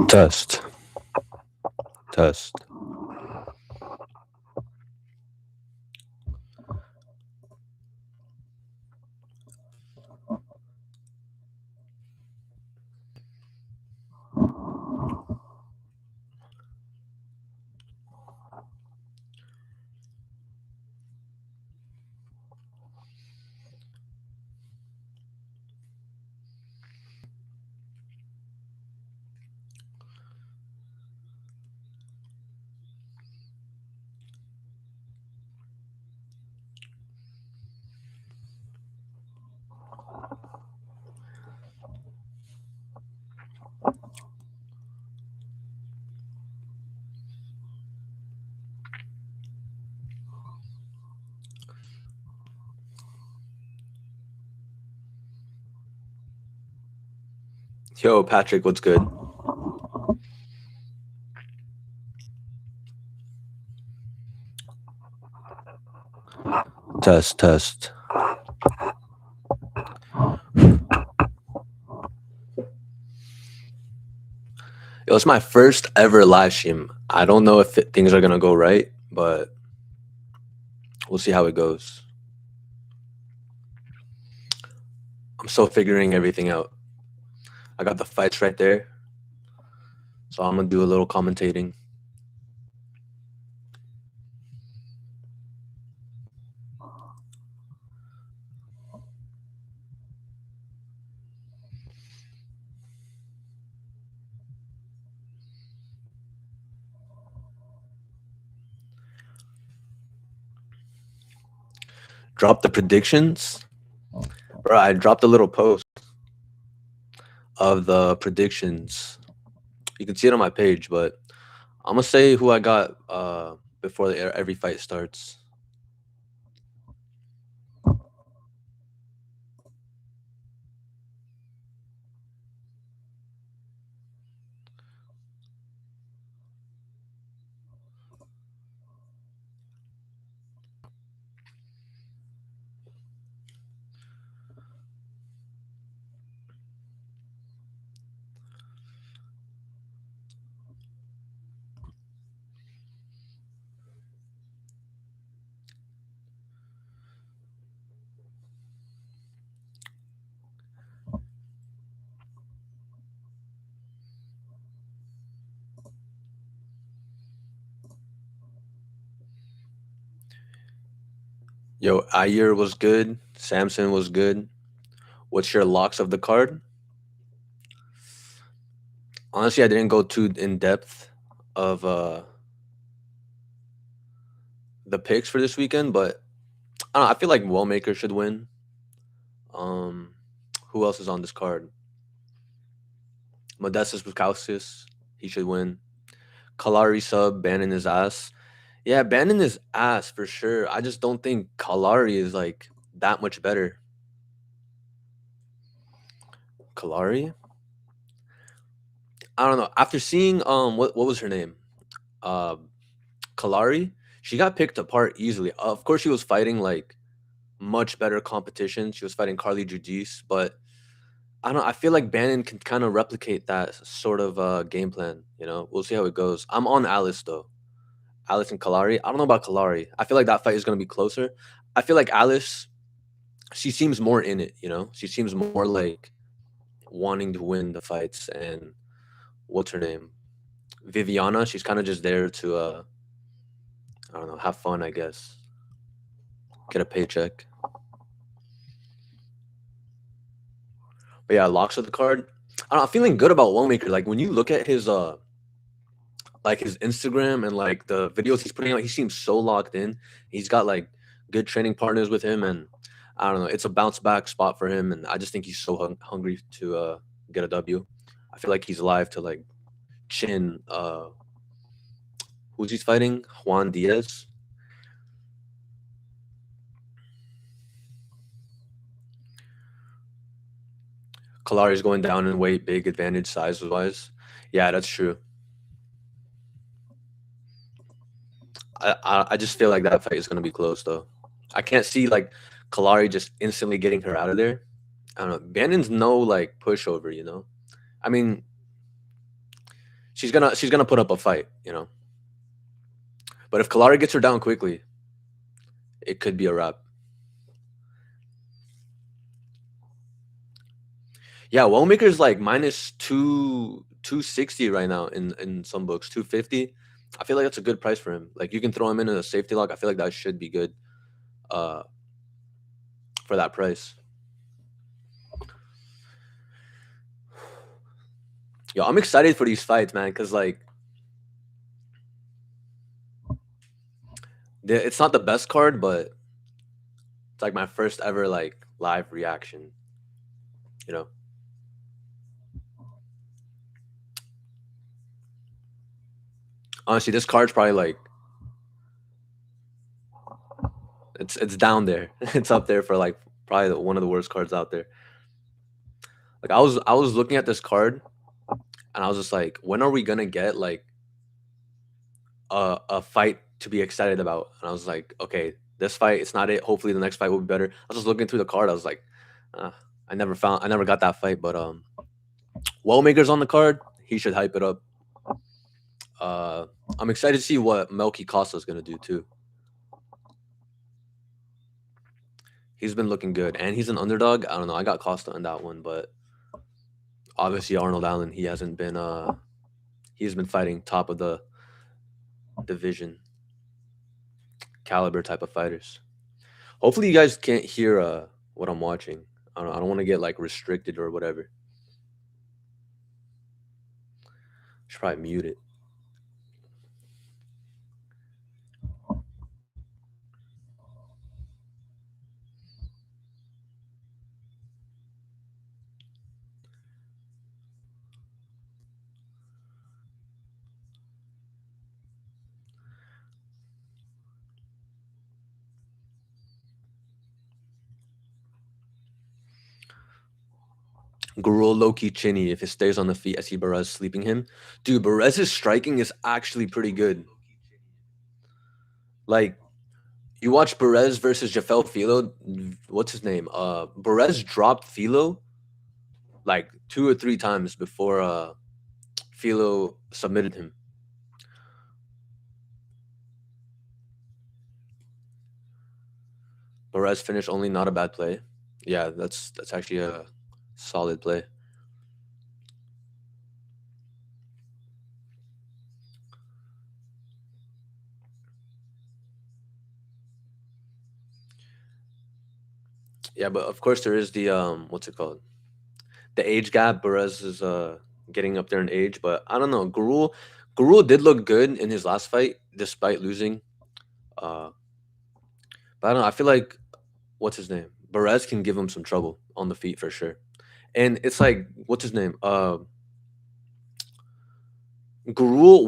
Test. Test. Yo, Patrick, what's good? Test, test. It was my first ever live stream. I don't know if things are gonna go right, but we'll see how it goes. I'm still figuring everything out. I got the fights right there, so I'm gonna do a little commentating. Drop the predictions. Bro, I dropped a little post of the predictions. You can see it on my page, but I'm gonna say who I got before every fight starts. Yo, Ayer was good. Samson was good. What's your locks of the card? Honestly, I didn't go too in depth of the picks for this weekend, but I don't know, I feel like Wellmaker should win. Um, who else is on this card? Modestus Bukauskas, he should win. Kalari sub, banning his ass. Yeah, banning his ass for sure. I just don't think Kalari is like that much better. Kalari? I don't know. After seeing what was her name? Uh Kalari, she got picked apart easily. Of course she was fighting like much better competition. She was fighting Carly Judice, but I don't know. I feel like Bannon can kind of replicate that sort of game plan. You know, we'll see how it goes. I'm on Alice though. Alice and Kalari. I don't know about Kalari. I feel like that fight is gonna be closer. I feel like Alice, she seems more in it. You know, she seems more like wanting to win the fights. And what's her name? Viviana. She's kind of just there to I don't know, have fun. I guess get a paycheck. But yeah, locks of the card. I don't know, I'm feeling good about Longmaker. Like when you look at his like his Instagram and like the videos he's putting out, he seems so locked in. He's got like good training partners with him, and I don't know, it's a bounce back spot for him. And I just think he's so hungry to get a W. I feel like he's live to like chin who's he's fighting? Juan Diaz. Kalari's going down in weight, big advantage size wise. Yeah, that's true. I just feel like that fight is gonna be close though. I can't see like Kalari just instantly getting her out of there. I don't know. Bannon's no like pushover, you know. I mean, she's gonna put up a fight, you know. But if Kalari gets her down quickly, it could be a wrap. Yeah, Wellmaker's like minus 260 right now in some books, 250. I feel like that's a good price for him. Like you can throw him in a safety lock. I feel like that should be good uh for that price. Yo, I'm excited for these fights, man, because like it's not the best card, but it's like my first ever like live reaction, you know. Honestly, this card's probably like it's down there. It's up there for like probably one of the worst cards out there. Like I was looking at this card and I was just like, when are we gonna get like a fight to be excited about? And I was like, okay, this fight, it's not it. Hopefully the next fight will be better. I was just looking through the card. I was like, uh, I never got that fight, but Wellmaker's on the card. He should hype it up. Uh, I'm excited to see what Melky Costa is gonna do too. He's been looking good, and he's an underdog. I don't know. I got Costa on that one, but obviously Arnold Allen, he's been fighting top of the division caliber type of fighters. Hopefully you guys can't hear what I'm watching. I don't want to get like restricted or whatever. Should probably mute it. Gurul Loki Chinny, if it stays on the feet, I see Perez sleeping him. Dude, Perez's striking is actually pretty good. Like you watch Perez versus Jafel Filo. What's his name? Perez dropped Filo like 2 or 3 times before Filo submitted him. Perez finished only, not a bad play. Yeah, that's actually a solid play. Yeah, but of course there is the what's it called? The age gap. Perez is getting up there in age, but I don't know. Gurul did look good in his last fight despite losing. Uh, but I don't know. I feel like what's his name? Perez can give him some trouble on the feet for sure. And it's like what's his name? Gurul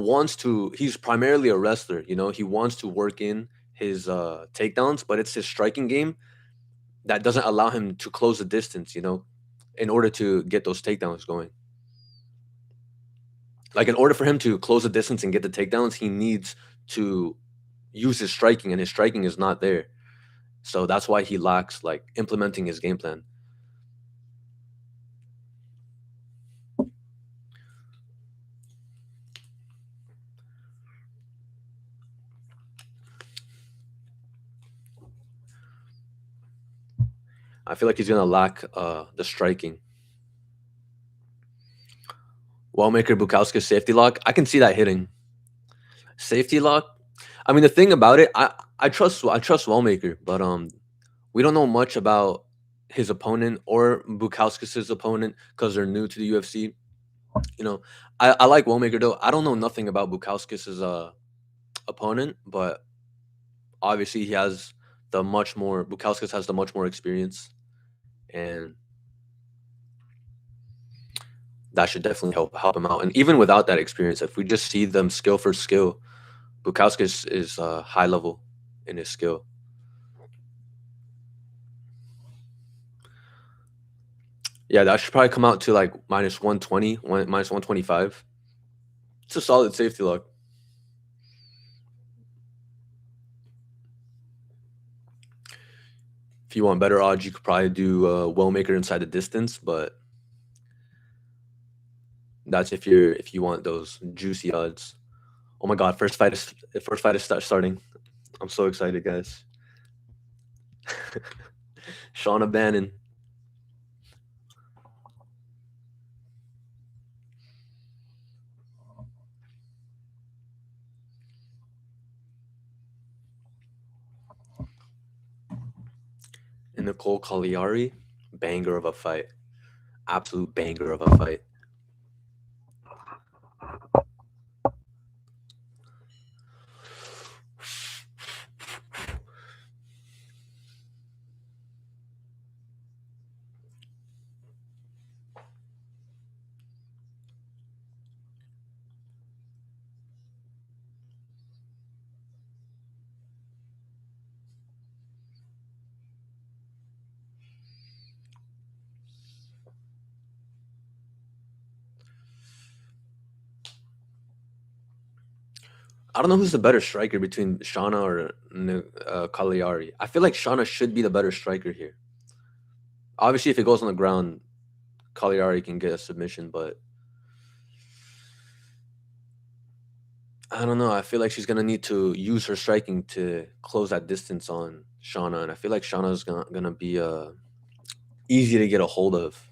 wants to. He's primarily a wrestler. You know, he wants to work in his takedowns, but it's his striking game that doesn't allow him to close the distance. You know, in order to get those takedowns going. Like in order for him to close the distance and get the takedowns, he needs to use his striking, and his striking is not there. So that's why he lacks like implementing his game plan. I feel like he's gonna lack the striking. Wellmaker Bukowski's safety lock. I can see that hitting. Safety lock. I mean, the thing about it, I trust Wellmaker, but we don't know much about his opponent or Bukowski's opponent because they're new to the UFC. You know, I like Wellmaker though. I don't know nothing about Bukowski's opponent, but obviously he has the much more. Bukowskis has the much more experience, and that should definitely help him out. And even without that experience, if we just see them skill for skill, Bukowskis is high level in his skill. Yeah, that should probably come out to like minus 120, minus 125. It's a solid safety lock. If you want better odds, you could probably do Wellmaker inside the distance, but that's if you want those juicy odds. Oh my god, first fight is starting. I'm so excited, guys. Shauna Bannon. And Nicole Cagliari, banger of a fight. Absolute banger of a fight. I don't know who's the better striker between Shauna or Cagliari. I feel like Shauna should be the better striker here. Obviously, if it goes on the ground, Cagliari can get a submission, but I don't know. I feel like she's gonna need to use her striking to close that distance on Shauna, and I feel like Shauna's gonna be easy to get a hold of.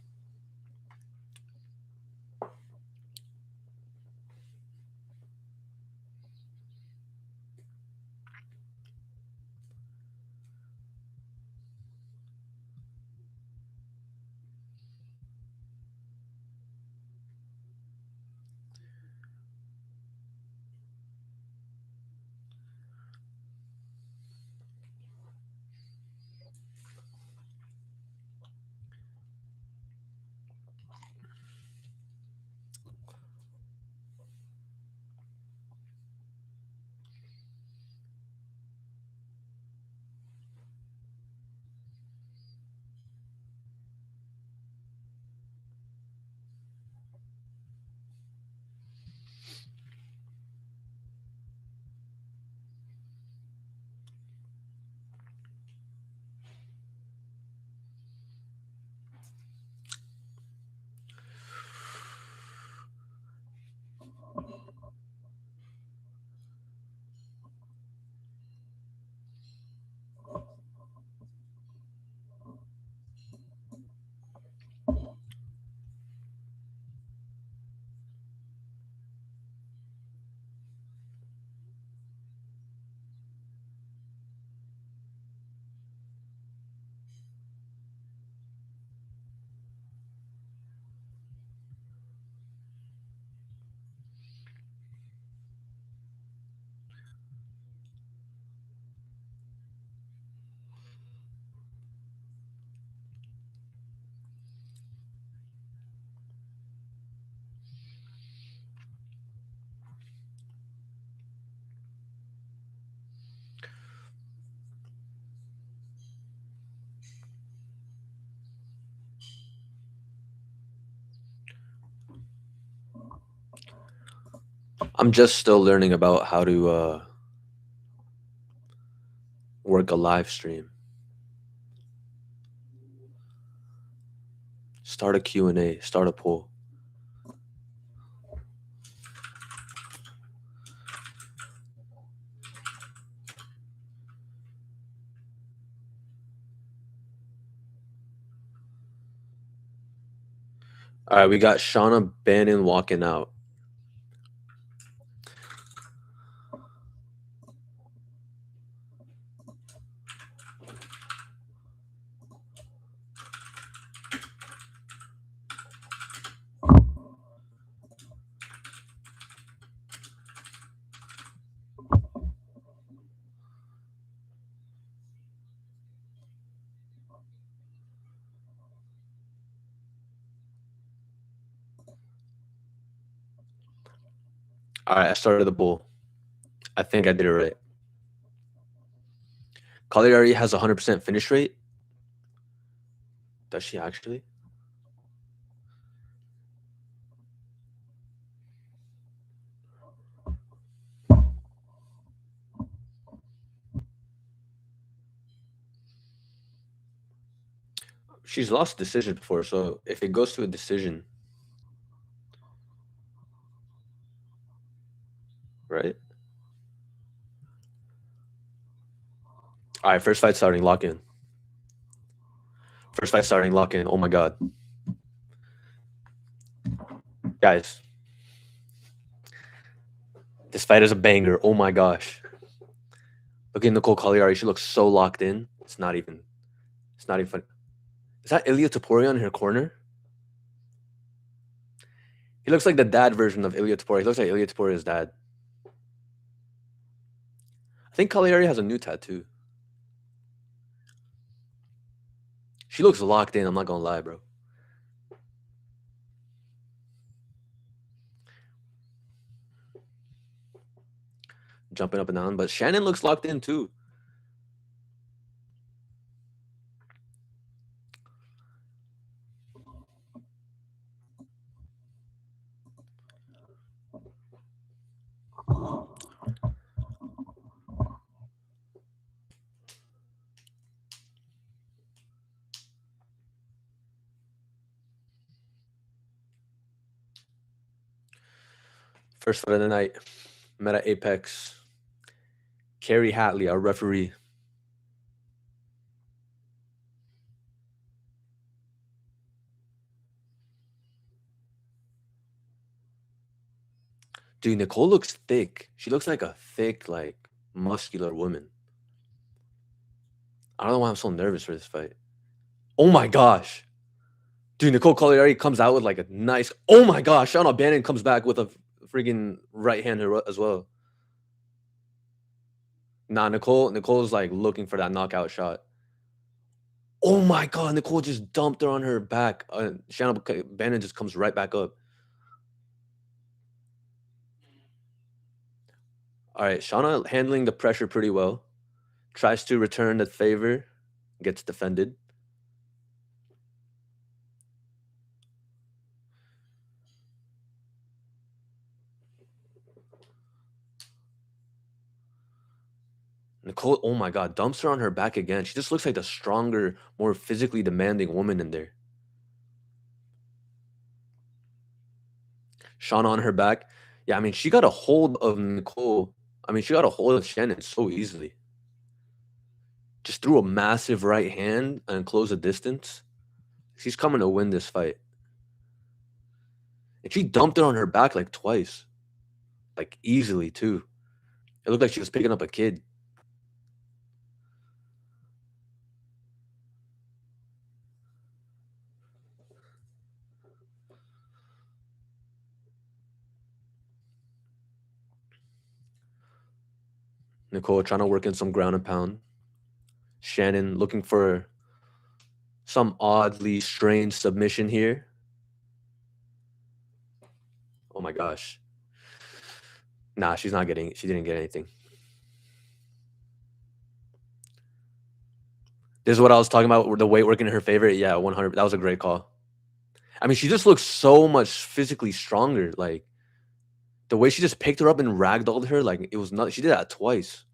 I'm just still learning about how to work a live stream. Start a Q&A, start a poll. All right, we got Shauna Bannon walking out. All right, I started the poll. I think I did it right. Cagliari has 100% finish rate. Does she actually? She's lost decision before, so if it goes to a decision, right? All right, first fight starting, lock in. First fight starting, lock in. Oh my god, guys, this fight is a banger. Oh my gosh, look at Nicole Cagliari. She looks so locked in. It's not even. It's not even funny. Is that Ilya Taporia in her corner? He looks like the dad version of Ilya Taporia. He looks like Ilya Taporia's dad. I think Cagliari has a new tattoo. She looks locked in. I'm not gonna lie, bro. Jumping up and down, but Shannon looks locked in too. First fight of the night. Meta Apex. Carrie Hatley, our referee. Dude, Nicole looks thick. She looks like a thick, like, muscular woman. I don't know why I'm so nervous for this fight. Oh my gosh. Dude, Nicole Cagliari comes out with like a nice. Oh my gosh. Sean O'Bannon comes back with a freaking right hander as well. Nah, Nicole's like looking for that knockout shot. Oh my god, Nicole just dumped her on her back. Shannon Bannon just comes right back up. All right, Shauna handling the pressure pretty well. Tries to return the favor, gets defended. Nicole, oh my god, dumps her on her back again. She just looks like the stronger, more physically demanding woman in there. Shauna on her back. Yeah, I mean, she got a hold of Nicole. I mean, she got a hold of Shannon so easily. Just threw a massive right hand and closed the distance. She's coming to win this fight. And she dumped it on her back like twice. Like easily, too. It looked like she was picking up a kid. Nicole trying to work in some ground and pound. Shannon looking for some oddly strange submission here. Oh my gosh. Nah, she didn't get anything. This is what I was talking about, the weight working in her favor. Yeah, 100. That was a great call. I mean, she just looks so much physically stronger. Like, the way she just picked her up and ragdolled her, like, it was not. She did that twice.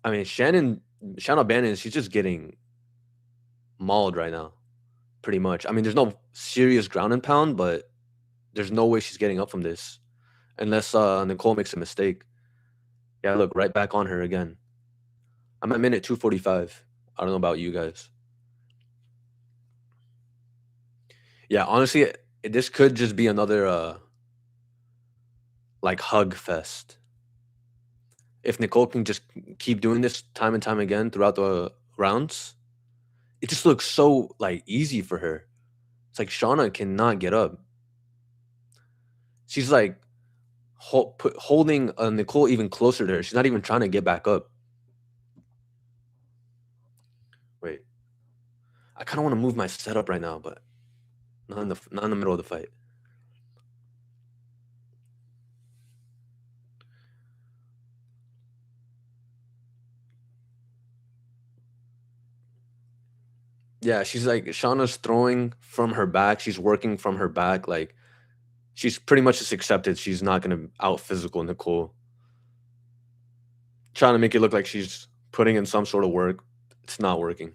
I mean, Shannon Bannon, she's just getting mauled right now, pretty much. I mean, there's no serious ground and pound, but there's no way she's getting up from this unless Nicole makes a mistake. Yeah, look, right back on her again. I'm at minute 245. I don't know about you guys. Yeah, honestly, this could just be another like hug fest. If Nicole can just keep doing this time and time again throughout the rounds, it just looks so like easy for her. It's like Shauna cannot get up. She's like holding Nicole even closer to her. She's not even trying to get back up. Wait, I kind of want to move my setup right now, but not in the middle of the fight. Yeah, she's like Shauna's throwing from her back. She's working from her back. Like she's pretty much just accepted she's not gonna out physical Nicole. Trying to make it look like she's putting in some sort of work. It's not working.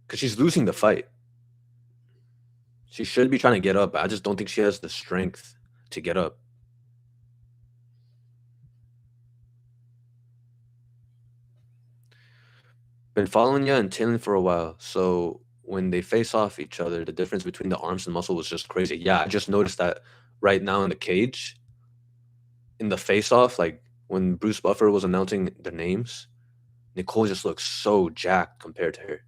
because she's losing the fight. She should be trying to get up. I just don't think she has the strength to get up. Been following you and tailing for a while. So when they face off each other, the difference between the arms and muscle was just crazy. Yeah, I just noticed that right now in the cage, in the face off, like when Bruce Buffer was announcing the names, Nicole just looks so jacked compared to her.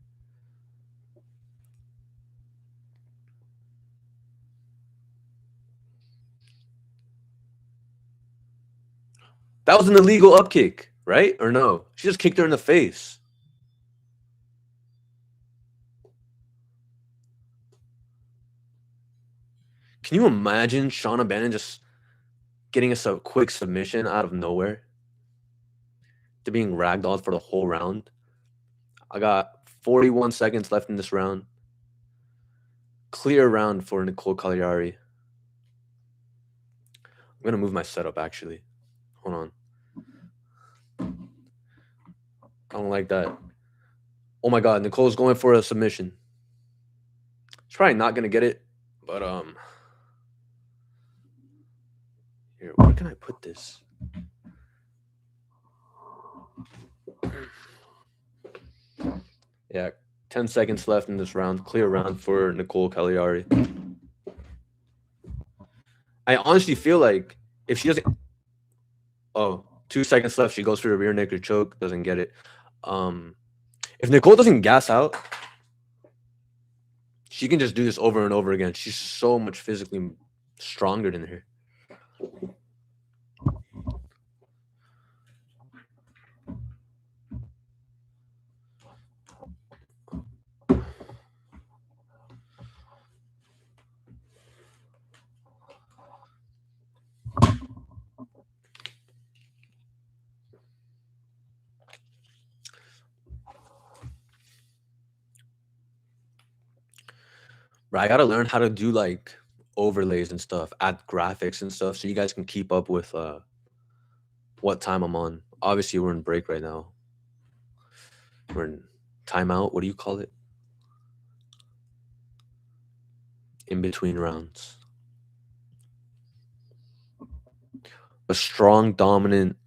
That was an illegal up kick, right? Or no? She just kicked her in the face. Can you imagine Shauna Bannon just getting us a quick submission out of nowhere to being ragdolled for the whole round? I got 41 seconds left in this round. Clear round for Nicole Cagliari. I'm going to move my setup, actually. Hold on. I don't like that. Oh, my God. Nicole's going for a submission. She's probably not going to get it, but here, where can I put this? Yeah, 10 seconds left in this round. Clear round for Nicole Cagliari. I honestly feel like if she doesn't... Oh, 2 seconds left. She goes for a rear naked choke. Doesn't get it. If Nicole doesn't gas out, she can just do this over and over again. She's so much physically stronger than her. Right, I gotta learn how to do like overlays and stuff, add graphics and stuff, so you guys can keep up with what time I'm on. Obviously, we're in break right now. We're in timeout. What do you call it? In between rounds. A strong, dominant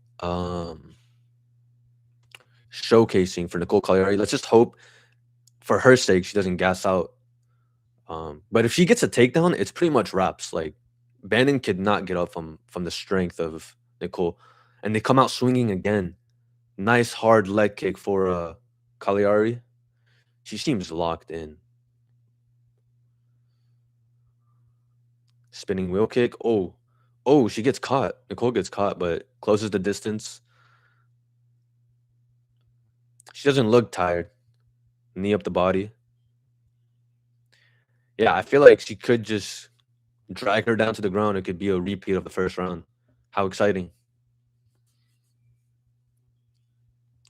showcasing for Nicole Cagliari. Let's just hope, for her sake, she doesn't gas out. But if she gets a takedown, it's pretty much wraps. Like Bannon could not get up from the strength of Nicole, and they come out swinging again. Nice hard leg kick for Cagliari. She seems locked in. Spinning wheel kick. Oh, she gets caught. Nicole gets caught, but closes the distance. She doesn't look tired. Knee up the body. Yeah, I feel like she could just drag her down to the ground. It could be a repeat of the first round. How exciting.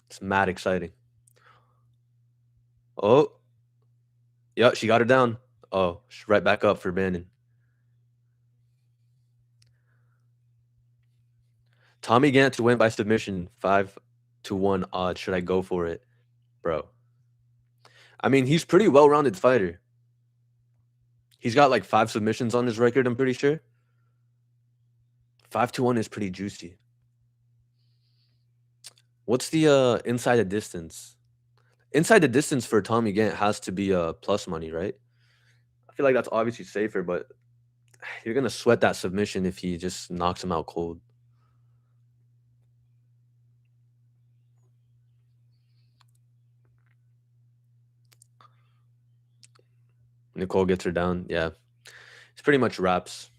It's mad exciting. Oh, yeah, she got her down. Oh, she's right back up for Bannon. Tommy Gant to win by submission, 5-1 odds. Should I go for it, bro? I mean, he's pretty well-rounded fighter. He's got like 5 submissions on his record, I'm pretty sure. 5-1 is pretty juicy. What's the inside the distance? Inside the distance for Tommy Gant has to be plus money, right? I feel like that's obviously safer, but you're gonna sweat that submission if he just knocks him out cold. Nicole gets her down. Yeah, it's pretty much wraps.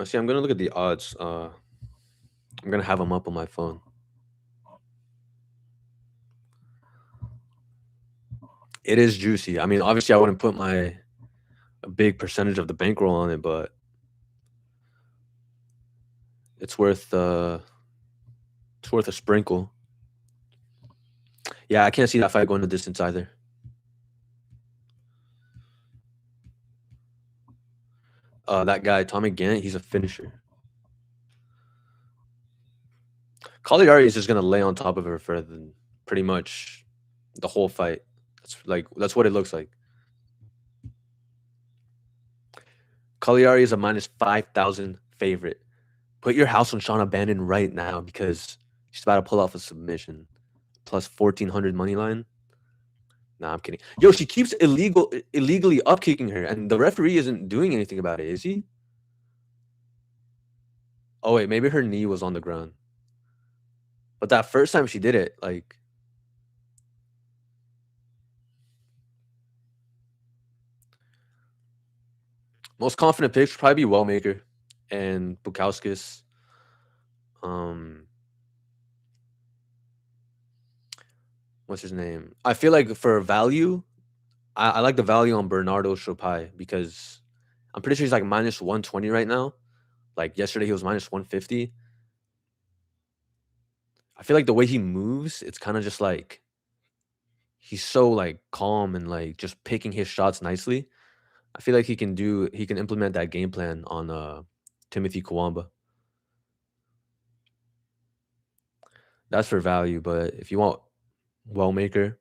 See, I'm gonna look at the odds. I'm gonna have them up on my phone. It is juicy. I mean, obviously, I wouldn't put a big percentage of the bankroll on it, but it's worth a sprinkle. Yeah, I can't see that fight going the distance either. That guy Tommy Gant, he's a finisher. Cagliari is just gonna lay on top of her for pretty much the whole fight. That's what it looks like. Cagliari is a -5,000 favorite. Put your house on Shauna Bannon right now because she's about to pull off a submission. Plus 1,400 money line. Nah, I'm kidding. Yo, she keeps illegally up kicking her, and the referee isn't doing anything about it, is he? Oh wait, maybe her knee was on the ground. But that first time she did it, like most confident picks would probably be Wellmaker and Bukowskis. Um, what's his name? I feel like for value, I like the value on Bernardo Chopai because I'm pretty sure he's like -120 right now. Like yesterday, he was -150. I feel like the way he moves, it's kind of just like he's so like calm and like just picking his shots nicely. I feel like he can implement that game plan on Timothy Kawamba. That's for value, but if you want Wellmaker,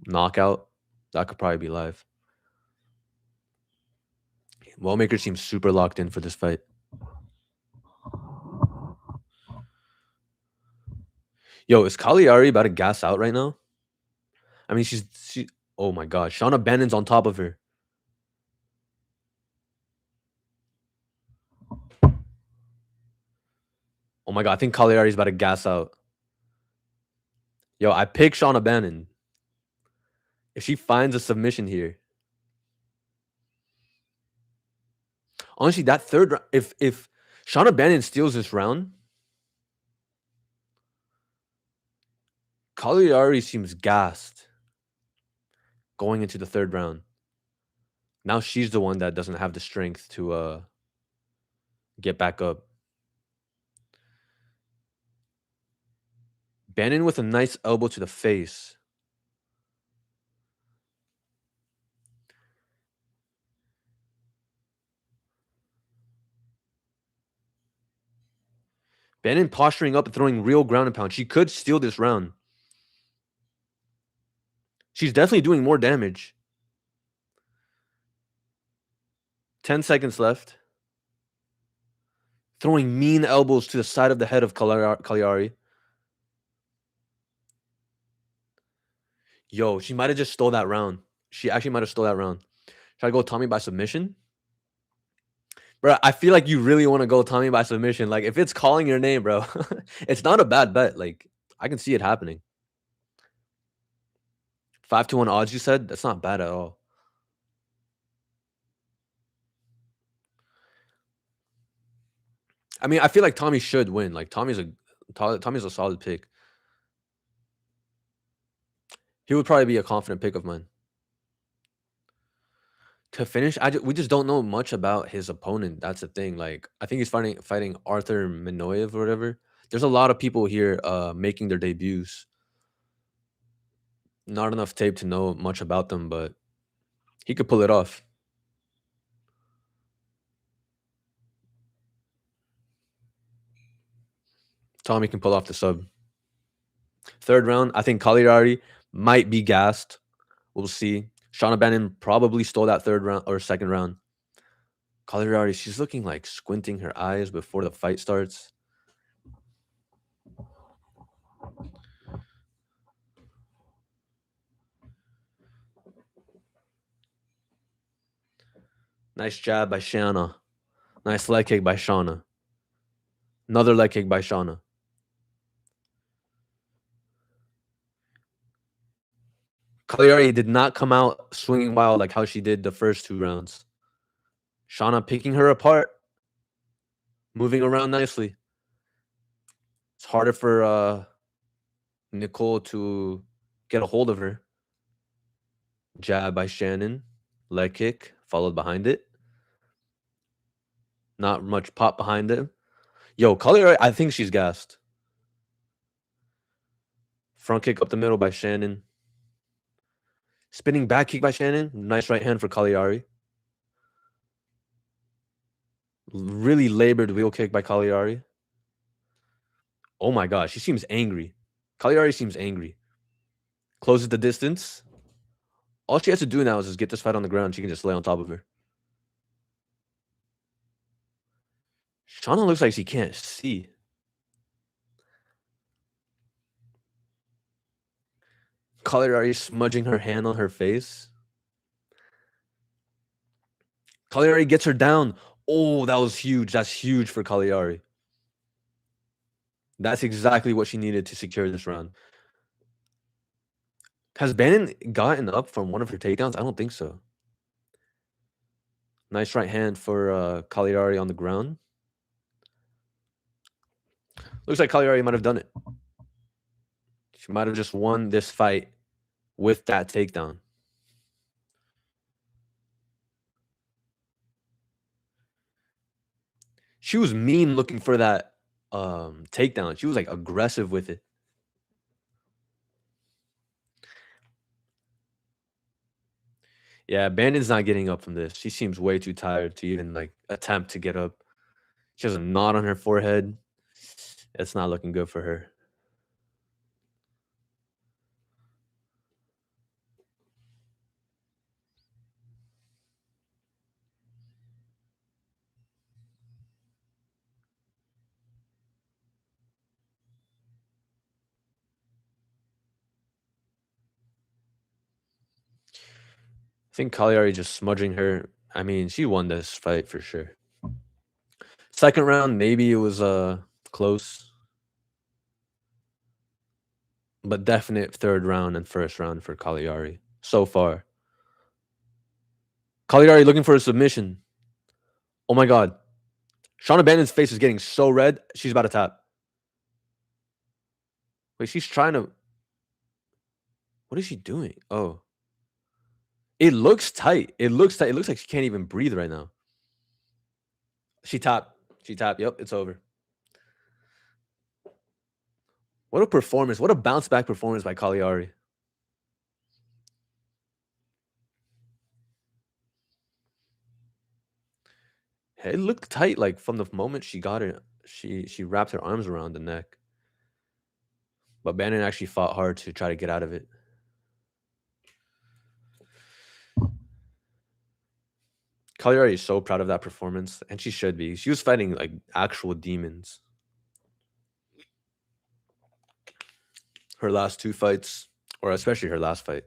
knockout, that could probably be live. Wellmaker seems super locked in for this fight. Yo, is Cagliari about to gas out right now? I mean, she. Oh my god, Shauna Bannon's on top of her. Oh my god, I think Cagliari's about to gas out. Yo, I pick Shauna Bannon. If she finds a submission here, honestly, that third round, if Shauna Bannon steals this round, Cagliari seems gassed going into the third round. Now she's the one that doesn't have the strength to get back up. Bannon with a nice elbow to the face. Bannon posturing up and throwing real ground and pound. She could steal this round. She's definitely doing more damage. 10 seconds left. Throwing mean elbows to the side of the head of Cagliari. Yo, she might have just stole that round. She actually might have stole that round. Should I go Tommy by submission? Bro, I feel like you really want to go Tommy by submission. Like, if it's calling your name, bro, it's not a bad bet. Like, I can see it happening. 5-1 odds, you said? That's not bad at all. I mean, I feel like Tommy should win. Like, Tommy's a solid pick. He would probably be a confident pick of mine. To finish, we just don't know much about his opponent. That's the thing. Like, I think he's fighting Arthur Minoyev or whatever. There's a lot of people here making their debuts. Not enough tape to know much about them, but he could pull it off. Tommy can pull off the sub. Third round, I think Cagliari might be gassed. We'll see. Shauna Bannon probably stole that third round or second round. Cagliari, she's looking like squinting her eyes before the fight starts. Nice jab by Shauna. Nice leg kick by Shauna. Another leg kick by Shauna. Cagliari did not come out swinging wild like how she did the first two rounds. Shauna picking her apart, moving around nicely. It's harder for Nicole to get a hold of her. Jab by Shannon. Leg kick, followed behind it. Not much pop behind it. Yo, Cagliari, I think she's gassed. Front kick up the middle by Shannon. Spinning back kick by Shannon. Nice right hand for Cagliari. Really labored wheel kick by Cagliari. Oh my god, she seems angry. Cagliari seems angry. Closes the distance. All she has to do now is just get this fight on the ground. She can just lay on top of her. Shauna looks like she can't see. Cagliari smudging her hand on her face. Cagliari gets her down. Oh, that was huge. That's huge for Cagliari. That's exactly what she needed to secure this round. Has Bannon gotten up from one of her takedowns? I don't think so. Nice right hand for Cagliari on the ground. Looks like Cagliari might have done it. She might have just won this fight with that takedown. She was mean looking for that takedown. She was like aggressive with it. Yeah, Bandon's not getting up from this. She seems way too tired to even like attempt to get up. She has a knot on her forehead. It's not looking good for her. I think Cagliari just smudging her. I mean, she won this fight for sure. Second round, maybe it was close, but definite third round and first round for Cagliari so far. Cagliari looking for a submission. Oh my god. Shauna Bandon's face is getting so red. She's about to tap. Wait, she's trying to. What is she doing? Oh. It looks tight. It looks tight. It looks like she can't even breathe right now. She tapped. She tapped. Yep, it's over. What a performance. What a bounce back performance by Cagliari. It looked tight, like from the moment she got it. She wrapped her arms around the neck. But Bannon actually fought hard to try to get out of it. Cagliari is so proud of that performance, and she should be. She was fighting like actual demons. Her last two fights, or especially her last fight.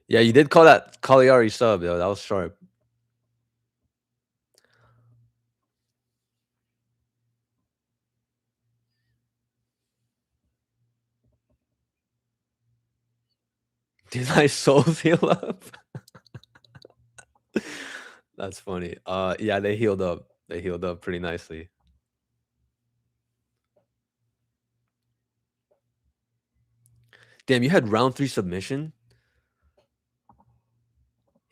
Yeah, you did call that Cagliari sub, though. That was sharp. Did my souls heal up? That's funny. Yeah, they healed up. They healed up pretty nicely. Damn, you had round 3 submission?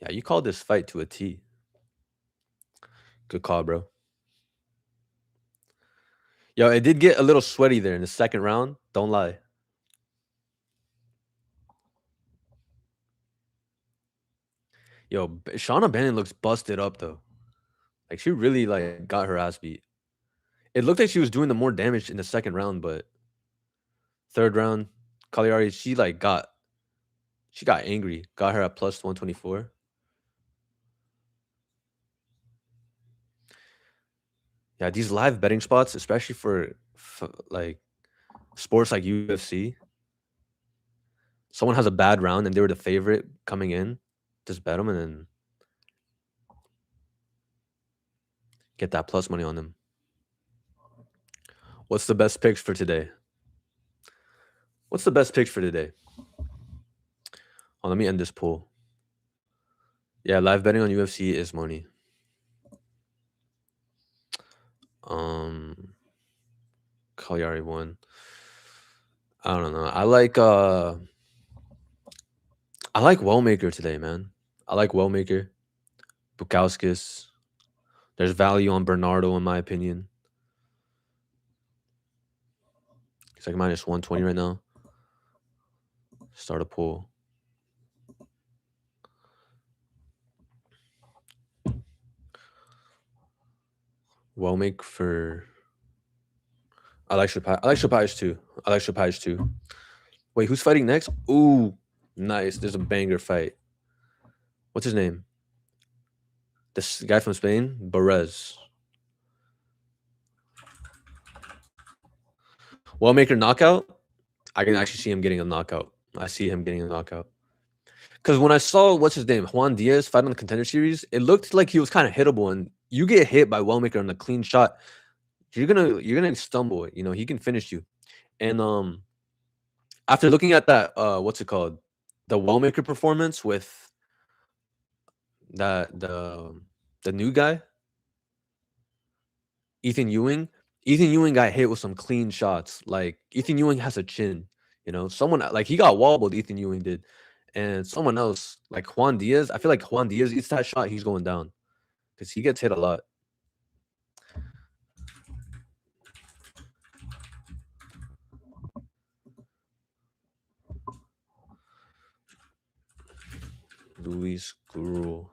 Yeah, you called this fight to a T. Good call, bro. Yo, it did get a little sweaty there in the second round. Don't lie. Yo, Shauna Bannon looks busted up though. Like she really like got her ass beat. It looked like she was doing the more damage in the second round, but third round, Cagliari, she got angry. Got her at plus 124. Yeah, these live betting spots, especially for like sports like UFC, someone has a bad round and they were the favorite coming in, just bet them and then get that plus money on them. What's the best picks for today? What's the best picks for today? Oh, let me end this poll. Yeah, live betting on UFC is money. Cagliari won. I don't know. I like Wellmaker today, man. I like Wellmaker. Bukowskis. There's value on Bernardo, in my opinion. He's like minus 120 right now. Start a pool. Well make for I like Shapage too. I like Shapage too. Wait, who's fighting next? Ooh, nice. There's a banger fight. What's his name? This guy from Spain, Barez. Wellmaker knockout. I can actually see him getting a knockout. I see him getting a knockout. Because when I saw what's his name, Juan Diaz fight on the Contender Series, it looked like he was kind of hittable. And you get hit by Wellmaker on a clean shot, you're gonna stumble. You know he can finish you. And after looking at that, what's it called, the Wellmaker performance with that the new guy, Ethan Ewing. Ethan Ewing got hit with some clean shots. Like Ethan Ewing has a chin. You know, someone like he got wobbled. Ethan Ewing did, and someone else like Juan Diaz. I feel like Juan Diaz eats that shot, he's going down because he gets hit a lot. Luis Guru.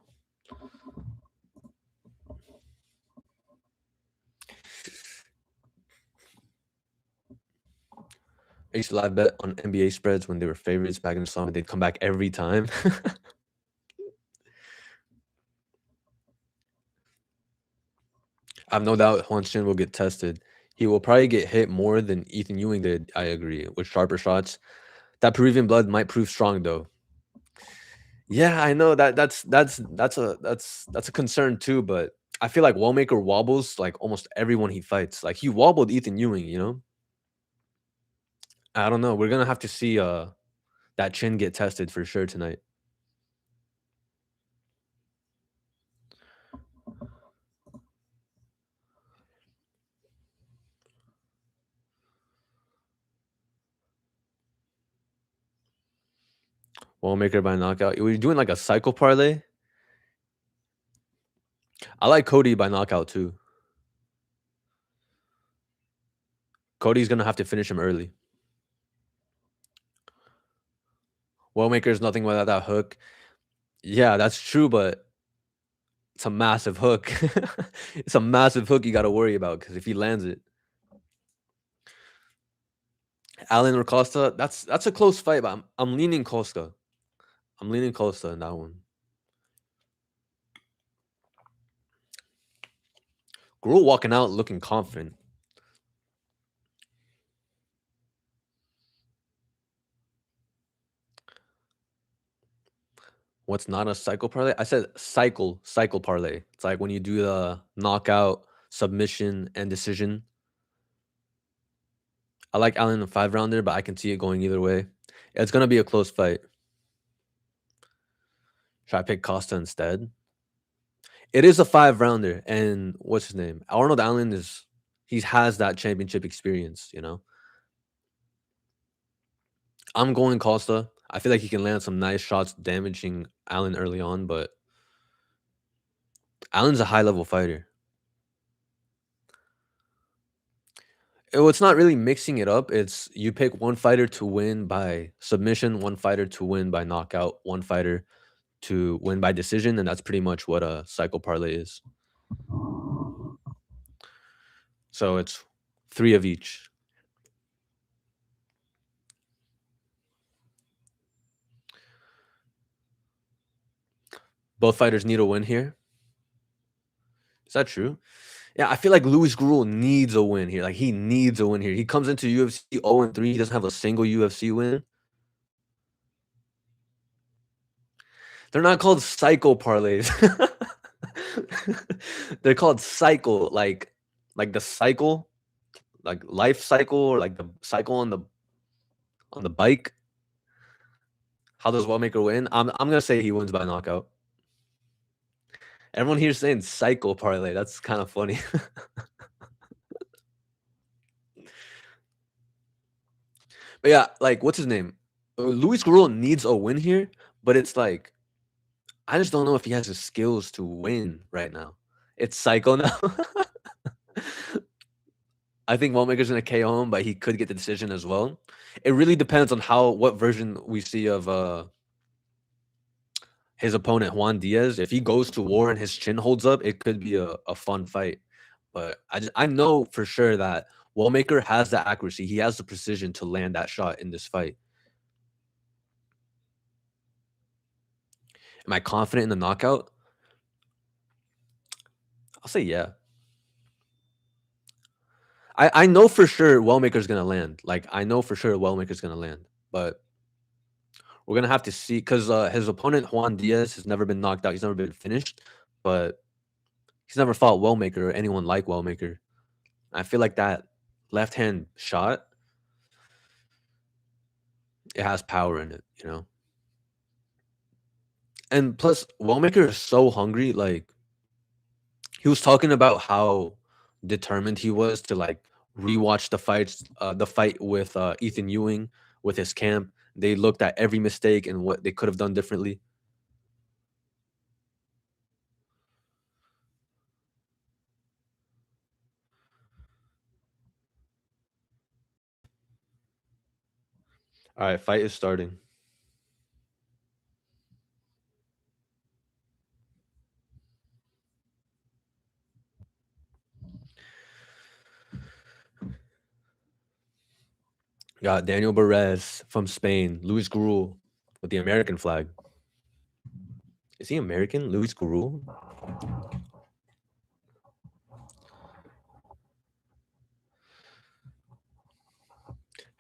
I used to live bet on NBA spreads when they were favorites back in the summer. They'd come back every time. I have no doubt Juan Shin will get tested. He will probably get hit more than Ethan Ewing did. I agree with sharper shots. That Peruvian blood might prove strong though. Yeah, I know that's a concern too. But I feel like Wallmaker wobbles like almost everyone he fights. Like he wobbled Ethan Ewing. You know, I don't know. We're gonna have to see that chin get tested for sure tonight. Wallmaker by knockout. We're doing like a cycle parlay. I like Cody by knockout too. Cody's gonna have to finish him early. Wellmaker's nothing without that hook. Yeah, that's true, but it's a massive hook. It's a massive hook you got to worry about because if he lands it, Allen or Costa, that's a close fight. But I'm leaning Costa. I'm leaning Costa in that one. Gruel walking out looking confident. What's not a cycle parlay? I said cycle parlay. It's like when you do the knockout, submission, and decision. I like Allen in a 5-rounder, but I can see it going either way. It's gonna be a close fight. Should I pick Costa instead? It is a 5-rounder, and what's his name? Arnold Allen he has that championship experience. You know, I'm going Costa. I feel like he can land some nice shots, damaging Allen early on, but Allen's a high level fighter. It's not really mixing it up. It's you pick one fighter to win by submission, one fighter to win by knockout, one fighter to win by decision, and that's pretty much what a cycle parlay is. So it's 3 of each. Both fighters need a win here. Is that true? Yeah, I feel like Luis Gruel needs a win here. Like he needs a win here. He comes into UFC 0-3. He doesn't have a single UFC win. They're not called cycle parlays. They're called cycle, like the cycle, like life cycle, or like the cycle on the bike. How does Wellmaker win? I'm gonna say he wins by knockout. Everyone here is saying cycle parlay. That's kind of funny. But yeah, like what's his name? Luis Guerrero needs a win here, but it's like I just don't know if he has the skills to win right now. It's cycle now. I think Wellmaker's gonna KO him, but he could get the decision as well. It really depends on what version we see of his opponent Juan Diaz. If he goes to war and his chin holds up, it could be a fun fight. But I know for sure that Wellmaker has the accuracy. He has the precision to land that shot in this fight. Am I confident in the knockout? I'll say yeah. I know for sure Wellmaker's gonna land. Like I know for sure Wellmaker's gonna land, but we're gonna have to see because his opponent Juan Diaz has never been knocked out. He's never been finished, but he's never fought Wellmaker or anyone like Wellmaker. I feel like that left hand shot, it has power in it, you know. And plus, Wellmaker is so hungry. Like he was talking about how determined he was to like rewatch the fight with Ethan Ewing with his camp. They looked at every mistake and what they could have done differently. All right, fight is starting. Got Daniel Perez from Spain, Luis Gurul with the American flag. Is he American, Luis Gurul?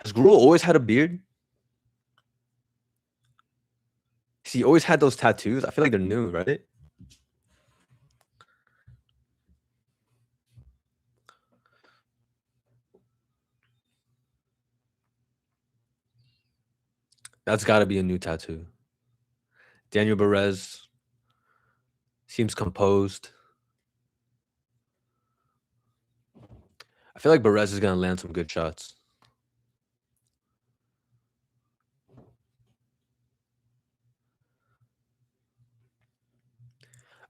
Has Gurul always had a beard? Has he always had those tattoos? I feel like they're new, right? That's got to be a new tattoo. Daniel Perez seems composed. I feel like Perez is gonna land some good shots.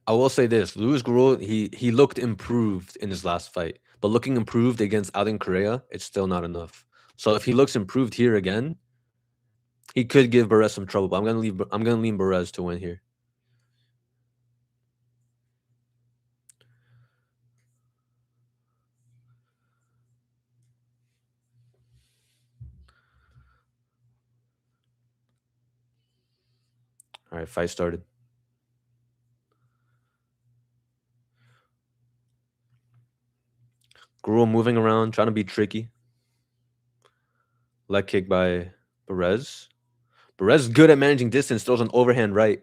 I will say this: Luis Gurul, he looked improved in his last fight, but looking improved against Alden Correa, it's still not enough. So if he looks improved here again, he could give Perez some trouble. But I'm gonna lean Perez to win here. All right, fight started. Gurul moving around, trying to be tricky. Leg kick by Perez. Perez is good at managing distance. Throws an overhand right.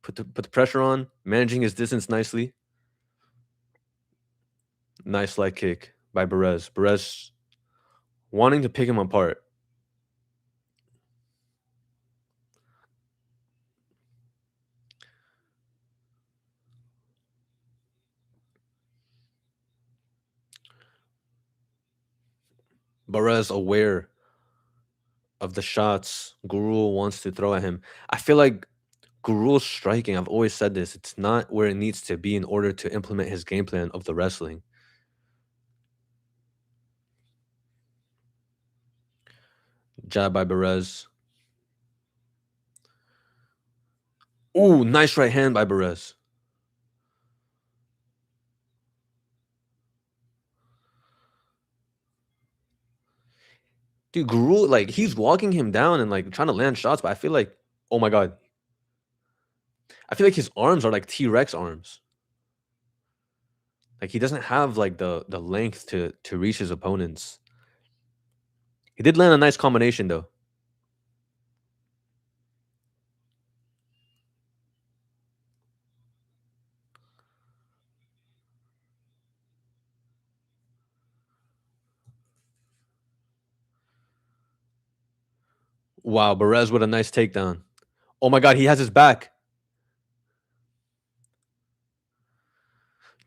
Put the pressure on, managing his distance nicely. Nice leg kick by Perez. Perez wanting to pick him apart. Perez aware of the shots Gurul wants to throw at him. I feel like Gurul's striking, I've always said this, it's not where it needs to be in order to implement his game plan of the wrestling. Jab by Perez. Ooh, nice right hand by Perez. Dude, Gurul, like, he's walking him down and, like, trying to land shots, but I feel like, oh my God. I feel like his arms are like T-Rex arms. Like, he doesn't have, like, the length to reach his opponents. He did land a nice combination, though. Wow, Perez with a nice takedown. Oh my God, he has his back.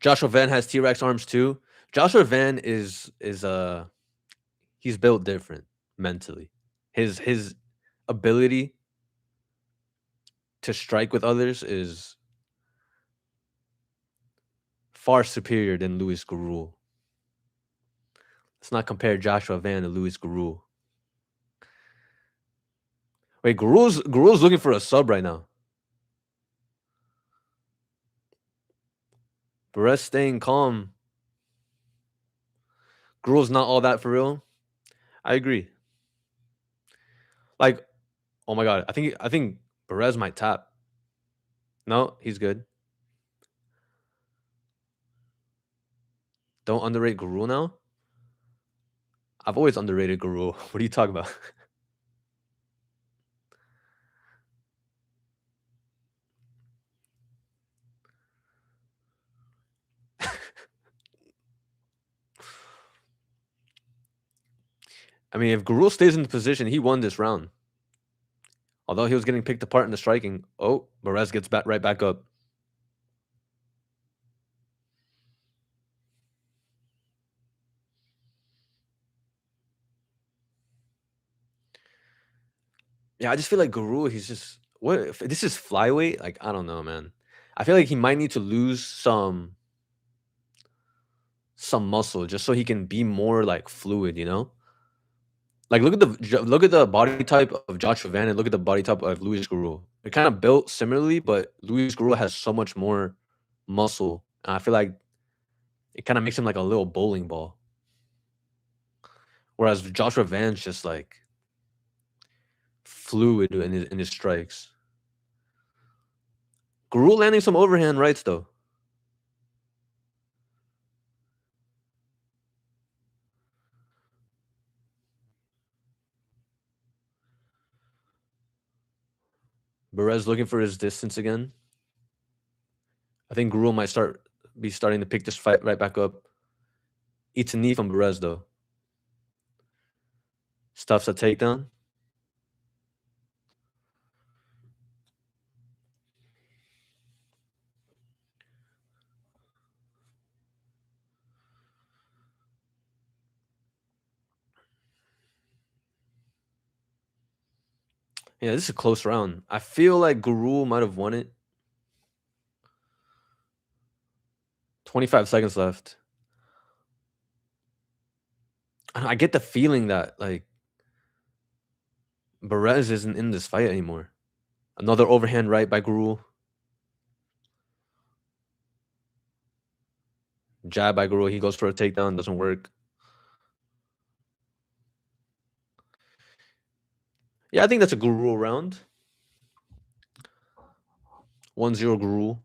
Joshua Van has T-Rex arms too. Joshua Van is he's built different mentally. His ability to strike with others is far superior than Luis Gurul. Let's not compare Joshua Van to Luis Gurul. Wait, Gurul's looking for a sub right now. Perez staying calm. Gurul's not all that for real. I agree. Like, oh my god, I think Perez might tap. No, he's good. Don't underrate Gurul now. I've always underrated Gurul. What are you talking about? I mean, if Gurul stays in the position, he won this round. Although he was getting picked apart in the striking. Oh, Perez gets back right back up. Yeah, I just feel like Gurul, he's just what if this is flyweight? Like, I don't know, man. I feel like he might need to lose some muscle just so he can be more like fluid, you know? Like look at the body type of Joshua Van and look at the body type of Luis Gurul. They're kind of built similarly, but Luis Gurul has so much more muscle. And I feel like it kind of makes him like a little bowling ball. Whereas Joshua Van's just like fluid in his strikes. Gurul landing some overhand rights though. Perez looking for his distance again. I think Gurul might be starting to pick this fight right back up. Eats a knee from Perez though. Stuffs a takedown. Yeah, this is a close round. I feel like Gurul might have won it. 25 seconds left. I get the feeling that like Perez isn't in this fight anymore. Another overhand right by Gurul. Jab by Gurul. He goes for a takedown. Doesn't work. Yeah, I think that's a Gurul round. 1-0 Gurul.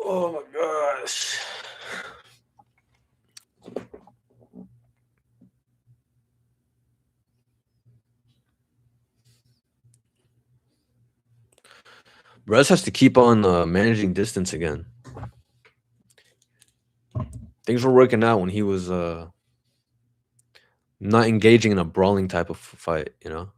Oh my gosh. Perez has to keep on managing distance again. Things were working out when he was not engaging in a brawling type of fight, you know?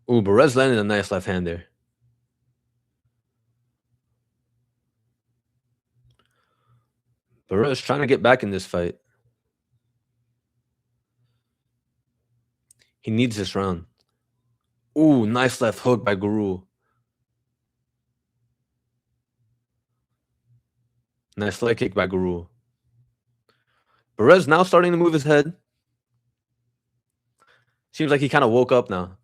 Ooh, Perez landed a nice left hand there. Perez trying to get back in this fight. He needs this round. Ooh, nice left hook by Gurul. Nice leg kick by Gurul. Perez now starting to move his head. Seems like he kind of woke up now.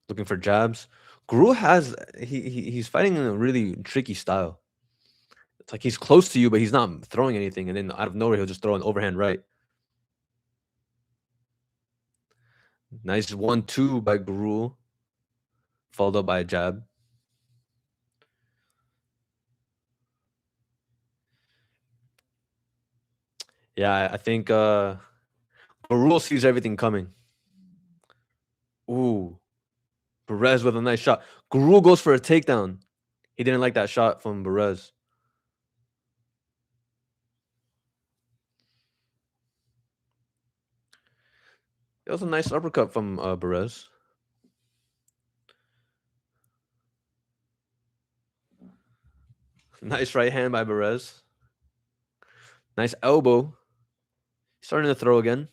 Looking for jabs. Gurul has he's fighting in a really tricky style. It's like he's close to you, but he's not throwing anything. And then out of nowhere, he'll just throw an overhand right. Nice 1-2 by Gurul. Followed up by a jab. Yeah, I think Gurul sees everything coming. Ooh. Perez with a nice shot. Gurul goes for a takedown. He didn't like that shot from Perez. It was a nice uppercut from Perez. Nice right hand by Perez. Nice elbow. Starting to throw again.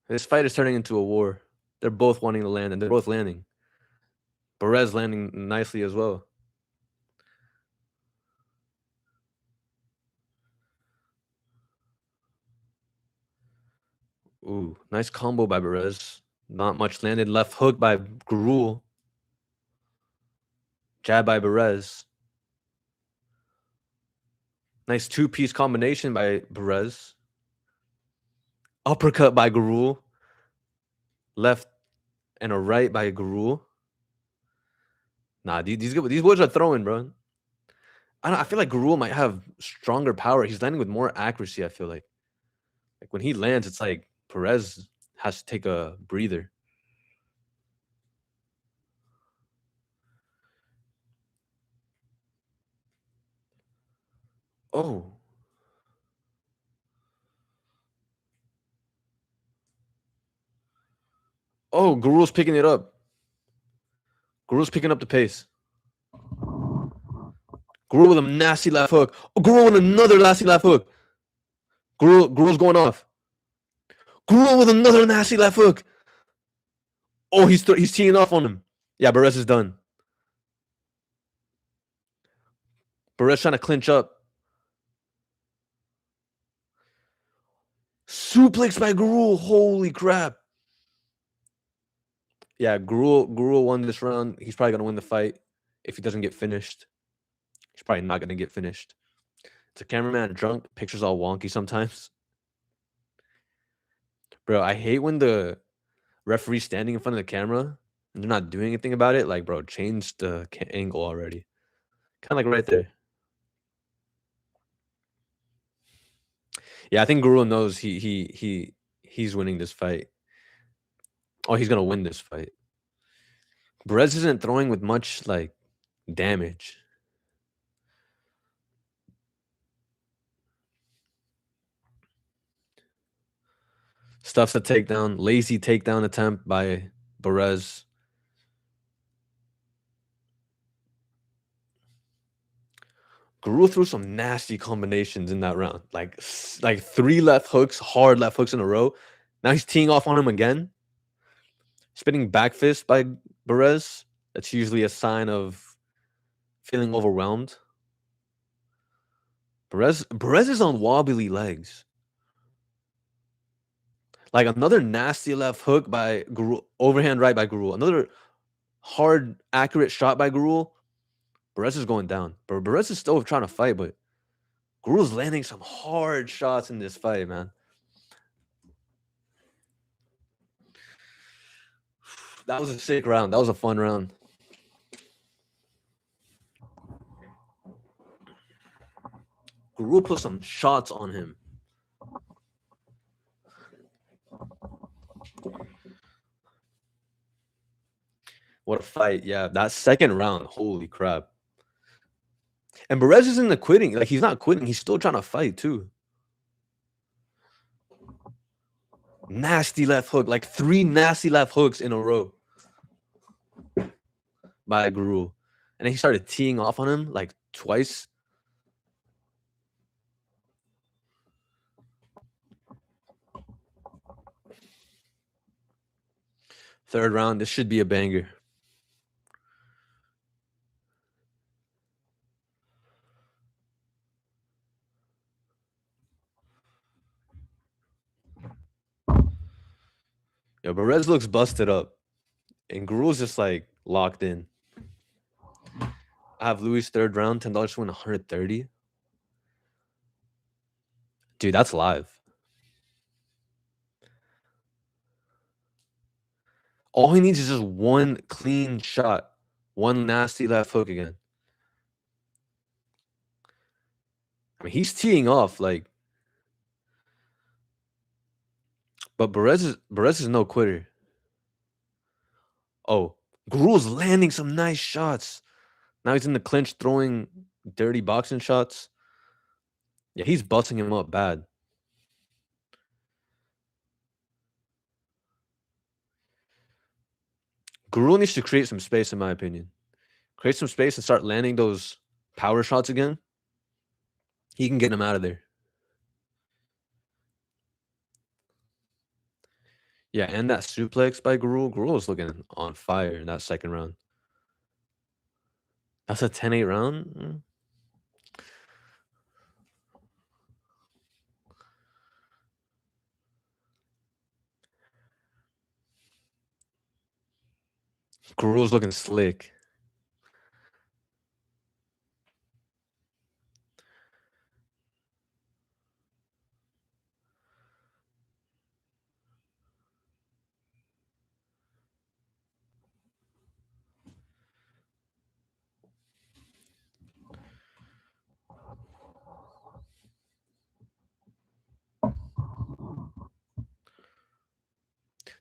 This fight is turning into a war. They're both wanting to land, and they're both landing. Perez landing nicely as well. Ooh, nice combo by Perez. Not much landed. Left hook by Gurul. Jab by Perez. Nice two-piece combination by Perez. Uppercut by Gurul. Left and a right by Gurul. Nah, these boys are throwing, bro. I feel like Gurul might have stronger power. He's landing with more accuracy, I feel like. Like when he lands, it's like Perez has to take a breather. Oh. Oh, Gurul's picking it up. Gurul's picking up the pace. Gurul with a nasty left hook. Oh, Gurul with another nasty left hook. Gurul's going off. Gurul with another nasty left hook. Oh, he's teeing off on him. Yeah, Perez is done. Perez trying to clinch up. Suplex by Gurul. Holy crap. Yeah, Gurul won this round. He's probably going to win the fight if he doesn't get finished. He's probably not going to get finished. It's a cameraman drunk. Pictures all wonky sometimes. Bro, I hate when the referee's standing in front of the camera and they're not doing anything about it. Like, bro, change the angle already. Kind of like right there. Yeah, I think Gurul knows he's winning this fight. Oh, he's gonna win this fight. Perez isn't throwing with much like damage. Stuff's a takedown. Lazy takedown attempt by Perez. Gurul threw some nasty combinations in that round. Like 3 left hooks, hard left hooks in a row. Now he's teeing off on him again. Spinning back fist by Perez. That's usually a sign of feeling overwhelmed. Perez is on wobbly legs. Like another nasty left hook by Gurul, overhand right by Gurul. Another hard, accurate shot by Gurul. Perez is going down. Perez is still trying to fight, but Gurul's landing some hard shots in this fight, man. That was a sick round. That was a fun round. Gurul put some shots on him. What a fight. Yeah, that second round. Holy crap. And Perez isn't quitting. Like, he's not quitting. He's still trying to fight, too. Nasty left hook. Like 3 nasty left hooks in a row by Gurul. And then he started teeing off on him like twice. Third round. This should be a banger. Yo, Perez looks busted up, and Gurul's just like locked in. I have Louis third round, $10 to win 130. Dude, that's live. All he needs is just one clean shot, one nasty left hook again. I mean, he's teeing off like, but Perez is no quitter. Oh, Gurul's landing some nice shots. Now he's in the clinch throwing dirty boxing shots. Yeah, he's busting him up bad. Gurul needs to create some space, in my opinion. Create some space and start landing those power shots again. He can get him out of there. Yeah, and that suplex by Gurul. Gurul is looking on fire in that second round. That's a 10-8 round? Gurul's looking slick.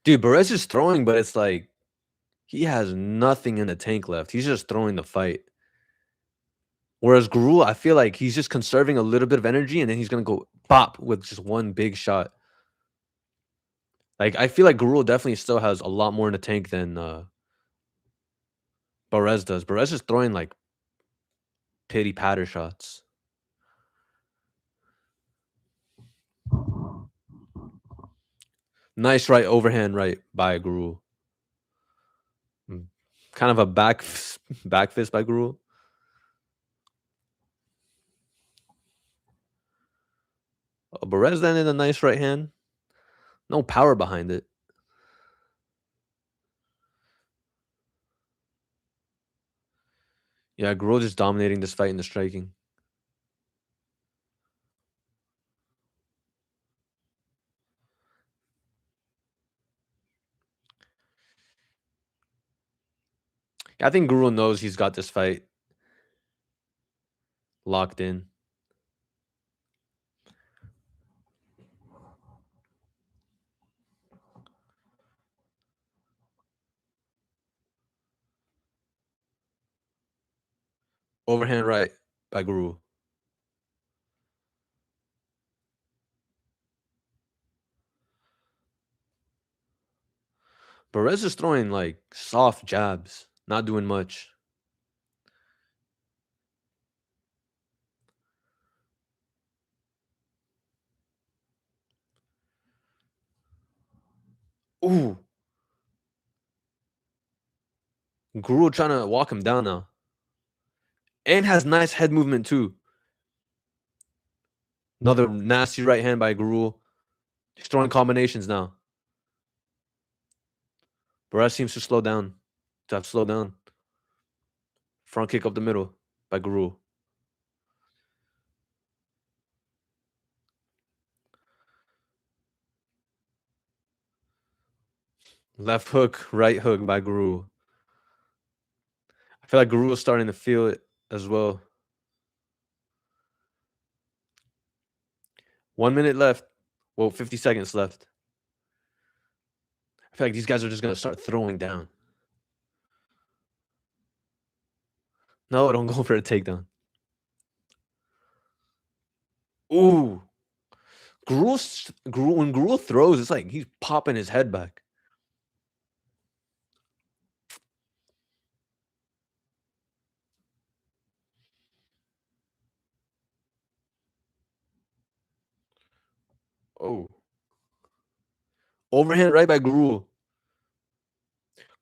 Dude, Perez is throwing, but it's like he has nothing in the tank left. He's just throwing the fight. Whereas Gurul, I feel like he's just conserving a little bit of energy and then he's going to go bop with just one big shot. Like, I feel like Gurul definitely still has a lot more in the tank than Perez does. Perez is throwing like pity patter shots. Nice right overhand right by Gurul. Kind of a back fist by Gurul. Perez then in a nice right hand. No power behind it. Yeah, Gurul just dominating this fight in the striking. I think Gurul knows he's got this fight locked in. Overhand right by Gurul. Perez is throwing like soft jabs, not doing much. Ooh. Gurul trying to walk him down now. And has nice head movement too. Another nasty right hand by Gurul. He's throwing combinations now. Perez seems to slow down. To have slowed down. Front kick up the middle by Gurul. Left hook, right hook by Gurul. I feel like Gurul is starting to feel it as well. 1 minute left. Well, 50 seconds left. I feel like these guys are just going to start throwing down. No, don't go for a takedown. Ooh. When Gurul throws, it's like he's popping his head back. Oh. Overhand right by Gurul.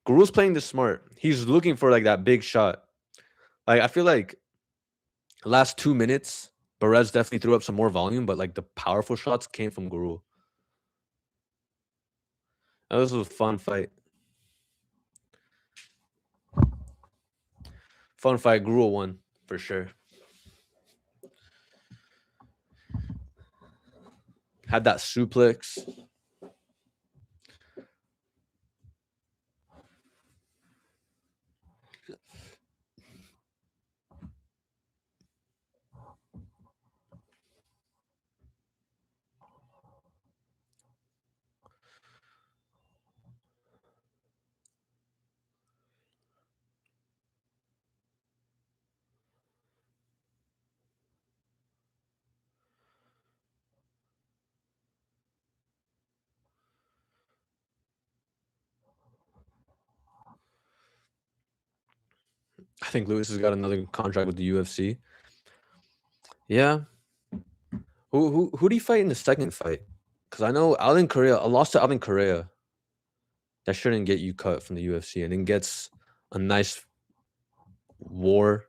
Gurul's playing this smart. He's looking for like that big shot. Like I feel like last 2 minutes, Perez definitely threw up some more volume, but like the powerful shots came from Gurul. That was a fun fight. Fun fight. Gruel won for sure. Had that suplex. I think Lewis has got another contract with the UFC. Yeah. Who do you fight in the second fight? Because I know Alvin Correa. A loss to Alvin Correa. That shouldn't get you cut from the UFC, and then gets a nice war.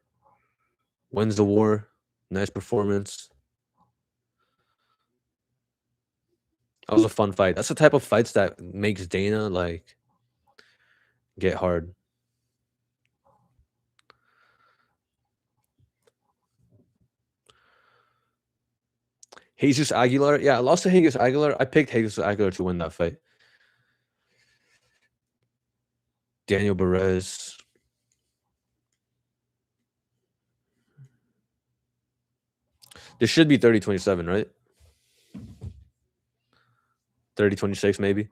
Wins the war. Nice performance. That was a fun fight. That's the type of fights that makes Dana like get hard. Jesus Aguilar. Yeah, I lost to Jesus Aguilar. I picked Jesus Aguilar to win that fight. Daniel Perez. This should be 30-27, right? 30-26 maybe.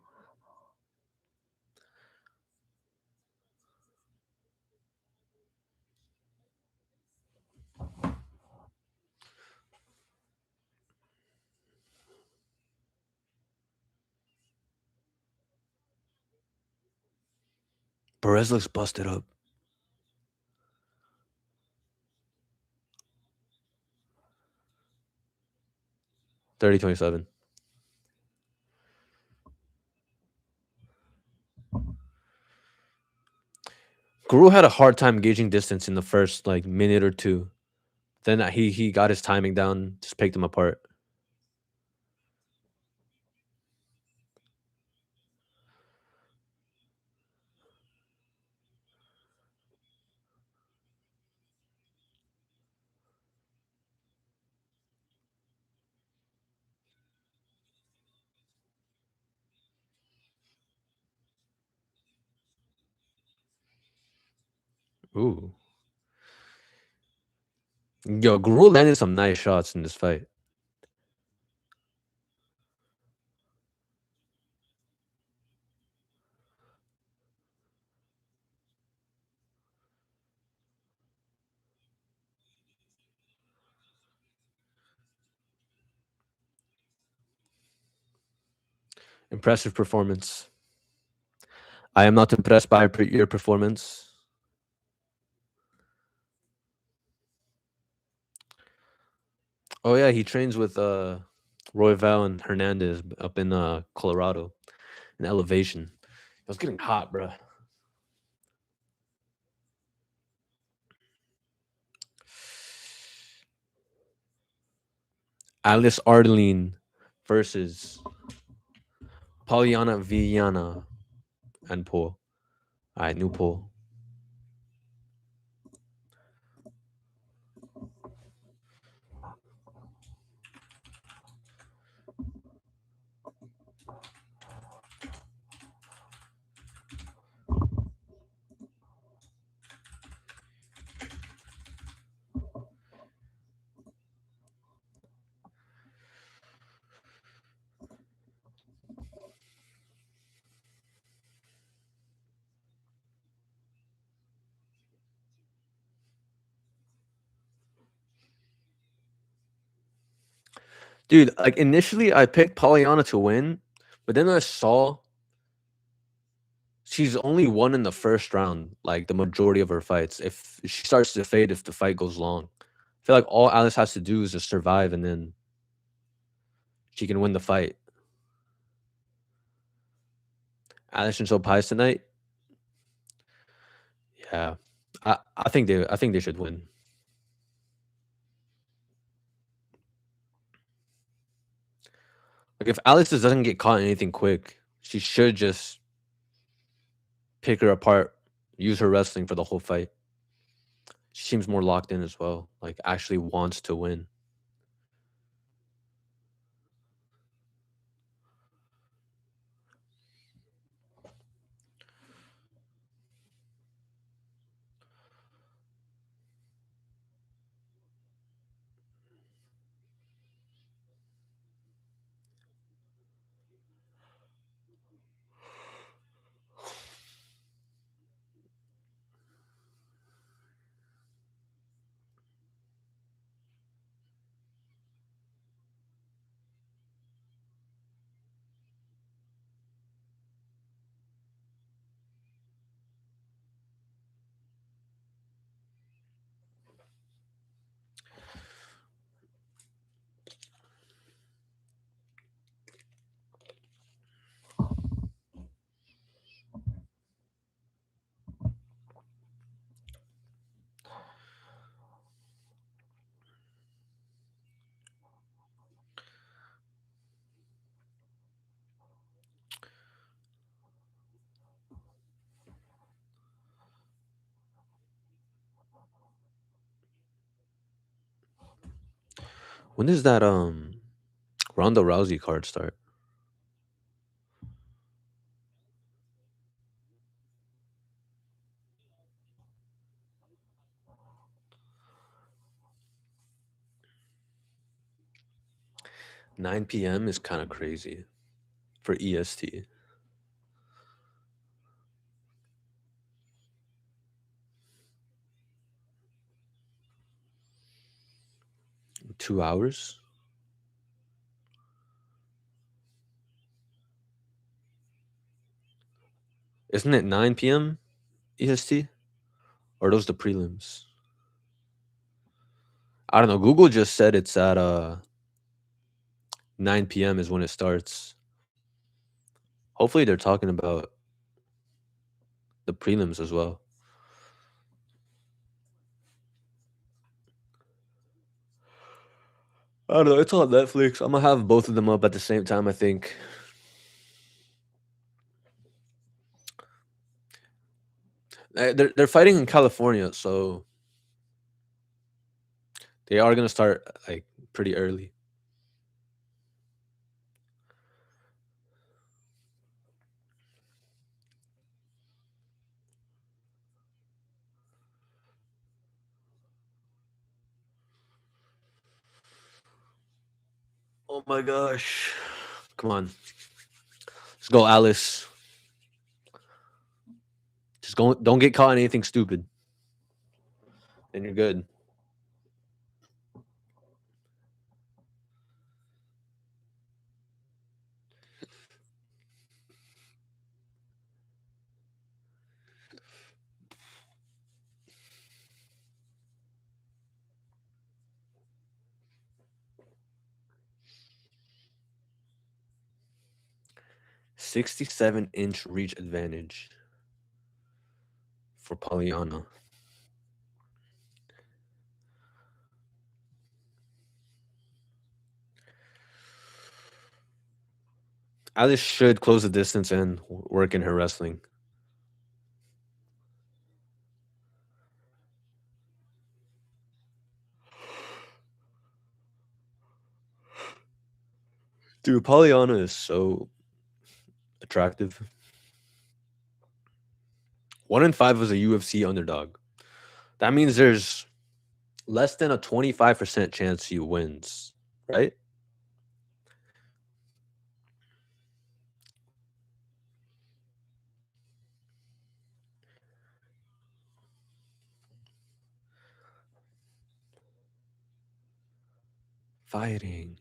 Perez looks busted up. 30-27. Guru had a hard time gauging distance in the first like minute or two. Then he got his timing down, just picked him apart. Ooh. Yo, Guru landed some nice shots in this fight. Impressive performance. I am not impressed by your performance. Oh yeah, he trains with Roy Val and Hernandez up in Colorado in Elevation. It was getting hot, bro. Alice Ardeline versus Polyana Villana and Paul. All right, new Paul. Dude, like initially I picked Polyana to win, but then I saw she's only won in the first round, like the majority of her fights. If she starts to fade, if the fight goes long, I feel like all Alice has to do is just survive, and then she can win the fight. Alice and Pies tonight. Yeah, I think they should win. Like if Alice doesn't get caught in anything quick, she should just pick her apart, use her wrestling for the whole fight. She seems more locked in as well. Like actually wants to win. When does that Ronda Rousey card start? 9 p.m. is kind of crazy for EST. 2 hours? Isn't it 9 p.m. EST? Or are those the prelims? I don't know. Google just said it's at 9 p.m. is when it starts. Hopefully they're talking about the prelims as well. I don't know. It's on Netflix. I'm gonna have both of them up at the same time, I think. They're fighting in California, so they are gonna start like pretty early. Oh my gosh. Come on. Let's go, Alice. Just don't get caught in anything stupid. And you're good. $67-inch reach advantage for Pollyanna. Alice should close the distance and work in her wrestling. Dude, Pollyanna is so attractive. 1 in 5 was a UFC underdog. That means there's less than a 25% chance he wins, right? Fighting.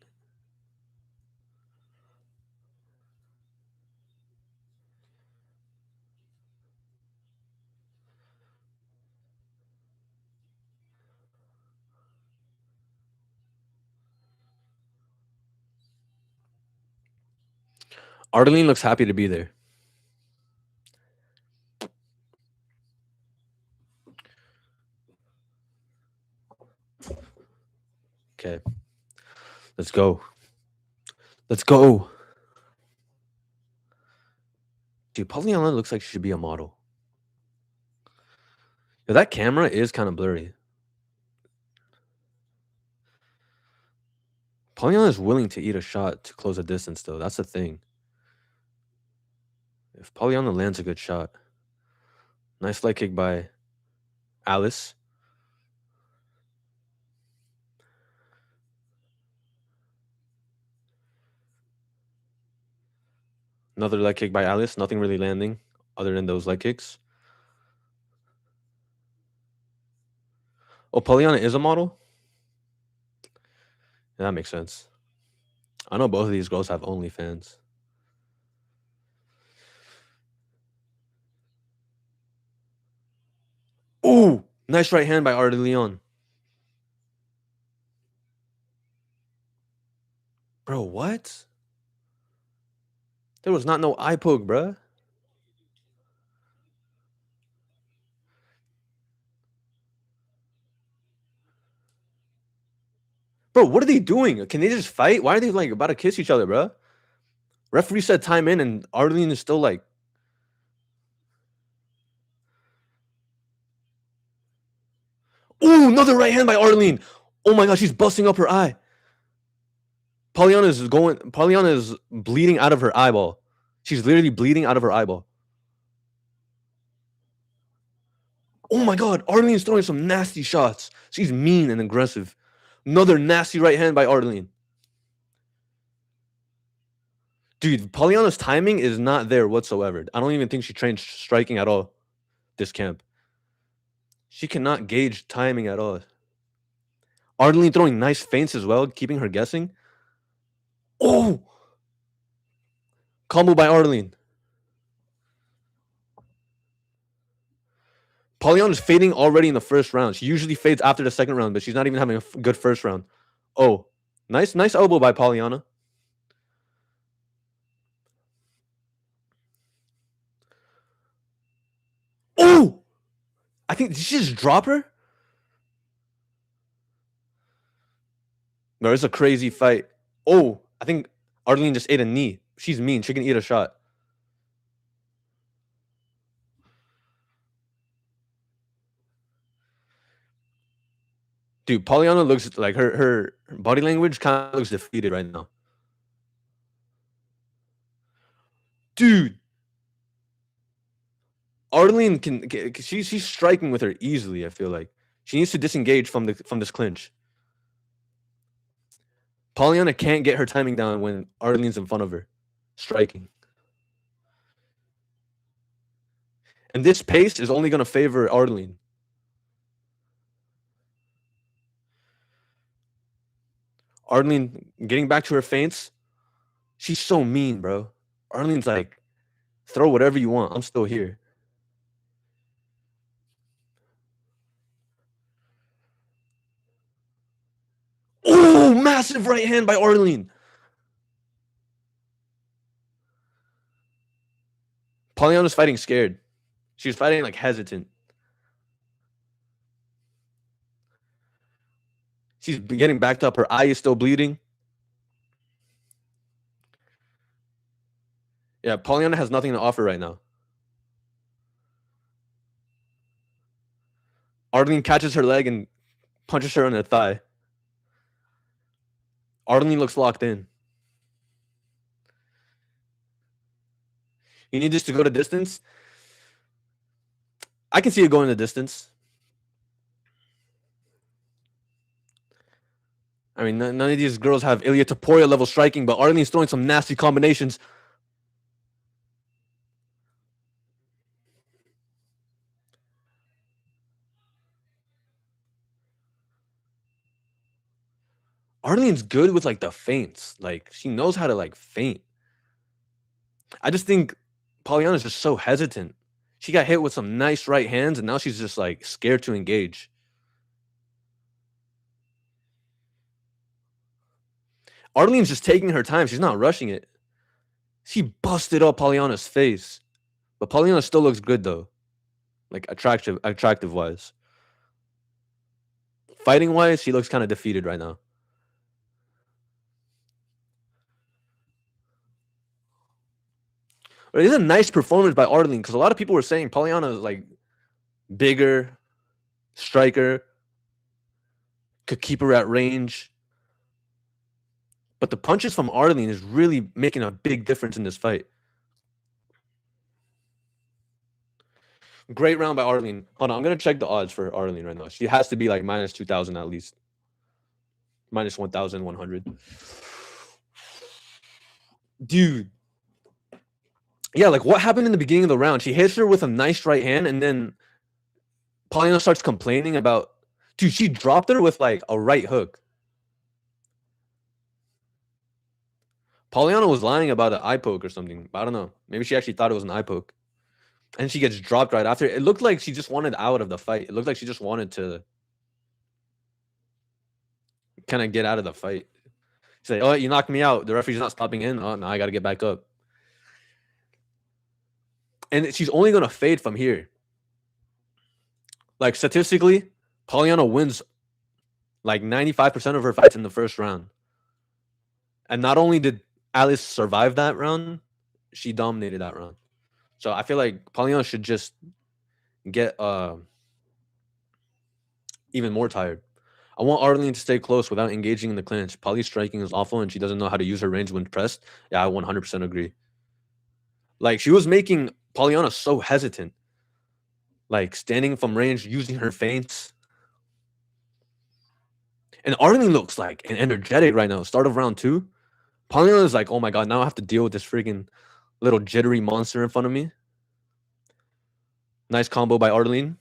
Arlene looks happy to be there. Okay. Let's go. Let's go. Dude, Pollyanna looks like she should be a model. But that camera is kind of blurry. Polyana is willing to eat a shot to close a distance, though. That's the thing. If Polyana lands a good shot, nice leg kick by Alice. Another leg kick by Alice. Nothing really landing other than those leg kicks. Oh, Polyana is a model? Yeah, that makes sense. I know both of these girls have OnlyFans. Ooh, nice right hand by Artie Leon. Bro, what? There was not no eye poke, bruh. Bro, what are they doing? Can they just fight? Why are they like about to kiss each other, bruh? Referee said time in, and Arlene is still like. Ooh, another right hand by Arlene. Oh my god, she's busting up her eye. Polyana is bleeding out of her eyeball. She's literally bleeding out of her eyeball. Oh my god, Arlene's throwing some nasty shots. She's mean and aggressive. Another nasty right hand by Arlene. Dude, Polyana's timing is not there whatsoever. I don't even think she trained striking at all this camp. She cannot gauge timing at all. Arlene throwing nice feints as well, keeping her guessing. Oh! Combo by Arlene. Polyana is fading already in the first round. She usually fades after the second round, but she's not even having a good first round. Oh, nice elbow by Polyana. Oh! I think, did she just drop her? No, it's a crazy fight. Oh, I think Arlene just ate a knee. She's mean. She can eat a shot. Dude, Polyana looks like her body language kind of looks defeated right now. Dude, Arlene she's striking with her easily. I feel like she needs to disengage from this clinch. Polyana can't get her timing down when Arlene's in front of her, striking. And this pace is only going to favor Arlene. Arlene getting back to her feints. She's so mean, bro. Arlene's like, throw whatever you want. I'm still here. Oh, massive right hand by Arlene. Polyana's fighting scared. She's fighting like hesitant. She's getting backed up. Her eye is still bleeding. Yeah, Polyana has nothing to offer right now. Arlene catches her leg and punches her on the thigh. Arlene looks locked in. You need this to go to distance? I can see it going the distance. I mean, none of these girls have Ilya Taporia level striking, but Arlene's throwing some nasty combinations. Arlene's good with like the feints. Like she knows how to like feint. I just think Polyana's just so hesitant. She got hit with some nice right hands, and now she's just like scared to engage. Arlene's just taking her time. She's not rushing it. She busted up Polyana's face. But Polyana still looks good though. Like attractive wise. Fighting wise, she looks kind of defeated right now. But it is a nice performance by Arlene because a lot of people were saying Polyana is like bigger. striker, could keep her at range. But the punches from Arlene is really making a big difference in this fight. Great round by Arlene. Hold on, I'm gonna check the odds for Arlene right now. She has to be like minus 2,000 at least. Minus 1,100. Dude. Yeah, like what happened in the beginning of the round? She hits her with a nice right hand, and then Paulina starts complaining about. Dude, she dropped her with like a right hook. Pauliana was lying about an eye poke or something. I don't know. Maybe she actually thought it was an eye poke. And she gets dropped right after. It looked like she just wanted out of the fight. It looked like she just wanted to kind of get out of the fight. She's like, oh, you knocked me out. The referee's not stopping in. Oh, no, I got to get back up. And she's only going to fade from here. Like, statistically, Pauliana wins like 95% of her fights in the first round. And not only did Alice survive that round, she dominated that round. So I feel like Pauliana should just get even more tired. I want Arlene to stay close without engaging in the clinch. Polly's striking is awful and she doesn't know how to use her range when pressed. Yeah, I 100% agree. Like, she was making Pollyanna so hesitant. Like, standing from range, using her feints. And Arlene looks like an energetic right now. Start of round 2. Pollyanna is like, oh my god, now I have to deal with this freaking little jittery monster in front of me. Nice combo by Arlene.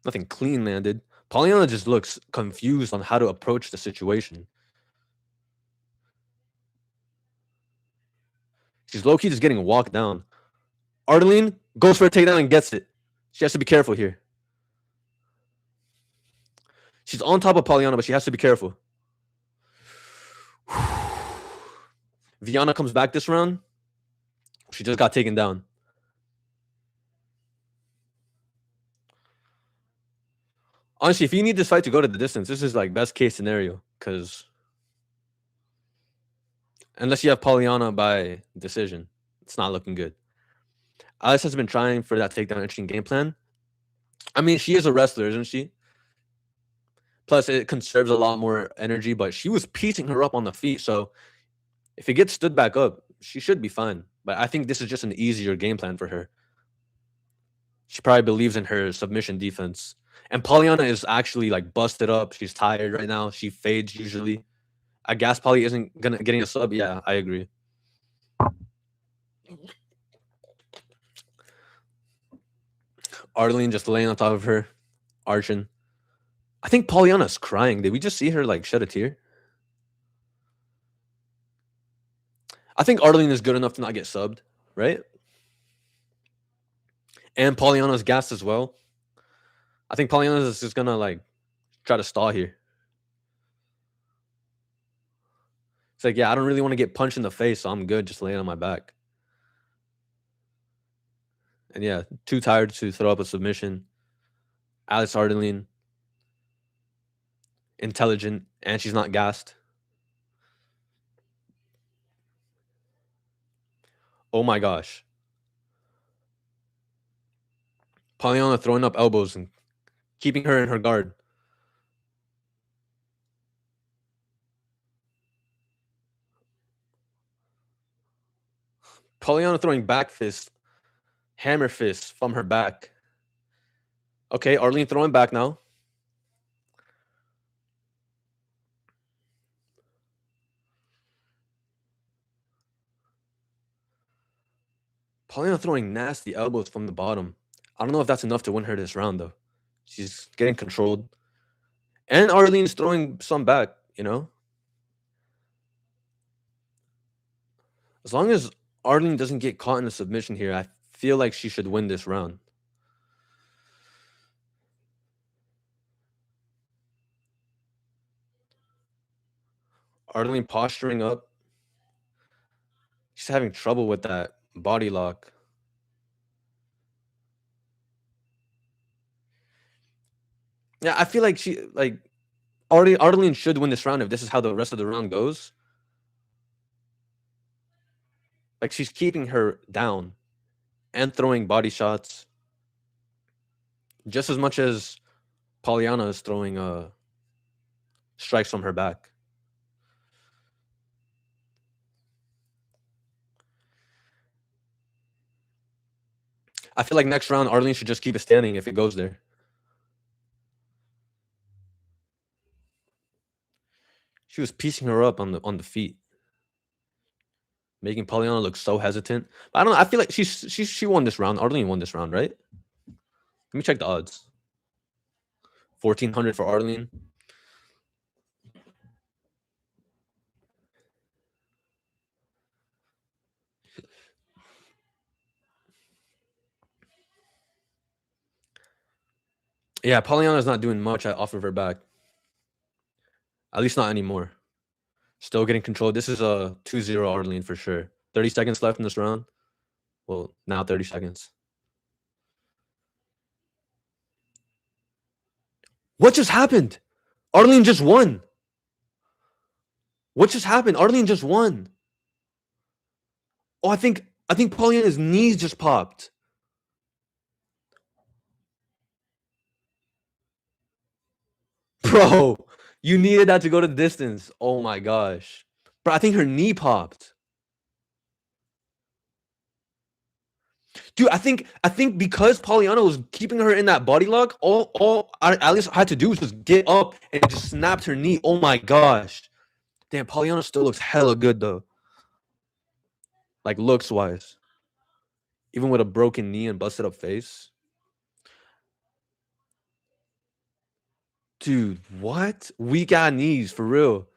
Nothing clean landed. Pollyanna just looks confused on how to approach the situation. She's low-key just getting walked down. Arlene goes for a takedown and gets it. She has to be careful here. She's on top of Pollyanna, but she has to be careful. Viana comes back this round. She just got taken down. Honestly, if you need this fight to go to the distance, this is like best case scenario. Because unless you have Pollyanna by decision, it's not looking good. Alice has been trying for that takedown interesting game plan. I mean, she is a wrestler, isn't she? Plus, it conserves a lot more energy, but she was piecing her up on the feet. So if it gets stood back up, she should be fine. But I think this is just an easier game plan for her. She probably believes in her submission defense. And Pollyanna is actually like busted up. She's tired right now. She fades usually. I guess Polly isn't getting a sub. Yeah, I agree. Arlene just laying on top of her, arching. I think Pollyanna's crying. Did we just see her like shed a tear? I think Arlene is good enough to not get subbed, right? And Pollyanna's gassed as well. I think Pollyanna is just gonna like try to stall here. It's like, yeah, I don't really want to get punched in the face, so I'm good just laying on my back. And yeah, too tired to throw up a submission. Alex Arlene, intelligent, and she's not gassed. Oh my gosh. Pollyanna throwing up elbows and keeping her in her guard. Pollyanna throwing back fists, hammer fists from her back. Okay, Arlene throwing back now. Pollyanna throwing nasty elbows from the bottom. I don't know if that's enough to win her this round, though. She's getting controlled. And Arlene's throwing some back, you know? As long as Arlene doesn't get caught in a submission here, I feel like she should win this round. Arlene posturing up. She's having trouble with that body lock. Yeah, I feel like Arlene should win this round if this is how the rest of the round goes. Like, she's keeping her down and throwing body shots. just as much as Polyana is throwing strikes from her back. I feel like next round Arlene should just keep it standing if it goes there. She was piecing her up on the feet, making Polyana look so hesitant. But I don't know. I feel like she won this round. Arlene won this round, right? Let me check the odds. 1,400 for Arlene. Yeah, Polyana's not doing much off of her back. At least not anymore. Still getting control. This is a 2-0 Arlene for sure. 30 seconds left in this round. Well, now 30 seconds. What just happened? Arlene just won. What just happened? Arlene just won. Oh, I think Polyana's knees just popped. Bro, you needed that to go to the distance. Oh my gosh. Bro, I think her knee popped. Dude, I think because Polyana was keeping her in that body lock, all Alice had to do was just get up and just snapped her knee. Oh my gosh. Damn, Polyana still looks hella good though. Like looks wise. Even with a broken knee and busted up face. Dude, what? Weak ass knees for real.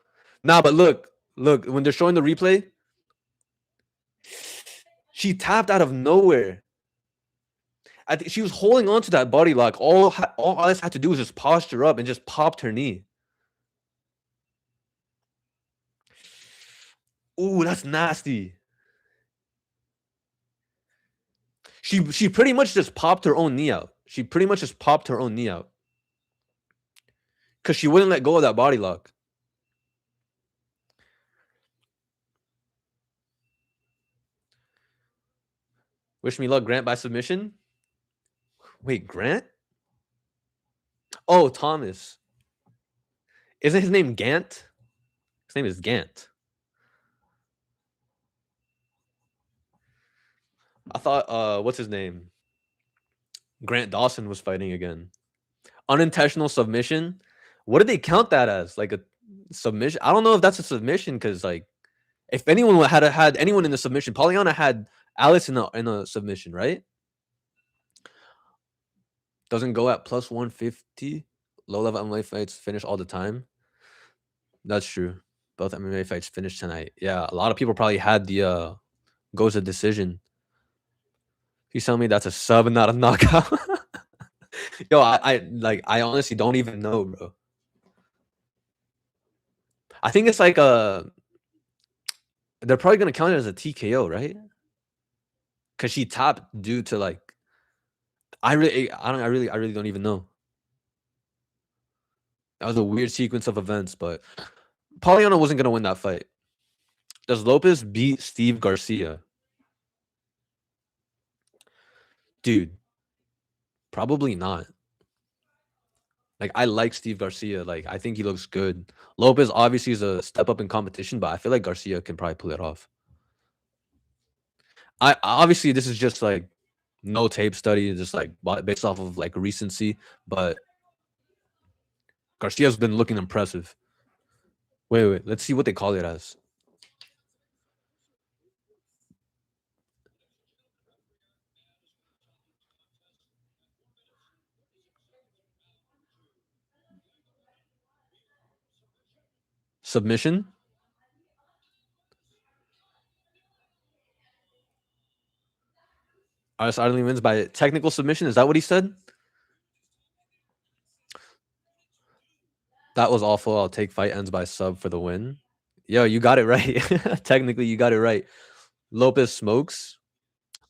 Nah, but look, when they're showing the replay, she tapped out of nowhere. I think she was holding on to that body lock. All Alice had to do was just posture up and just popped her knee. Ooh, that's nasty. She pretty much just popped her own knee out. She pretty much just popped her own knee out. Because she wouldn't let go of that body lock. Wish me luck, Grant by submission. Wait, Grant? Oh, Thomas. Isn't his name Gant? His name is Gant. I thought, what's his name? Grant Dawson was fighting again. Unintentional submission. What did they count that as? Like a submission? I don't know if that's a submission because, like, if anyone had anyone in the submission, Polyana had Alice in a submission, right? Doesn't go at plus 150. Low level MMA fights finish all the time. That's true. Both MMA fights finished tonight. Yeah, a lot of people probably had the goes to decision. He's telling me that's a sub and not a knockout. Yo, I honestly don't even know, bro. I think it's like they're probably gonna count it as a TKO, right? Because she tapped due to like I really don't even know. That was a weird sequence of events, but Polyana wasn't gonna win that fight. Does Lopez beat Steve Garcia? Dude, probably not. Like I like Steve Garcia. Like I think he looks good. Lopez obviously is a step up in competition, but I feel like Garcia can probably pull it off. I obviously this is just like no tape study, just like based off of like recency, but Garcia's been looking impressive. Wait, let's see what they call it as. Submission? Aris Arlene wins by technical submission. Is that what he said? That was awful. I'll take fight ends by sub for the win. Yo, you got it right. Technically, you got it right. Lopez smokes.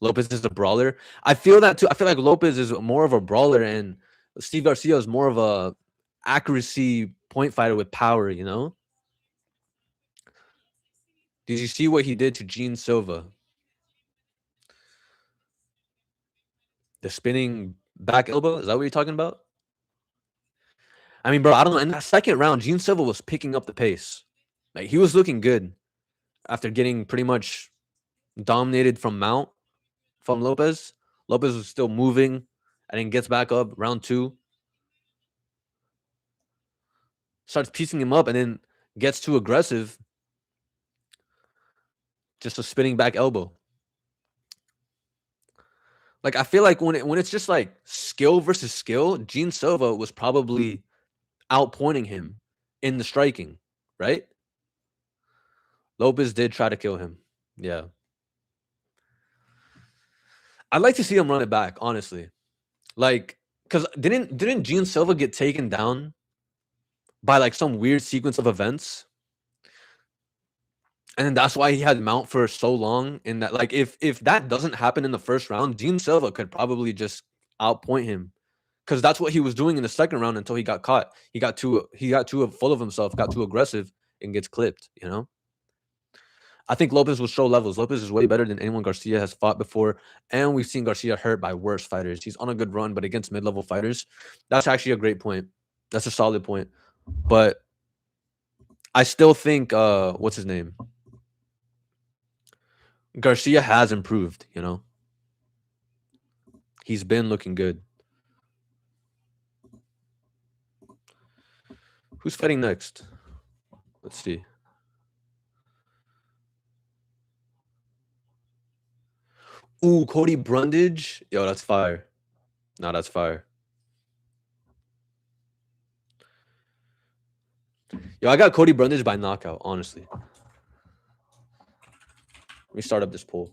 Lopez is a brawler. I feel that too. I feel like Lopez is more of a brawler, and Steve Garcia is more of a accuracy point fighter with power. You know? Did you see what he did to Gene Silva? The spinning Back elbow? Is that what you're talking about? I mean, bro, I don't know. In that second round, Gene Silva was picking up the pace. Like he was looking good after getting pretty much dominated from Lopez. Lopez was still moving and then gets back up round two, starts piecing him up, and then gets too aggressive. Just a spinning back elbow. Like I feel like when it's just like skill versus skill, Gene Silva was probably outpointing him in the striking, right? Lopez did try to kill him. Yeah. I'd like to see him run it back, honestly. Like, cause didn't Gene Silva get taken down by like some weird sequence of events? And then that's why he had Mount for so long. In that, like, if that doesn't happen in the first round, Gene Silva could probably just outpoint him. Because that's what he was doing in the second round until he got caught. He got too full of himself, got too aggressive, and gets clipped. I think Lopez will show levels. Lopez is way better than anyone Garcia has fought before, and we've seen Garcia hurt by worse fighters. He's on a good run, but against mid-level fighters, that's actually a great point. That's a solid point. But I still think what's his name? Garcia has improved. He's been looking good. Who's fighting next? Let's see. Ooh, Cody Brundage. Yo, that's fire. No, that's fire. Yo, I got Cody Brundage by knockout, honestly. Let me start up this poll.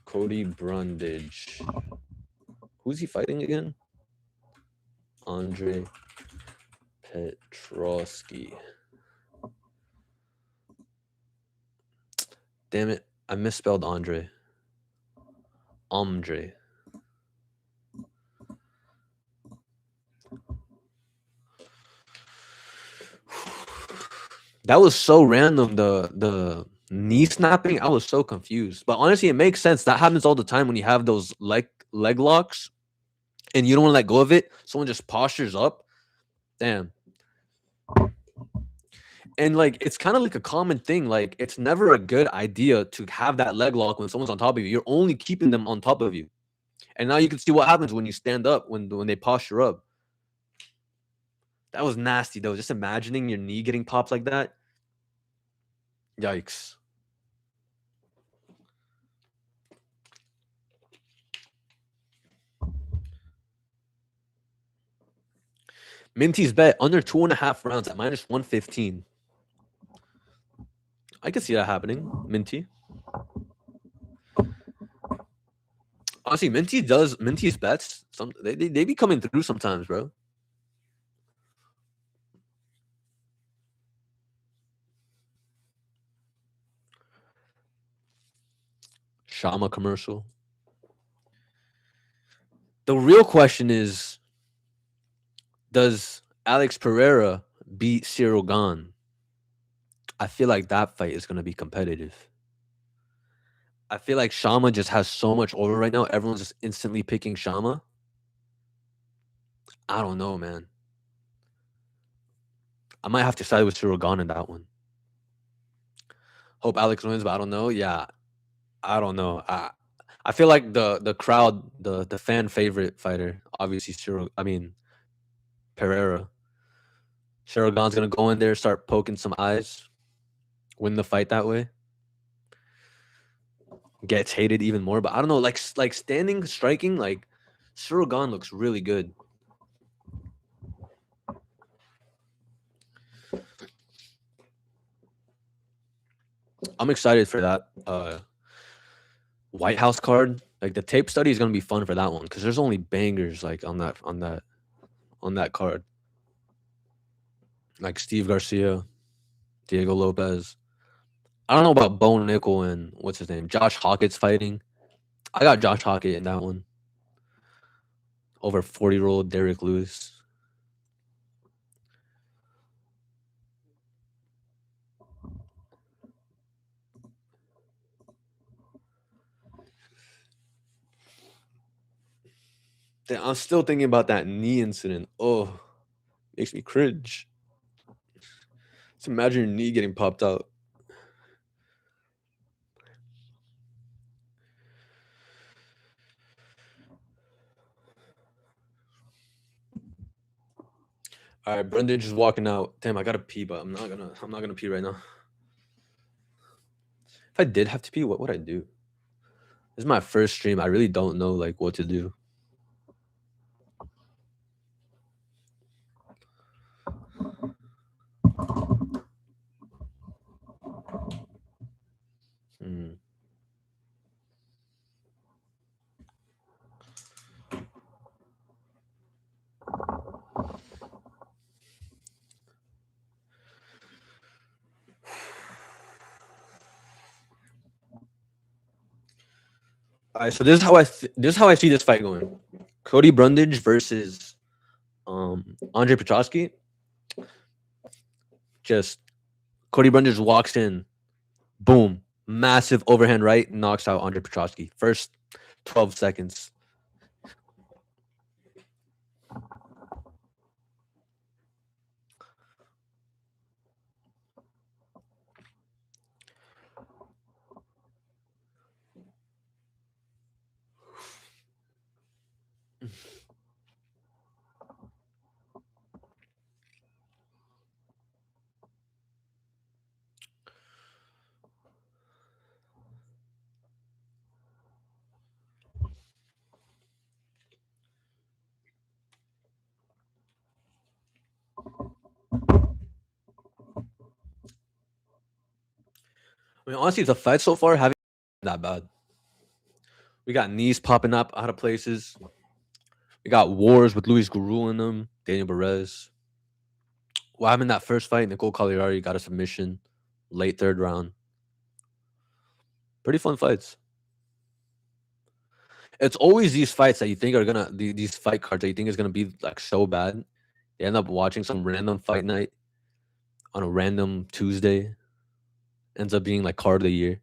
Cody Brundage. Who's he fighting again? Andre Petrosky. Damn it. I misspelled Andre. Andre. That was so random. The knee snapping. I was so confused. But honestly, it makes sense. That happens all the time when you have those leg locks and you don't want to let go of it. Someone just postures up. Damn. And like it's kind of like a common thing. Like it's never a good idea to have that leg lock when someone's on top of you. You're only keeping them on top of you. And now you can see what happens when you stand up when they posture up. That was nasty though. Just imagining your knee getting popped like that. Yikes. Minty's bet under 2.5 rounds at -115. I can see that happening. Minty. Honestly, Minty's bets. They be coming through sometimes, bro. Shama commercial. The real question is, does Alex Pereira beat Cyril Gane? I feel like that fight is gonna be competitive. I feel like Shama just has so much over right now. Everyone's just instantly picking Shama. I don't know, man. I might have to side with Cyril Gane in that one. Hope Alex wins, but I don't know. Yeah, I don't know. I feel like the crowd, the fan favorite fighter, obviously Pereira. Cyril Gane's gonna go in there, start poking some eyes, win the fight that way. Gets hated even more, but I don't know. Like standing striking, like Cyril Gane looks really good. I'm excited for that White House card. Like the tape study is gonna be fun for that one because there's only bangers like on that card. Like Steve Garcia, Diego Lopez. I don't know about Bo Nickel and what's his name, Josh Hockett's fighting. I got Josh Hockett in that one over 40-year-old Derek Lewis. I'm still thinking about that knee incident. Oh, makes me cringe. Just imagine your knee getting popped out. All right, Brendan just walking out. Damn, I gotta pee, but I'm not gonna pee right now. If I did have to pee, what would I do? This is my first stream. I really don't know like what to do. Hmm. All right, so this is how I see this fight going. Cody Brundage versus Andre Petrosky. Just Cody Brundage walks in, boom, massive overhand right, knocks out Andre Petrosky. First 12 seconds. I mean, honestly, the fight so far haven't been that bad. We got knees popping up out of places. We got wars with Luis Gurul in them, Daniel Perez. What happened in that first fight? Nicole Cagliari got a submission, late third round. Pretty fun fights. It's always these fights that you think are gonna these fight cards that you think is gonna be like so bad. You end up watching some random fight night on a random Tuesday. Ends up being like card of the year.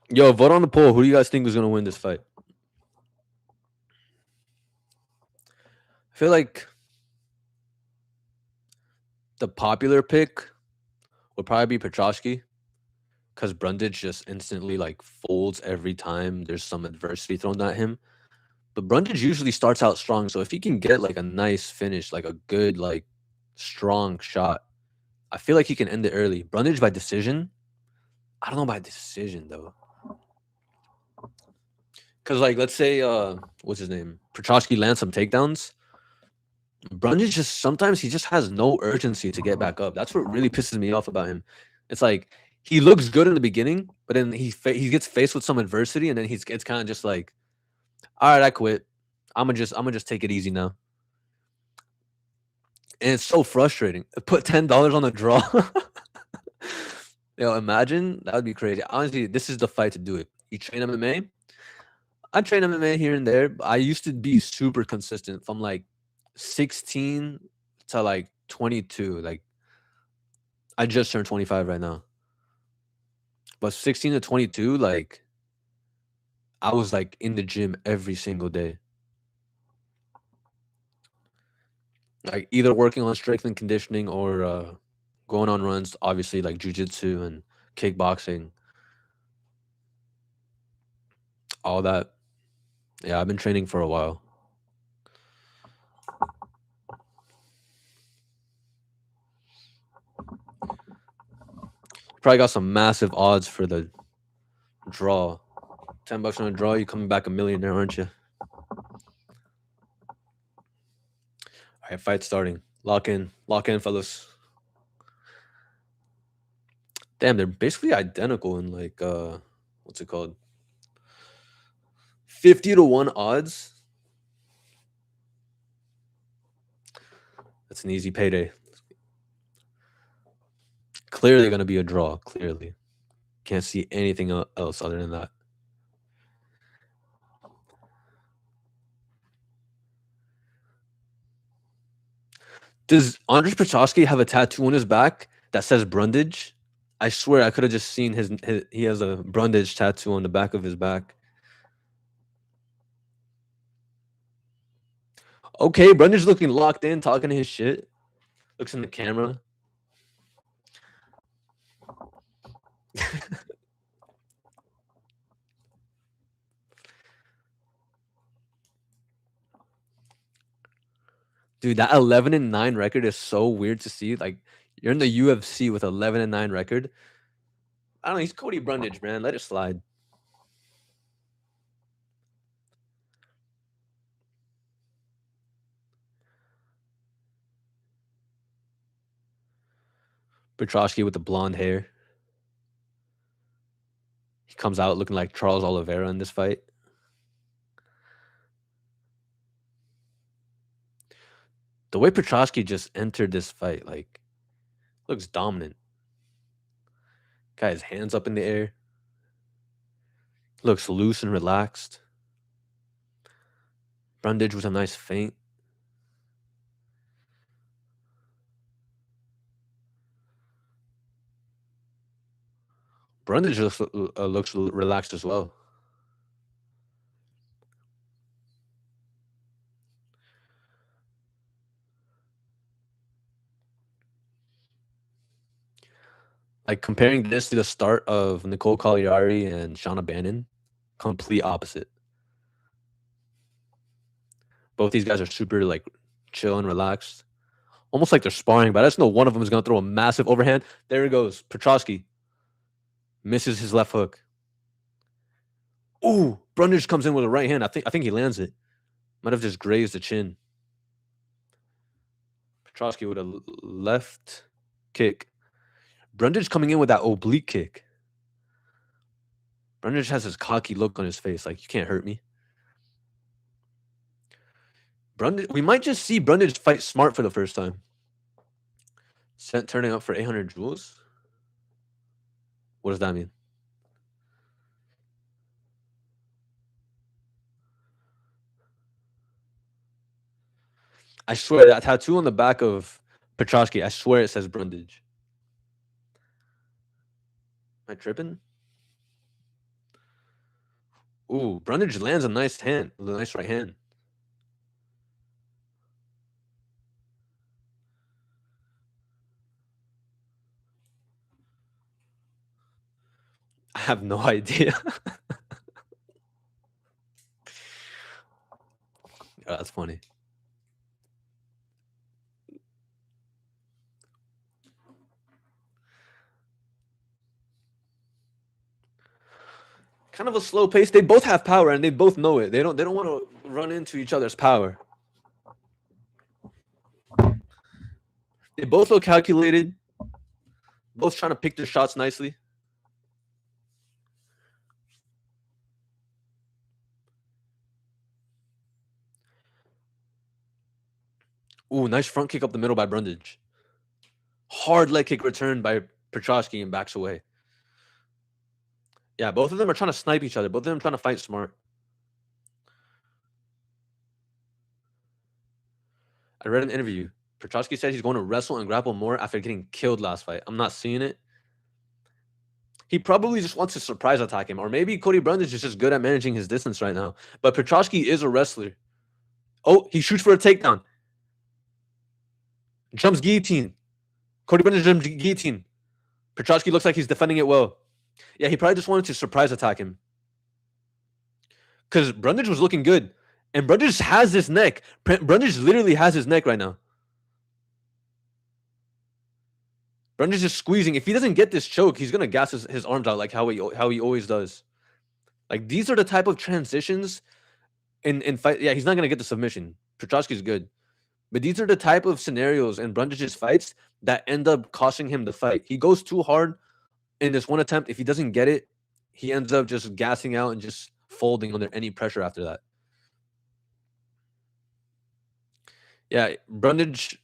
Yo, vote on the poll. Who do you guys think is gonna win this fight? I feel like the popular pick would probably be Petrosky because Brundage just instantly like folds every time there's some adversity thrown at him. But Brundage usually starts out strong, so if he can get like a nice finish, like a good like strong shot, I feel like he can end it early. Brundage by decision, I don't know about decision though, because like let's say what's his name, Petrosky lands some takedowns. Brundage just sometimes he just has no urgency to get back up. That's what really pisses me off about him. It's like he looks good in the beginning, but then he gets faced with some adversity, and then it's kind of just like, all right, I quit. I'm gonna just take it easy now. And it's so frustrating. Put $10 on the draw. Yo, imagine that would be crazy. Honestly, this is the fight to do it. You train MMA. I train MMA here and there. But I used to be super consistent from like 16 to like 22. Like I just turned 25 right now. But 16 to 22, like I was like in the gym every single day. Like either working on strength and conditioning or going on runs, obviously like jujitsu and kickboxing, all that. Yeah, I've been training for a while. Probably got some massive odds for the draw. $10 on a draw, you coming back a millionaire, aren't you? All right, fight starting. Lock in, fellas. Damn, they're basically identical in like what's it called? 50-1 odds. That's an easy payday. Clearly gonna be a draw. Clearly, can't see anything else other than that. Does Andrei Petrosky have a tattoo on his back that says Brundage? I swear I could have just seen his. He has a Brundage tattoo on the back of his back. Okay, Brundage looking locked in, talking his shit. Looks in the camera. Dude, that 11-9 record is so weird to see. Like, you're in the UFC with 11-9 record. I don't know. He's Cody Brundage, man. Let it slide. Petrosky with the blonde hair. He comes out looking like Charles Oliveira in this fight. The way Petrosky just entered this fight, like, looks dominant. Got his hands up in the air. Looks loose and relaxed. Brundage with a nice feint. Brundage looks relaxed as well. Like, comparing this to the start of Nicole Cagliari and Shauna Bannon, complete opposite. Both these guys are super, like, chill and relaxed. Almost like they're sparring, but I just know one of them is going to throw a massive overhand. There he goes. Petrosky misses his left hook. Ooh, Brundage comes in with a right hand. I think he lands it. Might have just grazed the chin. Petrosky with a left kick. Brundage coming in with that oblique kick. Brundage has this cocky look on his face, like, you can't hurt me. Brundage, we might just see Brundage fight smart for the first time. Cent turning up for 800 joules. What does that mean? I swear that tattoo on the back of Petrosky, I swear it says Brundage. Am I tripping? Ooh, Brundage lands a nice right hand. I have no idea. Oh, that's funny. Kind of a slow pace. They both have power and they both know it. They don't want to run into each other's power. They both look calculated. Both trying to pick their shots nicely. Ooh, nice front kick up the middle by Brundage. Hard leg kick return by Petrosky and backs away. Yeah, both of them are trying to snipe each other. Both of them trying to fight smart. I read an interview. Petrosky said he's going to wrestle and grapple more after getting killed last fight. I'm not seeing it. He probably just wants to surprise attack him. Or maybe Cody Brundage is just good at managing his distance right now. But Petrosky is a wrestler. Oh, he shoots for a takedown. Jumps guillotine. Cody Brundage jumps guillotine. Petrosky looks like he's defending it well. Yeah, he probably just wanted to surprise attack him. Because Brundage was looking good. And Brundage has his neck. Brundage literally has his neck right now. Brundage is squeezing. If he doesn't get this choke, he's going to gas his arms out like how he always does. Like, these are the type of transitions in fight. Yeah, he's not going to get the submission. Petrosky's good. But these are the type of scenarios in Brundage's fights that end up costing him the fight. He goes too hard in this one attempt. If he doesn't get it, he ends up just gassing out and just folding under any pressure after that. Yeah, Brundage,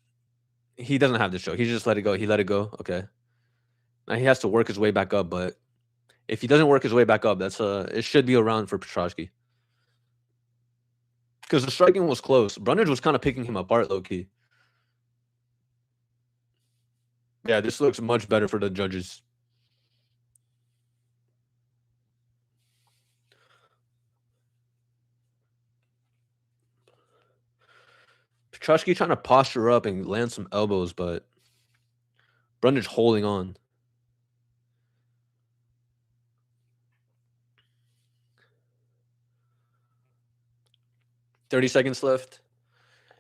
he doesn't have this choke. He just let it go. He let it go. Okay. Now he has to work his way back up, but if he doesn't work his way back up, that's it should be a round for Petrosky. Because the striking was close. Brundage was kind of picking him apart low-key. Yeah, this looks much better for the judges. Petroski trying to posture up and land some elbows, but Brundage holding on. 30 seconds left.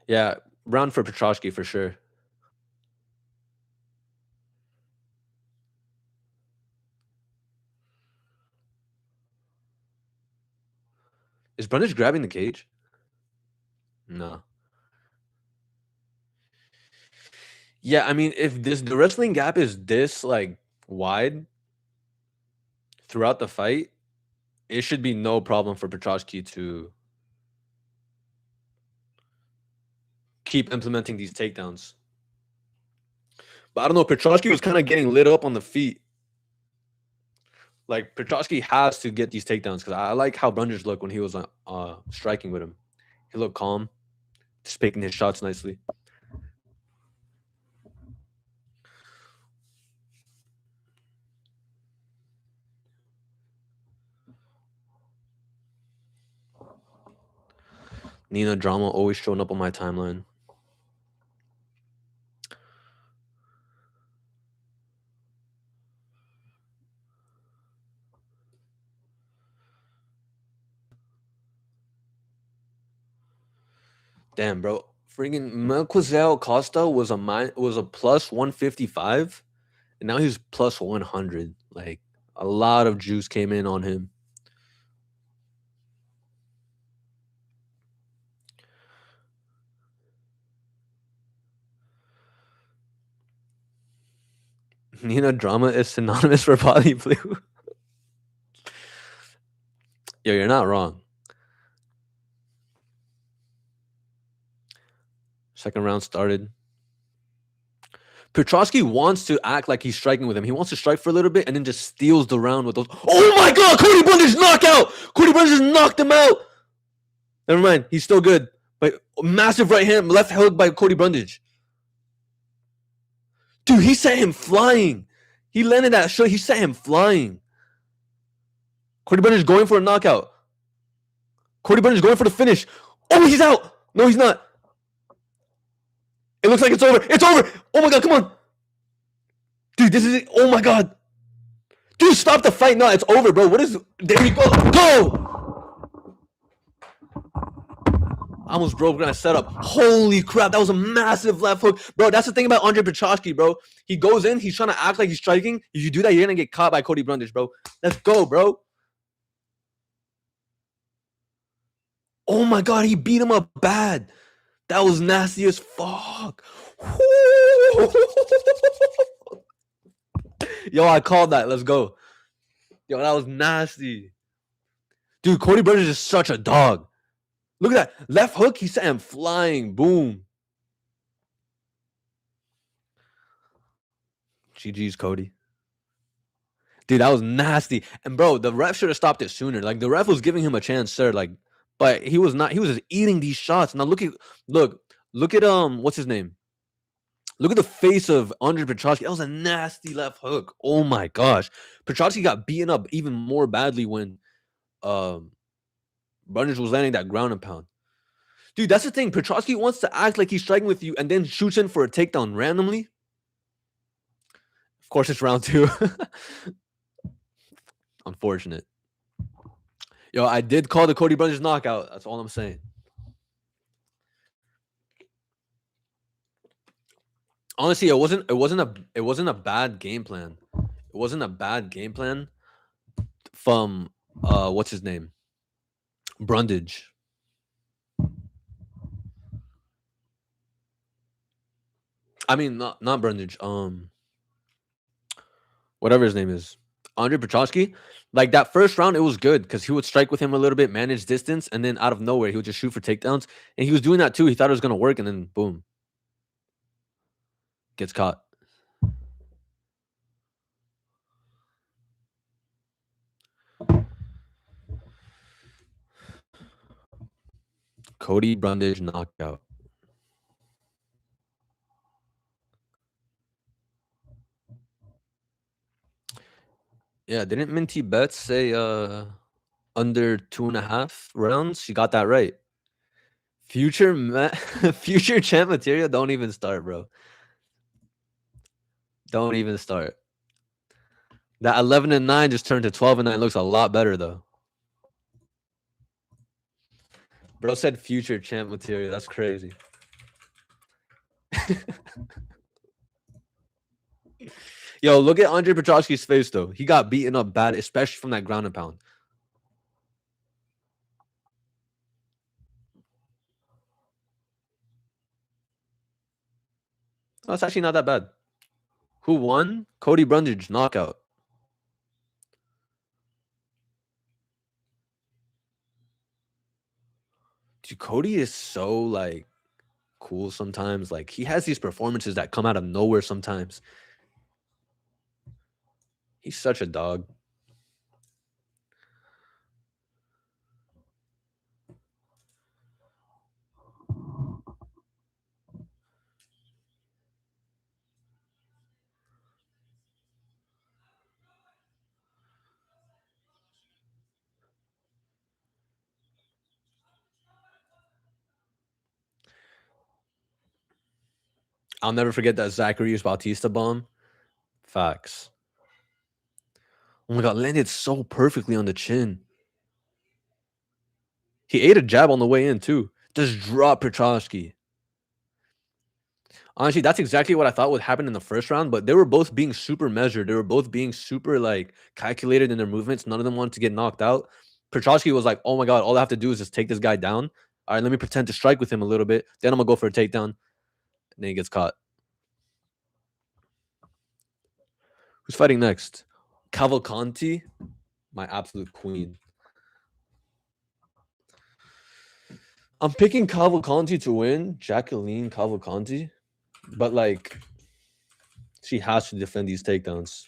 Yeah, round for Petroski for sure. Is Brundage grabbing the cage? No. Yeah, I mean, if the wrestling gap is this like wide throughout the fight, it should be no problem for Petroski to keep implementing these takedowns. But I don't know. Petroski was kind of getting lit up on the feet. Like Petroski has to get these takedowns because I like how Brundage looked when he was striking with him. He looked calm, just picking his shots nicely. Nina drama always showing up on my timeline. Damn, bro. Freaking Melquizael Costa was a plus 155, and now he's plus 100. Like a lot of juice came in on him. Nina drama is synonymous for poly blue. Yo, you're not wrong. Second round started. Petroski wants to act like he's striking with him. He wants to strike for a little bit and then just steals the round with those. Oh my God! Cody Brundage knockout! Cody Brundage just knocked him out. Never mind. He's still good. But massive right hand, left hook by Cody Brundage. Dude, he sent him flying. He landed that shot. He sent him flying. Cody Brundage going for a knockout. Cody Brundage going for the finish. Oh, he's out. No, he's not. It looks like it's over. It's over. Oh my God, come on. Dude, this is it. Oh my God. Dude, stop the fight. No, it's over, bro. What is... There you go. Go! I almost broke my setup. Holy crap, that was a massive left hook. Bro, that's the thing about Andre Petroski, bro. He goes in, he's trying to act like he's striking. If you do that, you're going to get caught by Cody Brundage, bro. Let's go, bro. Oh my God, he beat him up bad. That was nasty as fuck. Yo, I called that. Let's go. Yo, that was nasty. Dude, Cody Brundage is such a dog. Look at that. Left hook, he sent him flying. Boom. GG's, Cody. Dude, that was nasty. And bro, the ref should have stopped it sooner. Like the ref was giving him a chance, sir. Like, but he was not. He was just eating these shots. Now look at what's his name? Look at the face of Andre Petroski. That was a nasty left hook. Oh my gosh. Petroski got beaten up even more badly when Brundage was landing that ground and pound. Dude, that's the thing. Petroski wants to act like he's striking with you and then shoots in for a takedown randomly. Of course, it's round 2. Unfortunate. Yo, I did call the Cody Brundage knockout. That's all I'm saying. Honestly, it wasn't a bad game plan. It wasn't a bad game plan from what's his name? Brundage. I mean, not Brundage. Whatever his name is, Andre Petroski. Like that first round, it was good because he would strike with him a little bit, manage distance, and then out of nowhere, he would just shoot for takedowns. And he was doing that too. He thought it was gonna work, and then boom, gets caught. Cody Brundage knockout. Yeah, didn't Minty Betts say under 2.5 rounds? She got that right. Future champ material. Don't even start, bro. Don't even start. That 11-9 just turned to 12-9. Looks a lot better though. Bro said future champ material. That's crazy. Yo, look at Andre Petrosky's face though. He got beaten up bad, especially from that ground and pound. Oh, it's actually not that bad. Who won? Cody Brundage knockout. Dude, Cody is so like cool sometimes. Like he has these performances that come out of nowhere sometimes. He's such a dog. I'll never forget that Zacharias Bautista bomb. Facts. Oh my god, landed so perfectly on the chin. He ate a jab on the way in too. Just drop Petrosky. Honestly, that's exactly what I thought would happen in the first round, but they were both being super measured. They were both being super like calculated in their movements. None of them wanted to get knocked out. Petrosky was like, "Oh my god, all I have to do is just take this guy down. All right, let me pretend to strike with him a little bit. Then I'm gonna go for a takedown." And then he gets caught. Who's fighting next? Cavalcanti, my absolute queen. I'm picking Cavalcanti to win, Jacqueline Cavalcanti, but like she has to defend these takedowns.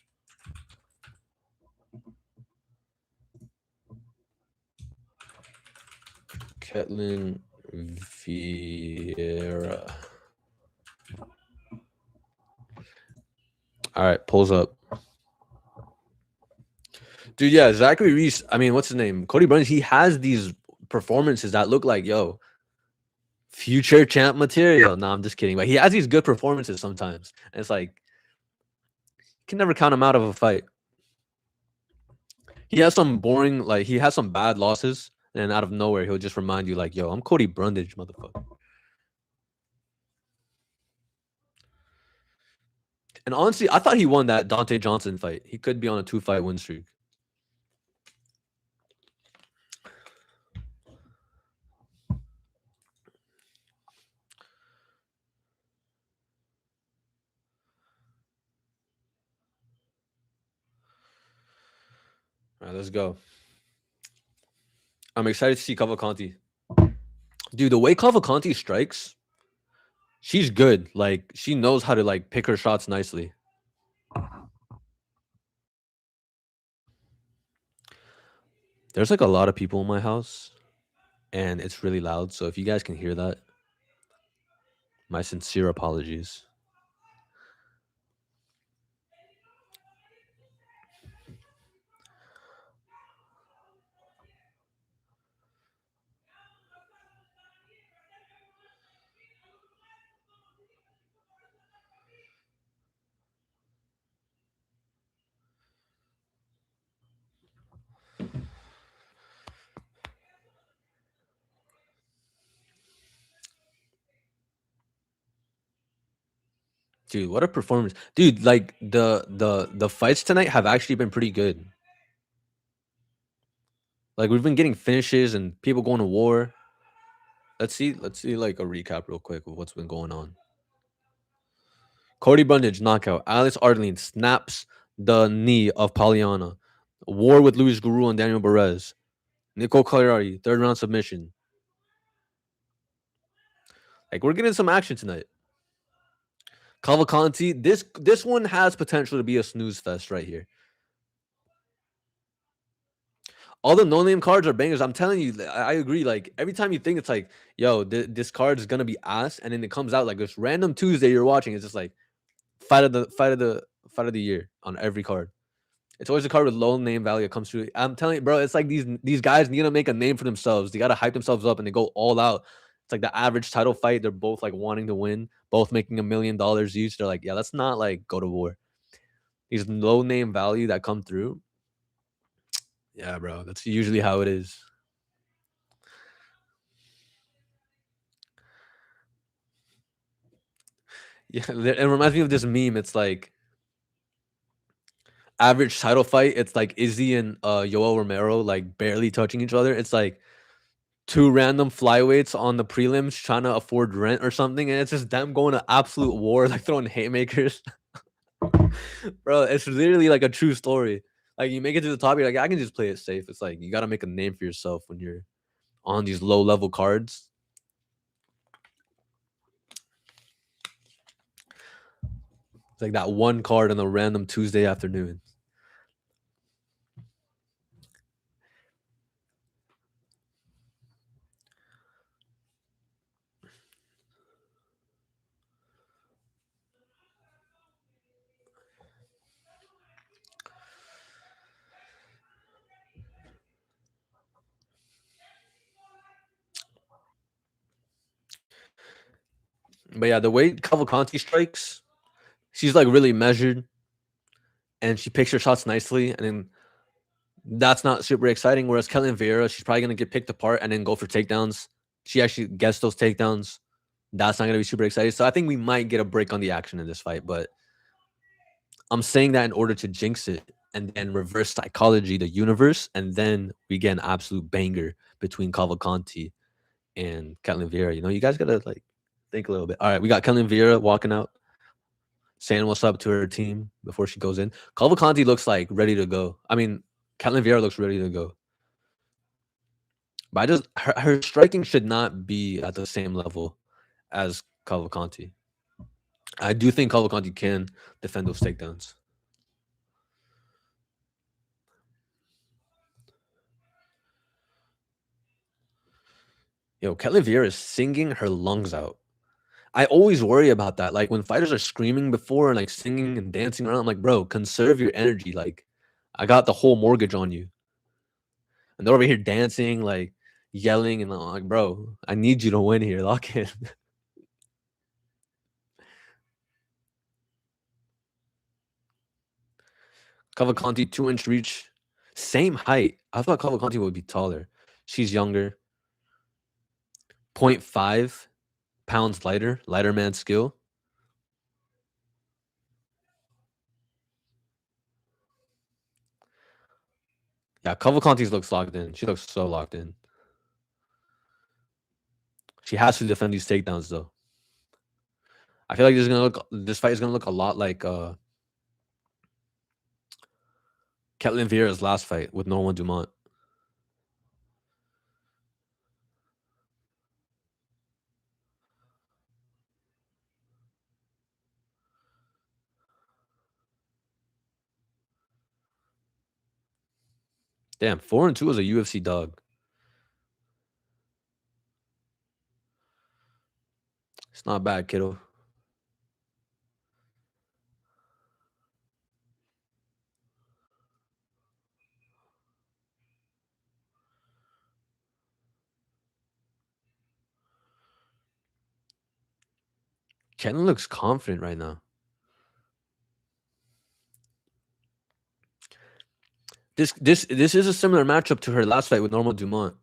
Ketlin Vieira. All right, pulls up. Dude, yeah, Zachary Reese. I mean, what's his name? Cody Burns. He has these performances that look like, yo, future champ material. No, I'm just kidding. But he has these good performances sometimes. And it's like, you can never count him out of a fight. He has some boring, like, he has some bad losses. And out of nowhere, he'll just remind you, like, yo, I'm Cody Brundage, motherfucker. And honestly, I thought he won that Dante Johnson fight. He could be on a 2-fight win streak. All right, let's go. I'm excited to see Cavalcanti. Dude, the way Cavalcanti strikes, she's good. Like, she knows how to, like, pick her shots nicely. There's, like, a lot of people in my house, and it's really loud. So if you guys can hear that, my sincere apologies. Dude, what a performance. Dude, like the fights tonight have actually been pretty good. Like we've been getting finishes and people going to war. Let's see like a recap real quick of what's been going on. Cody Brundage knockout. Alex Arnold snaps the knee of Polyana. War with Luis Guru and Daniel Perez. Nico Cagliari, third round submission. Like we're getting some action tonight. Cavalcanti, this one has potential to be a snooze fest right here. All the no-name cards are bangers. I'm telling you, I agree. Like every time you think it's like, yo, this card is gonna be ass, and then it comes out like this random Tuesday you're watching. It's just like fight of the year on every card. It's always a card with low name value that comes through. I'm telling you, bro, it's like these guys need to make a name for themselves. They gotta hype themselves up and they go all out. It's like the average title fight. They're both like wanting to win, both making $1 million each. They're like, yeah, let's not like go to war. These low name value that come through. Yeah, bro, that's usually how it is. Yeah, it reminds me of this meme. It's like average title fight. It's like Izzy and Yoel Romero like barely touching each other. It's like two random flyweights on the prelims trying to afford rent or something, and it's just them going to absolute war, like throwing haymakers. Bro, it's literally like a true story. Like you make it to the top, you're like, I can just play it safe. It's like you gotta make a name for yourself when you're on these low level cards. It's like that one card on a random Tuesday afternoon. But yeah, the way Cavalcanti strikes, she's like really measured and she picks her shots nicely, and then that's not super exciting. Whereas Kelly Vieira, she's probably gonna get picked apart and then go for takedowns. She actually gets those takedowns. That's not gonna be super exciting. So I think we might get a break on the action in this fight, but I'm saying that in order to jinx it and then reverse psychology the universe, and then we get an absolute banger between Cavalcanti and Caitlin Vieira. You know, you guys gotta like think a little bit. All right, we got Caitlin Vieira walking out, saying what's up to her team before she goes in. Cavalcanti looks like ready to go. I mean, Caitlin Vieira looks ready to go. But I just her striking should not be at the same level as Cavalcanti. I do think Cavalcanti can defend those takedowns. Yo, Caitlin Vieira is singing her lungs out. I always worry about that. Like when fighters are screaming before and like singing and dancing around, I'm like, bro, conserve your energy. Like, I got the whole mortgage on you. And they're over here dancing, like yelling, and I'm like, bro, I need you to win here. Lock in. Cavalcanti, 2 inch reach, same height. I thought Cavalcanti would be taller. She's younger, point 0.5 pounds lighter, lighter man skill. Yeah, Cavalcanti's looks locked in. She looks so locked in. She has to defend these takedowns though. I feel like this fight is gonna look a lot like Ketlin Vieira's last fight with Norma Dumont. Damn, 4-2 is a UFC dog. It's not bad, kiddo. Ketlin looks confident right now. This is a similar matchup to her last fight with Norma Dumont.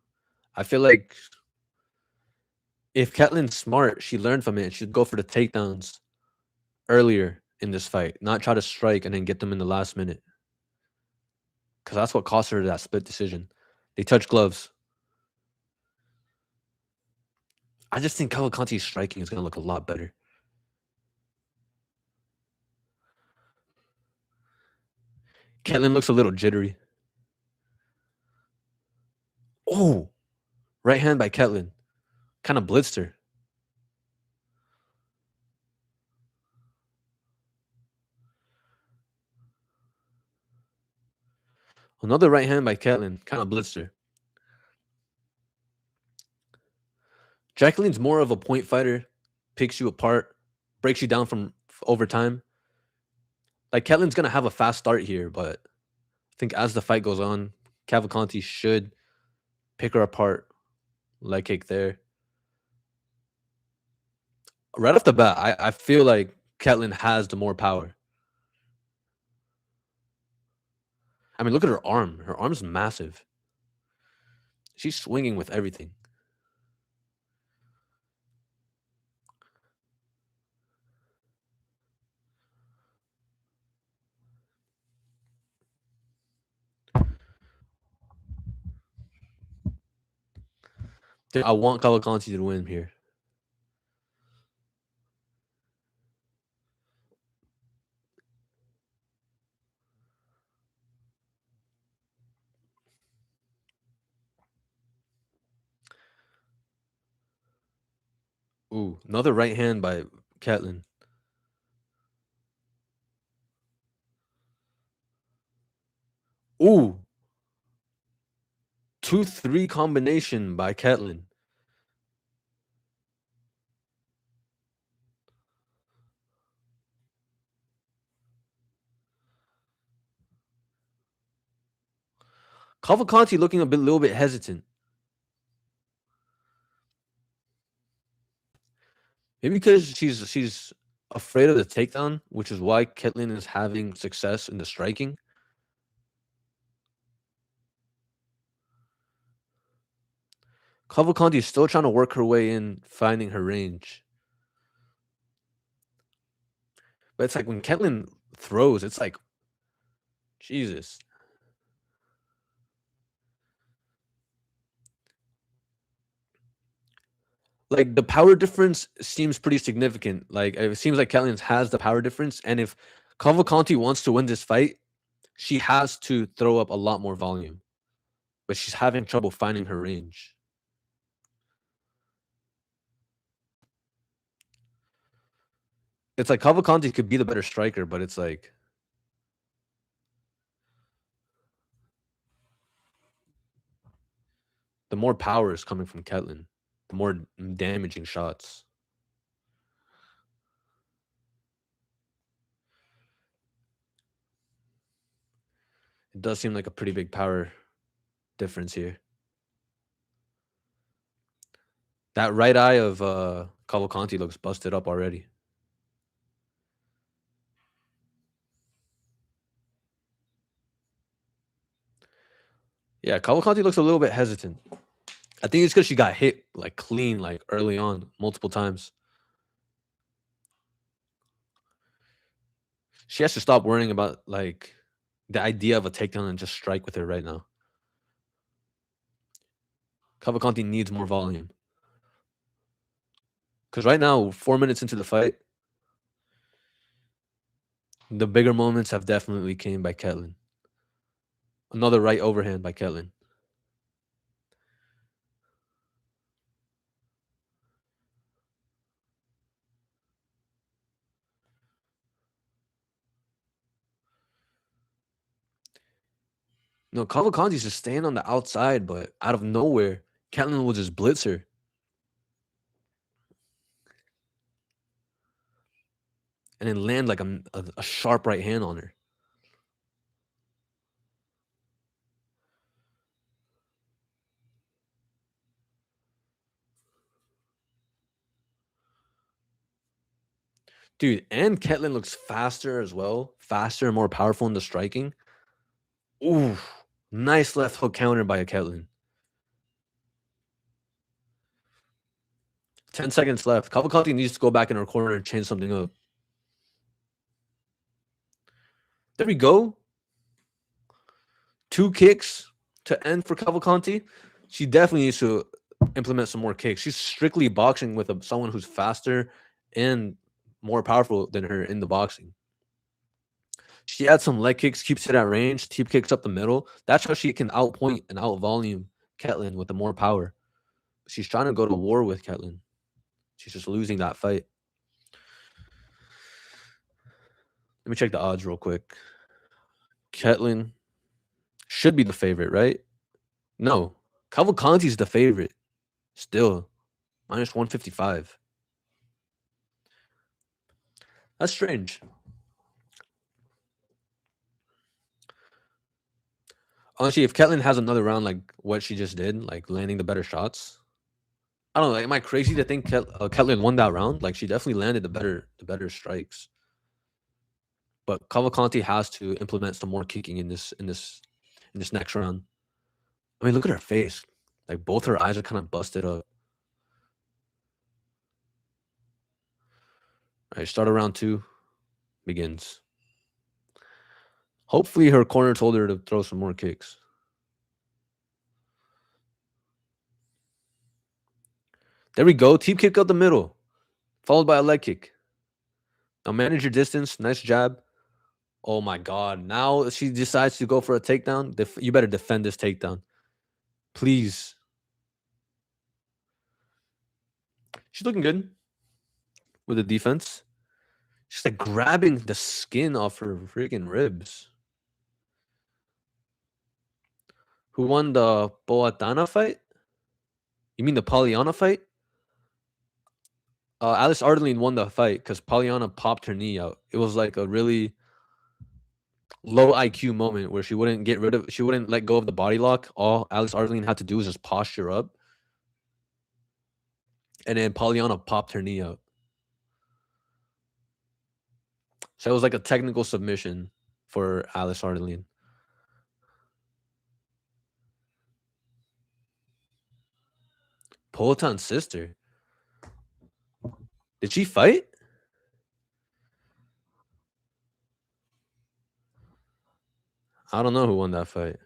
I feel like if Ketlin's smart, she learned from it and she'd go for the takedowns earlier in this fight, not try to strike and then get them in the last minute. Because that's what cost her that split decision. They touch gloves. I just think Cavalcanti's striking is going to look a lot better. Ketlin looks a little jittery. Oh, right hand by Ketlin. Kind of blitzed her. Another right hand by Ketlin. Kind of blitzed her. Jacqueline's more of a point fighter, picks you apart, breaks you down from over time. Like Ketlin's gonna have a fast start here, but I think as the fight goes on, Cavalcanti should pick her apart. Leg kick there. Right off the bat, I feel like Ketlin has the more power. I mean, look at her arm. Her arm's massive. She's swinging with everything. Dude, I want Cavalcanti to win here. Ooh, another right hand by Ketlin. Ooh, 2-3 combination by Ketlin. Cavalcanti looking little bit hesitant. Maybe because she's afraid of the takedown, which is why Ketlin is having success in the striking. Cavalcanti is still trying to work her way in, finding her range. But it's like when Ketlin throws, it's like, Jesus. Like the power difference seems pretty significant. Like it seems like Ketlin has the power difference, and if Cavalcanti wants to win this fight, she has to throw up a lot more volume. But she's having trouble finding her range. It's like Cavalcanti could be the better striker, but it's like the more power is coming from Ketlin, the more damaging shots. It does seem like a pretty big power difference here. That right eye of Cavalcanti looks busted up already. Yeah, Cavalcanti looks a little bit hesitant. I think it's because she got hit like clean, like early on, multiple times. She has to stop worrying about like the idea of a takedown and just strike with her right now. Cavalcanti needs more volume. Because right now, 4 minutes into the fight, the bigger moments have definitely came by Ketlin. Another right overhand by Ketlin. No, Cavalcanti's just staying on the outside, but out of nowhere, Ketlin will just blitz her. And then land like a sharp right hand on her. Dude, and Ketlin looks faster as well. Faster and more powerful in the striking. Ooh, nice left hook counter by a Ketlin. 10 seconds left. Cavalcanti needs to go back in her corner and change something up. There we go. 2 kicks to end for Cavalcanti. She definitely needs to implement some more kicks. She's strictly boxing with someone who's faster and more powerful than her in the boxing. She adds some leg kicks, keeps it at range, teep kicks up the middle. That's how she can outpoint and outvolume Ketlin with the more power. She's trying to go to war with Ketlin. She's just losing that fight. Let me check the odds real quick. Ketlin should be the favorite, right? No. Cavalcanti's the favorite. Still. Minus 155. That's strange. Honestly, if Ketlin has another round like what she just did, like landing the better shots, I don't know. Am I crazy to think Ketlin won that round? Like she definitely landed the better strikes. But Cavalcanti has to implement some more kicking in this next round. I mean, look at her face. Like both her eyes are kind of busted up. All right, start of round 2 begins. Hopefully, her corner told her to throw some more kicks. There we go. Teep kick up the middle, followed by a leg kick. Now manage your distance. Nice jab. Oh my God. Now she decides to go for a takedown. You better defend this takedown. Please. She's looking good with the defense. She's like grabbing the skin off her freaking ribs. Who won the Boatana fight? You mean the Polyana fight? Alice Ardeline won the fight because Polyana popped her knee out. It was like a really low IQ moment where she wouldn't let go of the body lock. All Alice Ardeline had to do was just posture up. And then Polyana popped her knee out. So it was like a technical submission for Alice Ardeline. Poatan's sister. Did she fight? I don't know who won that fight.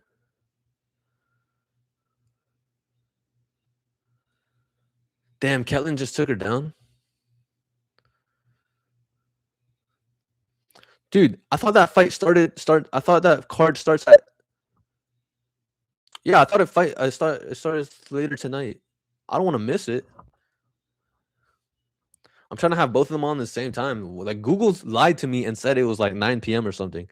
Damn, Ketlin just took her down. Dude, I thought that fight I thought that card starts at. Yeah, I thought it started later tonight. I don't want to miss it. I'm trying to have both of them on at the same time. Like Google lied to me and said it was like 9 p.m. or something.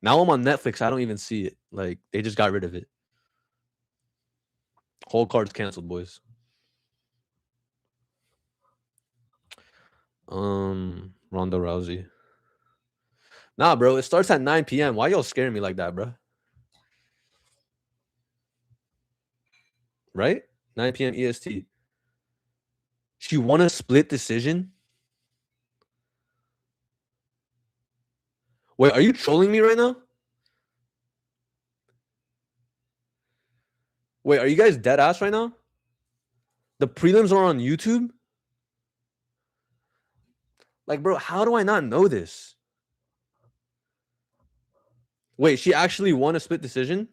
Now I'm on Netflix. I don't even see it. Like they just got rid of it. Whole card's canceled, boys. Ronda Rousey. Nah, bro. It starts at 9 p.m. Why y'all scaring me like that, bro? Right? 9 p.m. EST. She won a split decision. Wait, are you trolling me right now? Wait, are you guys dead ass right now? The prelims are on YouTube? Like, bro, how do I not know this? Wait, she actually won a split decision?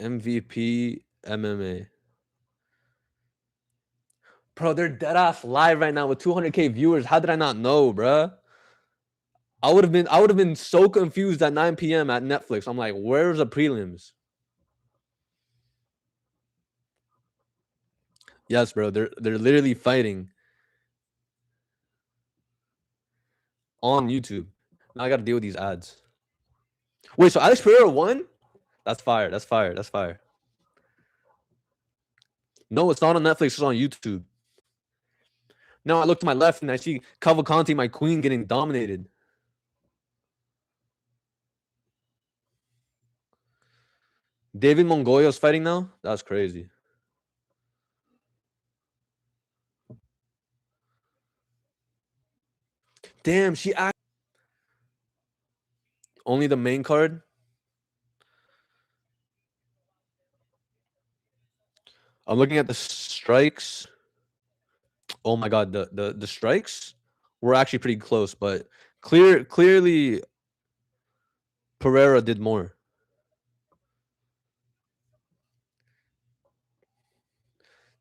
MVP MMA. Bro, they're dead ass live right now with 200K viewers. How did I not know, bro? I would have been so confused at 9 p.m. at Netflix. I'm like, where's the prelims? Yes, bro. They're literally fighting on YouTube. Now I gotta deal with these ads. Wait, so Alex Pereira won? That's fire. That's fire. That's fire. No, it's not on Netflix. It's on YouTube. Now I look to my left and I see Cavalcanti, my queen, getting dominated. David Mongoyo's fighting now? That's crazy. Damn, she only the main card? I'm looking at the strikes. Oh my god, the strikes were actually pretty close, but clearly Pereira did more.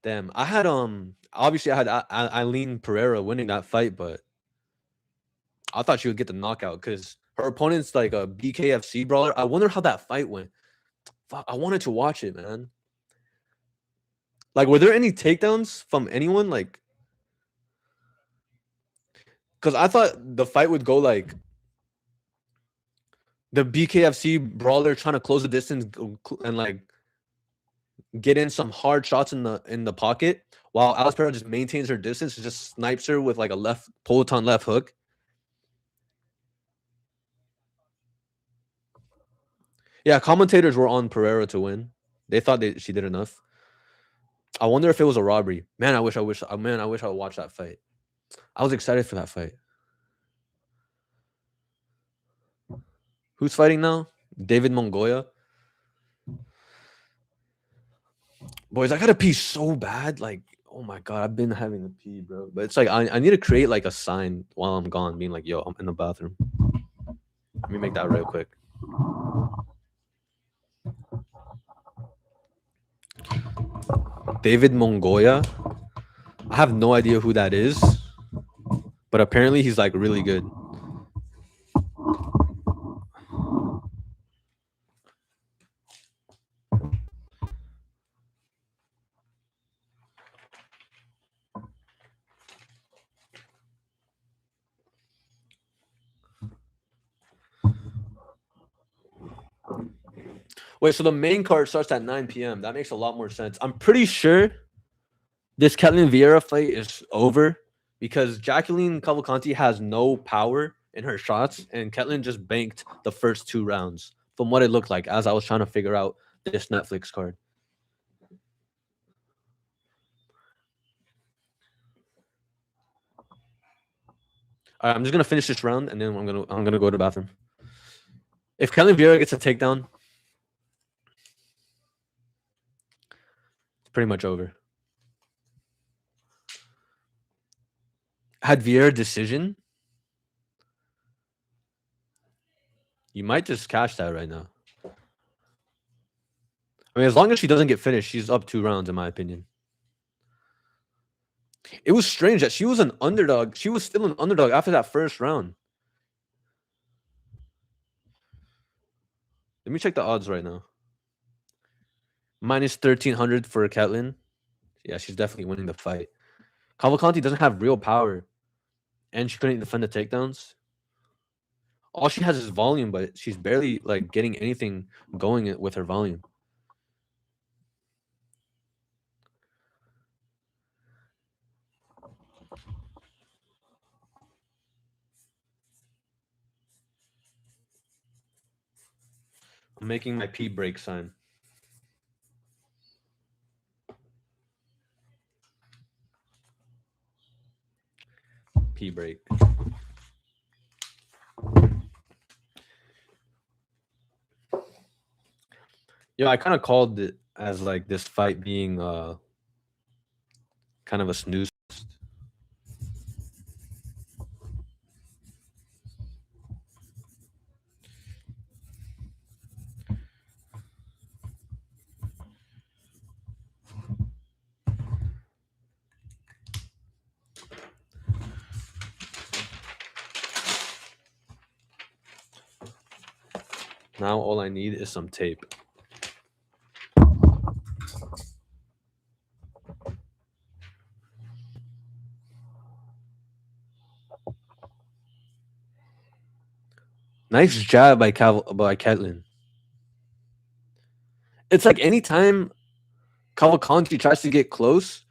Damn, I had obviously I had Eileen Pereira winning that fight, but I thought she would get the knockout because her opponent's like a BKFC brawler. I wonder how that fight went. Fuck, I wanted to watch it, man. Like, were there any takedowns from anyone? Like, because I thought the fight would go like the BKFC brawler trying to close the distance and like get in some hard shots in the pocket, while Alice Pereira just maintains her distance and just snipes her with like a left Poleton left hook. Yeah, commentators were on Pereira to win. They thought she did enough. I wonder if it was a robbery. Man, I wish I would watch that fight. I was excited for that fight. Who's fighting now? David Mongoya. Boys, I gotta pee so bad. Like, oh my god, I've been having to pee, bro. But it's like I need to create like a sign while I'm gone, being like, yo, I'm in the bathroom. Let me make that real quick. David Mongoya. I have no idea who that is, but apparently he's like really good. Wait, so the main card starts at 9 p.m. That makes a lot more sense. I'm pretty sure this Ketlin Vieira fight is over because Jacqueline Cavalcanti has no power in her shots, and Ketlin just banked the first 2 rounds from what it looked like as I was trying to figure out this Netflix card. All right, I'm just gonna finish this round and then I'm gonna go to the bathroom. If Ketlin Vieira gets a takedown, it's pretty much over. Had Vieira decision, you might just cash that right now. I mean, as long as she doesn't get finished, she's up 2 rounds, in my opinion. It was strange that she was an underdog. She was still an underdog after that first round. Let me check the odds right now. Minus 1300 for Ketlin. Yeah, she's definitely winning the fight. Cavalcanti doesn't have real power, and she couldn't defend the takedowns. All she has is volume, but she's barely like getting anything going with her volume. I'm making my pee break sign. Pee break. Yeah, I kind of called it as like this fight being kind of a snooze. Now all I need is some tape. Nice jab by Ketlin. It's like anytime Cavalcanti tries to get close,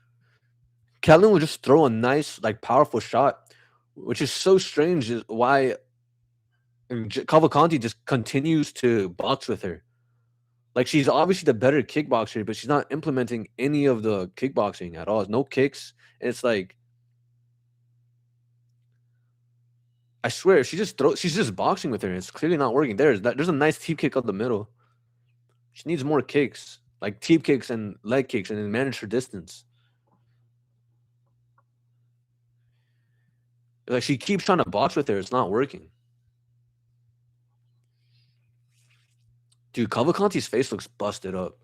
Ketlin will just throw a nice, like powerful shot, which is so strange. Is why Cavalcanti just continues to box with her. Like she's obviously the better kickboxer, but she's not implementing any of the kickboxing at all. No kicks. And it's like I swear she just throws. She's just boxing with her. And it's clearly not working. There's a nice teep kick up the middle. She needs more kicks, like teep kicks and leg kicks, and then manage her distance. Like she keeps trying to box with her. It's not working. Dude, Cavalcanti's face looks busted up.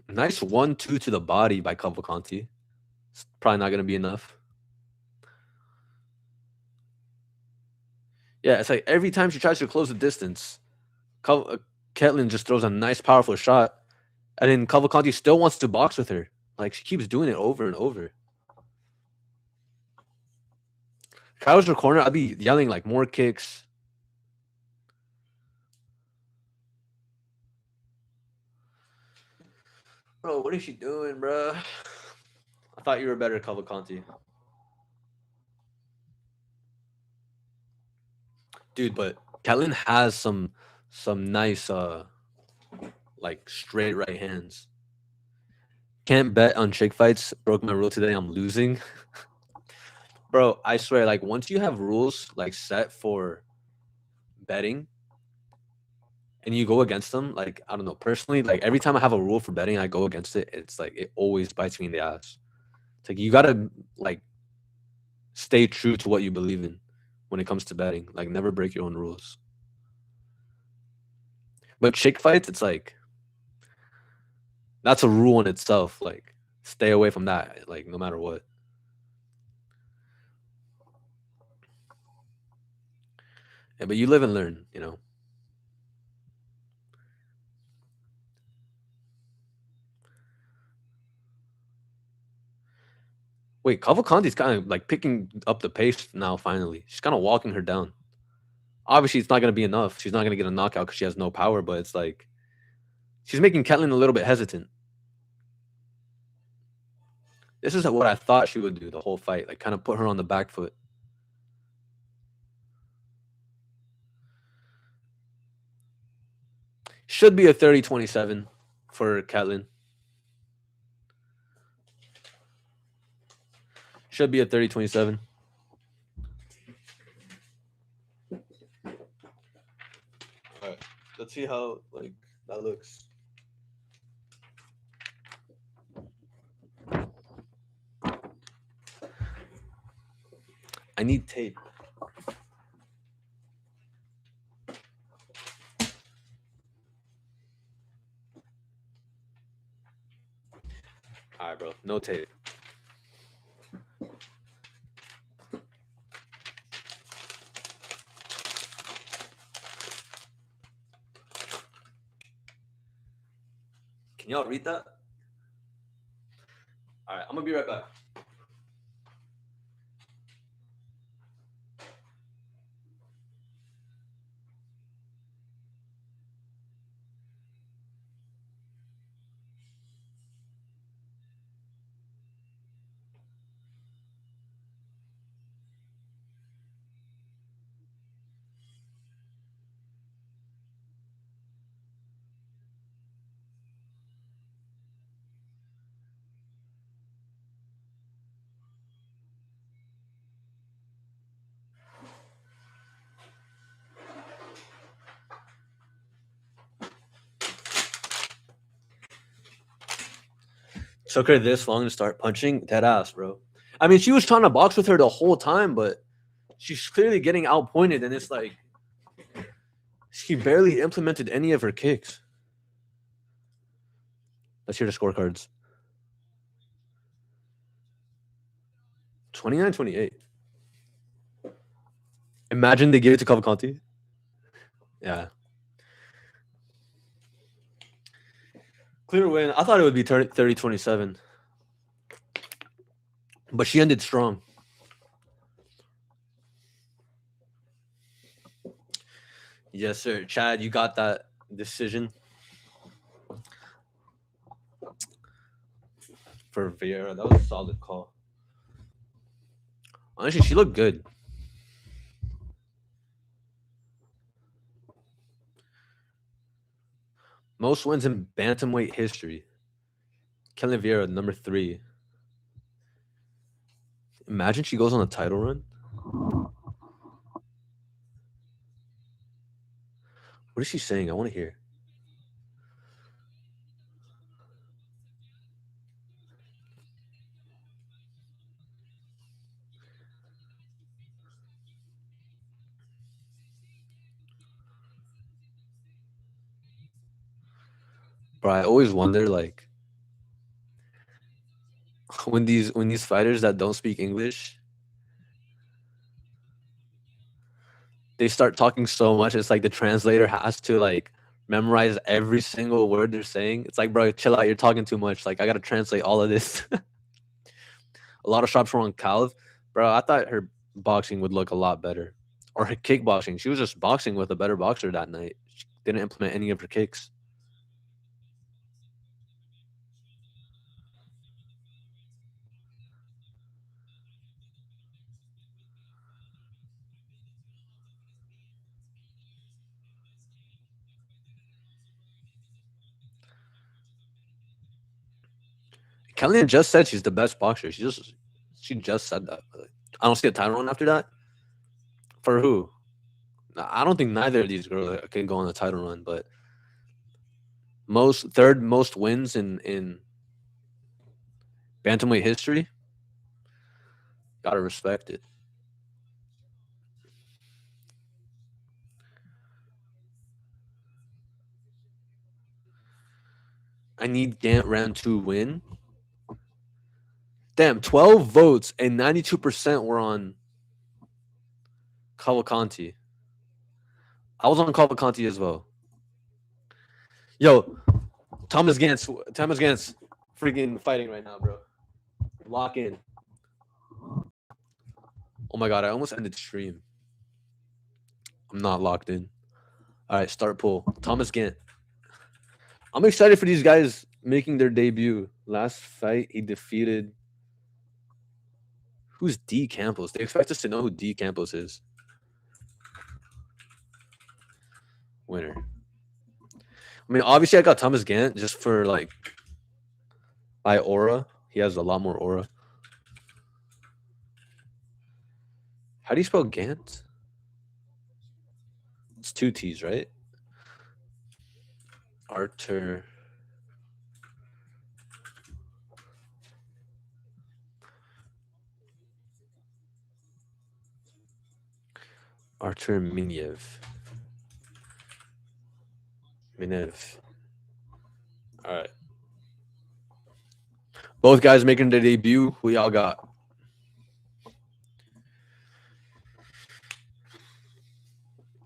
Nice 1-2 to the body by Cavalcanti. It's probably not gonna be enough. Yeah, it's like every time she tries to close the distance, Ketlin just throws a nice, powerful shot, and then Cavalcanti still wants to box with her. Like she keeps doing it over and over. If I was her corner, I'd be yelling like more kicks. Bro, what is she doing, bro? I thought you were better, Cavalcanti. dude. But Catelyn has some nice like straight right hands. Can't bet on chick fights. Broke my rule today. I'm losing, bro. I swear, like once you have rules like set for betting and you go against them, like I don't know, personally, like every time I have a rule for betting, I go against it. It's like it always bites me in the ass. It's like you gotta like stay true to what you believe in when it comes to betting. Like never break your own rules. But chick fights, it's like that's a rule in itself. Like stay away from that. Like no matter what. Yeah, but you live and learn. You know. Wait, Cavalcanti's kind of like picking up the pace now. Finally, she's kind of walking her down. Obviously, it's not gonna be enough. She's not gonna get a knockout because she has no power. But it's like she's making Catelyn a little bit hesitant. This is what I thought she would do the whole fight, like kind of put her on the back foot. Should be a 30-27 for Catelyn. Should be a 30-27. All right, let's see how like that looks. I need tape. All right, bro. No tape. Can y'all read that? All right, I'm gonna be right back. Took her this long to start punching? Dead ass, bro. I mean, she was trying to box with her the whole time, but she's clearly getting outpointed, and it's like she barely implemented any of her kicks. Let's hear the scorecards. 29-28. Imagine they gave it to Cavalcanti. Yeah. Clear win. I thought it would be 30-27. But she ended strong. Yes, sir. Chad, you got that decision for Vieira. That was a solid call. Honestly, she looked good. Most wins in bantamweight history. Kelly Vieira, number 3. Imagine she goes on a title run. What is she saying? I want to hear. Bro, I always wonder, like, when these fighters that don't speak English, they start talking so much, it's like the translator has to like memorize every single word they're saying. It's like, bro, chill out. You're talking too much. Like, I gotta translate all of this. A lot of shots were on Calv. Bro, I thought her boxing would look a lot better. Or her kickboxing. She was just boxing with a better boxer that night. She didn't implement any of her kicks. Kellyanne just said she's the best boxer. She just said that. I don't see a title run after that. For who? I don't think neither of these girls can go on a title run, but third most wins in bantamweight history. Gotta respect it. I need Gant Ram to win. Damn, 12 votes and 92% were on Cavalcanti. I was on Cavalcanti as well. Yo, Thomas Gantz freaking fighting right now, bro. Lock in. Oh my god, I almost ended stream. I'm not locked in. All right, start poll. Thomas Gant. I'm excited for these guys making their debut. Last fight, he defeated. Who's D Campos? They expect us to know who D Campos is. Winner. I mean, obviously, I got Thomas Gant just for like by aura. He has a lot more aura. How do you spell Gant? It's 2 T's, right? Arthur. Artur Minev. All right. Both guys making their debut. Who y'all got?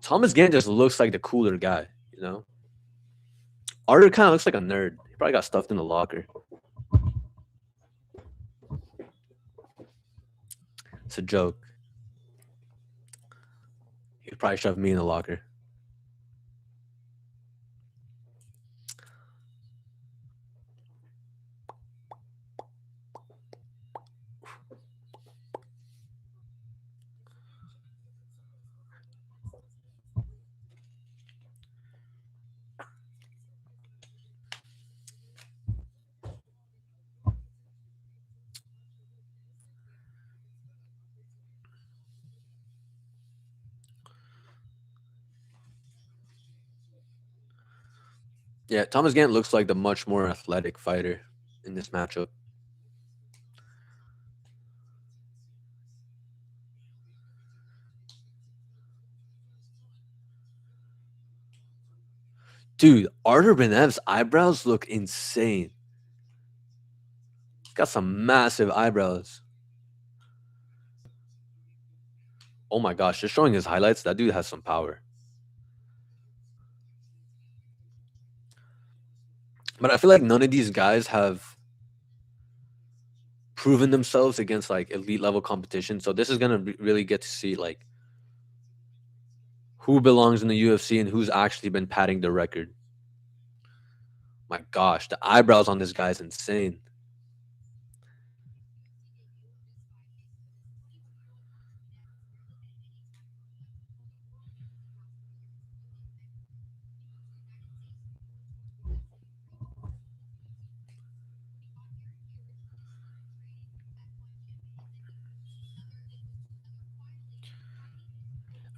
Thomas Gant just looks like the cooler guy, you know? Arthur kind of looks like a nerd. He probably got stuffed in the locker. It's a joke. He could probably shove me in the locker. Yeah, Thomas Gant looks like the much more athletic fighter in this matchup. Dude, Artur Benev's eyebrows look insane. He's got some massive eyebrows. Oh my gosh, just showing his highlights, that dude has some power. But I feel like none of these guys have proven themselves against like elite level competition. So this is gonna really get to see like who belongs in the UFC and who's actually been padding the record. My gosh, the eyebrows on this guy is insane.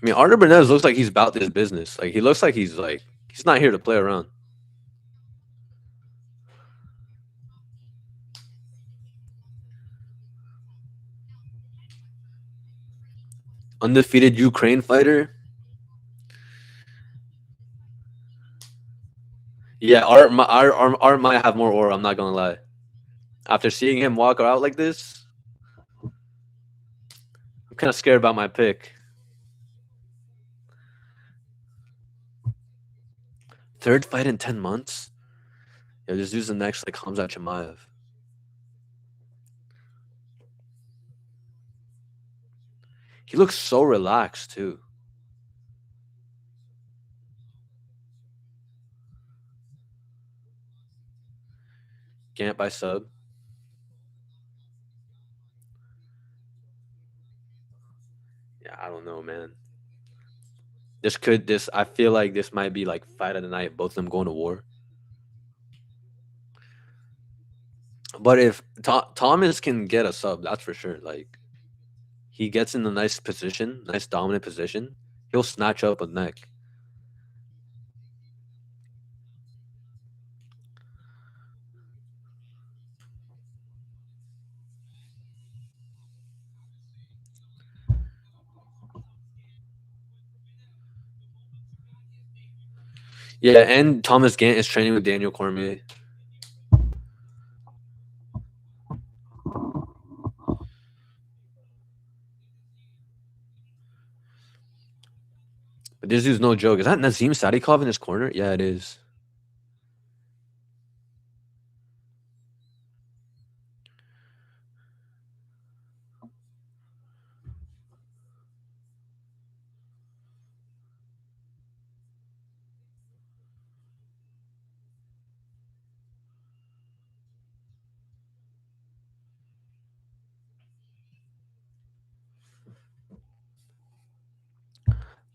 I mean, Artur Bernez looks like he's about this business. Like he looks like he's not here to play around. Undefeated Ukraine fighter. Yeah, Art might have more aura. I'm not gonna lie. After seeing him walk out like this, I'm kind of scared about my pick. Third fight in 10 months. Yeah, this dude's the next like Hamzat Chimaev. He looks so relaxed too. Gant by sub. Yeah, I don't know, man. I feel like this might be like fight of the night, both of them going to war. But if Thomas can get a sub, that's for sure. Like he gets in a nice position, nice dominant position, he'll snatch up a neck. Yeah, and Thomas Gant is training with Daniel Cormier. But this dude's no joke. Is that Nazim Sadikov in his corner? Yeah, it is.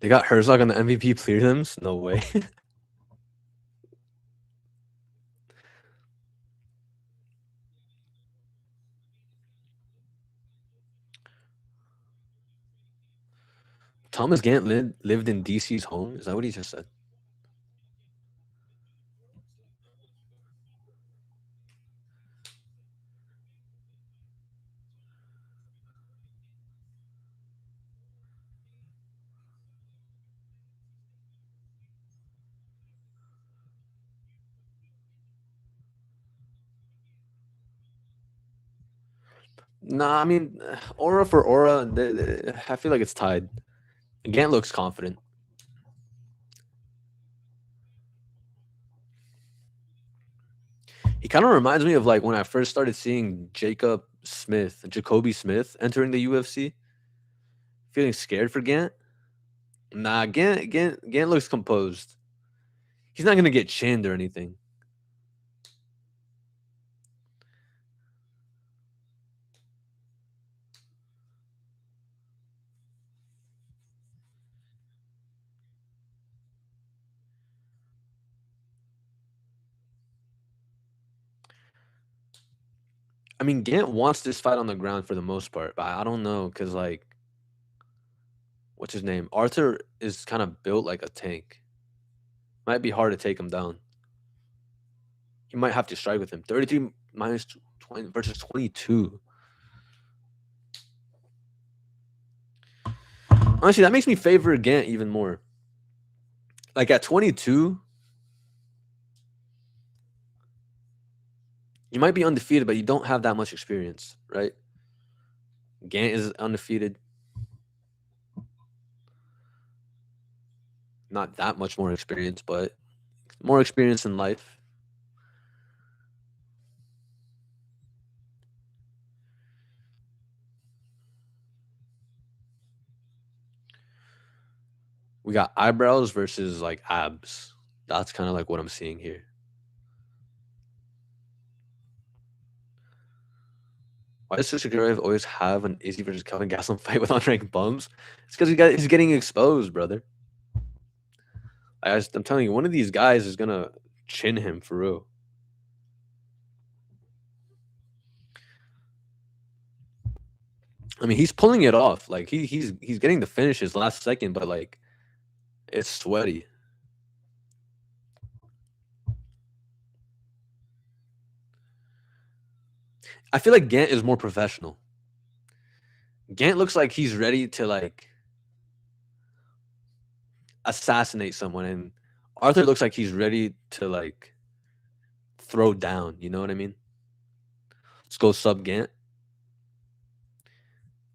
They got Herzog on the MVP prelims? No way. Thomas Gant lived in DC's home? Is that what he just said? Nah, I mean, aura for aura, I feel like it's tied. Gant looks confident. He kind of reminds me of like when I first started seeing Jacoby Smith entering the UFC. Feeling scared for Gant. Nah, Gant looks composed. He's not gonna get chinned or anything. I mean, Gant wants this fight on the ground for the most part, but I don't know because like, what's his name? Arthur is kind of built like a tank. Might be hard to take him down. You might have to strike with him. 33 minus 20 versus 22. Honestly, that makes me favor Gant even more. Like at 22, you might be undefeated, but you don't have that much experience, right? Gant is undefeated. Not that much more experience, but more experience in life. We got eyebrows versus like abs. That's kind of like what I'm seeing here. Why does Sushiguro always have an Izzy versus Kelvin Gastelum fight with unranked bums? It's because he's getting exposed, brother. I'm telling you, one of these guys is gonna chin him for real. I mean, he's pulling it off. Like he's getting the finishes last second, but like it's sweaty. I feel like Gant is more professional. Gant looks like he's ready to like assassinate someone, and Arthur looks like he's ready to like throw down. You know what I mean? Let's go sub Gant.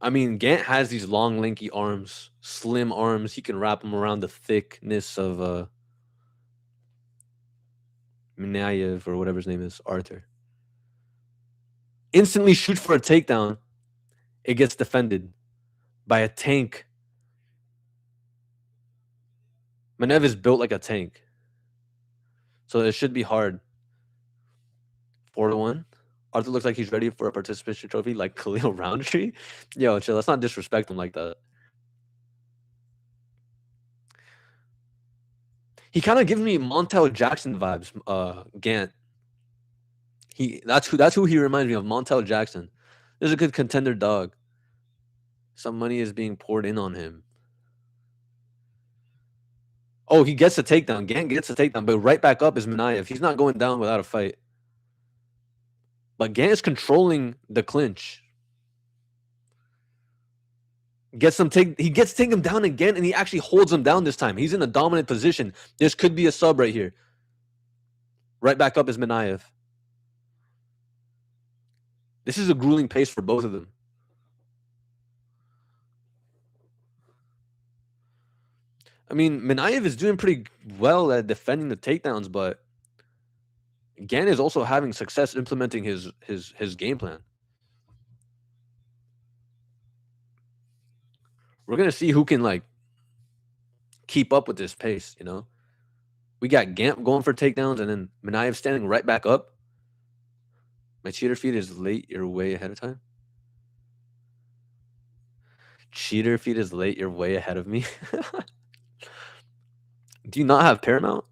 I mean, Gant has these long, lanky arms, slim arms. He can wrap them around the thickness of Minayev or whatever his name is, Arthur. Instantly shoot for a takedown. It gets defended by a tank. Manev is built like a tank, so it should be hard. 4-1. Arthur looks like he's ready for a participation trophy, like Khalil Roundtree. Yo, chill. Let's not disrespect him like that. He kind of gives me Montel Jackson vibes. Gant. That's who he reminds me of. Montel Jackson. There's a good contender dog. Some money is being poured in on him. Oh, he gets a takedown. Gant gets a takedown, but right back up is Minaev. He's not going down without a fight. But Gant is controlling the clinch. He gets to take him down again, and he actually holds him down this time. He's in a dominant position. This could be a sub right here. Right back up is Minaev. This is a grueling pace for both of them. I mean, Minaev is doing pretty well at defending the takedowns, but Gant is also having success implementing his game plan. We're gonna see who can like keep up with this pace. We got Gant going for takedowns, and then Minaev standing right back up. My cheater feed is late. You're way ahead of time. Cheater feed is late. You're way ahead of me. Do you not have Paramount?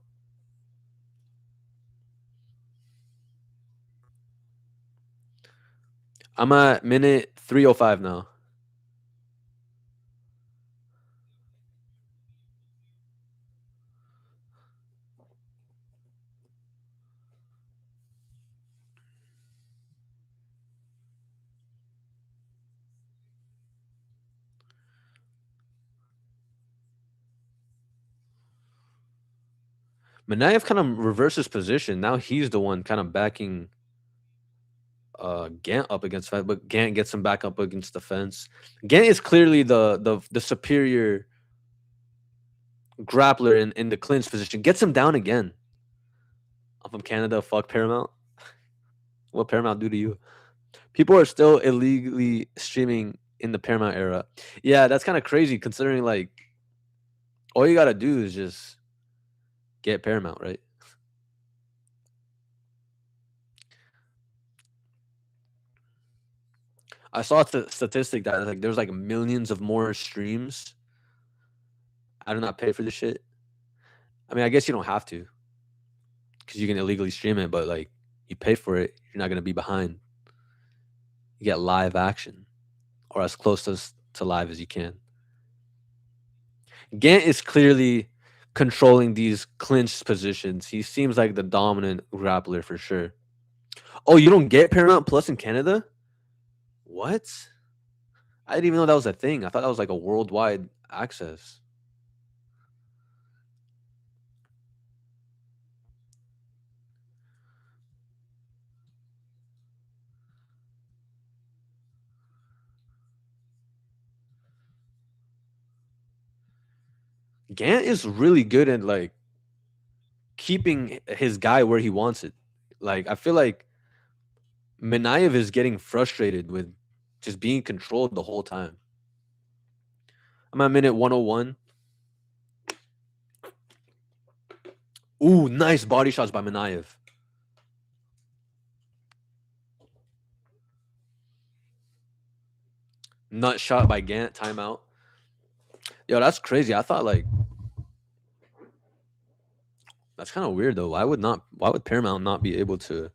I'm at minute 3:05 now. Minaev kind of reverses position. Now he's the one kind of backing Gant up against fence, but Gant gets him back up against the fence. Gant is clearly the superior grappler in the clinch position. Gets him down again. I'm from Canada. Fuck Paramount. What Paramount do to you? People are still illegally streaming in the Paramount era. Yeah, that's kind of crazy considering like all you gotta do is just get Paramount, right? I saw a statistic that like there's like millions of more streams. I do not pay for this shit. I mean, I guess you don't have to because you can illegally stream it, but like you pay for it, you're not gonna be behind. You get live action or as close to live as you can. Gant is clearly controlling these clinch positions. He seems like the dominant grappler for sure. Oh, you don't get Paramount Plus in Canada? What? I didn't even know that was a thing. I thought that was like a worldwide access. Gant is really good at like keeping his guy where he wants it. Like I feel like Minaev is getting frustrated with just being controlled the whole time. I'm at minute 101. Ooh, nice body shots by Minaev. Nut shot by Gant. Timeout. Yo, that's crazy. I thought like that's kind of weird though. Why would Paramount not be able to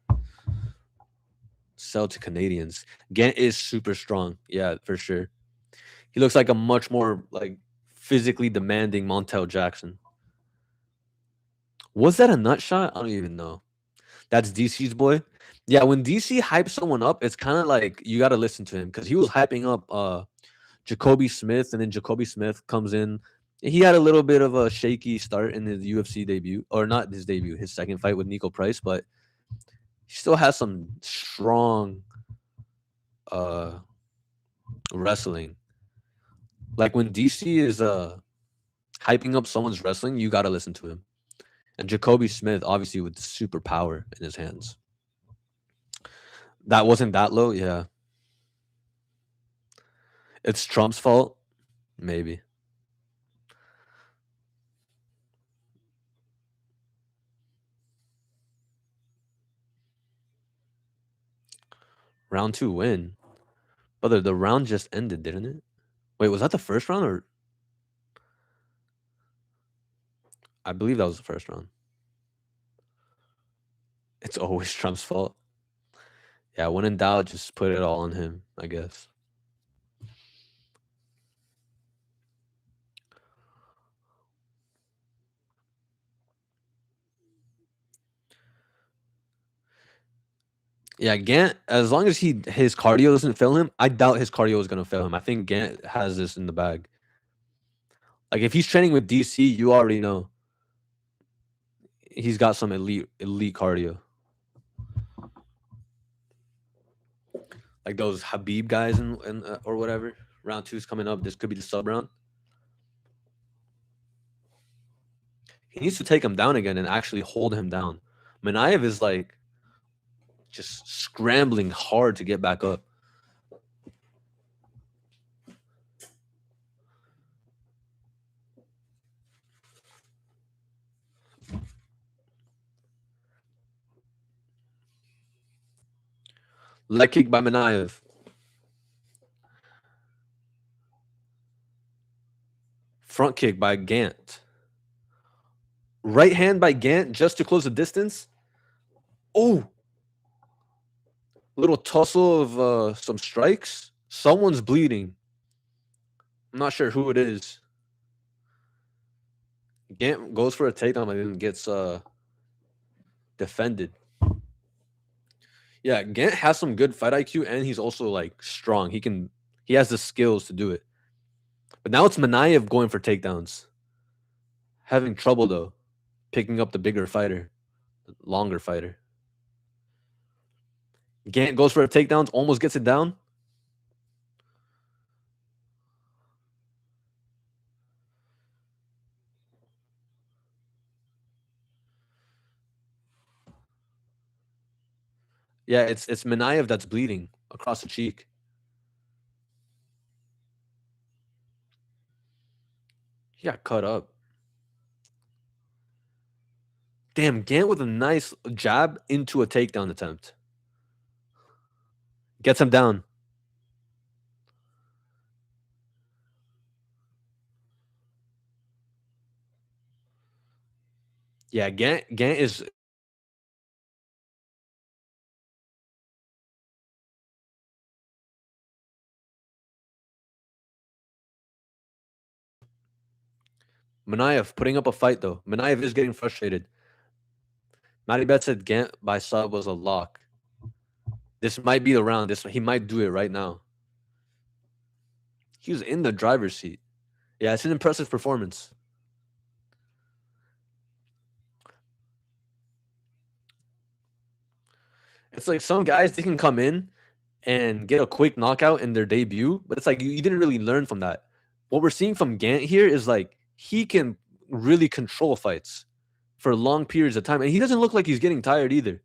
sell to Canadians? Gant is super strong. Yeah, for sure. He looks like a much more like physically demanding Montel Jackson. Was that a nut shot? I don't even know. That's DC's boy. Yeah, when DC hypes someone up, it's kind of like you got to listen to him because he was hyping up Jacoby Smith, and then Jacoby Smith comes in. He had a little bit of a shaky start in his UFC debut, or not his debut, his second fight with Nico Price, but he still has some strong uh wrestling. Like when DC is hyping up someone's wrestling, you got to listen to him. And Jacoby Smith, obviously, with super power in his hands. That wasn't that low, yeah. It's Trump's fault, maybe. Round two win. Brother, the round just ended, didn't it? Wait, was that the first round or I believe that was the first round. It's always Trump's fault. Yeah, when in doubt, just put it all on him, I guess. Yeah, Gant, as long as his cardio doesn't fail him, I doubt his cardio is gonna fail him. I think Gant has this in the bag. Like if he's training with DC, you already know he's got some elite cardio. Like those Habib guys and or whatever. Round two is coming up. This could be the sub round. He needs to take him down again and actually hold him down. Minaev is like just scrambling hard to get back up. Leg kick by Minaev. Front kick by Gant. Right hand by Gant just to close the distance. Oh, little tussle of some strikes. Someone's bleeding. I'm not sure who it is. Gant goes for a takedown and then gets defended. Yeah, Gant has some good fight IQ and he's also like strong. He has the skills to do it. But now it's Minaev going for takedowns. Having trouble though, picking up the bigger fighter, the longer fighter. Gant goes for a takedowns, almost gets it down. Yeah, it's Minaev that's bleeding across the cheek. He got cut up. Damn, Gant with a nice jab into a takedown attempt. Gets him down. Yeah, Gant is Minaev putting up a fight though. Minaev is getting frustrated. Matty Bet said Gant by sub was a lock. This might be the round. He might do it right now. He was in the driver's seat. Yeah, it's an impressive performance. It's like some guys they can come in and get a quick knockout in their debut, but it's like you didn't really learn from that. What we're seeing from Gant here is like he can really control fights for long periods of time, and he doesn't look like he's getting tired either.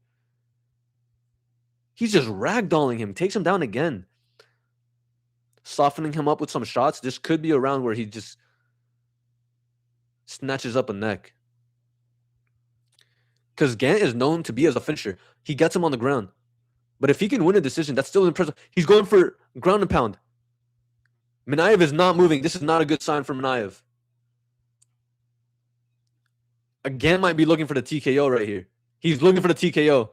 He's just ragdolling him, takes him down again, softening him up with some shots. This could be a round where he just snatches up a neck. Because Gant is known to be as a finisher. He gets him on the ground. But if he can win a decision, that's still impressive. He's going for ground and pound. Minaev is not moving. This is not a good sign for Minaev. Gant might be looking for the TKO right here. He's looking for the TKO.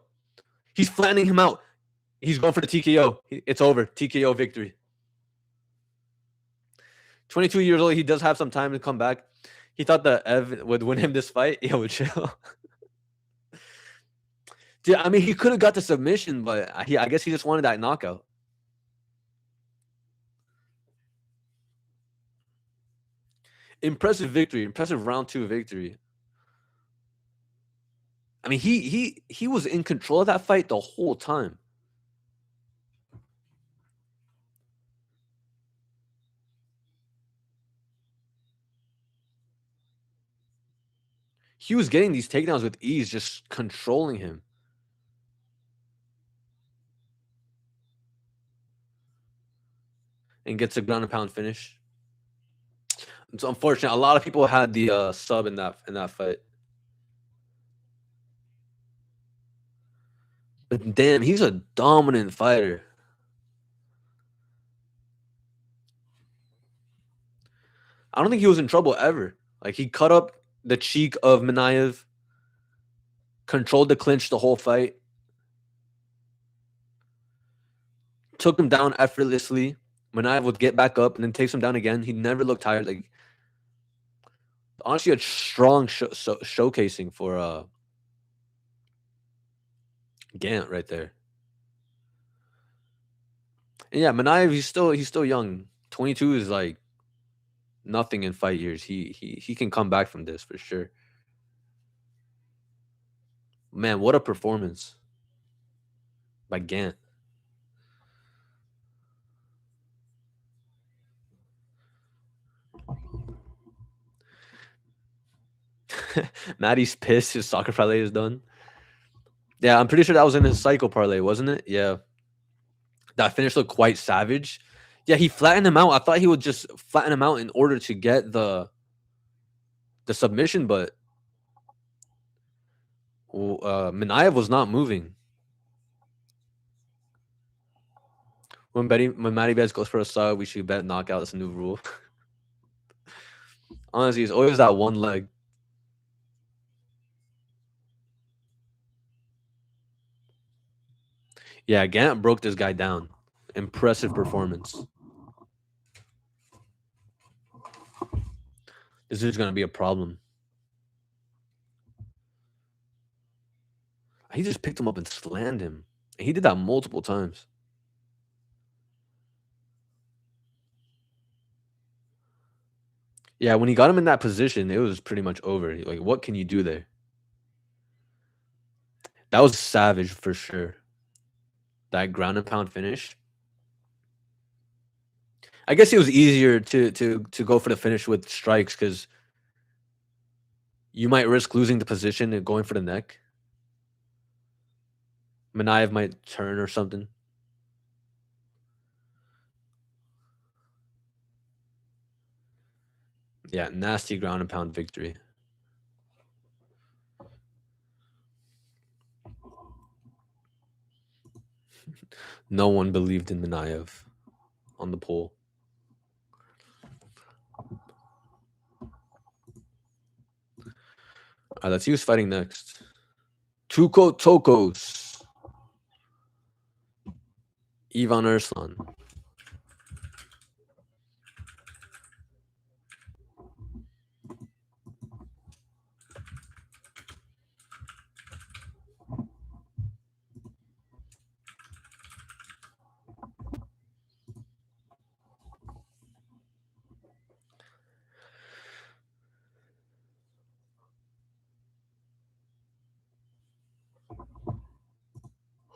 He's flattening him out. He's going for the TKO. It's over. TKO victory. 22 years old. He does have some time to come back. He thought that Ev would win him this fight. Yo, chill. Dude, I mean, he could have got the submission, but I guess he just wanted that knockout. Impressive victory. Impressive round 2 victory. I mean, he was in control of that fight the whole time. He was getting these takedowns with ease, just controlling him. And gets a ground and pound finish. It's unfortunate. A lot of people had the sub in that fight. But damn, he's a dominant fighter. I don't think he was in trouble ever. Like he cut up the cheek of Minaev, controlled the clinch the whole fight. took him down effortlessly. Minaev would get back up and then takes him down again. He never looked tired. Like honestly, a strong showcasing for Gant right there. And yeah, Minaev, he's still young. 22 is like nothing in fight years. He can come back from this for sure. Man, what a performance by Gant. Maddie's pissed. His soccer parlay is done. Yeah, I'm pretty sure that was in his cycle parlay, wasn't it? Yeah, that finish looked quite savage. Yeah, he flattened him out. I thought he would just flatten him out in order to get the submission, but Minaev was not moving. When Matty Betts goes for a sub, we should bet knockout. That's a new rule. Honestly, it's always that one leg. Yeah, Gant broke this guy down. Impressive performance. This is gonna be a problem. He just picked him up and slammed him. He did that multiple times. Yeah, when he got him in that position, it was pretty much over. Like, what can you do there? That was savage for sure. That ground and pound finish. I guess it was easier to go for the finish with strikes because you might risk losing the position and going for the neck. Minaev might turn or something. Yeah, nasty ground and pound victory. No one believed in Minaev on the poll. All right, let's see who's fighting next. Tuko Tokos. Ivan Erslan.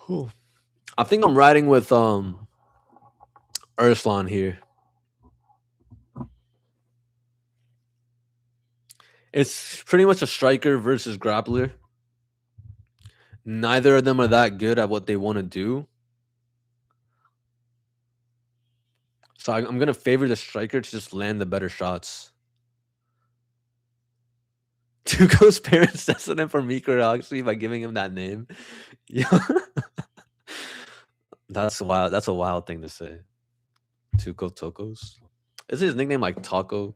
Whew. I think I'm riding with Erslan here. It's pretty much a striker versus grappler. Neither of them are that good at what they want to do. So I'm going to favor the striker to just land the better shots. Tuco's parents tested him for microdoxy by giving him that name. Yeah. That's wild. That's a wild thing to say. Tuco Tokos. Is his nickname like Taco?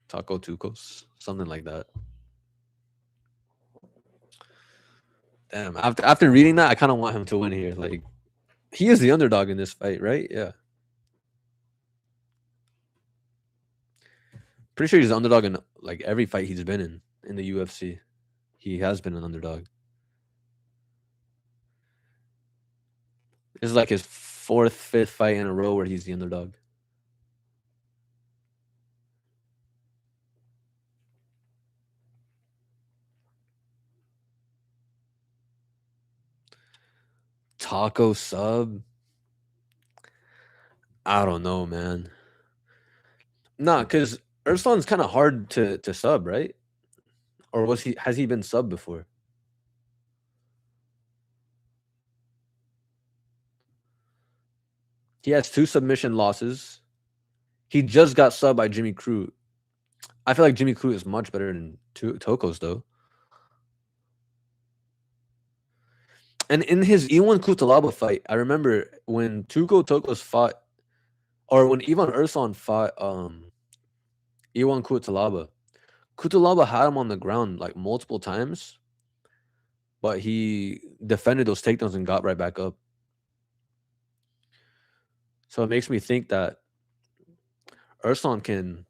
Taco Tucos? Something like that. Damn. After reading that, I kind of want him to win here. Like, he is the underdog in this fight, right? Yeah. Pretty sure he's the underdog in like every fight he's been in the UFC. He has been an underdog. This is like his fourth, fifth fight in a row where he's the underdog. Taco sub? I don't know, man. Nah, because Erslan's kind of hard to sub, right? Or has he been sub before? He has 2 submission losses. He just got subbed by Jimmy Crute. I feel like Jimmy Crute is much better than Tokos, though. And in his Iwan Kutalaba fight, I remember when Tuco Tokos fought, or when Ivan Erslan fought Iwan Kutalaba, Kutalaba had him on the ground like multiple times. but he defended those takedowns and got right back up. So it makes me think that Ursan can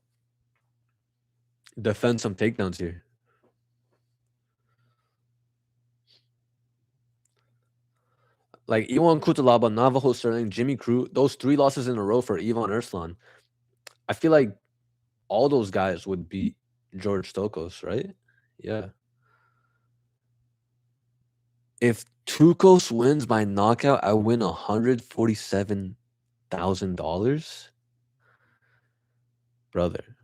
defend some takedowns here. Like Iwan Kutalaba, Navajo Sterling, Jimmy Crute, those 3 losses in a row for Ivan Arslan. I feel like all those guys would beat George Stokos, right? Yeah. If Tukos wins by knockout, I win $147,000, brother.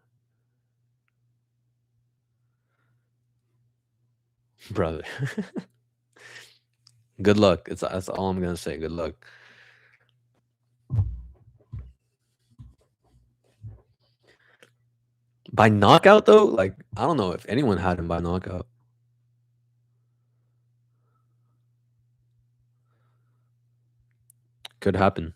Brother. Good luck. That's all I'm gonna say. Good luck. By knockout though, like I don't know if anyone had him by knockout. Could happen.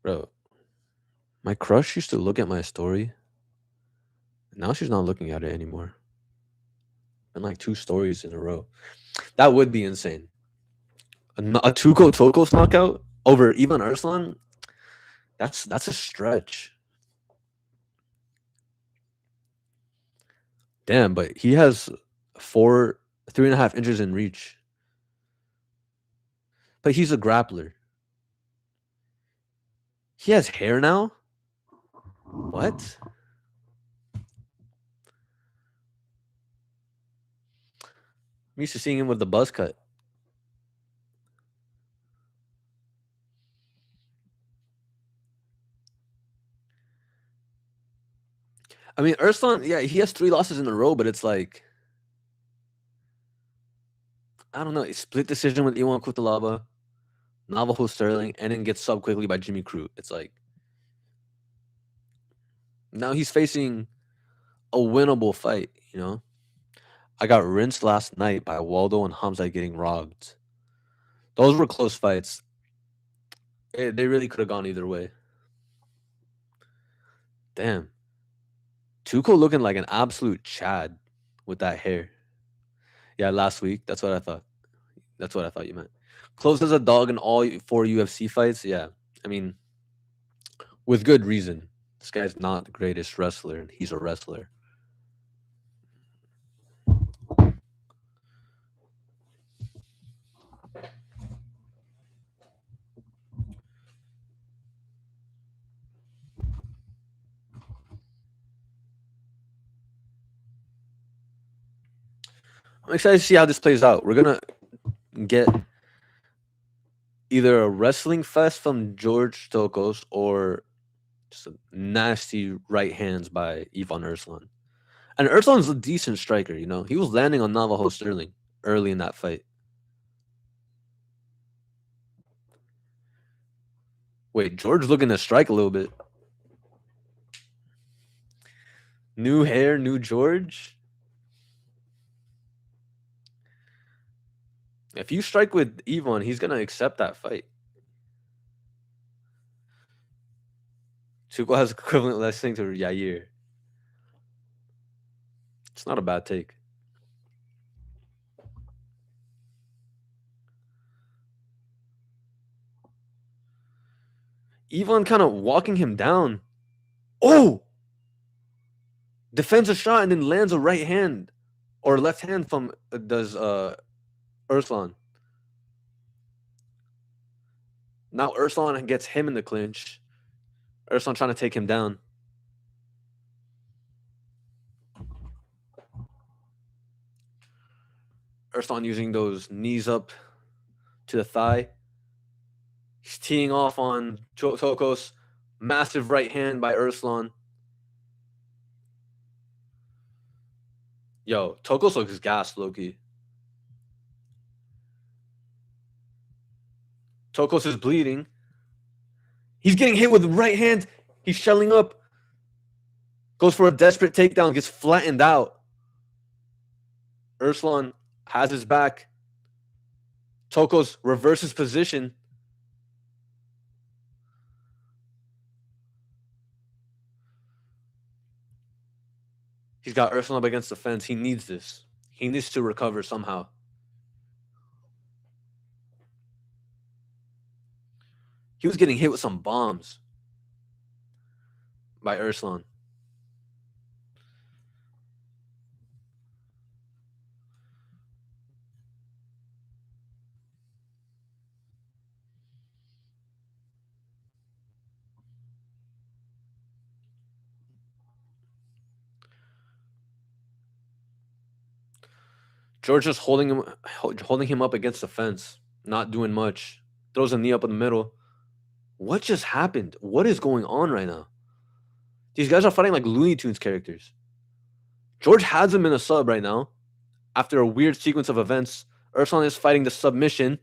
Bro, my crush used to look at my story. Now she's not looking at it anymore. And like 2 stories in a row. That would be insane. A Tuco Tokos knockout over Ivan Arslan? That's a stretch. Damn, but he has 3.5 inches in reach. But he's a grappler. He has hair now? What? I'm used to seeing him with the buzz cut. I mean, Arslan, yeah, he has 3 losses in a row, but it's like I don't know. Split decision with Iwan Kutalaba, Navajo Sterling, and then gets subbed quickly by Jimmy Crute. It's like now he's facing a winnable fight, you know? I got rinsed last night by Waldo and Hamza getting robbed. Those were close fights. They really could have gone either way. Damn. Tuco looking like an absolute Chad with that hair. Yeah, last week. That's what I thought. That's what I thought you meant. Close as a dog in all 4 UFC fights. Yeah. I mean, with good reason. This guy's not the greatest wrestler, and he's a wrestler. I'm excited to see how this plays out. We're gonna get either a wrestling fest from George Stokos or just a nasty right hands by Ivan Arslan. And Arslan's a decent striker, you know. He was landing on Navajo Sterling early in that fight. Wait, George looking to strike a little bit. New hair, new George. If you strike with Ivan, he's gonna accept that fight. Tuco has equivalent wrestling to Yair. It's not a bad take. Ivan kind of walking him down. Oh! Defends a shot and then lands a right hand or left hand from Arslan. Now Arslan gets him in the clinch. Arslan trying to take him down. Arslan using those knees up to the thigh. He's teeing off on Tokos. Massive right hand by Arslan. Yo, Tokos looks gassed, Loki. Tokos is bleeding. He's getting hit with the right hand. He's shelling up. Goes for a desperate takedown. Gets flattened out. Arslan has his back. Tokos reverses position. He's got Ursula up against the fence. He needs this. He needs to recover somehow. He was getting hit with some bombs by Urslan. George just holding him up against the fence, not doing much. Throws a knee up in the middle. What just happened? What is going on right now? These guys are fighting like Looney Tunes characters. George has him in a sub right now. After a weird sequence of events, Urslan is fighting the submission.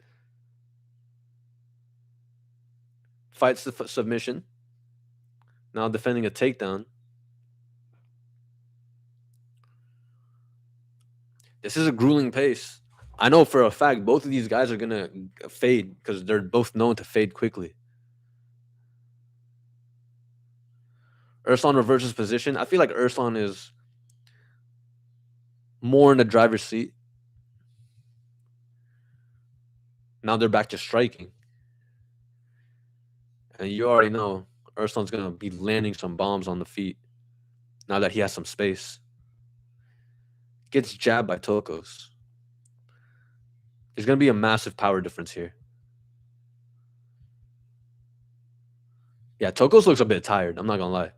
Fights the submission. Now defending a takedown. This is a grueling pace. I know for a fact both of these guys are going to fade because they're both known to fade quickly. Urslan reverses position. I feel like Urslan is more in the driver's seat. Now they're back to striking. And you already know Urslan's going to be landing some bombs on the feet now that he has some space. Gets jabbed by Tokos. There's going to be a massive power difference here. Yeah, Tokos looks a bit tired. I'm not going to lie.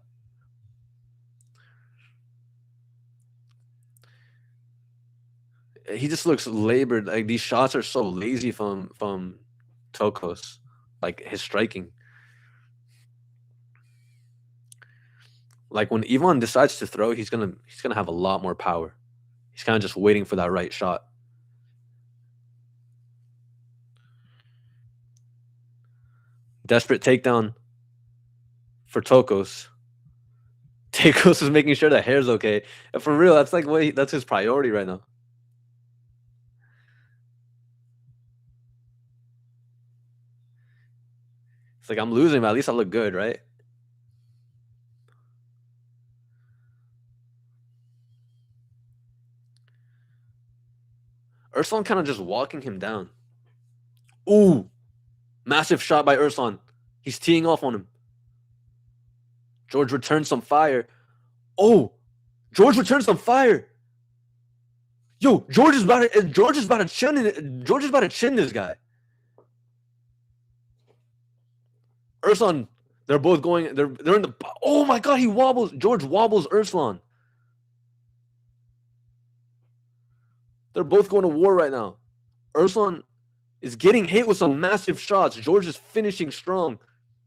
He just looks labored. Like these shots are so lazy from Tokos. Like his striking. Like when Ivan decides to throw, he's gonna have a lot more power. He's kind of just waiting for that right shot. Desperate takedown for Tokos. Tokos is making sure that hair's okay. And for real, that's like that's his priority right now. It's like I'm losing, but at least I look good, right? Urslan kind of just walking him down. Ooh, massive shot by Urslan. He's teeing off on him. George returns some fire. Oh, George returns some fire. Yo, George is about to chin this guy. Urslan, they're both going. They're in the. Oh my god, he wobbles. George wobbles Urslan. They're both going to war right now. Urslan is getting hit with some massive shots. George is finishing strong.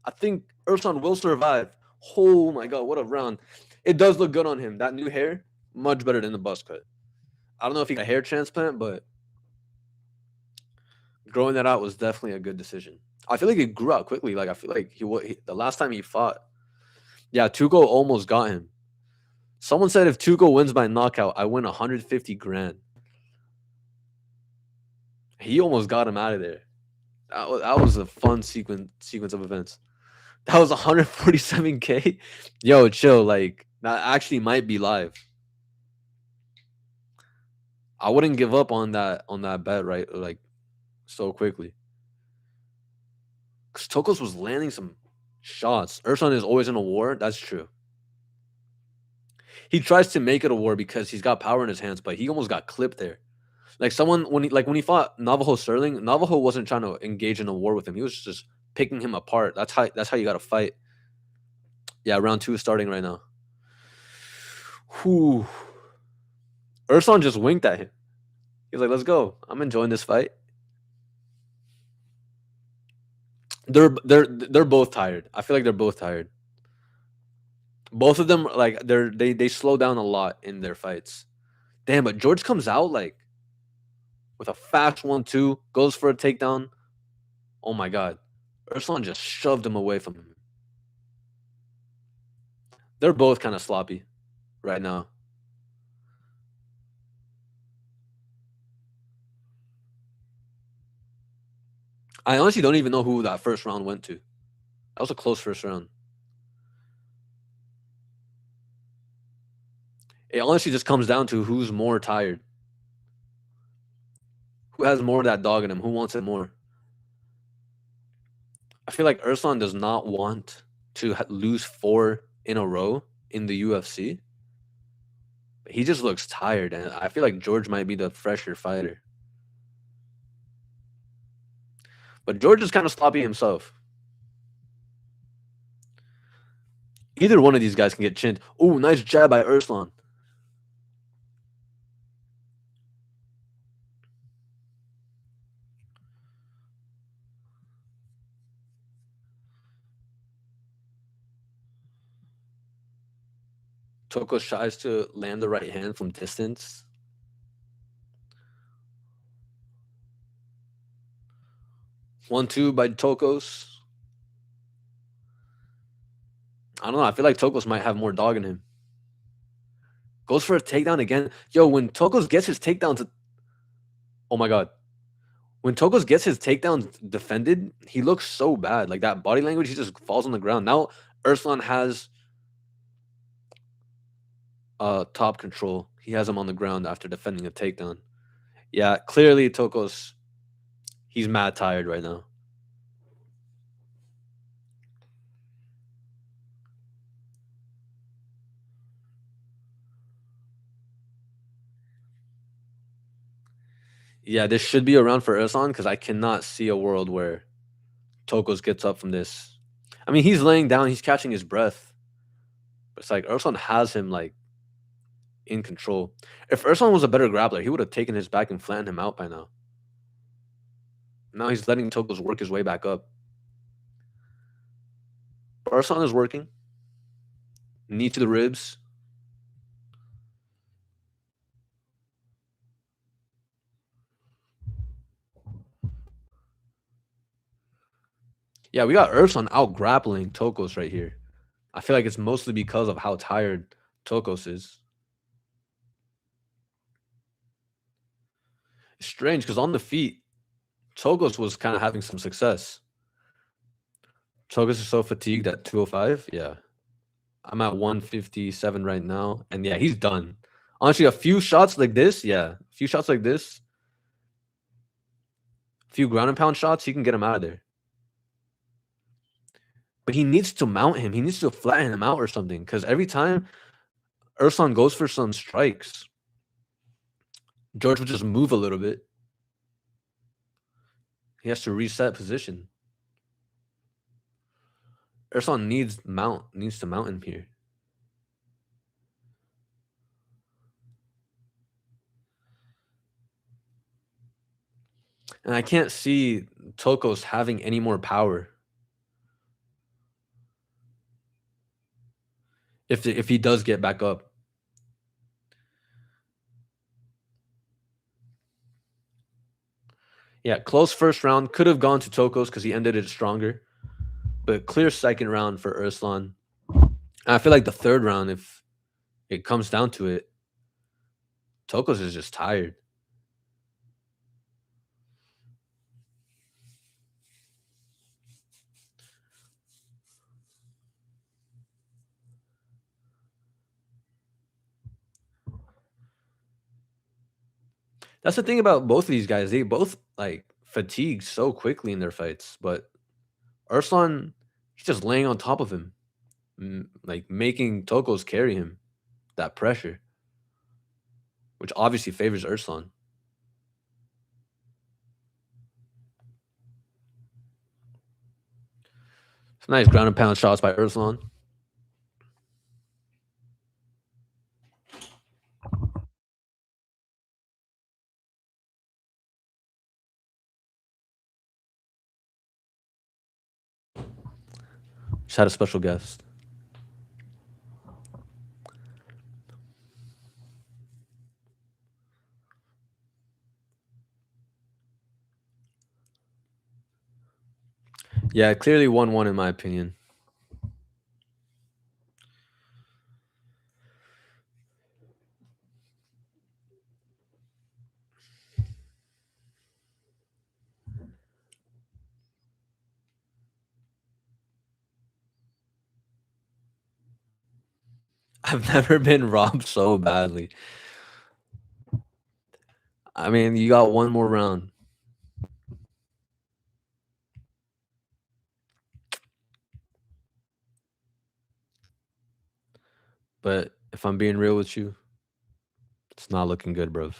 I think Urslan will survive. Oh my god, what a round. It does look good on him. That new hair, much better than the buzz cut. I don't know if he got a hair transplant, but growing that out was definitely a good decision. I feel like he grew out quickly. Like I feel like the last time he fought, yeah, Tuco almost got him. Someone said if Tuco wins by knockout, I win 150 grand. He almost got him out of there. That was a fun sequence of events. That was 147K. Yo, chill. Like that actually might be live. I wouldn't give up on that bet, right? Like so quickly. Because Tokos was landing some shots. Urslan is always in a war. That's true. He tries to make it a war because he's got power in his hands, but he almost got clipped there. Like when he fought Navajo Sterling, Navajo wasn't trying to engage in a war with him. He was just picking him apart. That's how you got to fight. Yeah, round 2 is starting right now. Whew. Urslan just winked at him. He's like, "Let's go. I'm enjoying this fight." They're both tired. I feel like they're both tired. Both of them like they slow down a lot in their fights. Damn, but George comes out like with a fast 1-2, goes for a takedown. Oh my god. Urslan just shoved him away from him. They're both kind of sloppy right now. I honestly don't even know who that first round went to. That was a close first round. It honestly just comes down to who's more tired. Who has more of that dog in him? Who wants it more? I feel like Ursan does not want to lose 4 in a row in the UFC. He just looks tired, and I feel like George might be the fresher fighter. But George is kind of sloppy himself. Either one of these guys can get chinned. Ooh, nice jab by Ursan. Tokos tries to land the right hand from distance. One, two by Tokos. I don't know. I feel like Tokos might have more dog in him. Goes for a takedown again. Yo, when Tokos gets his takedowns, oh my god. When Tokos gets his takedowns defended, he looks so bad. Like that body language, he just falls on the ground. Now Urslan has top control. He has him on the ground after defending a takedown. Yeah, clearly Tokos, he's mad tired right now. Yeah, this should be a round for Urslan because I cannot see a world where Tokos gets up from this. I mean, he's laying down, he's catching his breath. But it's like Urslan has him like in control. If Urslan was a better grappler, he would have taken his back and flattened him out by now. Now he's letting Tokos work his way back up. But Urslan is working. Knee to the ribs. Yeah, we got Urslan out grappling Tokos right here. I feel like it's mostly because of how tired Tokos is. It's strange because on the feet, Tokos was kind of having some success. Tokos is so fatigued at 205. Yeah. I'm at 157 right now. And yeah, he's done. Honestly, a few shots like this, yeah. A few shots like this, a few ground and pound shots, he can get him out of there. But he needs to mount him. He needs to flatten him out or something. Because every time Ursan goes for some strikes, George will just move a little bit. He has to reset position. Ursan needs to mount him here. And I can't see Tokos having any more power if he does get back up. Yeah, close first round. Could have gone to Tokos because he ended it stronger. But clear second round for Urslan. And I feel like the third round, if it comes down to it, Tokos is just tired. That's the thing about both of these guys. They both like fatigue so quickly in their fights. But Urslan, he's just laying on top of him, like making Tokos carry him. That pressure, which obviously favors Urslan. Some nice ground and pound shots by Urslan. Just had a special guest. Yeah, clearly 1-1 in my opinion. I've never been robbed so badly. I mean, you got one more round. But if I'm being real with you, it's not looking good, bruv.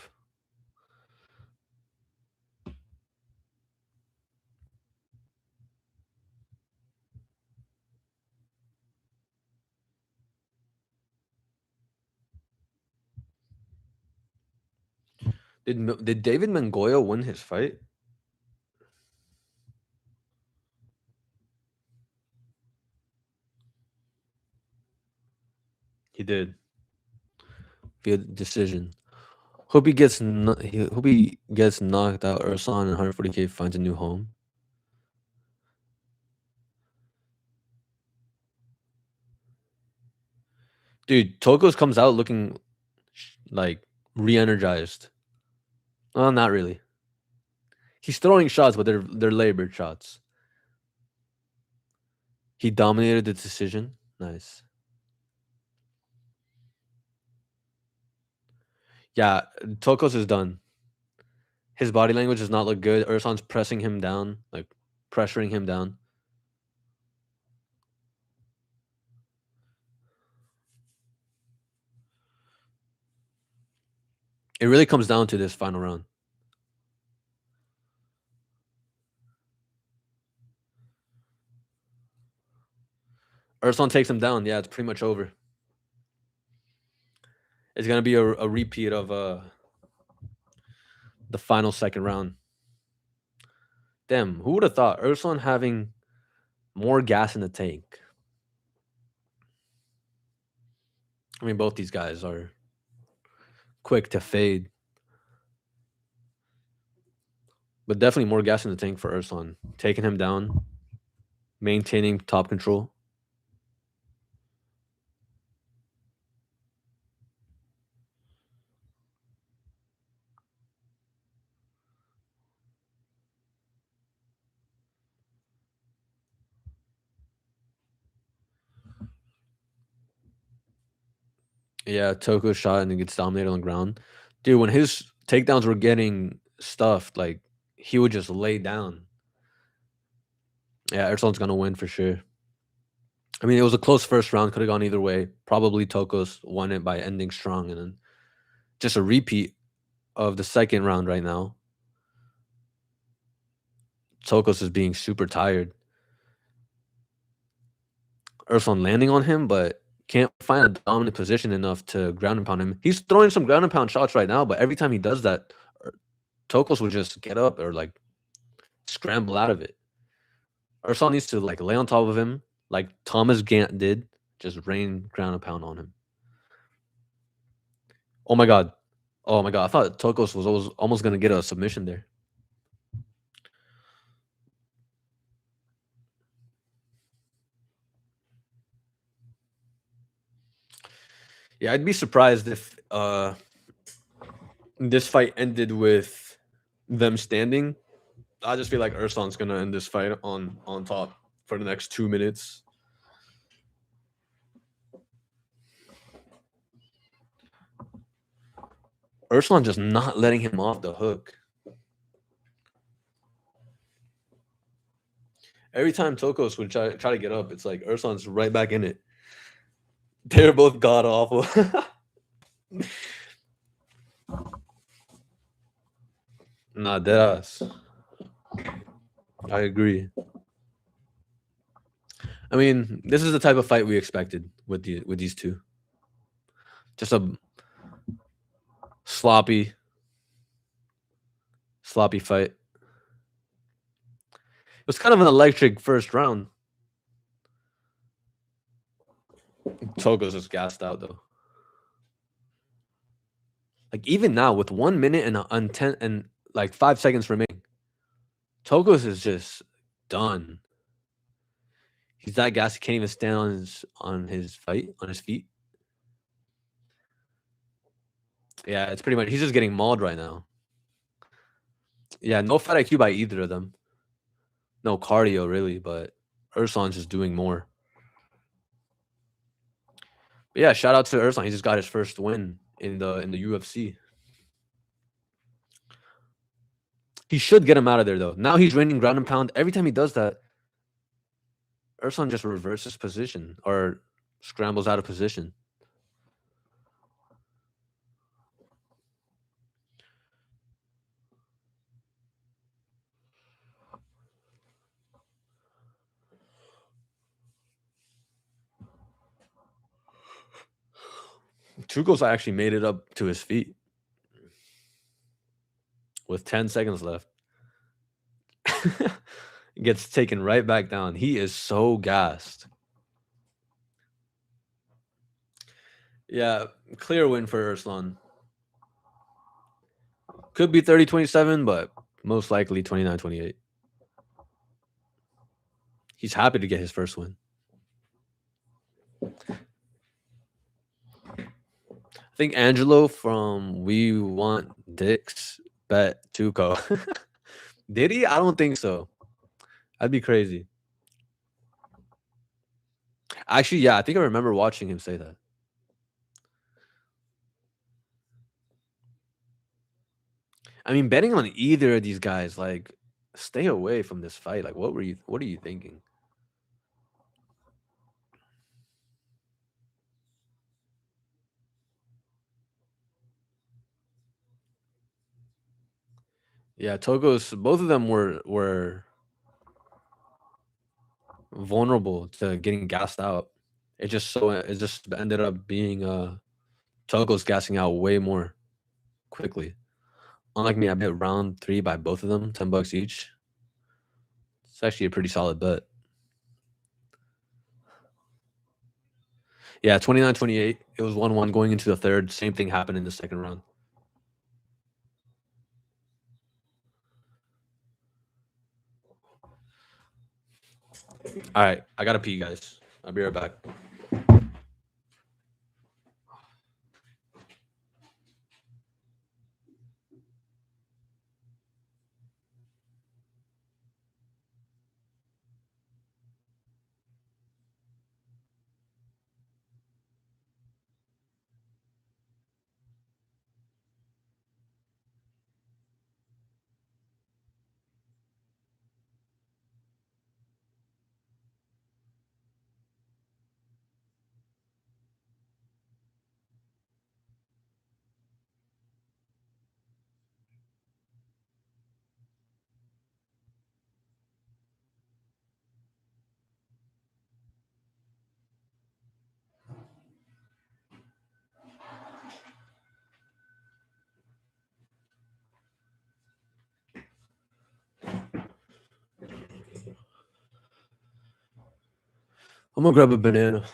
Did David Mangoya win his fight? He did via decision. Hope he gets knocked out. Ursan and 140K finds a new home. Dude, Tokos comes out looking like re-energized. Well, not really. He's throwing shots, but they're labored shots. He dominated the decision. Nice. Yeah, Tokos is done. His body language does not look good. Ursan's pressing him down, like pressuring him down. It really comes down to this final round. Ursan takes him down. Yeah, it's pretty much over. It's gonna be a repeat of the final second round. Damn, who would have thought Ursan having more gas in the tank? I mean, both these guys are quick to fade, but definitely more gas in the tank for Ursan. Taking him down, maintaining top control. Yeah, Toko shot and then gets dominated on the ground. Dude, when his takedowns were getting stuffed, like he would just lay down. Yeah, Ursan's gonna win for sure. I mean, it was a close first round, could have gone either way. Probably Tokos won it by ending strong, and then just a repeat of the second round right now. Tokos is being super tired. Ursan landing on him, but can't find a dominant position enough to ground and pound him. He's throwing some ground and pound shots right now, but every time he does that, Tokos would just get up or like scramble out of it. Ursan needs to like lay on top of him, like Thomas Gant did, just rain ground and pound on him. Oh my god. Oh my god. I thought Tokos was almost gonna get a submission there. Yeah, I'd be surprised if this fight ended with them standing. I just feel like Ursan's gonna end this fight on top for the next 2 minutes. Ursan just not letting him off the hook. Every time Tokos would try to get up, it's like Ursan's right back in it. They're both god awful. Nah, deadass. I agree. I mean, this is the type of fight we expected with these two. Just a sloppy fight. It was kind of an electric first round. Togo's just gassed out though. Like even now, with 1 minute and 10 and like 5 seconds remaining, Togos is just done. He's that gassed he can't even stand on his feet. Yeah, it's pretty much he's just getting mauled right now. Yeah, no fight IQ by either of them. No cardio really, but Ursan's just doing more. Yeah, shout out to Urslan. He just got his first win in the UFC. He should get him out of there though. Now he's winning ground and pound. Every time he does that, Urslan just reverses position or scrambles out of position. Tuchel actually made it up to his feet with 10 seconds left. Gets taken right back down. He is so gassed. Yeah, clear win for Urslan. Could be 30-27, but most likely 29-28. He's happy to get his first win. I think Angelo from We Want Dicks bet Tuco. Did he? I don't think so. That'd be crazy. Actually, yeah, I think I remember watching him say that. I mean, betting on either of these guys, like, stay away from this fight. Like, what are you thinking? Yeah, Togo's both of them were vulnerable to getting gassed out. It just ended up being Togo's gassing out way more quickly. Unlike me, I bet round 3 by both of them, $10 each. It's actually a pretty solid bet. Yeah, 29-28. It was 1-1 going into the third. Same thing happened in the second round. All right, I gotta pee, guys. I'll be right back. I'm gonna grab a banana.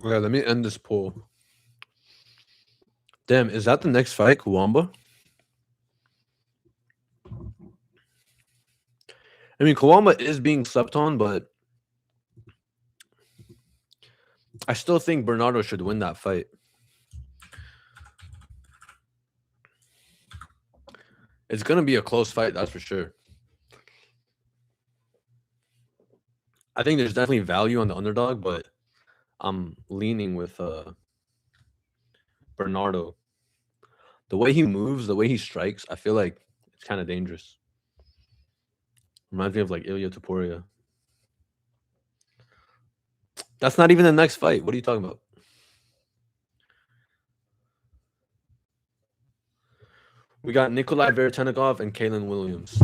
Okay, let me end this poll. Damn, is that the next fight, Kuwamba? I mean, Kuwamba is being slept on, but I still think Bernardo should win that fight. It's gonna be a close fight, that's for sure. I think there's definitely value on the underdog, but I'm leaning with Bernardo. The way he moves, the way he strikes, I feel like it's kind of dangerous. Reminds me of like Ilya Taporia. That's not even the next fight. What are you talking about? We got Nikolai Veretennikov and Kalen Williams.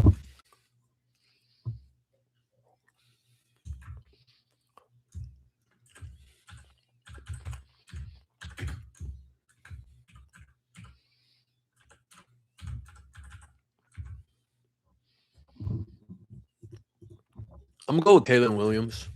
I'm gonna go with Kalen Williams.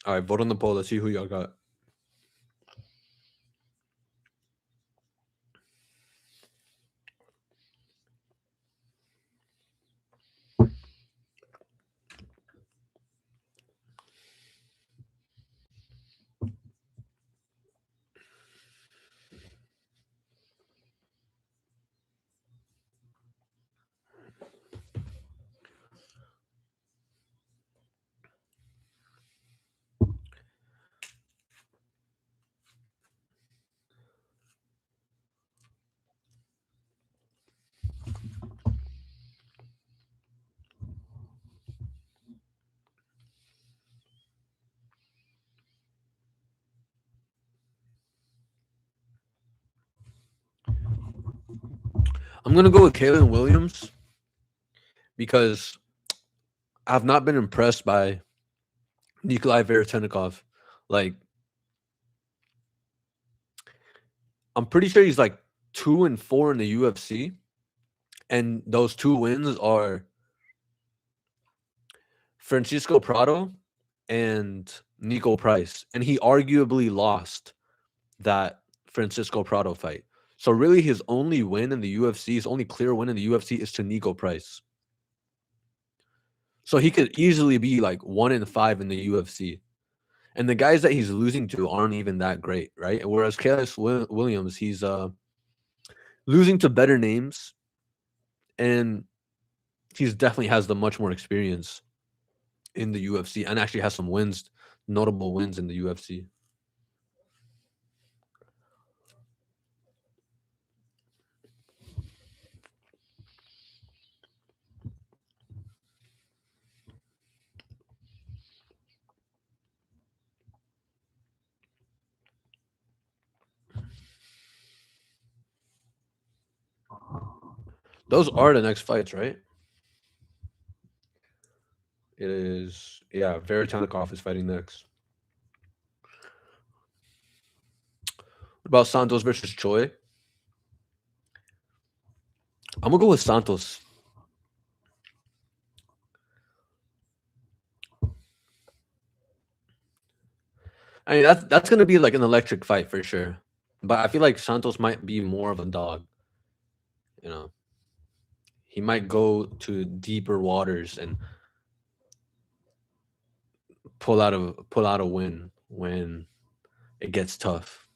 All right, vote on the poll. Let's see who y'all got. I'm gonna go with Kalen Williams because I've not been impressed by Nikolai Veretennikov. Like, I'm pretty sure he's like 2-4 in the UFC, and those 2 wins are Francisco Prado and Nico Price, and he arguably lost that Francisco Prado fight. So really, his only win in the UFC, his only clear win in the UFC, is to Nico Price. So he could easily be like 1-5 in the UFC. And the guys that he's losing to aren't even that great, right? Whereas Kayla Williams, he's losing to better names, and he's definitely has the much more experience in the UFC, and actually has some wins, notable wins in the UFC. Those are the next fights, right? It is, yeah. Veretannikov is fighting next. What about Santos versus Choi? I'm gonna go with Santos. I mean, that's gonna be like an electric fight for sure. But I feel like Santos might be more of a dog. You know, he might go to deeper waters and pull out a win when it gets tough.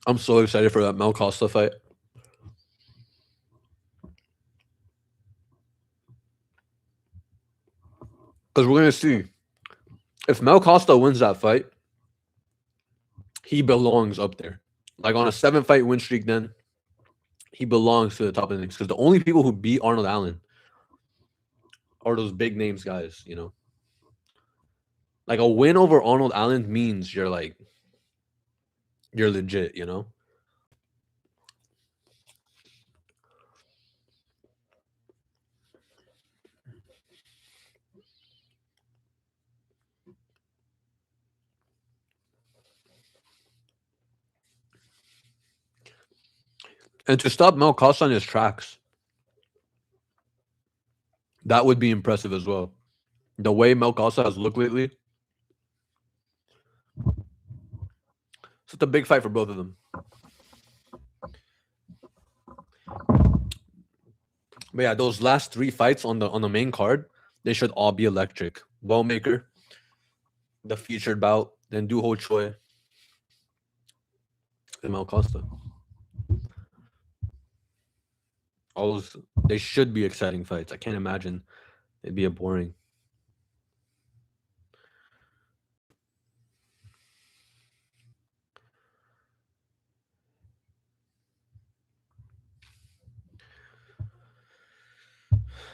I'm so excited for that Mel Costa fight. Because we're gonna see if Mel Costa wins that fight, he belongs up there. Like on a 7-fight win streak, then he belongs to the top of the things. Because the only people who beat Arnold Allen are those big names guys, you know. Like a win over Arnold Allen means you're legit, you know. And to stop Mel Costa on his tracks, that would be impressive as well. The way Mel Costa has looked lately. So it's a big fight for both of them. But yeah, those last three fights on the main card, they should all be electric. Wellmaker, the featured bout, then Du Ho Choi and Mel Costa. All those they should be exciting fights. I can't imagine it'd be a boring.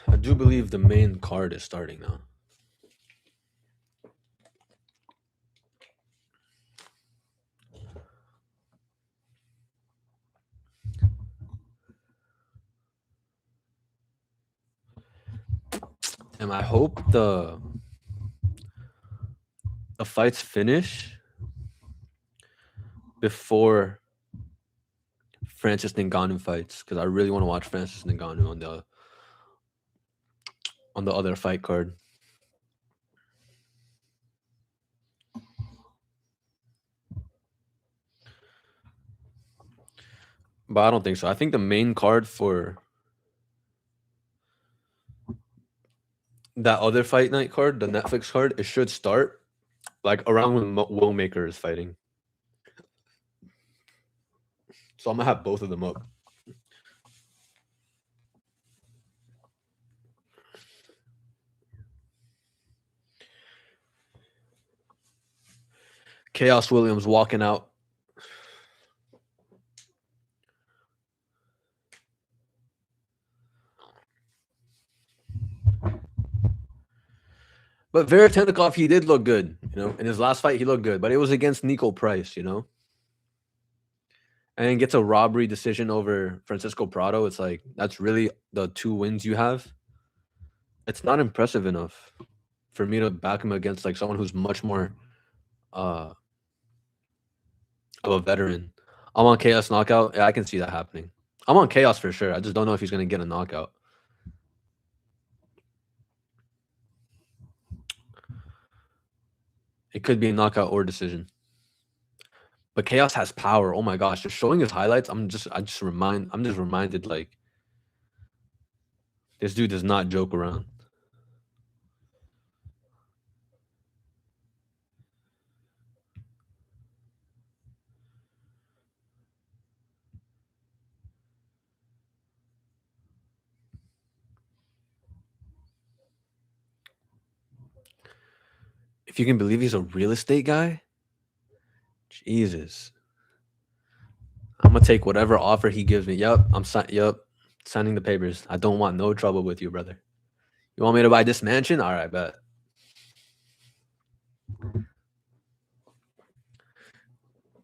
I do believe the main card is starting now. And I hope the fights finish before Francis Ngannou fights because I really want to watch Francis Ngannou on the other fight card. But I don't think so. I think the main card for that other fight night card, the Netflix card, it should start like around when Willmaker is fighting. So I'm gonna have both of them up. Chaos Williams walking out. But Veretennikov, he did look good, you know. In his last fight, he looked good, but it was against Nico Price, you know. And gets a robbery decision over Francisco Prado. It's like that's really the two wins you have. It's not impressive enough for me to back him against like someone who's much more uh of a veteran. I'm on Chaos knockout. Yeah, I can see that happening. I'm on Chaos for sure. I just don't know if he's gonna get a knockout. It could be a knockout or decision. But Chaos has power. Oh my gosh, just showing his highlights, I'm just reminded like this dude does not joke around. If you can believe he's a real estate guy, Jesus. I'm gonna take whatever offer he gives me. Yep, signing the papers. I don't want no trouble with you, brother. You want me to buy this mansion? All right, bet.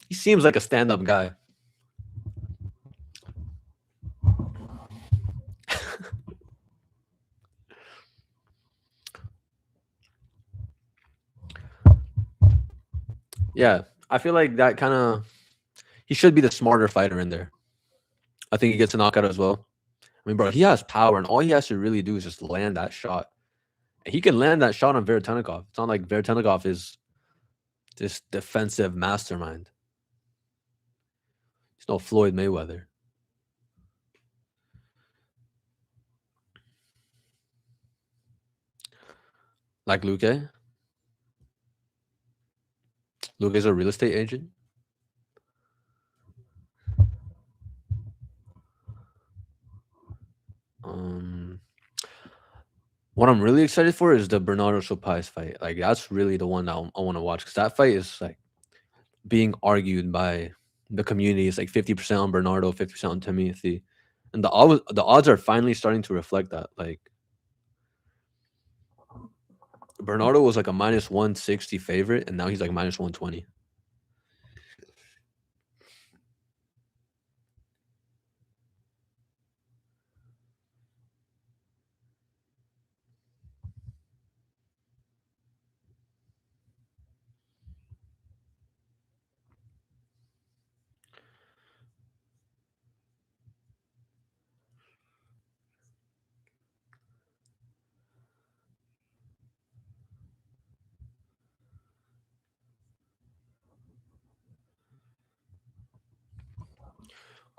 He seems like a stand-up guy. Yeah, I feel like that kind of he should be the smarter fighter in there. I think he gets a knockout as well. I mean, bro, he has power, and all he has to really do is just land that shot. He can land that shot on Veretennikov. It's not like Veretennikov is this defensive mastermind. He's no Floyd Mayweather. Like Luque. Luque's a real estate agent. Um, what I'm really excited for is the Bernardo Chopais fight. Like that's really the one that I want to watch because that fight is like being argued by the community. It's like 50% on Bernardo, 50% on Timothy, and the odds are finally starting to reflect that. Like Bernardo was like a minus 160 favorite, and now he's like minus 120.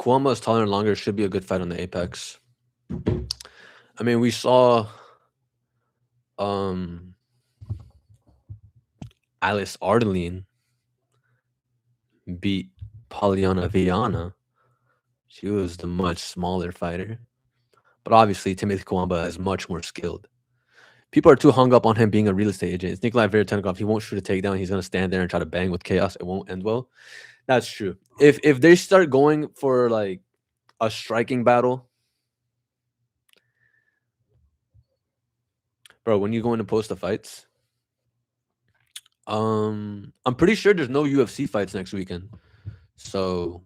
Kuama is taller and longer. Should be a good fight on the Apex. I mean, we saw um Alice Ardeline beat Polyana Viana. She was the much smaller fighter. But obviously, Timothy Kuamba is much more skilled. People are too hung up on him being a real estate agent. It's Nikolai Veretenikov. He won't shoot a takedown. He's going to stand there and try to bang with chaos. It won't end well. That's true. If they start going for like a striking battle, bro, when you go into post the fights, I'm pretty sure there's no UFC fights next weekend. So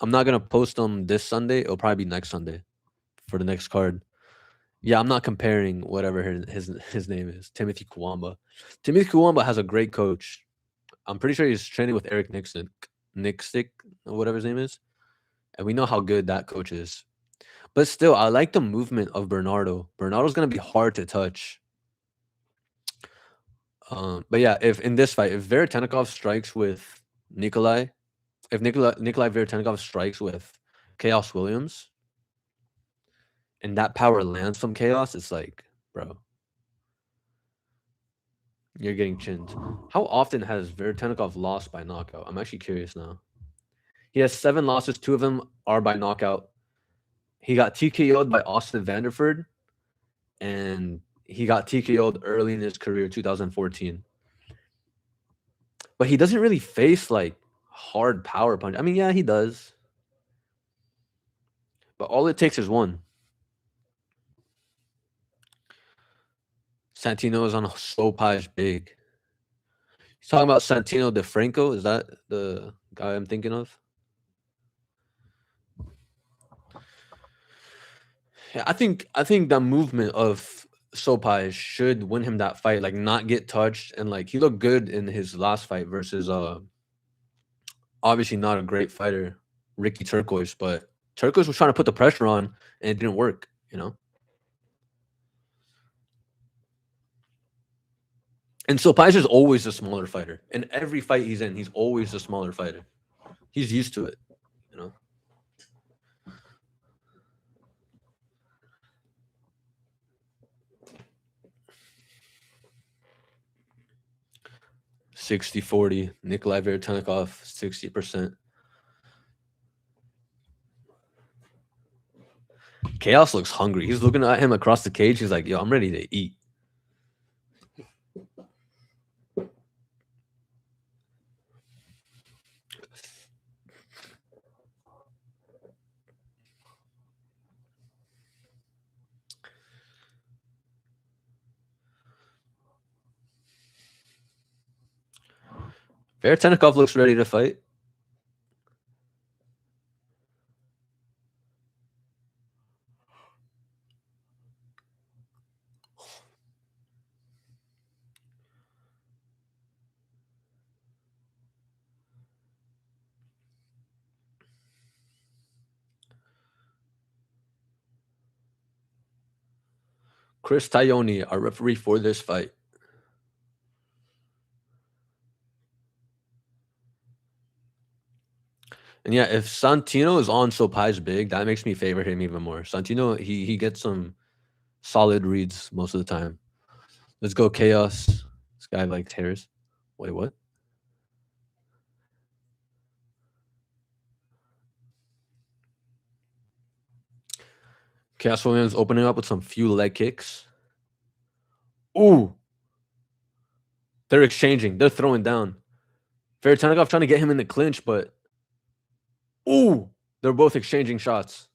I'm not gonna post them this Sunday. It'll probably be next Sunday for the next card. Yeah, I'm not comparing whatever his name is, Timothy Kuwamba. Timothy Kuwamba has a great coach. I'm pretty sure he's training with Eric Nixick, or whatever his name is, and we know how good that coach is. But still, I like the movement of Bernardo. Bernardo's gonna be hard to touch. But yeah, if in this fight, if Veretenikov strikes with Nikolai, if Nikolai Veretenikov strikes with Chaos Williams, and that power lands from Chaos, it's like, bro, you're getting chinned. How often has Veretenikov lost by knockout? I'm actually curious now. He has 7 losses. 2 of them are by knockout. He got TKO'd by Austin Vanderford, and he got TKO'd early in his career, 2014. But he doesn't really face like hard power punch. I mean, yeah, he does. But all it takes is one. Santino is on Sopaj big. He's talking about Santino DeFranco. Is that the guy I'm thinking of? Yeah, I think the movement of Sopaj should win him that fight. Like, not get touched, and like he looked good in his last fight versus obviously not a great fighter, Ricky Turquoise, but Turquoise was trying to put the pressure on and it didn't work, you know? And Sopaj is always the smaller fighter. In every fight he's in, he's always the smaller fighter. He's used to it, you know? 60-40. Nikolai Veretenikov, 60%. Chaos looks hungry. He's looking at him across the cage. He's like, yo, I'm ready to eat. Veretenikov looks ready to fight. Chris Taioni, our referee for this fight. And yeah, if Santino is on Sopaj big, that makes me favor him even more. Santino, he gets some solid reads most of the time. Let's go Chaos. This guy like tears. Wait, what? Chaos Williams opening up with some few leg kicks. Ooh. They're exchanging. They're throwing down. Veretenikov trying to get him in the clinch, but ooh, they're both exchanging shots.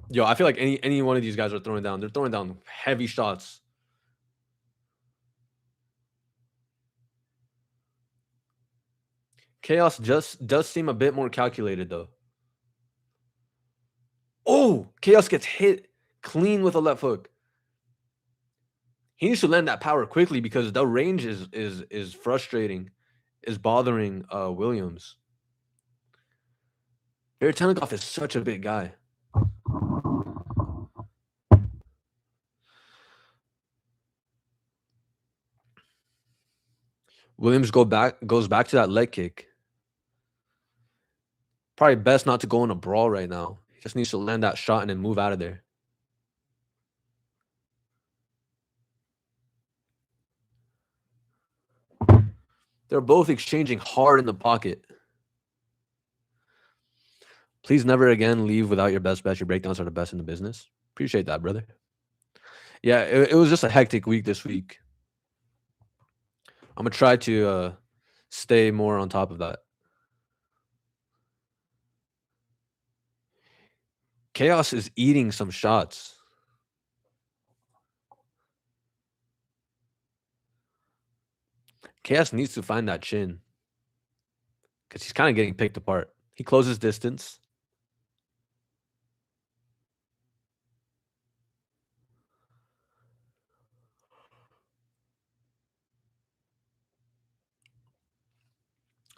Yo, I feel like any one of these guys are throwing down. They're throwing down heavy shots. Chaos just does seem a bit more calculated though. Oh, Chaos gets hit clean with a left hook. He needs to land that power quickly because the range is frustrating, is bothering Williams. Veretenikov is such a big guy. Williams goes back to that leg kick. Probably best not to go in a brawl right now. He just needs to land that shot and then move out of there. They're both exchanging hard in the pocket. Please never again leave without your best bet. Your breakdowns are the best in the business. Appreciate that, brother. Yeah, it was just a hectic week this week. I'm gonna try to stay more on top of that. Chaos is eating some shots. Chaos needs to find that chin because he's kind of getting picked apart. He closes distance.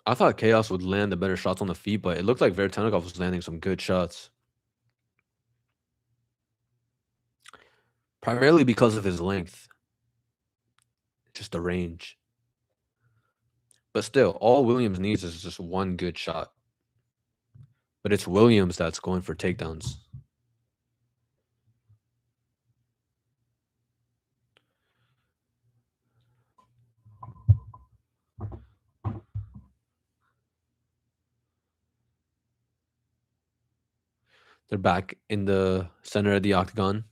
I thought Chaos would land the better shots on the feet, but it looked like Vertenikov was landing some good shots. Primarily because of his length. Just the range. But still, all Williams needs is just one good shot. But it's Williams that's going for takedowns. They're back in the center of the octagon.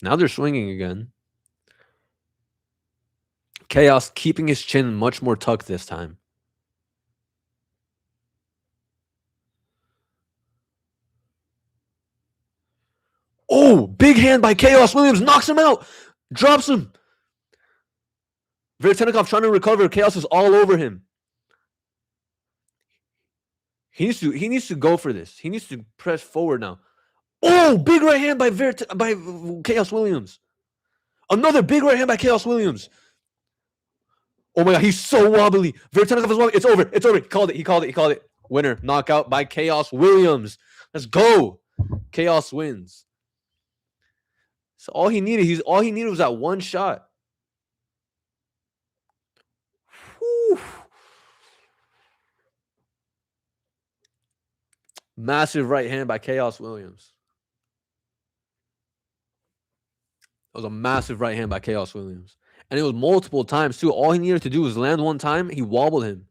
Now they're swinging again. Chaos keeping his chin much more tucked this time. Oh, big hand by Chaos. Williams knocks him out. Drops him. Vertenikov trying to recover. Chaos is all over him. He needs to go for this. He needs to press forward now. Oh, big right hand by Chaos Williams. Another big right hand by Chaos Williams. Oh my god, he's so wobbly. Vertenikov is wobbly. It's over. It's over. He called it. Winner. Knockout by Chaos Williams. Let's go. Chaos wins. So all he needed was that one shot. Whew. Massive right hand by Chaos Williams. That was a massive right hand by Chaos Williams. And it was multiple times too. All he needed to do was land one time. He wobbled him.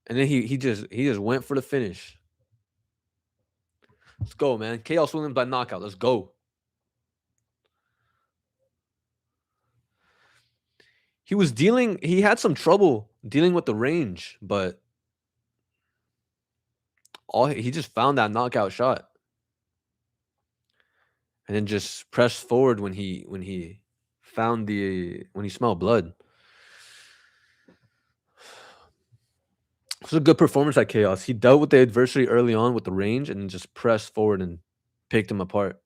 And then he just went for the finish. Let's go, man. Chaos Williams by knockout. Let's go. He had some trouble dealing with the range, but he just found that knockout shot. And then just pressed forward when he smelled blood. It was a good performance at Chaos. He dealt with the adversity early on with the range and then just pressed forward and picked him apart.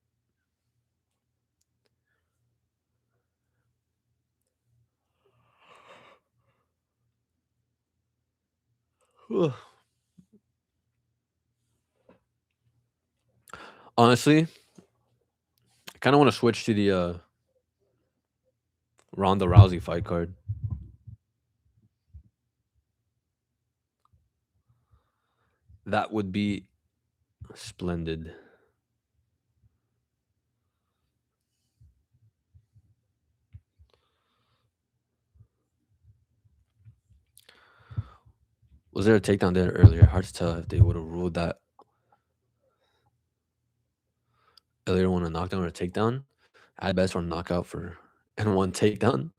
Honestly, I kind of want to switch to the Ronda Rousey fight card. That would be splendid. Was there a takedown there earlier? Hard to tell if they would have ruled that earlier one a knockdown or a takedown. I had best for a knockout and one takedown.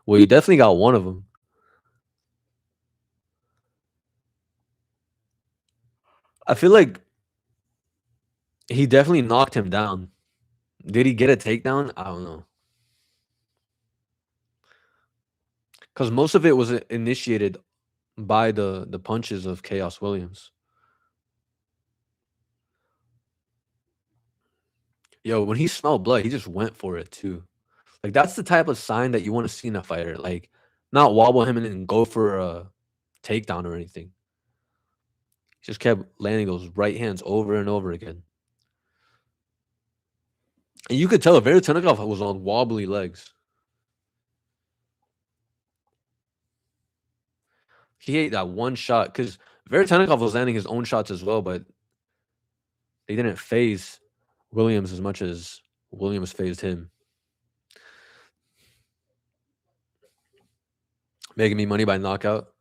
Well, you definitely got one of them. I feel like he definitely knocked him down. Did he get a takedown? I don't know. Because most of it was initiated by the punches of Chaos Williams. Yo, when he smelled blood, he just went for it too. Like that's the type of sign that you want to see in a fighter. Like not wobble him and then go for a takedown or anything. He just kept landing those right hands over and over again. And you could tell Veretennikov was on wobbly legs. He ate that one shot because Veretennikov was landing his own shots as well, but they didn't phase Williams as much as Williams phased him. Making me money by knockout.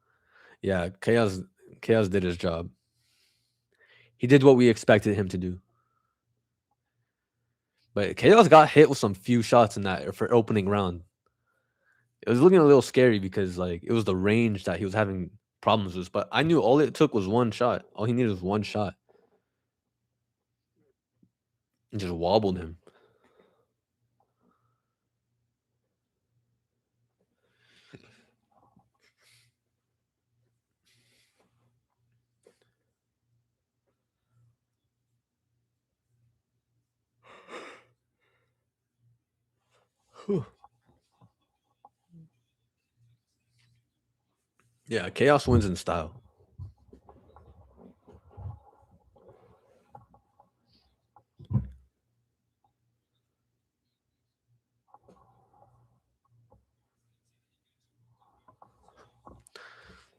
Yeah, Chaos did his job. He did what we expected him to do. But Chaos got hit with some few shots in that for opening round. It was looking a little scary because like it was the range that he was having problems with. But I knew all it took was one shot. All he needed was one shot. And just wobbled him. Whew. Yeah, Chaos wins in style.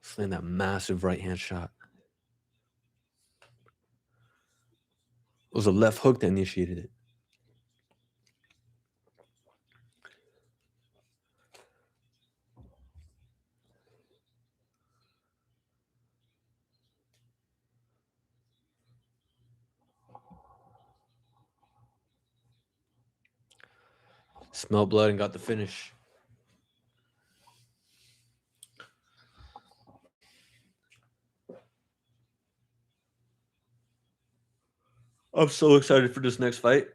Slam that massive right hand shot. It was a left hook that initiated it. Smelled blood and got the finish. I'm so excited for this next fight.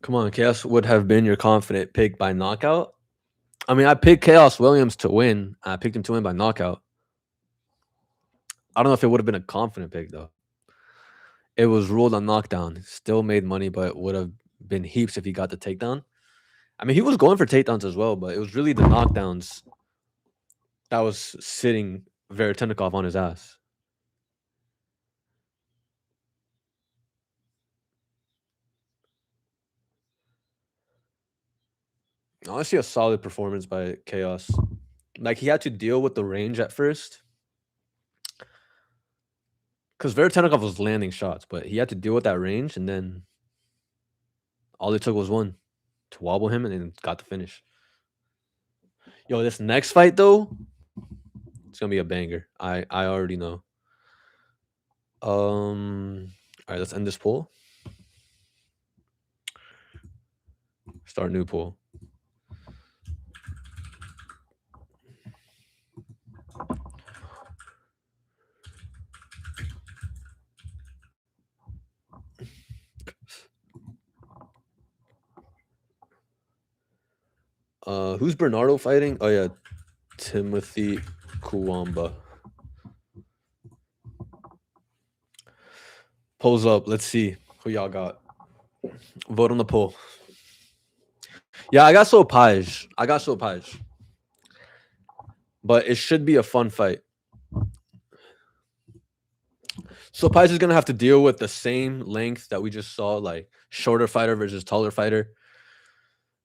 Come on, Chaos would have been your confident pick by knockout. I mean, I picked Chaos Williams to win. I picked him to win by knockout. I don't know if it would have been a confident pick though. It was ruled on knockdown. Still made money, but would have been heaps if he got the takedown. I mean, he was going for takedowns as well, but it was really the knockdowns that was sitting Veretennikov on his ass. Honestly, a solid performance by Chaos. Like he had to deal with the range at first. Because Veretennikov was landing shots, but he had to deal with that range, and then all it took was one to wobble him and then got the finish. Yo, this next fight though, it's gonna be a banger. I already know. All right, let's end this poll. Start new poll. Who's Bernardo fighting? Oh yeah, Timothy Kuwamba. Polls up. Let's see who y'all got. Vote on the poll. Yeah, I got Sopaj. But it should be a fun fight. Sopaj is gonna have to deal with the same length that we just saw, like shorter fighter versus taller fighter.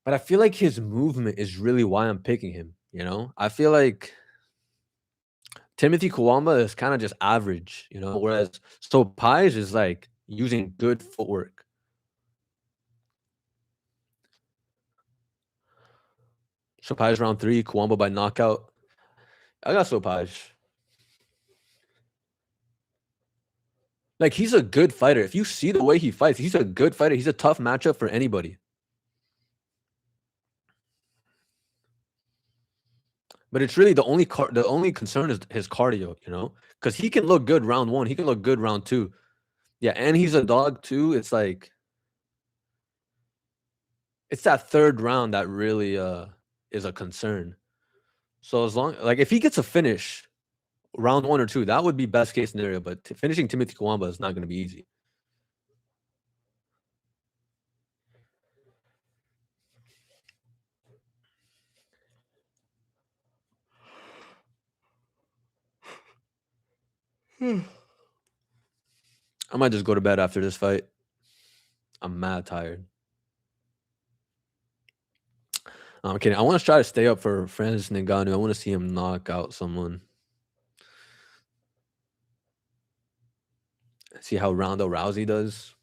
But I feel like his movement is really why I'm picking him. You know, I feel like Timothy Kuwamba is kind of just average, you know, whereas Sopaj is like using good footwork. Sopaj round 3, Kuwamba by knockout. I got Sopaj. Like he's a good fighter. If you see the way he fights, he's a good fighter. He's a tough matchup for anybody. But it's really the only concern is his cardio, you know, because he can look good round 1, he can look good round 2. Yeah, and he's a dog too. It's like it's that third round that really is a concern. So as long like if he gets a finish round 1 or 2, that would be best case scenario. But finishing Timothy Kawamba is not going to be easy. I might just go to bed after this fight. I'm mad tired. I'm kidding. I want to try to stay up for Francis Ngannou. I want to see him knock out someone. See how Ronda Rousey does.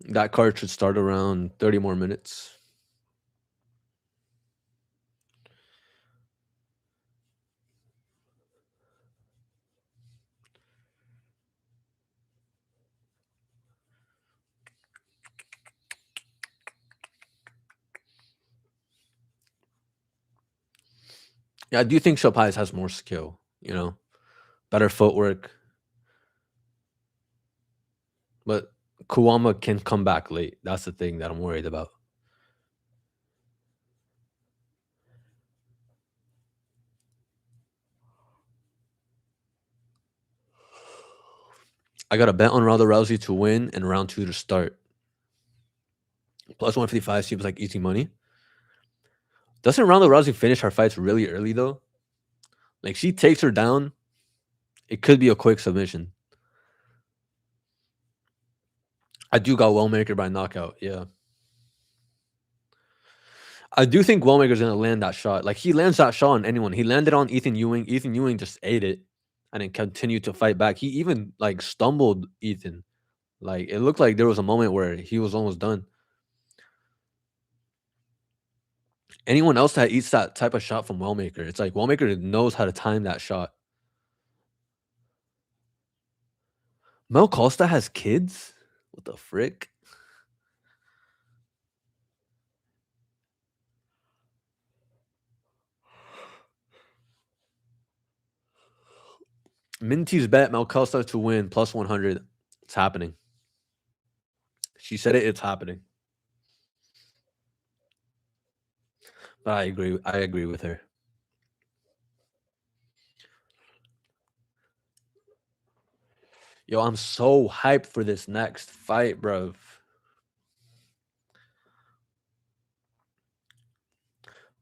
That card should start around 30 more minutes. Yeah, I do think Chopaz has more skill, better footwork. But Kuwama can come back late. That's the thing that I'm worried about. I got a bet on Ronda Rousey to win and round 2 to start. Plus 155 seems like easy money. Doesn't Ronda Rousey finish her fights really early though? Like she takes her down, it could be a quick submission. I do got Wellmaker by knockout. Yeah. I do think Wellmaker's gonna land that shot. Like he lands that shot on anyone. He landed on Ethan Ewing. Ethan Ewing just ate it and then continued to fight back. He even like stumbled Ethan. Like it looked like there was a moment where he was almost done. Anyone else that eats that type of shot from Wellmaker, it's like Wellmaker knows how to time that shot. Mel Costa has kids? What the frick? Minty's bet Mel Costa to win plus 100. It's happening. She said it, it's happening. But I agree. I agree with her. Yo, I'm so hyped for this next fight, bro.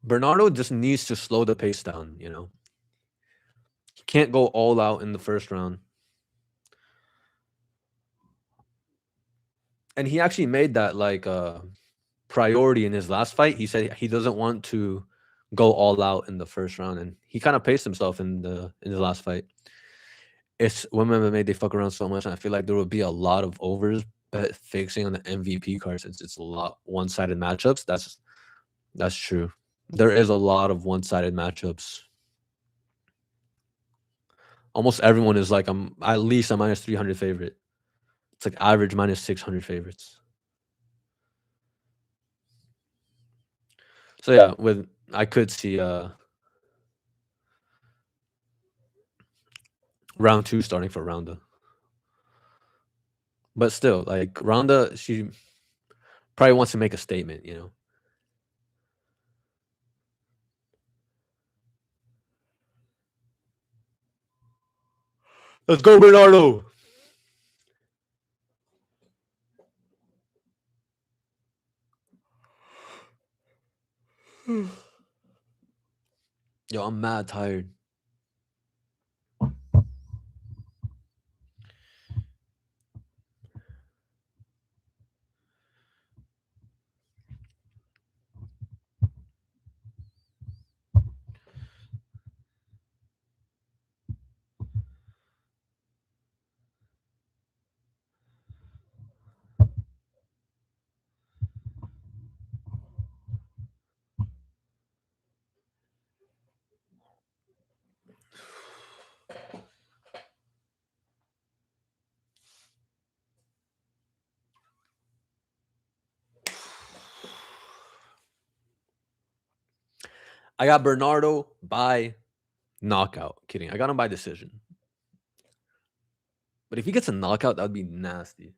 Bernardo just needs to slow the pace down. He can't go all out in the first round. And he actually made that like priority in his last fight. He said he doesn't want to go all out in the first round, and he kind of paced himself in his last fight. It's women MMA, they fuck around so much, and I feel like there will be a lot of overs bet fixing on the MVP card since it's a lot one-sided matchups. That's true. There is a lot of one-sided matchups. Almost everyone is like I'm at least a minus 300 favorite. It's like average minus 600 favorites. So yeah, with I could see round 2 starting for Ronda. But still, like Ronda, she probably wants to make a statement. Let's go, Bernardo. Yo, I'm mad tired. I got Bernardo by knockout. Kidding. I got him by decision. But if he gets a knockout, that would be nasty.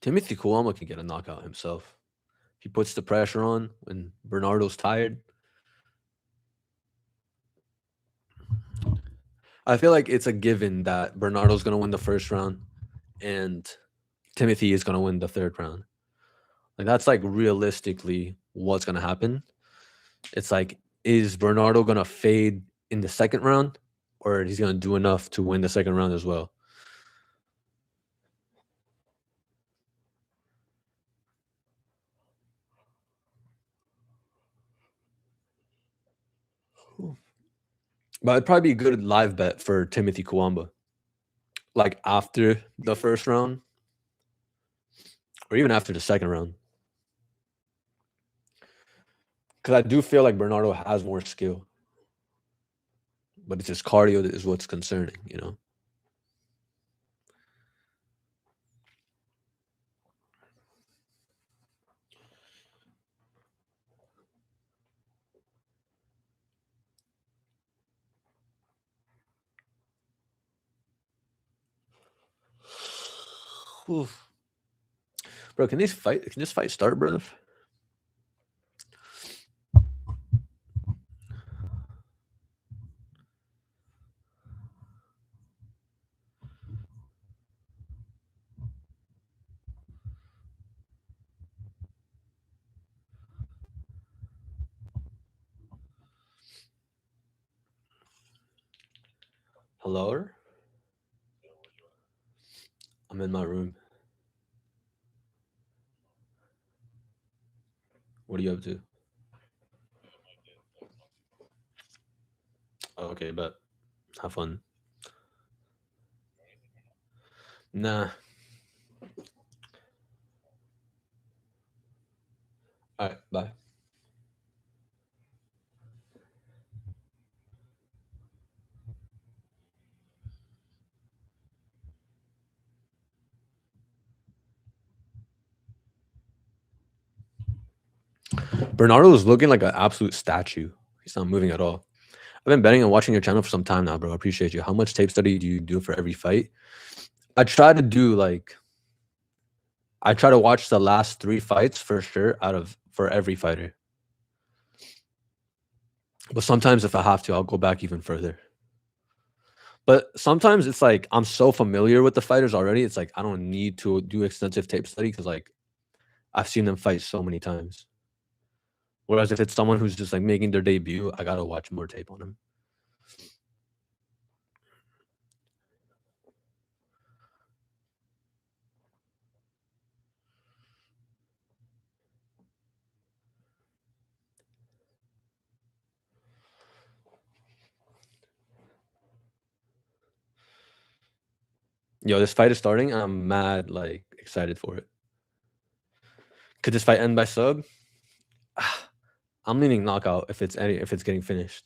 Timothy Kuama can get a knockout himself. He puts the pressure on when Bernardo's tired. I feel like it's a given that Bernardo's going to win the first round and Timothy is going to win the third round. Like that's like realistically what's going to happen. It's like, is Bernardo going to fade in the second round or he's going to do enough to win the second round as well? But it'd probably be a good live bet for Timothy Kuamba. Like after the first round or even after the second round. Because I do feel like Bernardo has more skill. But it's his cardio that is what's concerning, you know? Oof. Bro, can this fight start, brother? Hello? I'm in my room. What are you up to? Oh, okay, but have fun. Nah. All right, bye. Bernardo is looking like an absolute statue. He's not moving at all. I've been betting and watching your channel for some time now, bro. I appreciate you. How much tape study do you do for every fight? I try to do like I try to watch the last 3 fights for sure for every fighter. But sometimes if I have to, I'll go back even further. But sometimes it's like I'm so familiar with the fighters already. It's like I don't need to do extensive tape study because like I've seen them fight so many times. Whereas if it's someone who's just like making their debut, I gotta watch more tape on them. Yo, this fight is starting. I'm mad, like excited for it. Could this fight end by sub? I'm leaning knockout if it's getting finished.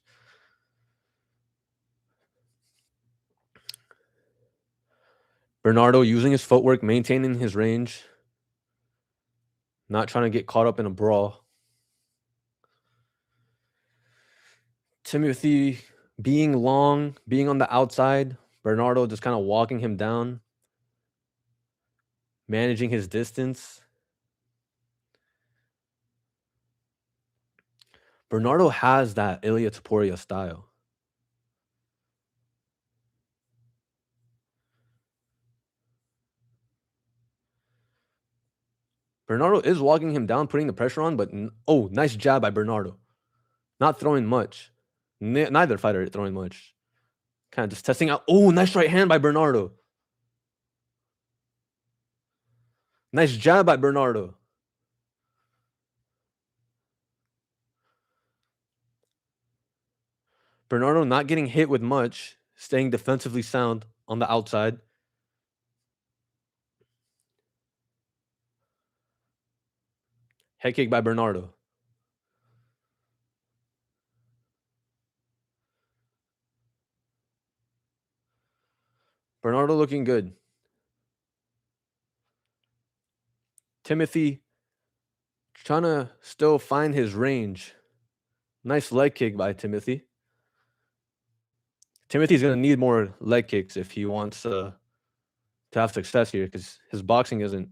Bernardo using his footwork, maintaining his range, not trying to get caught up in a brawl. Timothy being long, being on the outside. Bernardo just kind of walking him down, managing his distance. Bernardo has that Ilia Topuria style. Bernardo is walking him down, putting the pressure on, but oh, nice jab by Bernardo. Not throwing much. Neither fighter throwing much. Kind of just testing out. Oh, nice right hand by Bernardo. Nice jab by Bernardo. Bernardo not getting hit with much, staying defensively sound on the outside. Head kick by Bernardo. Bernardo looking good. Timothy trying to still find his range. Nice leg kick by Timothy. Timothy's going to need more leg kicks if he wants to have success here because his boxing isn't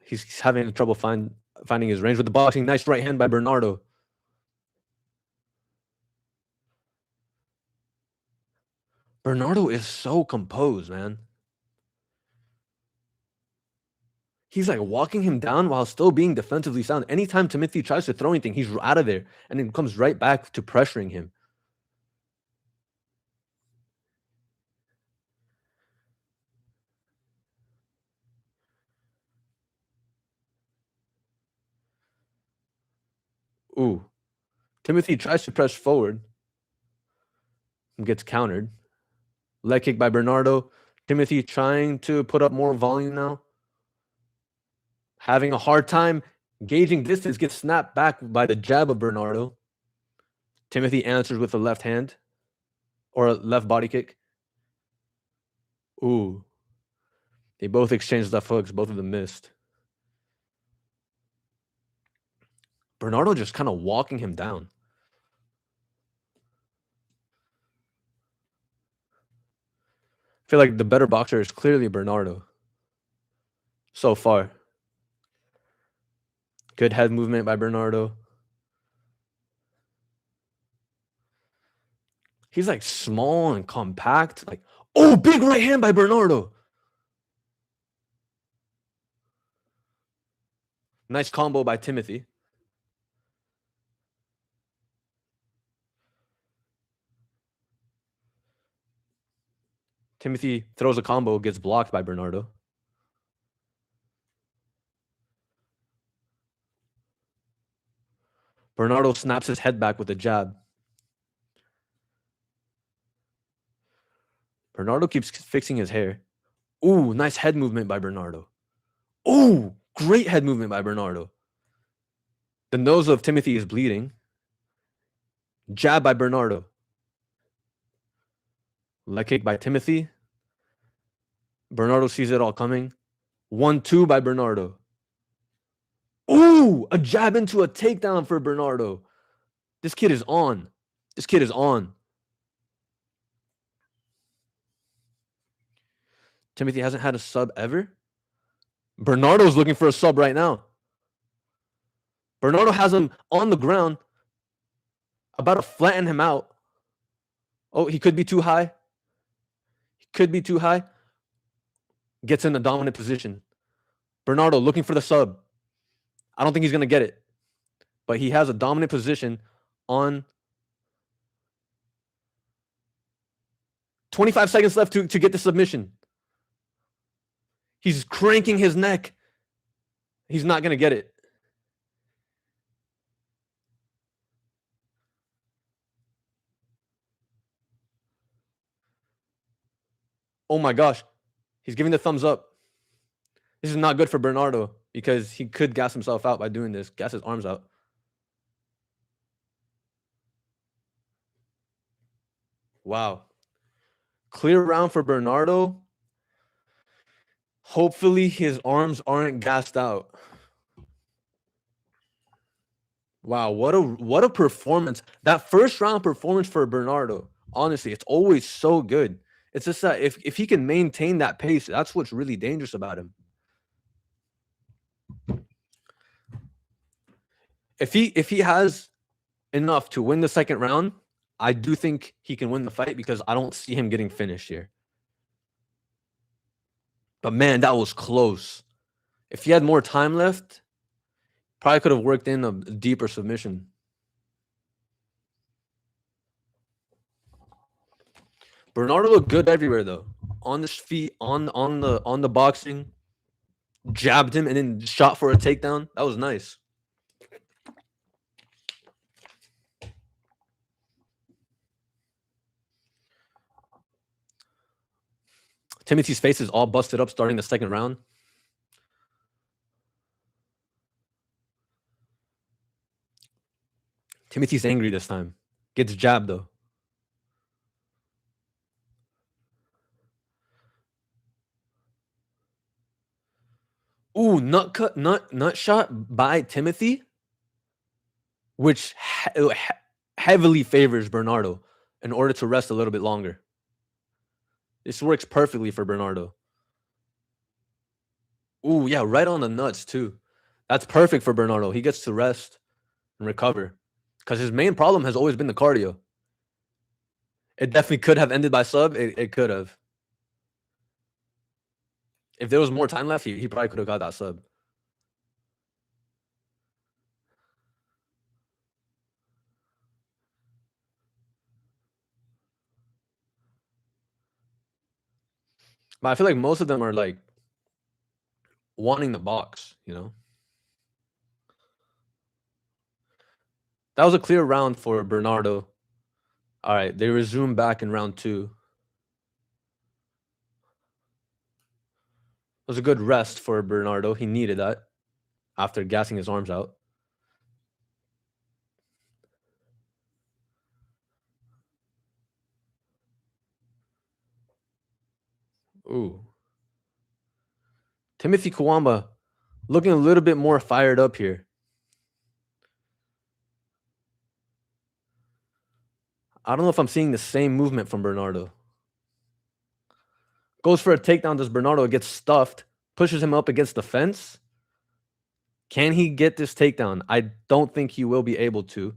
He's having trouble finding his range with the boxing. Nice right hand by Bernardo. Bernardo is so composed, man. He's like walking him down while still being defensively sound. Anytime Timothy tries to throw anything, he's out of there and then comes right back to pressuring him. Ooh. Timothy tries to press forward and gets countered. Leg kick by Bernardo. Timothy trying to put up more volume now. Having a hard time gauging distance, gets snapped back by the jab of Bernardo. Timothy answers with a left hand or a left body kick. Ooh. They both exchanged left hooks. Both of them missed. Bernardo just kind of walking him down. I feel like the better boxer is clearly Bernardo so far. Good head movement by Bernardo. He's like small and compact. Like, oh, big right hand by Bernardo. Nice combo by Timothy. Timothy throws a combo, gets blocked by Bernardo. Bernardo snaps his head back with a jab. Bernardo keeps fixing his hair. Ooh, nice head movement by Bernardo. Ooh, great head movement by Bernardo. The nose of Timothy is bleeding. Jab by Bernardo. Leg kick by Timothy. Bernardo sees it all coming. 1-2 by Bernardo. Ooh, a jab into a takedown for Bernardo. This kid is on. This kid is on. Timothy hasn't had a sub ever. Bernardo's looking for a sub right now. Bernardo has him on the ground, about to flatten him out. Oh, he could be too high. He could be too high. Gets in a dominant position. Bernardo looking for the sub. I don't think he's going to get it. But he has a dominant position on 25 seconds left to get the submission. He's cranking his neck. He's not going to get it. Oh my gosh. He's giving the thumbs up. This is not good for Bernardo because he could gas himself out by doing this. Gas his arms out. Wow. Clear round for Bernardo. Hopefully his arms aren't gassed out. Wow, what a performance. That first round performance for Bernardo. Honestly, it's always so good. It's just that if he can maintain that pace, that's what's really dangerous about him. If he has enough to win the second round, I do think he can win the fight because I don't see him getting finished here. But man, that was close. If he had more time left, probably could have worked in a deeper submission. Bernardo looked good everywhere though. On his feet, on the boxing, jabbed him and then shot for a takedown. That was nice. Timothy's face is all busted up starting the second round. Timothy's angry this time. Gets jabbed though. Ooh, nut shot by Timothy, which heavily favors Bernardo in order to rest a little bit longer. This works perfectly for Bernardo. Ooh, yeah, right on the nuts too. That's perfect for Bernardo. He gets to rest and recover because his main problem has always been the cardio. It definitely could have ended by sub. It could have. If there was more time left, he probably could have got that sub. But I feel like most of them are like wanting the box, you know? That was a clear round for Bernardo. All right, they resume back in round 2. It was a good rest for Bernardo. He needed that after gassing his arms out. Ooh. Timothy Kawamba looking a little bit more fired up here. I don't know if I'm seeing the same movement from Bernardo. Goes for a takedown. Does Bernardo get stuffed? Pushes him up against the fence. Can he get this takedown? I don't think he will be able to.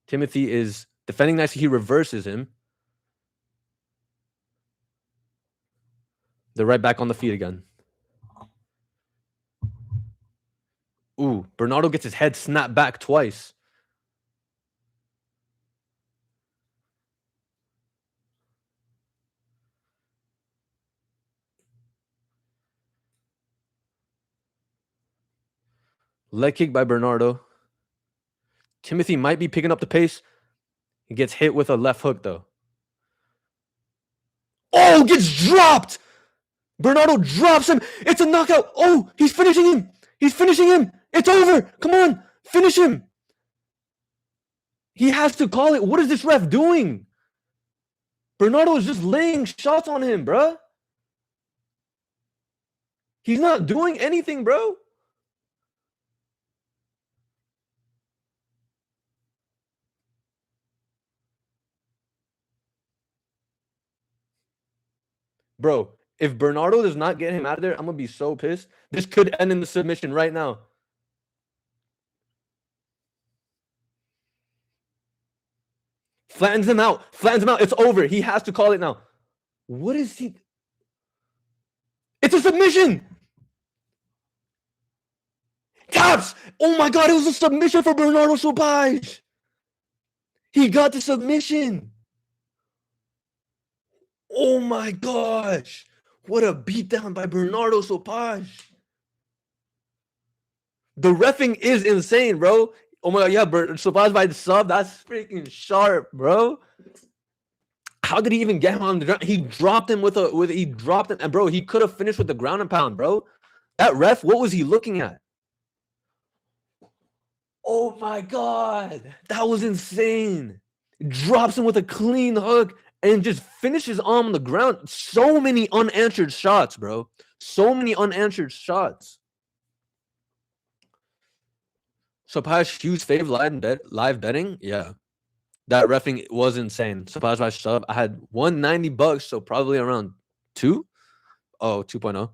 Timothy is defending nicely. He reverses him. They're right back on the feet again. Ooh, Bernardo gets his head snapped back twice. Leg kick by Bernardo. Timothy might be picking up the pace. He gets hit with a left hook, though. Oh, gets dropped! Bernardo drops him. It's a knockout. Oh, he's finishing him. He's finishing him. It's over. Come on. Finish him. He has to call it. What is this ref doing? Bernardo is just laying shots on him, bro. He's not doing anything, bro. Bro, if Bernardo does not get him out of there, I'm going to be so pissed. This could end in the submission right now. Flattens him out. Flattens him out. It's over. He has to call it now. What is he? It's a submission. Taps. Oh my God. It was a submission for Bernardo Sopaj. He got the submission. Oh my gosh. What a beatdown by Bernardo Sopaj. The reffing is insane, bro. Oh my God. Yeah, Sopaj by the sub. That's freaking sharp, bro. How did he even get him on the ground? He dropped him he dropped him, and bro, he could have finished with the ground and pound, bro. That ref, what was he looking at? Oh my God, that was insane. Drops him with a clean hook and just finishes on the ground. So many unanswered shots, bro. So many unanswered shots. Sopaj huge fave live betting, yeah. That reffing was insane. Surprise by sub. I had $190, so probably around 2. Oh, 2.0.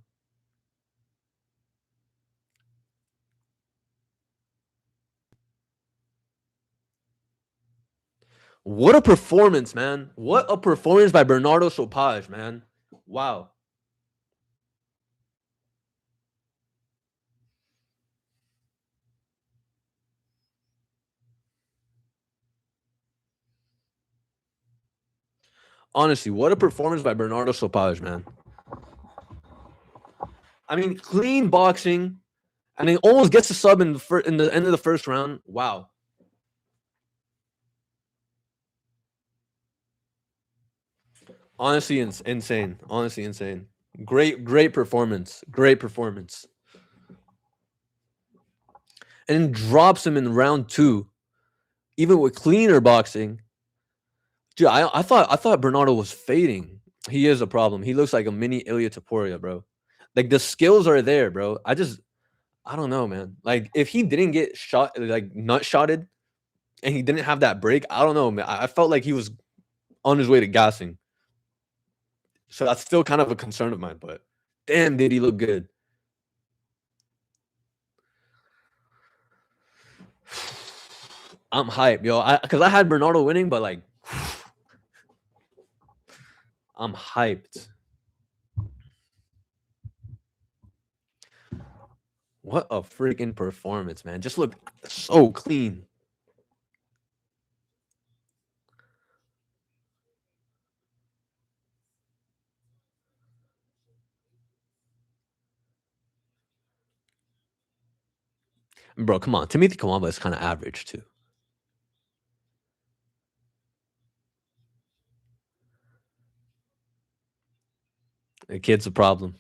What a performance, man. What a performance by Bernardo Sopaj, man. Wow. Honestly, what a performance by Bernardo Sopaj, man. I mean, clean boxing, and he almost gets a sub in the end of the first round. Wow. Honestly, insane. Honestly, insane. Great performance. Great performance. And then drops him in round 2, even with cleaner boxing. Dude, I thought Bernardo was fading. He is a problem. He looks like a mini Ilya Taporia, bro. Like the skills are there, bro. I don't know, man. Like if he didn't get shot, like nut shotted, and he didn't have that break, I don't know, man. I felt like he was on his way to gassing. So that's still kind of a concern of mine. But damn, did he look good? I'm hyped, yo. Because I had Bernardo winning, but like, I'm hyped. What a freaking performance, man. Just look so clean. Bro, come on. Timothy Kawamba is kind of average, too. The kid's a problem.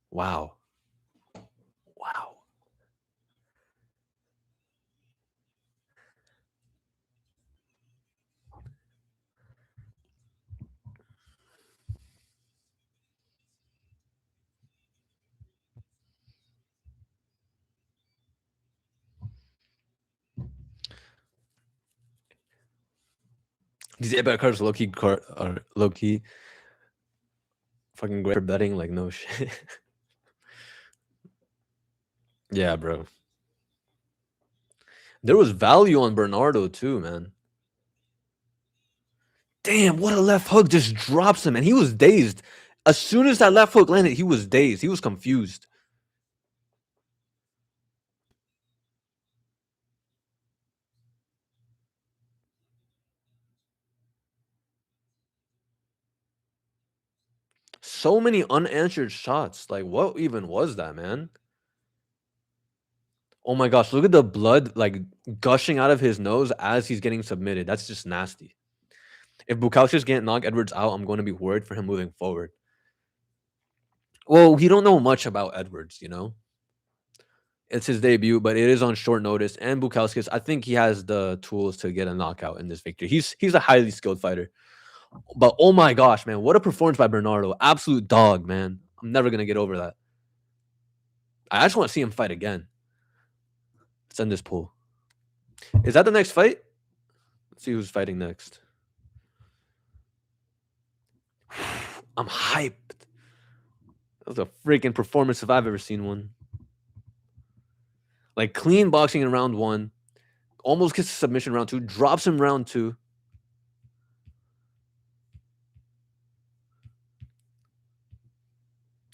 Wow. Wow. These 8-bet cards low key fucking great for betting. Like, no shit. Yeah, bro. There was value on Bernardo, too, man. Damn, what a left hook just drops him, and he was dazed. As soon as that left hook landed, he was dazed. He was confused. So many unanswered shots. Like, what even was that, man? Oh my gosh, look at the blood like gushing out of his nose as he's getting submitted. That's just nasty. If Bukowski's can't knock Edwards out, I'm going to be worried for him moving forward. Well, we don't know much about Edwards, you know? It's his debut, but it is on short notice. And Bukowskis, I think he has the tools to get a knockout in this victory. He's a highly skilled fighter. But oh my gosh, man, what a performance by Bernardo. Absolute dog, man. I'm never gonna get over that. I just want to see him fight again. Let's end this poll. Is that the next fight? Let's see who's fighting next. I'm hyped. That was a freaking performance if I've ever seen one. Like clean boxing in round 1. Almost gets a submission round 2. Drops him round 2.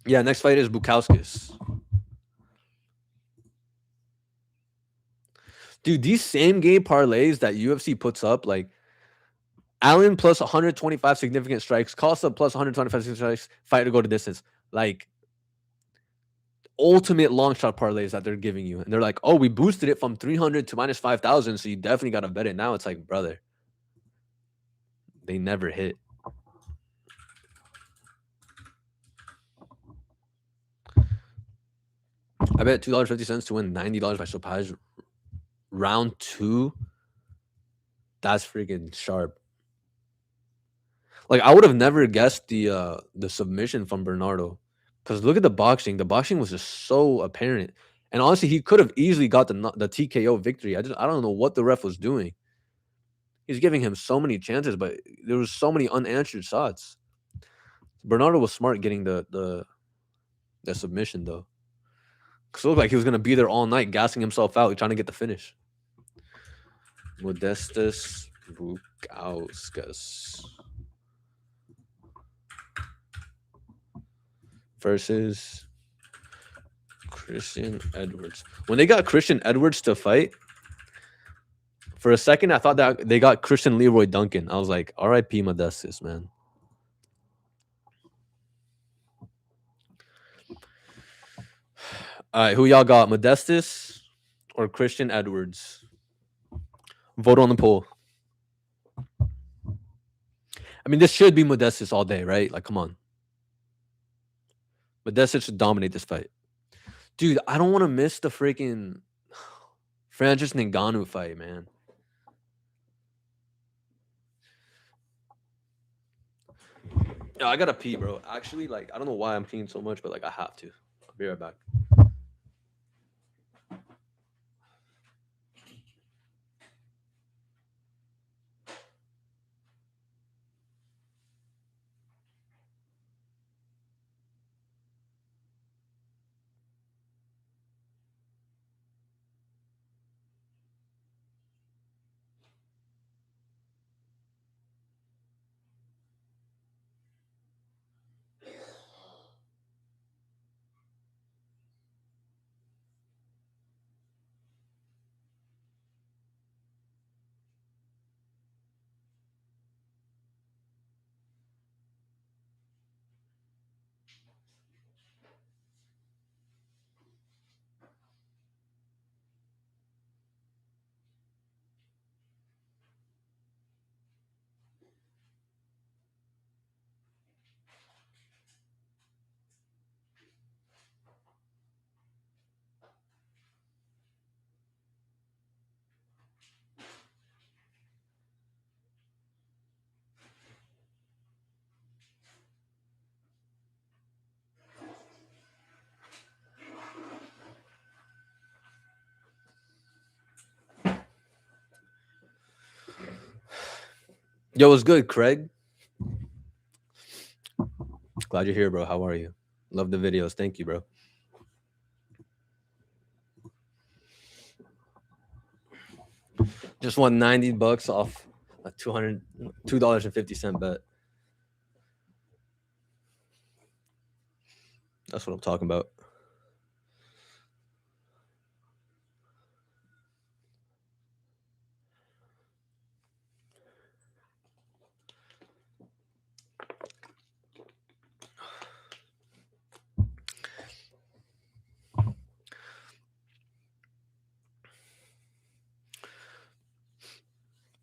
Yeah, next fight is Bukowskis. Dude, these same game parlays that UFC puts up, like Allen plus 125 significant strikes, Costa plus 125 significant strikes, fight to go to distance. Like ultimate long shot parlays that they're giving you. And they're like, oh, we boosted it from 300 to minus 5,000. So you definitely got to bet it. Now it's like, brother, they never hit. I bet $2.50 to win $90 by stoppage round 2. That's freaking sharp. Like I would have never guessed the submission from Bernardo, because look at the boxing. The boxing was just so apparent, and honestly, he could have easily got the TKO victory. I don't know what the ref was doing. He's giving him so many chances, but there was so many unanswered shots. Bernardo was smart getting the submission though, because it looked like he was gonna be there all night, gassing himself out, trying to get the finish. Modestus Bukauskas versus Christian Edwards. When they got Christian Edwards to fight, for a second, I thought that they got Christian Leroy Duncan. I was like, R.I.P. Modestus, man. All right, who y'all got, Modestus or Christian Edwards? Vote on the poll. I mean, this should be Modestus all day, right? Like, come on. Modestus should dominate this fight. Dude, I don't want to miss the freaking Francis Ngannou fight, man. Yeah, I gotta pee, bro. Actually, like, I don't know why I'm peeing so much, but like, I have to. I'll be right back. Yo, what's good, Craig? Glad you're here, bro. How are you? Love the videos. Thank you, bro. Just won $90 off a $2.50 bet. That's what I'm talking about.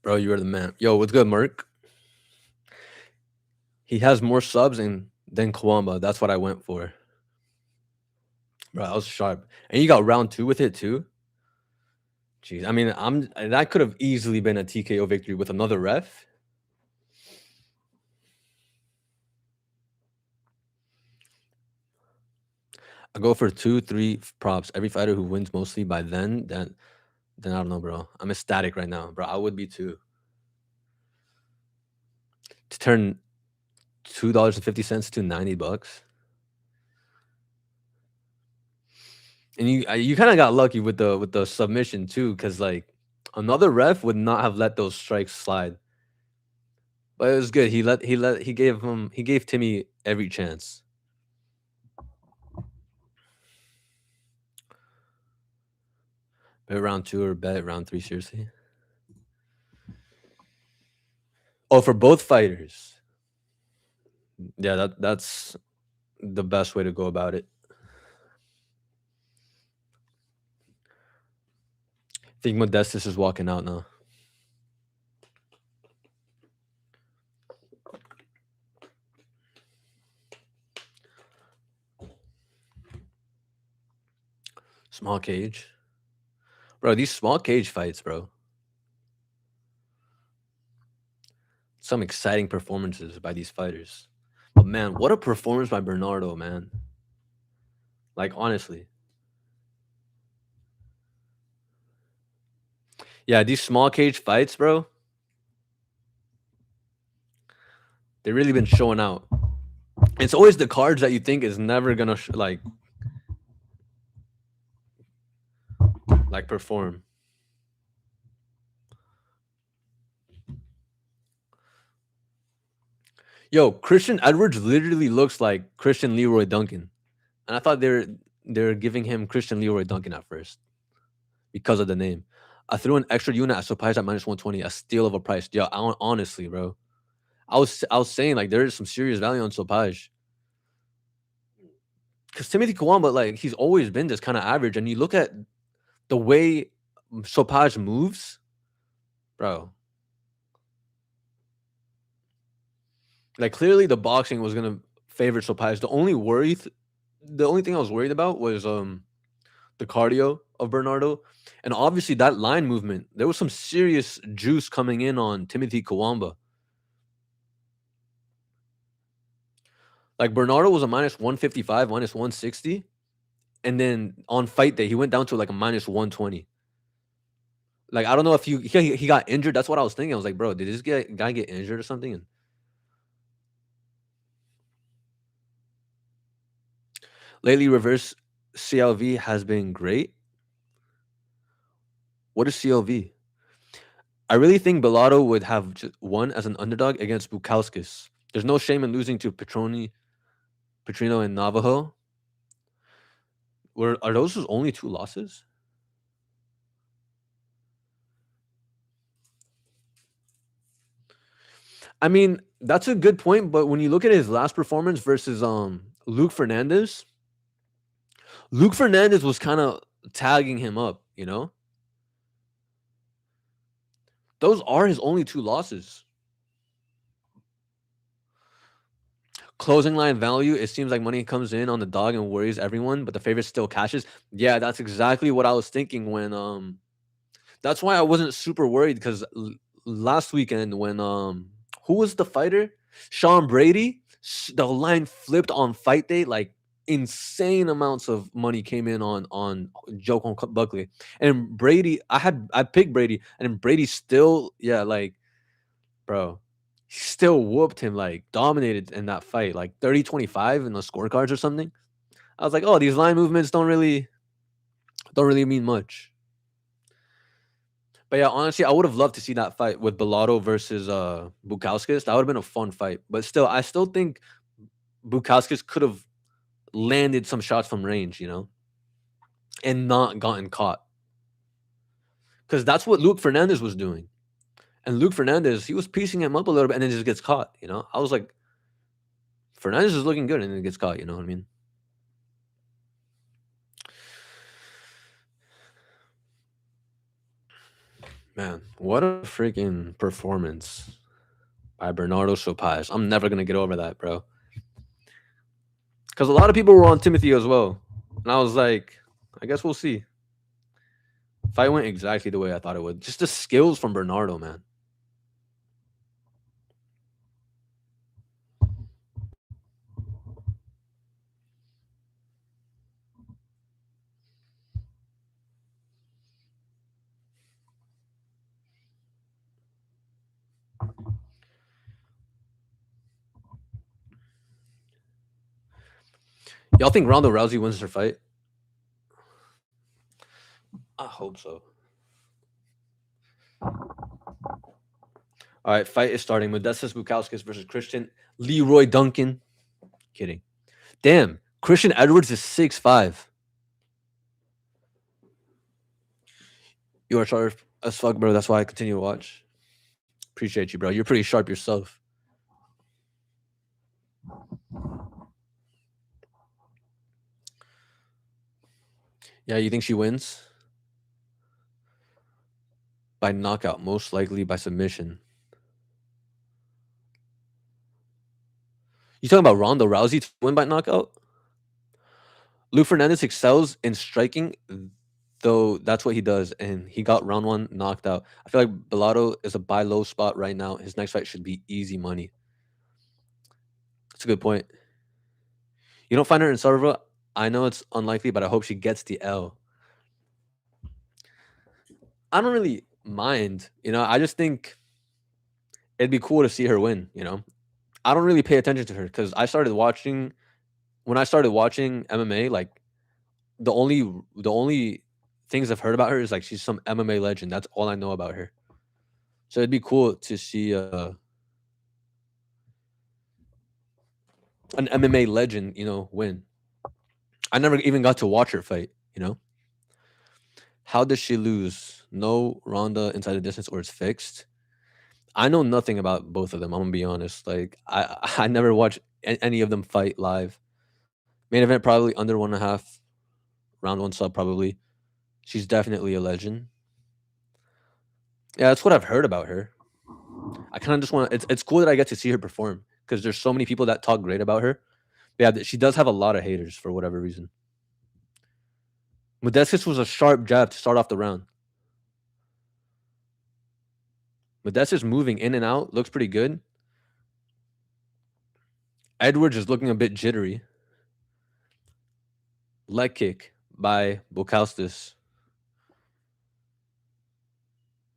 Bro, you are the man. Yo, what's good, Merc? He has more subs than Kawamba. That's what I went for. Bro, I was sharp. And you got round 2 with it too? Jeez. I mean, that could have easily been a TKO victory with another ref. I go for 2, 3 props. Every fighter who wins mostly by then I don't know, bro. I'm ecstatic right now, bro. I would be too. To turn $2.50 to $90. And you kind of got lucky with the submission too, because like another ref would not have let those strikes slide. But it was good. He gave Timmy every chance. Bet round 2 or bet round 3, seriously? Oh, for both fighters. Yeah, that's the best way to go about it. I think Modestus is walking out now. Small cage. Bro, these small cage fights, bro. Some exciting performances by these fighters. But man, what a performance by Bernardo, man. Like, honestly. Yeah, these small cage fights, bro. They've really been showing out. It's always the cards that you think is never gonna like perform. Yo, Christian Edwards literally looks like Christian Leroy Duncan, and I thought they're giving him Christian Leroy Duncan at first because of the name. I threw an extra unit. I surprised at -120, a steal of a price. Yo, honestly, bro, I was saying like there is some serious value on Sopaj. Because Timothy Kawamba, like he's always been this kind of average, and you look at the way Sopaj moves, bro. Like clearly, the boxing was gonna favor Sopaj. The only thing I was worried about was the cardio of Bernardo, and obviously that line movement. There was some serious juice coming in on Timothy Kawamba. Like Bernardo was a -155, -160, and then on fight day he went down to like a -120. Like I don't know if he got injured. That's what I was thinking. I was like, bro, did this guy get injured or something? And lately, reverse CLV has been great. What is CLV? I really think Bellato would have won as an underdog against Bukowskis. There's no shame in losing to Petrino, and Navajo. Are those his only 2 losses? I mean, that's a good point, but when you look at his last performance versus Luke Fernandez was kind of tagging him up, you know? Those are his only 2 losses. Closing line value, it seems like money comes in on the dog and worries everyone, but the favorite still cashes. Yeah, that's exactly what I was thinking when that's why I wasn't super worried because last weekend when who was the fighter? Sean Brady. The line flipped on fight day, like insane amounts of money came in on Joe Buckley and Brady. I picked Brady, and Brady still, yeah, like, bro. He still whooped him, like, dominated in that fight, like 30-25 in the scorecards or something. I was like, "Oh, these line movements don't really mean much." But yeah, honestly, I would have loved to see that fight with Bellato versus Bukauskas. That would have been a fun fight. But still, I still think Bukauskas could have landed some shots from range, and not gotten caught. Because that's what Luke Fernandez was doing. And Luke Fernandez, he was piecing him up a little bit and then just gets caught. I was like, Fernandez is looking good and then gets caught, you know what I mean? Man, what a freaking performance by Bernardo Sopais. I'm never gonna get over that, bro. Because a lot of people were on Timothy as well. And I was like, I guess we'll see. Fight went exactly the way I thought it would. Just the skills from Bernardo, man. Y'all think Ronda Rousey wins her fight? I hope so. All right, fight is starting. Modestas Bukauskas versus Christian Leroy Duncan. Kidding. Damn, Christian Edwards is 6'5". You are sharp as fuck, bro. That's why I continue to watch. Appreciate you, bro. You're pretty sharp yourself. Yeah, you think she wins? By knockout, most likely by submission. You talking about Ronda Rousey to win by knockout? Luke Fernandez excels in striking, though that's what he does, and he got round one knocked out. I feel like Bellato is a buy low spot right now. His next fight should be easy money. That's a good point. You don't find her in Sarva? I know it's unlikely, but I hope she gets the L. I don't really mind. I just think it'd be cool to see her win. I don't really pay attention to her because when I started watching MMA, like the only things I've heard about her is like she's some MMA legend. That's all I know about her. So it'd be cool to see an MMA legend, win. I never even got to watch her fight. How does she lose? No Ronda inside the distance or it's fixed? I know nothing about both of them. I'm gonna be honest. Like I never watched any of them fight live. Main event probably under 1.5. Round one sub probably. She's definitely a legend. Yeah, that's what I've heard about her. I kind of just want. It's cool that I get to see her perform because there's so many people that talk great about her. Yeah, she does have a lot of haters for whatever reason. Modestas was a sharp jab to start off the round. Modestas moving in and out looks pretty good. Edwards is looking a bit jittery. Leg kick by Bukauskas.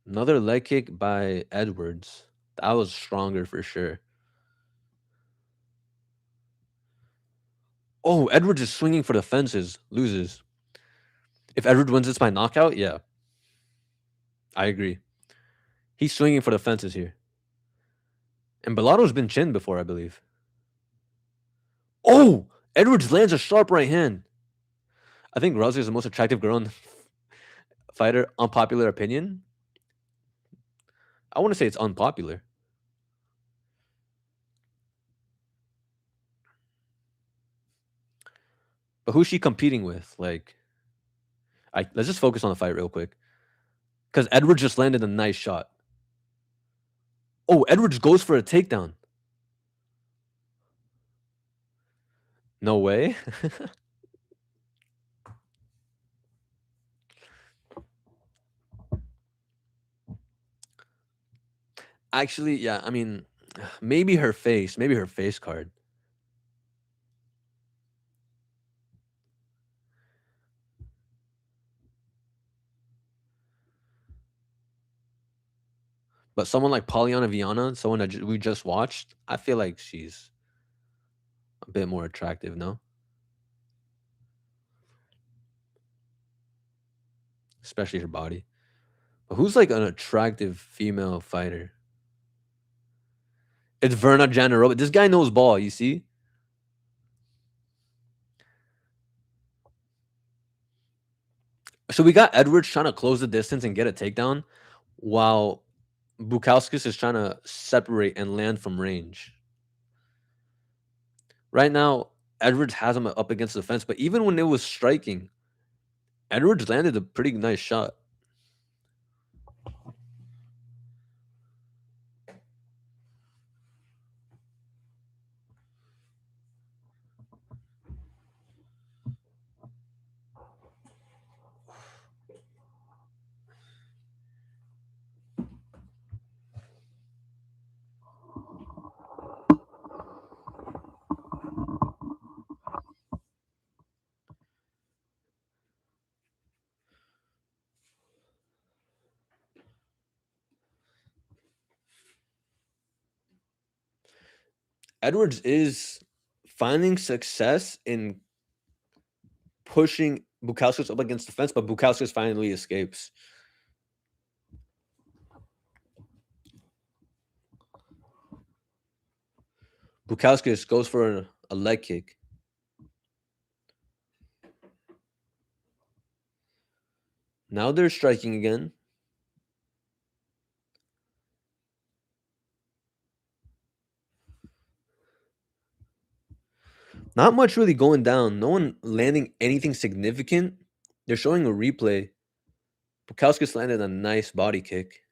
Another leg kick by Edwards. That was stronger for sure. Oh, Edwards is swinging for the fences. Loses. If Edwards wins this by knockout, yeah. I agree. He's swinging for the fences here. And Bellato's been chinned before, I believe. Oh! Edwards lands a sharp right hand. I think Rousey is the most attractive girl in the fighter. Unpopular opinion. I want to say it's unpopular. But who's she competing with? Like, let's just focus on the fight real quick. Because Edwards just landed a nice shot. Oh, Edwards goes for a takedown. No way. Actually, yeah, I mean, maybe her face card. But someone like Polyana Viana, someone that we just watched, I feel like she's a bit more attractive, no? Especially her body. But who's like an attractive female fighter? It's Verna Jandaroba. This guy knows ball, you see? So we got Edwards trying to close the distance and get a takedown, while Bukauskas is trying to separate and land from range. Right now, Edwards has him up against the fence, but even when it was striking, Edwards landed a pretty nice shot. Edwards is finding success in pushing Bukauskas up against the fence, but Bukauskas finally escapes. Bukauskas goes for a leg kick. Now they're striking again. Not much really going down. No one landing anything significant. They're showing a replay. Bukauskas landed a nice body kick.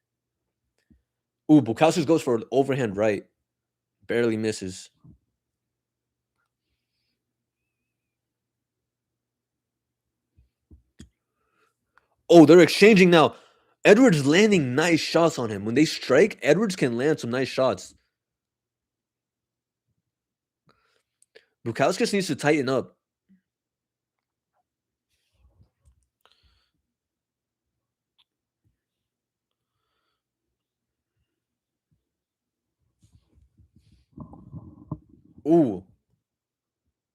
Ooh, Bukauskas goes for an overhand right. Barely misses. Oh, they're exchanging now. Edwards landing nice shots on him. When they strike, Edwards can land some nice shots. Bukauskas needs to tighten up. Ooh.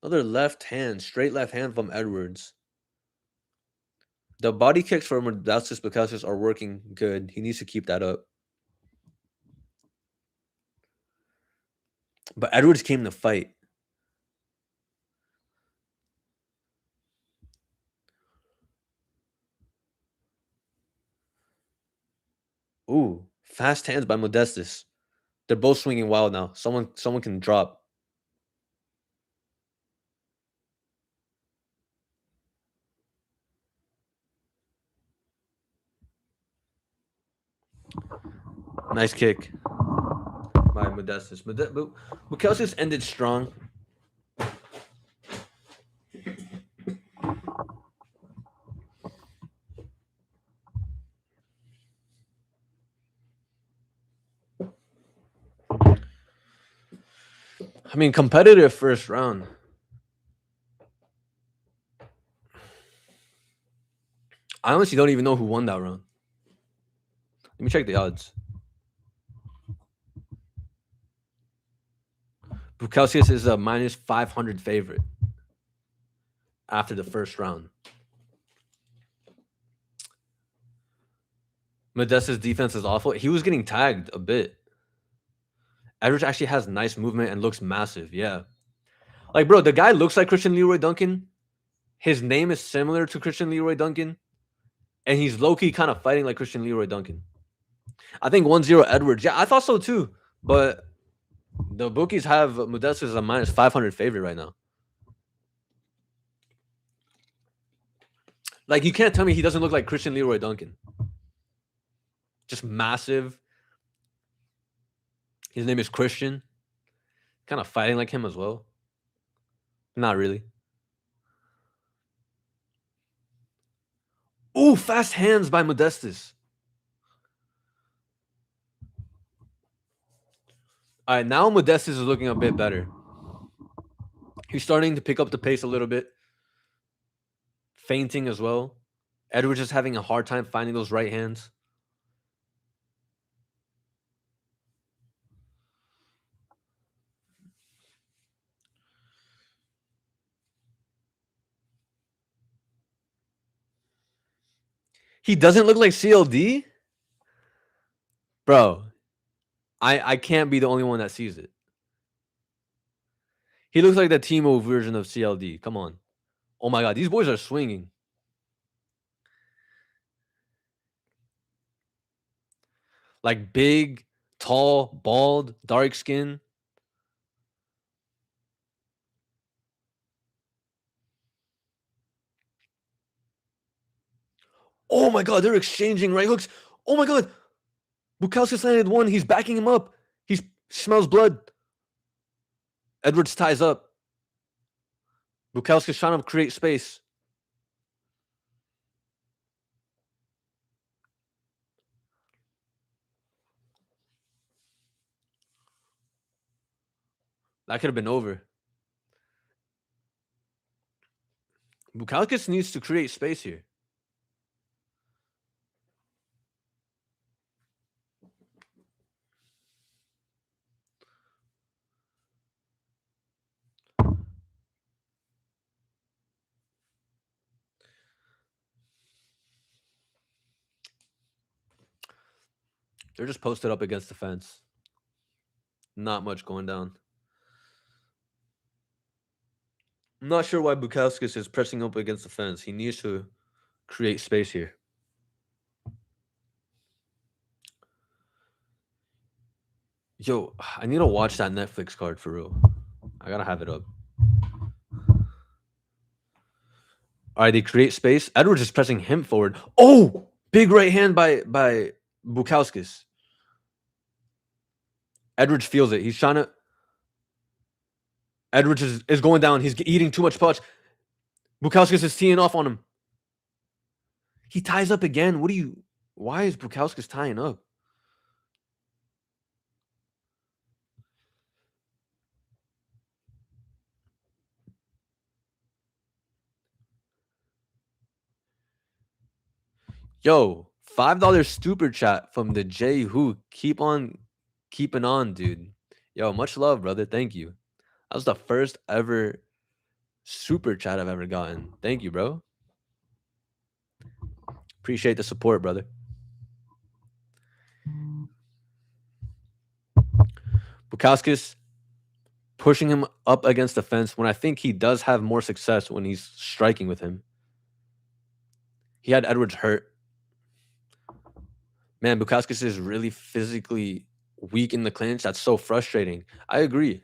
Another left hand, straight left hand from Edwards. The body kicks for Modestas Bukauskas are working good. He needs to keep that up. But Edwards came to fight. Ooh, fast hands by Modestas. They're both swinging wild now. Someone can drop. Nice kick by Modestas. Bukauskas ended strong. I mean, competitive first round. I honestly don't even know who won that round. Let me check the odds. Bukauskas is a minus 500 favorite after the first round. Modestas' defense is awful. He was getting tagged a bit. Edwards actually has nice movement and looks massive. Yeah. Like, bro, the guy looks like Christian Leroy Duncan. His name is similar to Christian Leroy Duncan. And he's low-key kind of fighting like Christian Leroy Duncan. I think 1-0 Edwards. Yeah, I thought so too. But the bookies have Modestas as a minus 500 favorite right now. Like, you can't tell me he doesn't look like Christian Leroy Duncan. Just massive. His name is Christian. Kind of fighting like him as well. Not really. Ooh, fast hands by Modestas. All right, now Modestas is looking a bit better. He's starting to pick up the pace a little bit. Feinting as well. Edwards is having a hard time finding those right hands. He doesn't look like CLD? Bro, I can't be the only one that sees it. He looks like the Timo version of CLD. Come on. Oh my god, these boys are swinging. Like big, tall, bald, dark skin. Oh my god, they're exchanging right hooks. Oh my god. Bukowskis landed one. He's backing him up. He smells blood. Edwards ties up. Bukowskis trying to create space. That could have been over. Bukowskis needs to create space here. They're just posted up against the fence. Not much going down. I'm not sure why Bukowskis is pressing up against the fence. He needs to create space here. Yo, I need to watch that Netflix card for real. I gotta have it up. All right, they create space. Edwards is pressing him forward. Oh, big right hand by Bukowskis. Edwards feels it. He's trying to. Edwards is going down. He's eating too much punch. Bukowskis is teeing off on him. He ties up again. What do you? Why is Bukowskis tying up? Yo, $5 super chat from the J Who. Keep on keeping on, dude. Yo, much love, brother. Thank you. That was the first ever super chat I've ever gotten. Thank you, bro. Appreciate the support, brother. Bukowskis pushing him up against the fence when I think he does have more success when he's striking with him. He had Edwards hurt. Man, Bukowskis is really physically weak in the clinch. That's so frustrating. I agree.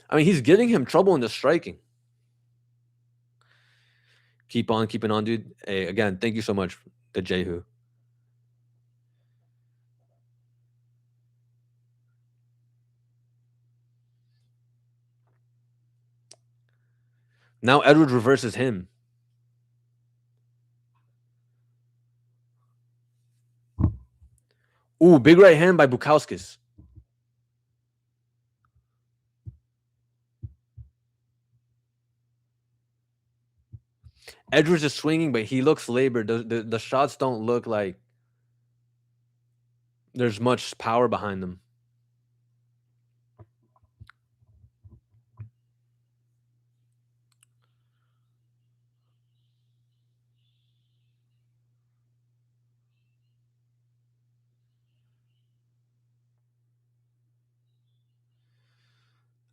I mean, he's getting him trouble in the striking. Keep on keeping on, dude. Hey, again, thank you so much, the Jehu. Now Edwards reverses him. Ooh, big right hand by Bukowskis. Edwards is swinging, but he looks labored. The shots don't look like there's much power behind them.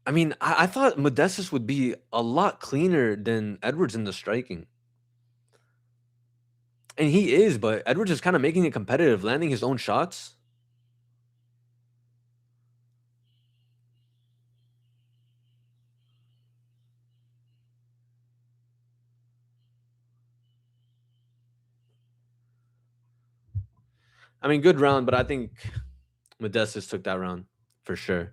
I mean, I thought Modestus would be a lot cleaner than Edwards in the striking. And he is, but Edwards is kind of making it competitive, landing his own shots. I mean, good round, but I think Modestus took that round for sure.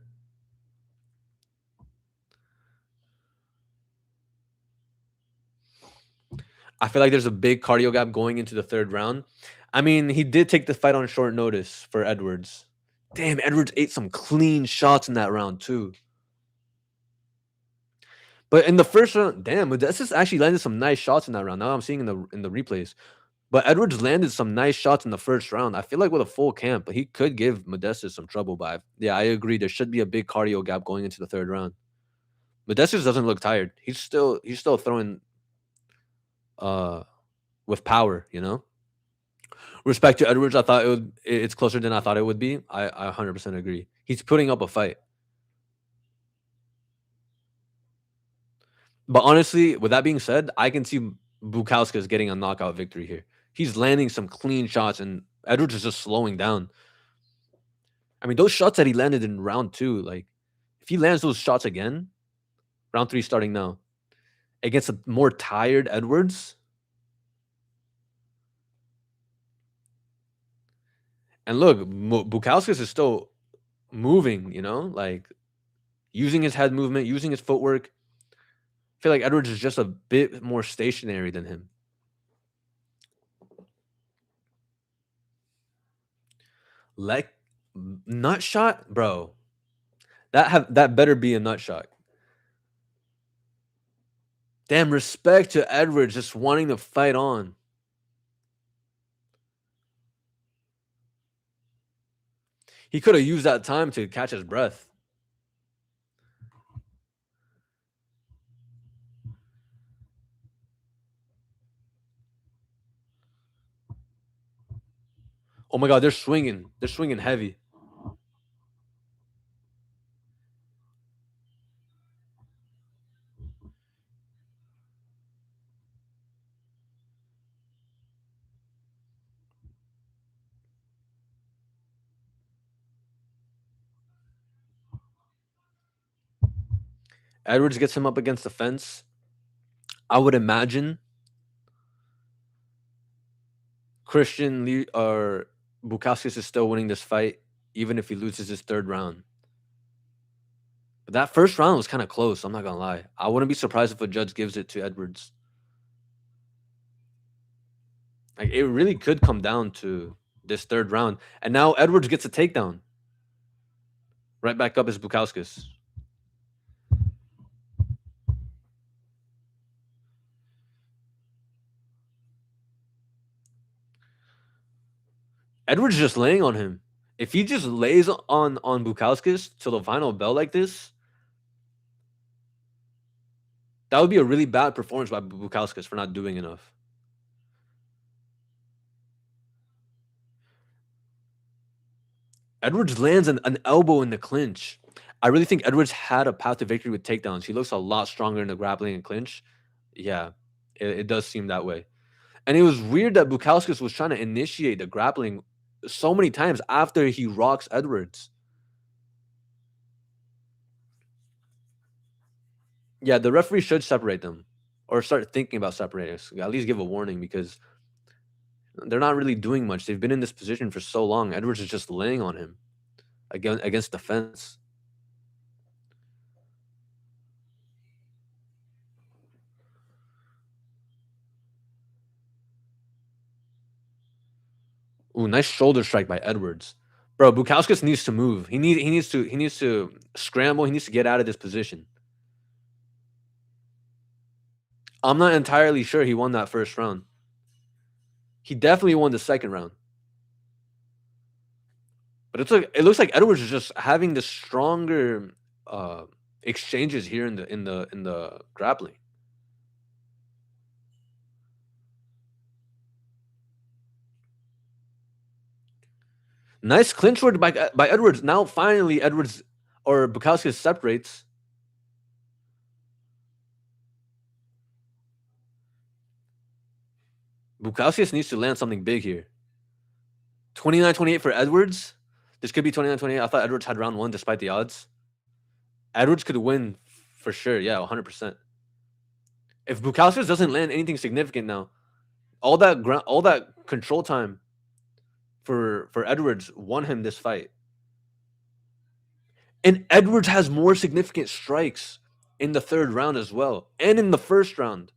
I feel like there's a big cardio gap going into the third round. I mean, he did take the fight on short notice for Edwards. Damn, Edwards ate some clean shots in that round too. But in the first round, damn, Modestus actually landed some nice shots in that round. Now I'm seeing in the replays. But Edwards landed some nice shots in the first round. I feel like with a full camp, he could give Modestus some trouble. But yeah, I agree. There should be a big cardio gap going into the third round. Modestus doesn't look tired. He's still throwing with power. You know, respect to Edwards. I thought it's closer than I thought it would be. I 100% agree. He's putting up a fight. But honestly, with that being said, I can see Bukauskas getting a knockout victory here. He's landing some clean shots, and Edwards is just slowing down. I mean, those shots that he landed in round two, like if he lands those shots again, round three starting now, against a more tired Edwards, and look, Bukauskas is still moving, you know, like using his head movement, using his footwork. I feel like Edwards is just a bit more stationary than him. Like nut shot, bro. That better be a nut shot. Damn, respect to Edwards just wanting to fight on. He could have used that time to catch his breath. Oh my god, they're swinging. They're swinging heavy. Edwards gets him up against the fence. I would imagine Christian Lee or Bukauskas is still winning this fight, even if he loses his third round. But that first round was kind of close. I'm not gonna lie. I wouldn't be surprised if a judge gives it to Edwards. Like it really could come down to this third round, and now Edwards gets a takedown. Right back up is Bukauskas. Edwards just laying on him. If he just lays on Bukauskas till the final bell like this, that would be a really bad performance by Bukauskas for not doing enough. Edwards lands an elbow in the clinch. I really think Edwards had a path to victory with takedowns. He looks a lot stronger in the grappling and clinch. Yeah, it does seem that way. And it was weird that Bukauskas was trying to initiate the grappling so many times after he rocks Edwards. Yeah, the referee should separate them or start thinking about separating us. At least give a warning because they're not really doing much. They've been in this position for so long. Edwards is just laying on him against the fence. Ooh, nice shoulder strike by Edwards. Bro, Bukauskas needs to move. He needs to scramble. He needs to get out of this position. I'm not entirely sure he won that first round. He definitely won the second round. But it looks like Edwards is just having the stronger uh exchanges here in the grappling. Nice clinch word by Edwards. Now finally Edwards or Bukowski separates. Bukowski needs to land something big here. 29-28 for Edwards. This could be 29-28. I thought Edwards had round one despite the odds. Edwards could win for sure. Yeah, 100%. If Bukowski doesn't land anything significant now, all that control time for Edwards won him this fight. And Edwards has more significant strikes in the third round as well, and in the first round.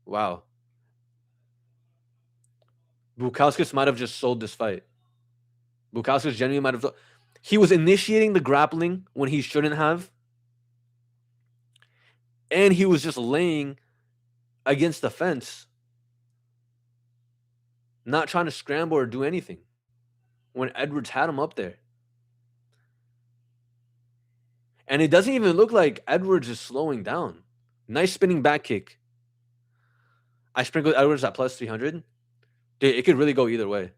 Wow. Bukowskis might have just sold this fight. Bukowskis genuinely might have. He was initiating the grappling when he shouldn't have, and he was just laying against the fence, not trying to scramble or do anything when Edwards had him up there. And it doesn't even look like Edwards is slowing down. Nice spinning back kick. I sprinkled Edwards at plus 300. Dude, it could really go either way.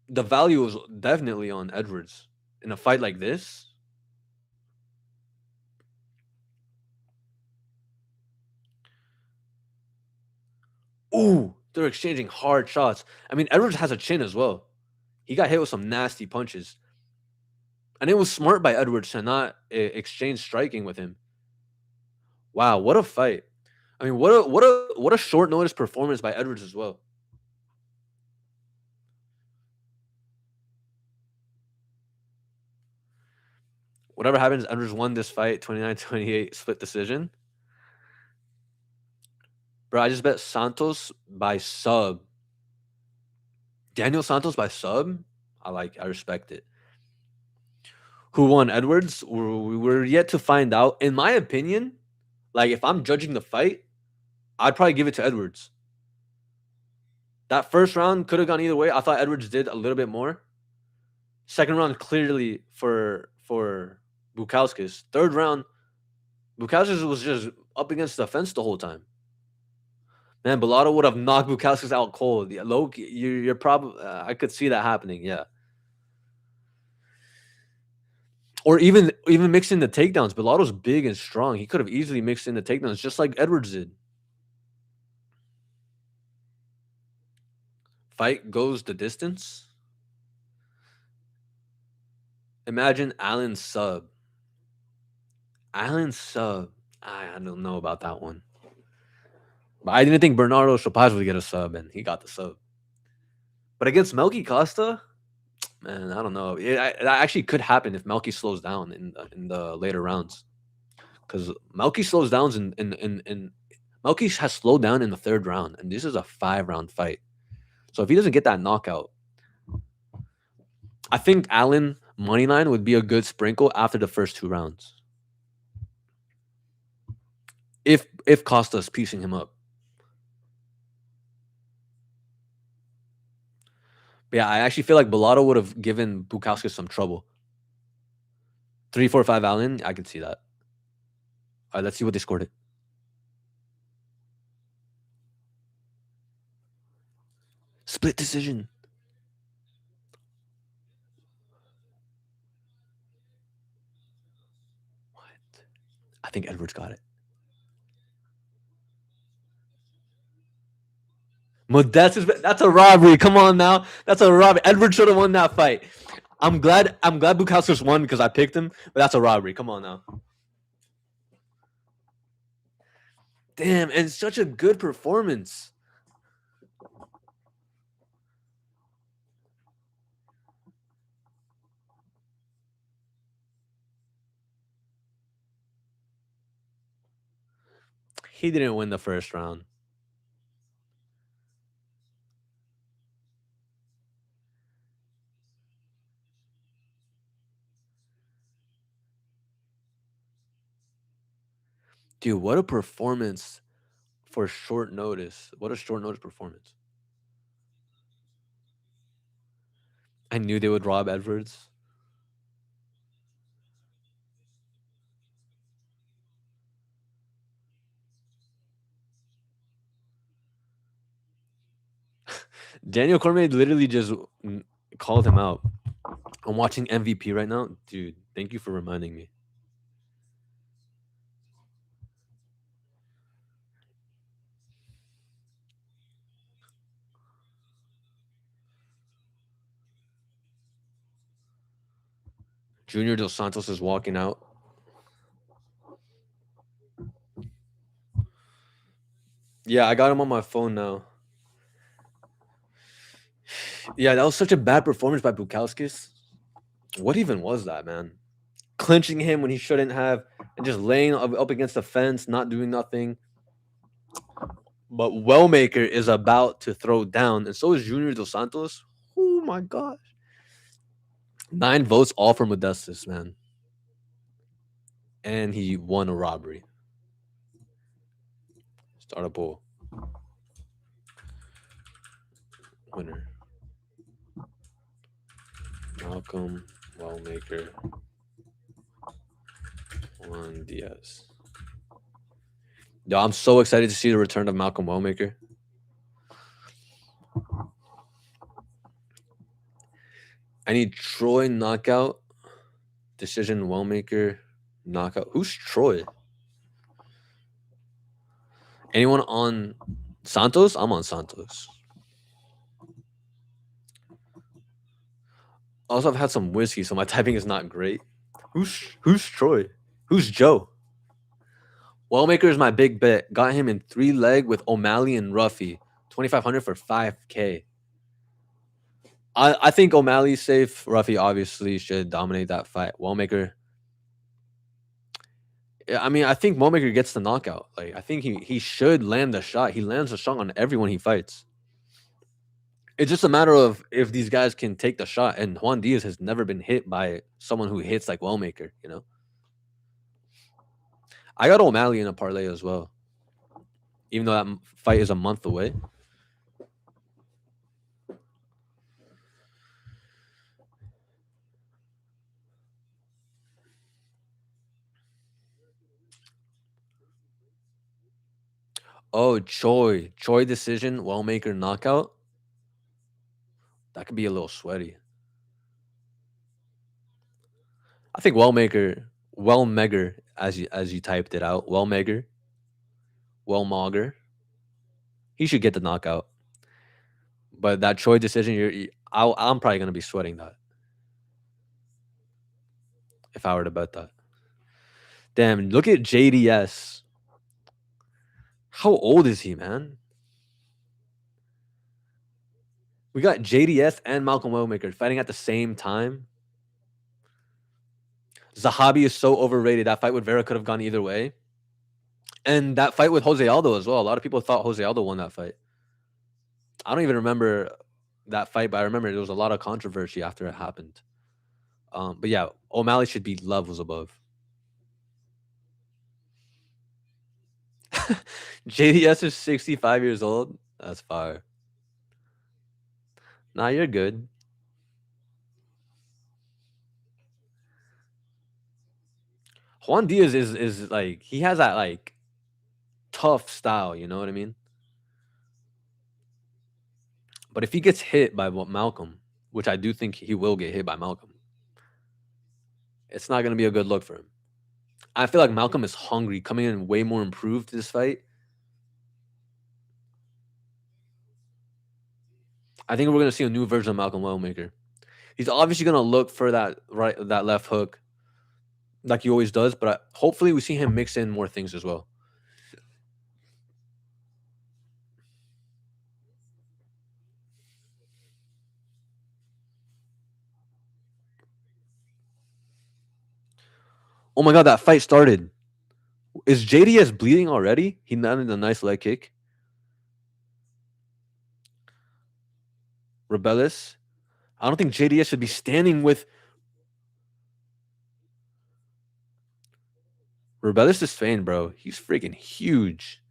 The value is definitely on Edwards in a fight like this. Ooh, they're exchanging hard shots. I mean, Edwards has a chin as well. He got hit with some nasty punches. And it was smart by Edwards to not exchange striking with him. Wow, what a fight. I mean, what a short notice performance by Edwards as well. Whatever happens, Edwards won this fight 29-28 split decision. Bro, I just bet Santos by sub. Daniel Santos by sub? I respect it. Who won? Edwards? We're yet to find out. In my opinion, like if I'm judging the fight, I'd probably give it to Edwards. That first round could have gone either way. I thought Edwards did a little bit more. Second round clearly for Bukauskas. Third round, Bukauskas was just up against the fence the whole time. Man, Bellato would have knocked Bukauskas out cold. Yeah, Loki, you're probably. I could see that happening. Yeah. Or even mix in the takedowns. Bellato's big and strong. He could have easily mixed in the takedowns just like Edwards did. Fight goes the distance. Imagine Allen sub. Allen sub. I don't know about that one. But I didn't think Bernardo Chopaz would get a sub, and he got the sub. But against Melky Costa, man, I don't know. That actually could happen if Melky slows down in the later rounds. Because Melky slows down in Melky has slowed down in the third round, and this is a 5-round fight. So if he doesn't get that knockout, I think Allen moneyline would be a good sprinkle after the first 2 rounds. If Costa's piecing him up. But yeah, I actually feel like Bellato would have given Bukauskas some trouble. 3, 4, 5 Allen, I could see that. All right, let's see what they scored it. Split decision. What? I think Edwards got it. Modestus, that's a robbery. Come on now. That's a robbery. Edwards should have won that fight. I'm glad Bukauskas won because I picked him, but that's a robbery. Come on now. Damn, and such a good performance. He didn't win the first round. Dude, what a performance for short notice. What a short notice performance. I knew they would rob Edwards. Daniel Cormier literally just called him out. I'm watching MVP right now. Dude, thank you for reminding me. Junior Dos Santos is walking out. Yeah, I got him on my phone now. Yeah, that was such a bad performance by Bukauskas. What even was that, man? Clinching him when he shouldn't have, and just laying up against the fence, not doing nothing. But Wellmaker is about to throw down, and so is Junior Dos Santos. Oh my gosh. 9 votes all for Modestus, man. And he won a robbery. Start a poll. Winner. Malcolm Wellmaker. Juan Diaz. Yo, I'm so excited to see the return of Malcolm Wellmaker. Any Troy knockout decision Wellmaker knockout? Who's Troy? Anyone on Santos? I'm on Santos. Also, I've had some whiskey, so my typing is not great. Who's Troy? Who's Joe? Wellmaker is my big bet. Got him in 3-leg with O'Malley and Ruffy. 2,500 for 5K. I think O'Malley's safe. Ruffy obviously should dominate that fight. Wellmaker. I mean, I think Wellmaker gets the knockout. Like, I think he should land the shot. He lands a shot on everyone he fights. It's just a matter of if these guys can take the shot. And Juan Diaz has never been hit by someone who hits like Wellmaker, you know? I got O'Malley in a parlay as well. Even though that fight is a month away. Oh, Choi. Choi decision, Wellmaker knockout. That could be a little sweaty. I think Wellmaker, as you typed it out, Wellmager. He should get the knockout. But that Choi decision, I'm probably gonna be sweating that if I were to bet that. Damn, look at JDS. How old is he, man? We got JDS and Malcolm Wellmaker fighting at the same time. Zahabi is so overrated. That fight with Vera could have gone either way. And that fight with Jose Aldo as well. A lot of people thought Jose Aldo won that fight. I don't even remember that fight, but I remember there was a lot of controversy after it happened. But yeah, O'Malley should be levels above. JDS is 65 years old. That's fire. Nah, you're good. Juan Diaz is like he has that like tough style, you know what I mean? But if he gets hit by Malcolm, which I do think he will get hit by Malcolm, it's not gonna be a good look for him. I feel like Malcolm is hungry, coming in way more improved this fight. I think we're gonna see a new version of Malcolm Wellmaker. He's obviously gonna look for that left hook, like he always does. But hopefully, we see him mix in more things as well. Oh my god, that fight started. Is JDS bleeding already? He landed a nice leg kick. Rebellis. I don't think JDS should be standing with. Rebellis is Spain, bro. He's freaking huge.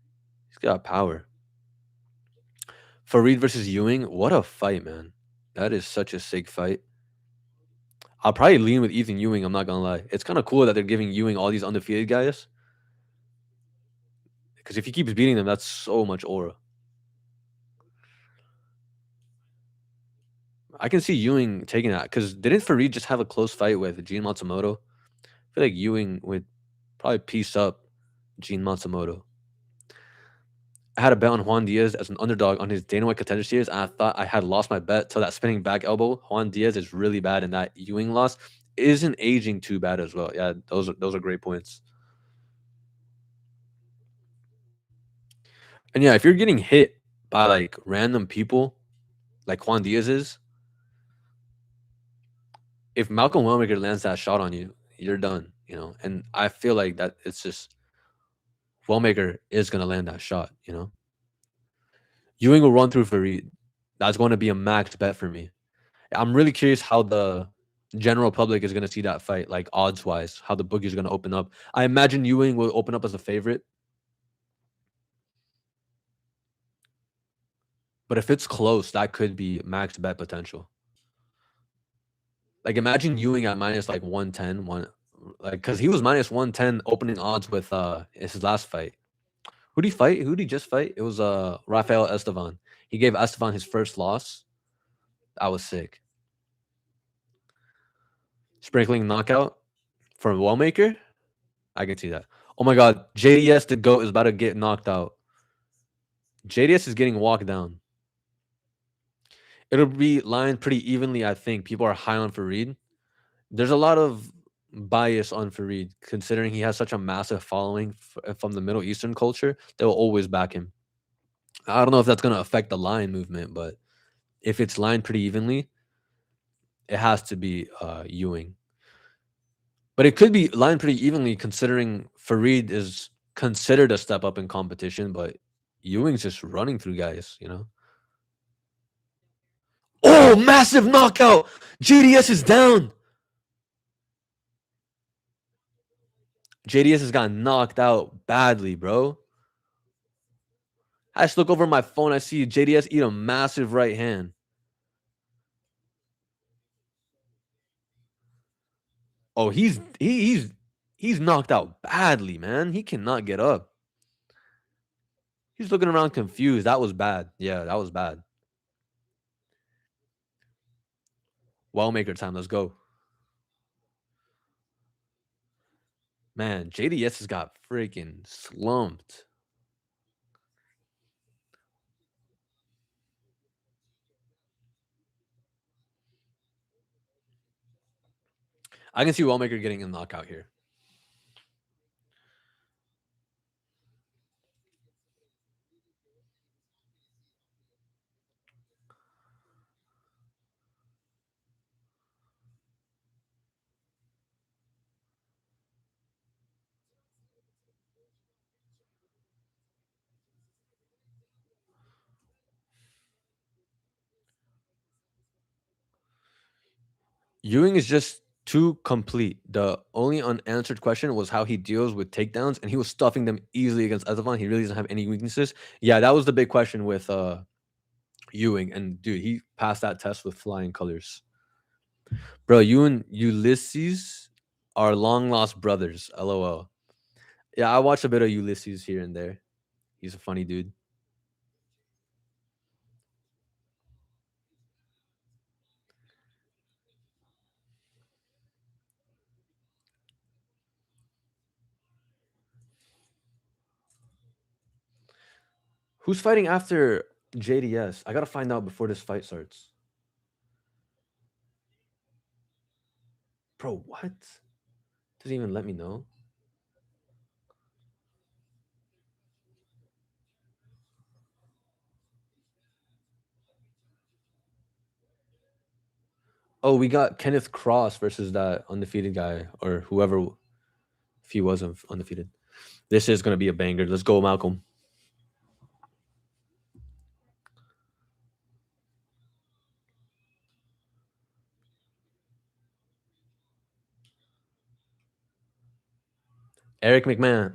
He's got power. Farid versus Ewing. What a fight, man. That is such a sick fight. I'll probably lean with Ethan Ewing. I'm not gonna lie. It's kind of cool that they're giving Ewing all these undefeated guys. Because if he keeps beating them, that's so much aura. I can see Ewing taking that. Because didn't Farid just have a close fight with Gene Matsumoto? I feel like Ewing would probably piece up Gene Matsumoto. I had a bet on Juan Diaz as an underdog on his Dana White Contender Series, and I thought I had lost my bet till that spinning back elbow. Juan Diaz is really bad, and that Ewing loss isn't aging too bad as well. Yeah, those are great points. And yeah, if you're getting hit by like random people, like Juan Diaz is, if Malcolm Wellmaker lands that shot on you, you're done. You know, and I feel like that it's just Wellmaker is gonna land that shot. You know, Ewing will run through Farid. That's going to be a max bet for me. I'm really curious how the general public is going to see that fight, like odds wise, how the bookies are going to open up. I imagine Ewing will open up as a favorite. But if it's close, that could be max bet potential. Like imagine Ewing at minus like 110, like because he was minus 110 opening odds with his last fight. Who'd he fight? Who'd he just fight? It was Rafael Estevan. He gave Estevan his first loss. That was sick. Sprinkling knockout from Wellmaker. I can see that. Oh my god, JDS the GOAT is about to get knocked out. JDS is getting walked down. It'll be lined pretty evenly, I think. People are high on Fareed. There's a lot of bias on Fareed, considering he has such a massive following from the Middle Eastern culture. They'll always back him. I don't know if that's going to affect the line movement, but if it's lined pretty evenly, it has to be Ewing. But it could be lined pretty evenly considering Fareed is considered a step up in competition, but Ewing's just running through guys, you know? Oh, massive knockout! JDS is down! JDS has gotten knocked out badly, bro. I just look over my phone, I see JDS eat a massive right hand. Oh, he's knocked out badly, man. He cannot get up. He's looking around confused. That was bad. Yeah, that was bad. Wellmaker time. Let's go. Man, JDS has got freaking slumped. I can see Wellmaker getting a knockout here. Ewing is just too complete. The only unanswered question was how he deals with takedowns, and he was stuffing them easily against Estevan. He really doesn't have any weaknesses. Yeah, that was the big question with Ewing, and dude, he passed that test with flying colors. Bro, you and Ulysses are long lost brothers. LOL. Yeah, I watch a bit of Ulysses here and there. He's a funny dude. Who's fighting after JDS? I gotta find out before this fight starts. Bro, what? Doesn't even let me know. Oh, we got Kenneth Cross versus that undefeated guy or whoever, if he was undefeated. This is gonna be a banger. Let's go, Malcolm. Eric McMahon,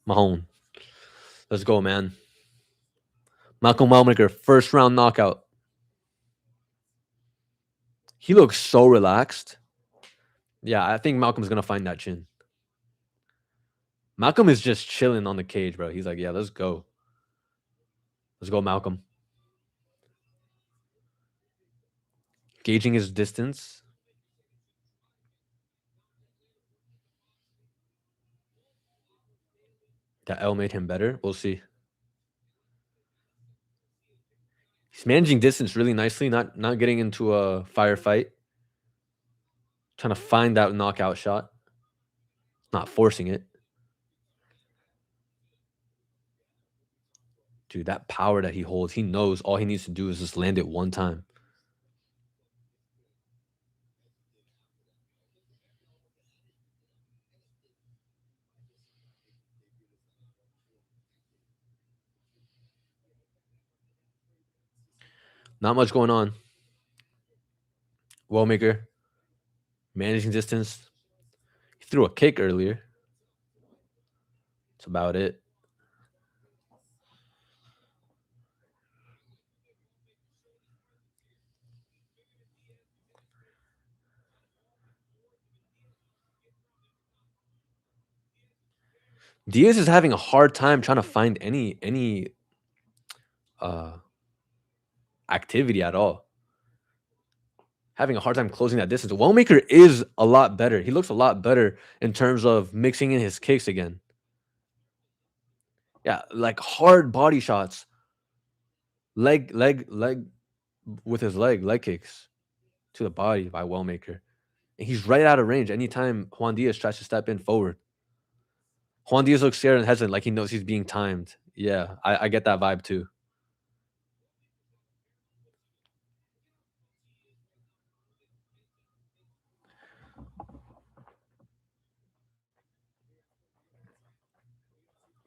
Mahone. Let's go, man. Malcolm Wellmaker, first round knockout. He looks so relaxed. Yeah, I think Malcolm's gonna find that chin. Malcolm is just chilling on the cage, bro. He's like, yeah, let's go. Let's go, Malcolm. Gauging his distance. That L made him better. We'll see. He's managing distance really nicely, not getting into a firefight. Trying to find that knockout shot. Not forcing it. Dude, that power that he holds, he knows all he needs to do is just land it one time. Not much going on. Wellmaker managing distance. He threw a kick earlier. That's about it. Diaz is having a hard time trying to find any uh activity at all. Having a hard time closing that distance. Wellmaker is a lot better. He looks a lot better in terms of mixing in his kicks again. Yeah, like hard body shots, leg with his leg kicks to the body by Wellmaker. And he's right out of range anytime Juan Diaz tries to step in forward. Juan Diaz looks scared and hesitant, like he knows he's being timed. Yeah, I get that vibe too.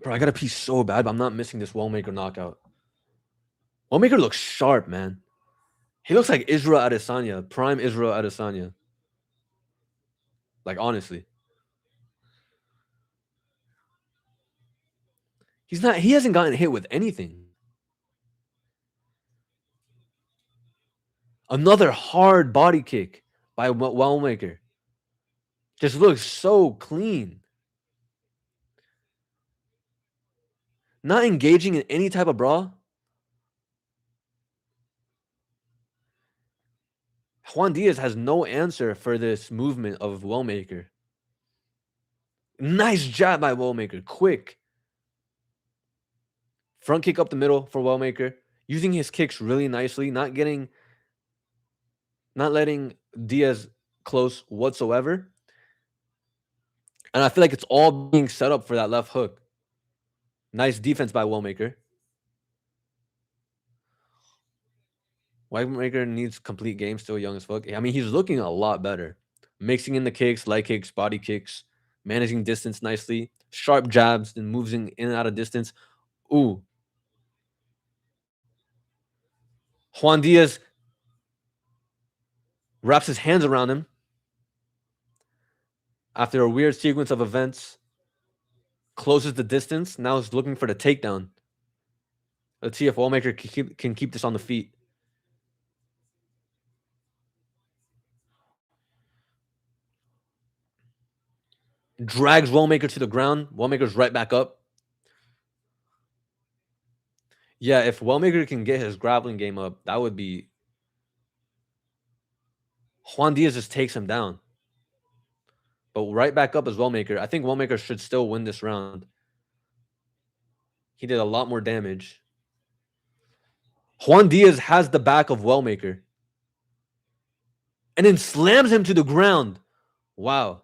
Bro, I gotta pee so bad, but I'm not missing this Wellmaker knockout. Wellmaker looks sharp, man. He looks like Israel Adesanya, prime Israel Adesanya. Like honestly, he's not. He hasn't gotten hit with anything. Another hard body kick by Wellmaker. Just looks so clean. Not engaging in any type of brawl. Juan Diaz has no answer for this movement of Wellmaker. Nice jab by Wellmaker. Quick. Front kick up the middle for Wellmaker. Using his kicks really nicely. Not letting Diaz close whatsoever. And I feel like it's all being set up for that left hook. Nice defense by Wellmaker. Wellmaker needs complete game, still young as fuck. I mean, he's looking a lot better. Mixing in the kicks, leg kicks, body kicks, managing distance nicely, sharp jabs, and moves in and out of distance. Ooh. Juan Diaz wraps his hands around him after a weird sequence of events, closes the distance. Now he's looking for the takedown. Let's see if Wellmaker can keep this on the feet. Drags Wellmaker to the ground. Wellmaker's right back up. Yeah, if Wellmaker can get his grappling game up, that would be. Juan Diaz just takes him down. But right back up as Wellmaker. I think Wellmaker should still win this round. He did a lot more damage. Juan Diaz has the back of Wellmaker. And then slams him to the ground. Wow.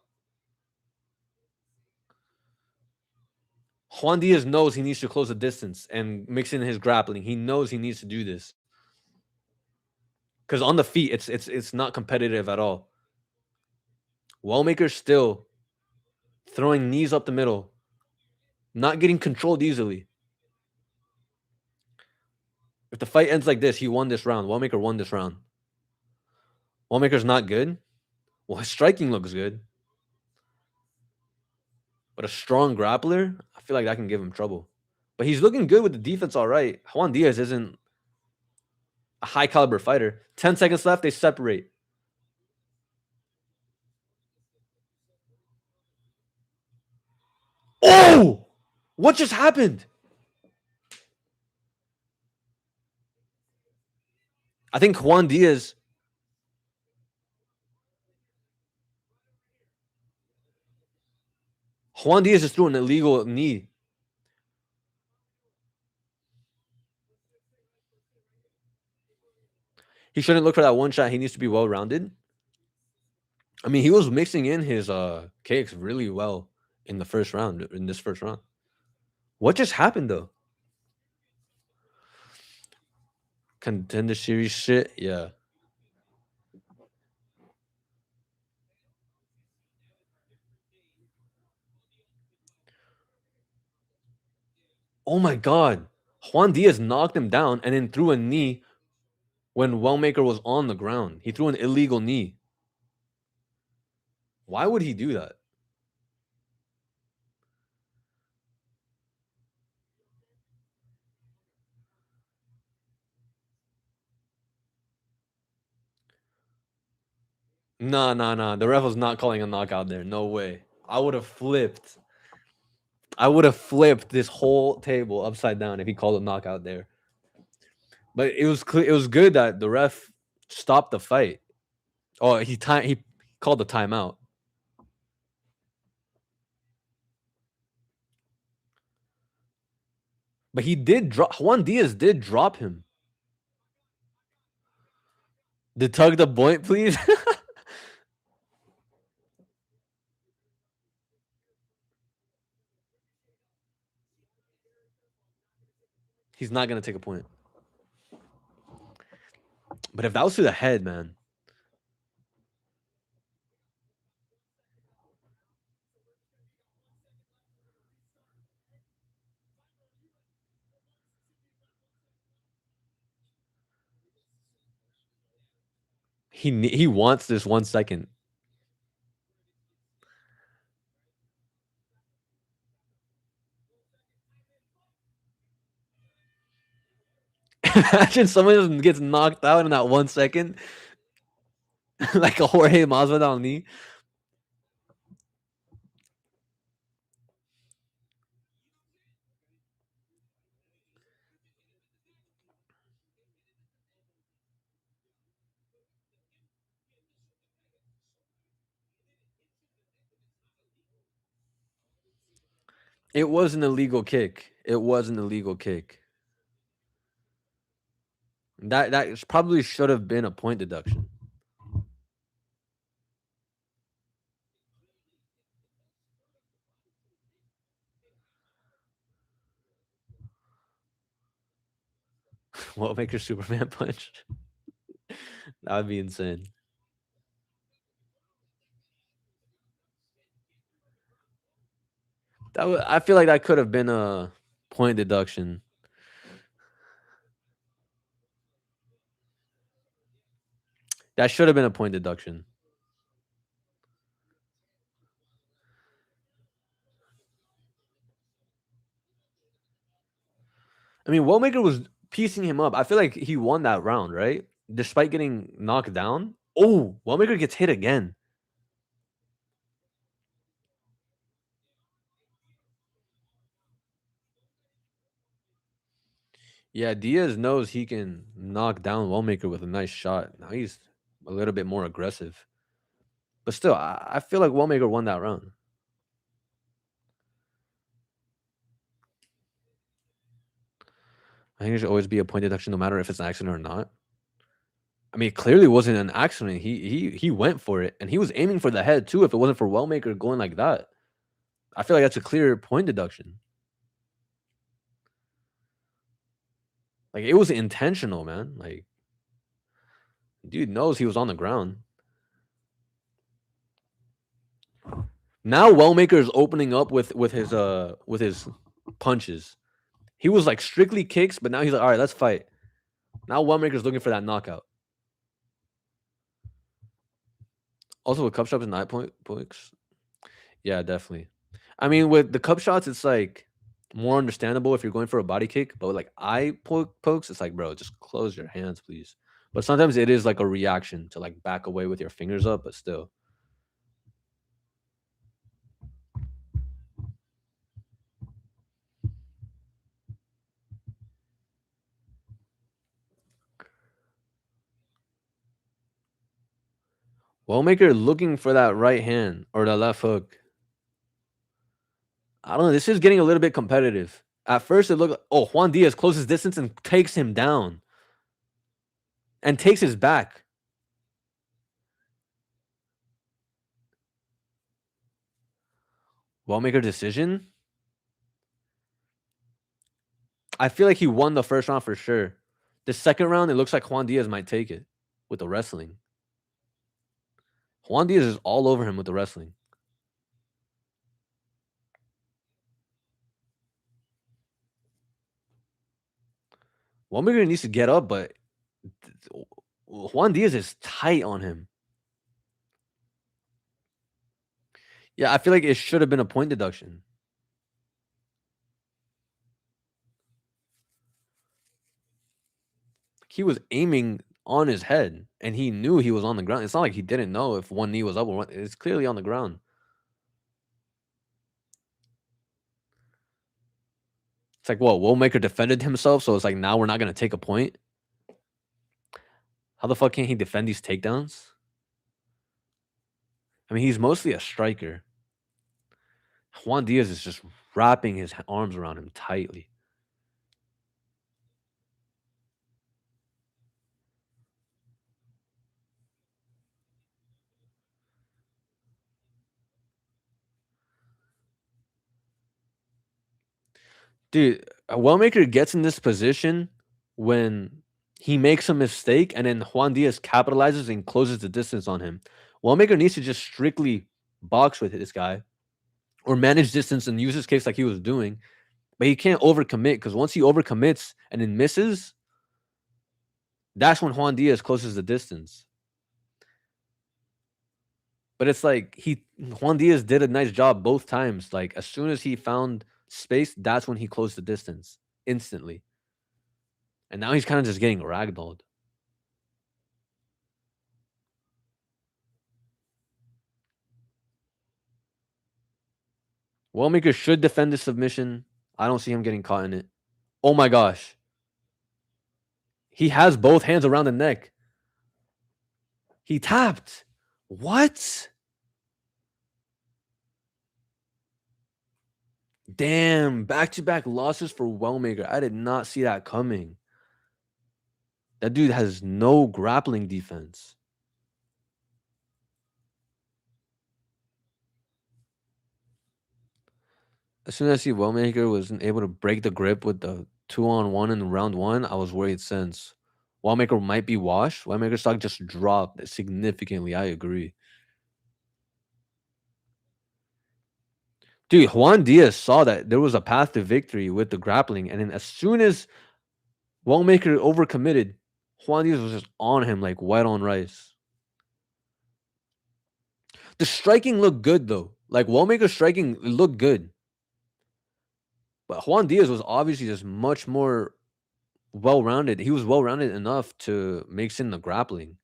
Juan Diaz knows he needs to close the distance and mix in his grappling. He knows he needs to do this. Because on the feet, it's not competitive at all. Wellmaker still throwing knees up the middle. Not getting controlled easily. If the fight ends like this, he won this round. Wellmaker won this round. Wellmaker's not good. Well, his striking looks good. But a strong grappler, I feel like that can give him trouble. But he's looking good with the defense all right. Juan Diaz isn't a high caliber fighter. 10 seconds left, they separate. Oh! What just happened? I think Juan Diaz. Juan Diaz just threw an illegal knee. He shouldn't look for that one shot. He needs to be well rounded. I mean, he was mixing in his kicks really well in the first round, in this first round. What just happened though? Contender series shit? Yeah. Oh my god. Juan Diaz knocked him down and then threw a knee when Wellmaker was on the ground. He threw an illegal knee. Why would he do that? Nah. The ref was not calling a knockout there. No way. I would have flipped. I would have flipped this whole table upside down if he called a knockout there. But it was clear, it was good that the ref stopped the fight. Oh, he called the timeout. But he did drop Juan Diaz did drop him. The tug the point, please. He's not gonna take a point. But if that was to the head, man, he wants this 1 second. Imagine someone just gets knocked out in that 1 second, like a Jorge Masvidal knee. It was an illegal kick. It was an illegal kick. That probably should have been a point deduction. What make your Superman punch? That would be insane. I feel like that could have been a point deduction. That should have been a point deduction. I mean, Wellmaker was piecing him up. I feel like he won that round, right? Despite getting knocked down. Oh, Wellmaker gets hit again. Yeah, Diaz knows he can knock down Wellmaker with a nice shot. Now he's a little bit more aggressive. But still, I feel like Wellmaker won that round. I think it should always be a point deduction no matter if it's an accident or not. I mean, it clearly wasn't an accident. He went for it, and he was aiming for the head too. If it wasn't for Wellmaker going like that, I feel like that's a clear point deduction. Like it was intentional, man. Like dude knows he was on the ground. Now Wellmaker is opening up with his punches. He was like strictly kicks, but now he's like, all right, let's fight. Now Wellmaker's looking for that knockout. Also with cup shots and night points. Yeah, definitely. I mean, with the cup shots, it's like more understandable if you're going for a body kick, but with like pokes, it's like, bro, just close your hands, please. But sometimes it is like a reaction to like back away with your fingers up, but still. Wellmaker looking for that right hand or the left hook. I don't know. This is getting a little bit competitive. At first, it looked like, oh, Juan Diaz closes distance and takes him down and takes his back. Wellmaker decision. I feel like he won the first round for sure. The second round, it looks like Juan Diaz might take it with the wrestling. Juan Diaz is all over him with the wrestling. Wellmaker needs to get up, but Juan Diaz is tight on him. Yeah, I feel like it should have been a point deduction. He was aiming on his head, and he knew he was on the ground. It's not like he didn't know if one knee was up or one. It's clearly on the ground. It's like, what, Wellmaker defended himself, so it's like now we're not gonna take a point? How the fuck can't he defend these takedowns? I mean, he's mostly a striker. Juan Diaz is just wrapping his arms around him tightly. Dude, a Wellmaker gets in this position when he makes a mistake and then Juan Diaz capitalizes and closes the distance on him. Wellmaker needs to just strictly box with this guy or manage distance and use his kicks like he was doing. But he can't overcommit because once he overcommits and then misses, that's when Juan Diaz closes the distance. But it's like Juan Diaz did a nice job both times. Like as soon as he found space, that's when he closed the distance instantly. And now he's kind of just getting ragdolled. Wellmaker should defend the submission. I don't see him getting caught in it. Oh my gosh. He has both hands around the neck. He tapped. What? Damn. Back-to-back losses for Wellmaker. I did not see that coming. That dude has no grappling defense. As soon as I see Wellmaker wasn't able to break the grip with the 2-on-1 in round 1, I was worried since. Wellmaker might be washed. Wellmaker stock just dropped significantly. I agree. Dude, Juan Diaz saw that there was a path to victory with the grappling, and then as soon as Wellmaker overcommitted, Juan Diaz was just on him like white on rice. The striking looked good though. Like Wellmaker's striking looked good. But Juan Diaz was obviously just much more well-rounded. He was well-rounded enough to mix in the grappling.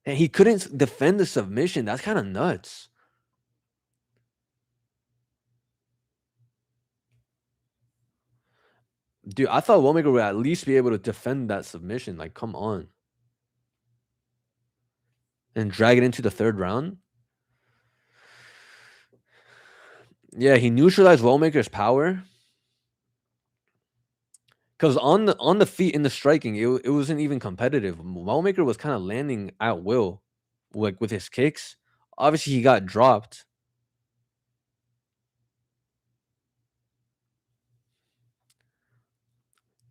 And he couldn't defend the submission. That's kind of nuts. Dude, I thought Wellmaker would at least be able to defend that submission. Like, come on. And drag it into the third round. Yeah, he neutralized Wellmaker's power. Because on the feet in the striking, it wasn't even competitive. Wellmaker was kind of landing at will, like with his kicks. Obviously, he got dropped.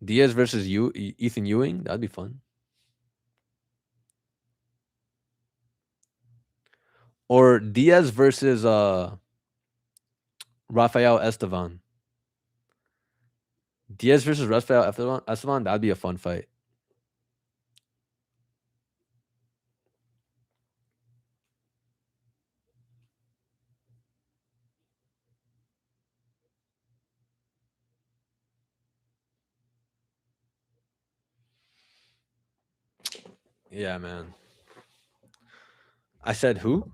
Diaz versus Ethan Ewing, that'd be fun. Or Diaz versus Rafael Estevan. Diaz versus Rafael Estevan, that'd be a fun fight. Yeah, man. I said who?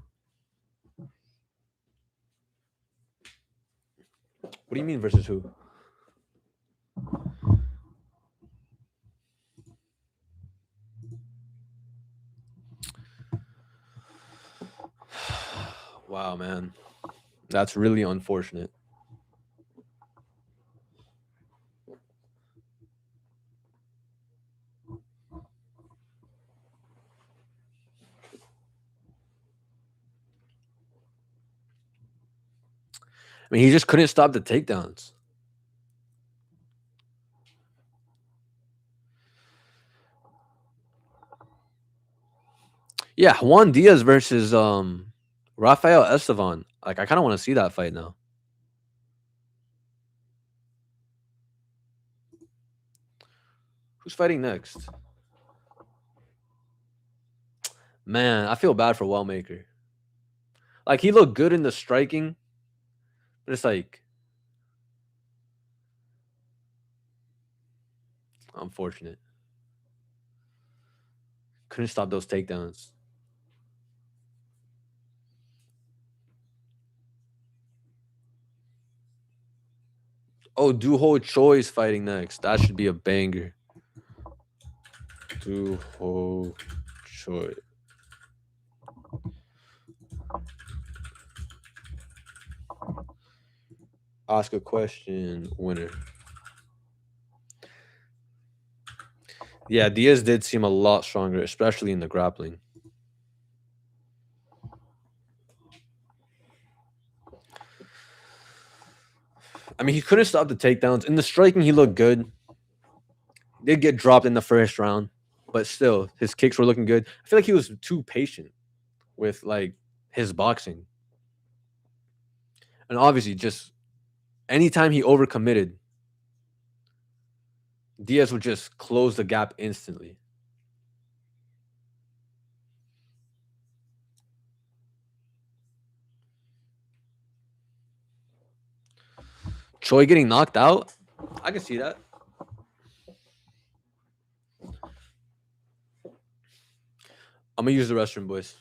What do you mean versus who? Wow, man. That's really unfortunate. I mean, he just couldn't stop the takedowns. Yeah, Juan Diaz versus Rafael Estevan. Like, I kind of want to see that fight now. Who's fighting next? Man, I feel bad for Wellmaker. Like, he looked good in the striking, but it's like unfortunate. Couldn't stop those takedowns. Oh, Duho Choi is fighting next. That should be a banger. Duho Choi. Ask a question, winner. Yeah, Diaz did seem a lot stronger, especially in the grappling. I mean, he couldn't stop the takedowns. In the striking, he looked good. Did get dropped in the first round, but still, his kicks were looking good. I feel like he was too patient with like his boxing, and obviously, just anytime he overcommitted, Diaz would just close the gap instantly. Choi getting knocked out, I can see that. I'm gonna use the restroom, boys.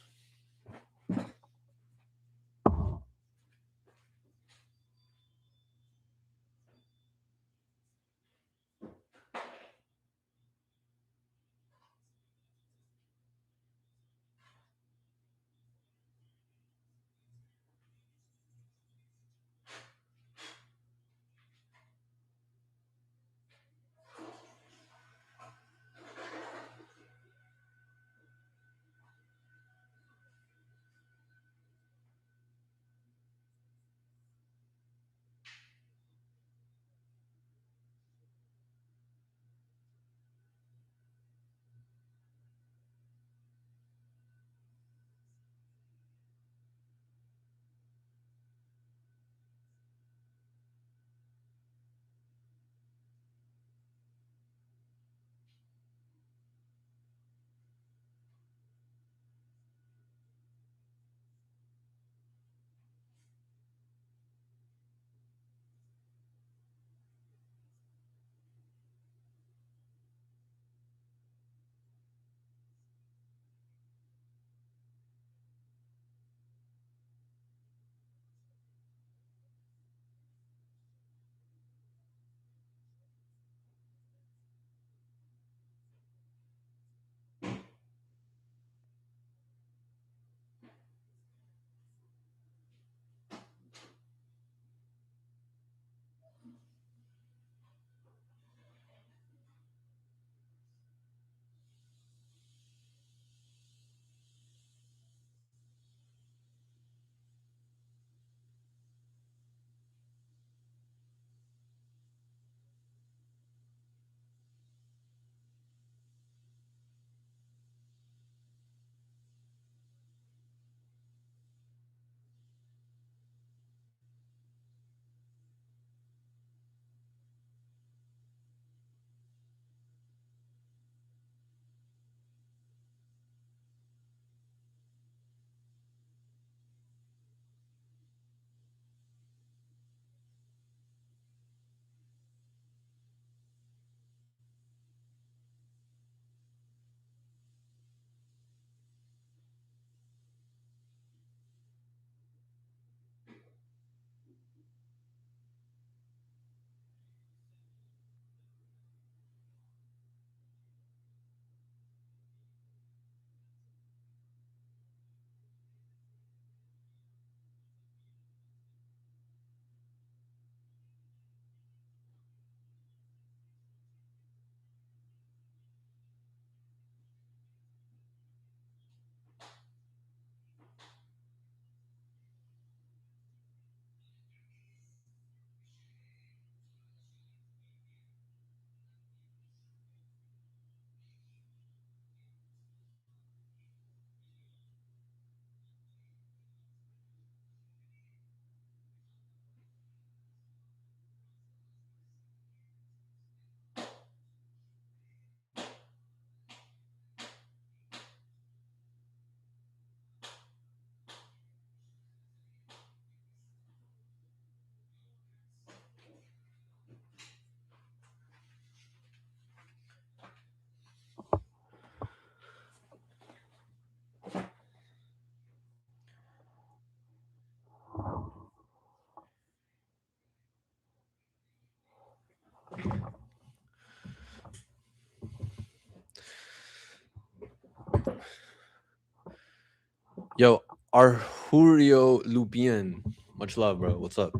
Yo, Arjurio Lupien. Much love, bro. What's up?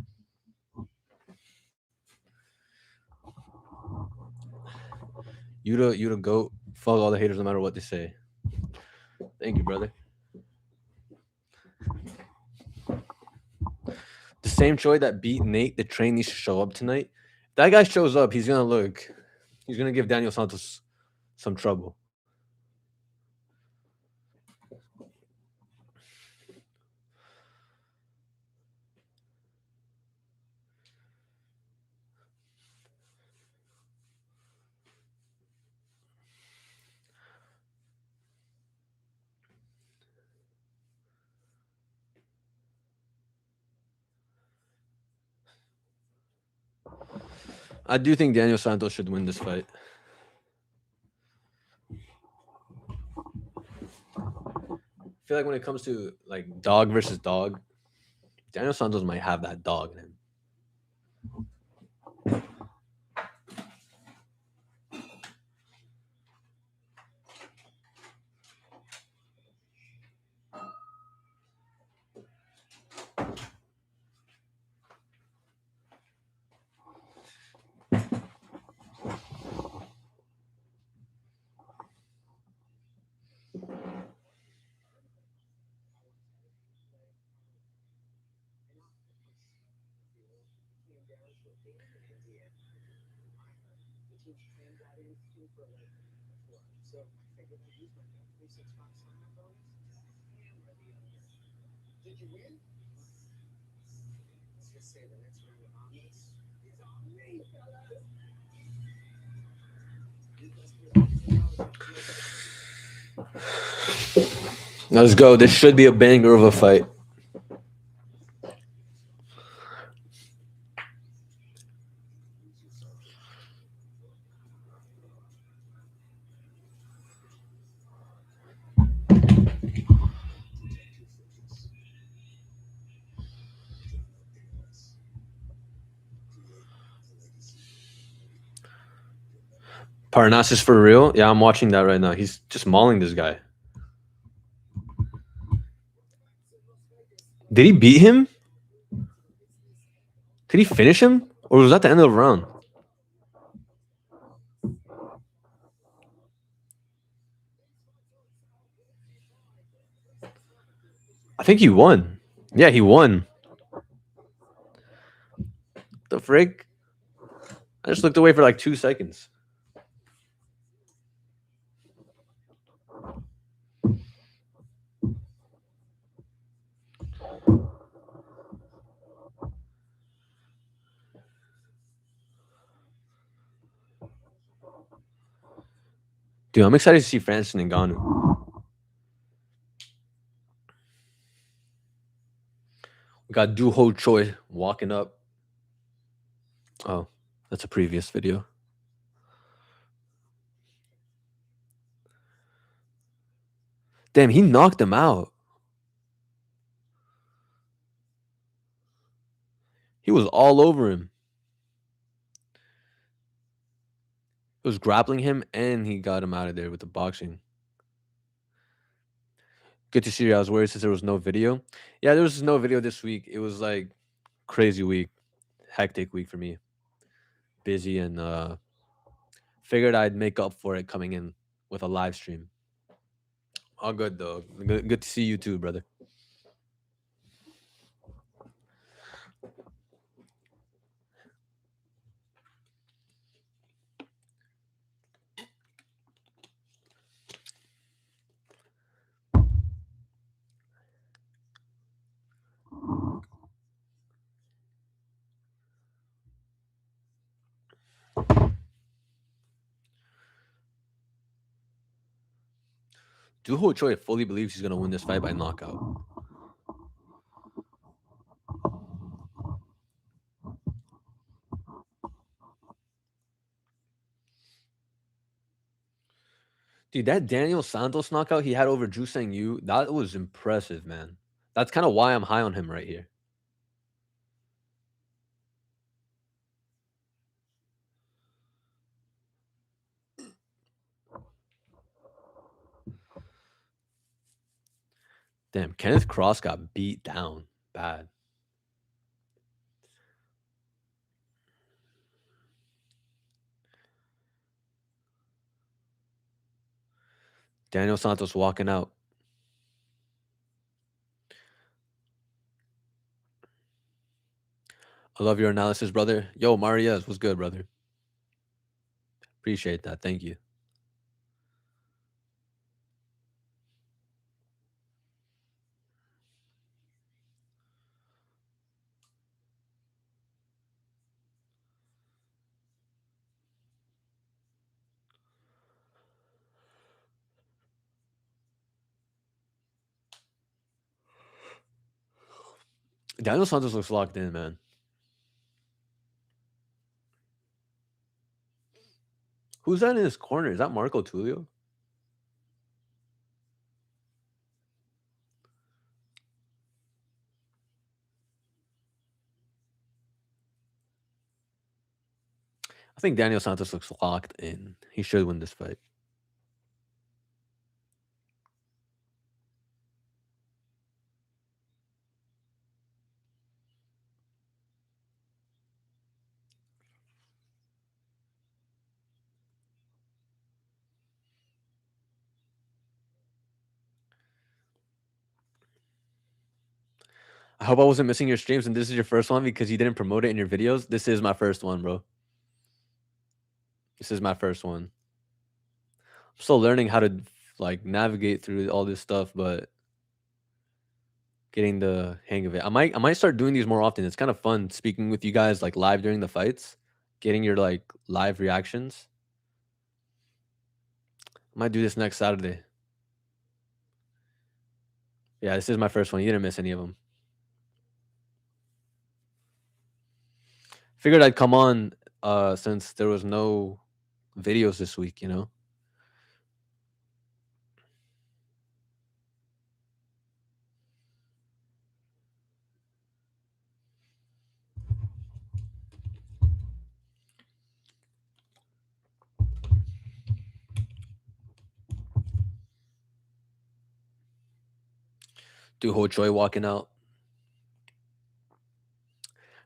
You the goat. Fuck all the haters no matter what they say. Thank you, brother. The same Troy that beat Nate, the train needs to show up tonight. If that guy shows up, he's gonna give Daniel Santos some trouble. I do think Daniel Santos should win this fight. I feel like when it comes to like dog versus dog, Daniel Santos might have that dog in him. Let's go. This should be a banger of a fight. Parnassus for real? Yeah, I'm watching that right now. He's just mauling this guy. Did he beat him? Did he finish him? Or was that the end of the round? I think he won. Yeah, he won. The frick? I just looked away for like 2 seconds. Dude, I'm excited to see Francis Ngannou. We got Du Ho Choi walking up. Oh, that's a previous video. Damn, he knocked him out. He was all over him. He was grappling him and he got him out of there with the boxing. Good to see you. I was worried since there was no video. Yeah, there was no video this week. It was like crazy week, hectic week for me. Busy and figured I'd make up for it coming in with a live stream. All good though. Good to see you too, brother. Du Ho Choi fully believes he's gonna win this fight by knockout. Dude, that Daniel Santos knockout he had over Drew Sang Yu, that was impressive, man. That's kind of why I'm high on him right here. Damn, Kenneth Cross got beat down bad. Daniel Santos walking out. I love your analysis, brother. Yo, Marias, what's good, brother? Appreciate that. Thank you. Daniel Santos looks locked in, man. Who's that in his corner? Is that Marco Tulio? I think Daniel Santos looks locked in. He should win this fight. I hope I wasn't missing your streams and this is your first one because you didn't promote it in your videos. This is my first one, bro. This is my first one. I'm still learning how to like navigate through all this stuff, but getting the hang of it. I might start doing these more often. It's kind of fun speaking with you guys like live during the fights, getting your like live reactions. I might do this next Saturday. Yeah, this is my first one. You didn't miss any of them. Figured I'd come on since there was no videos this week, you know. Do Ho Choi walking out.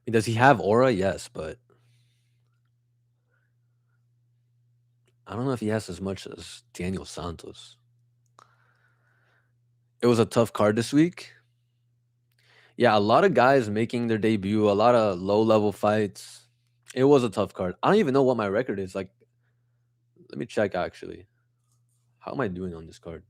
I mean, does he have aura? Yes, but I don't know if he has as much as Daniel Santos. It was a tough card this week. Yeah, a lot of guys making their debut, a lot of low level fights. It was a tough card. I don't even know what my record is. Like, let me check actually. How am I doing on this card?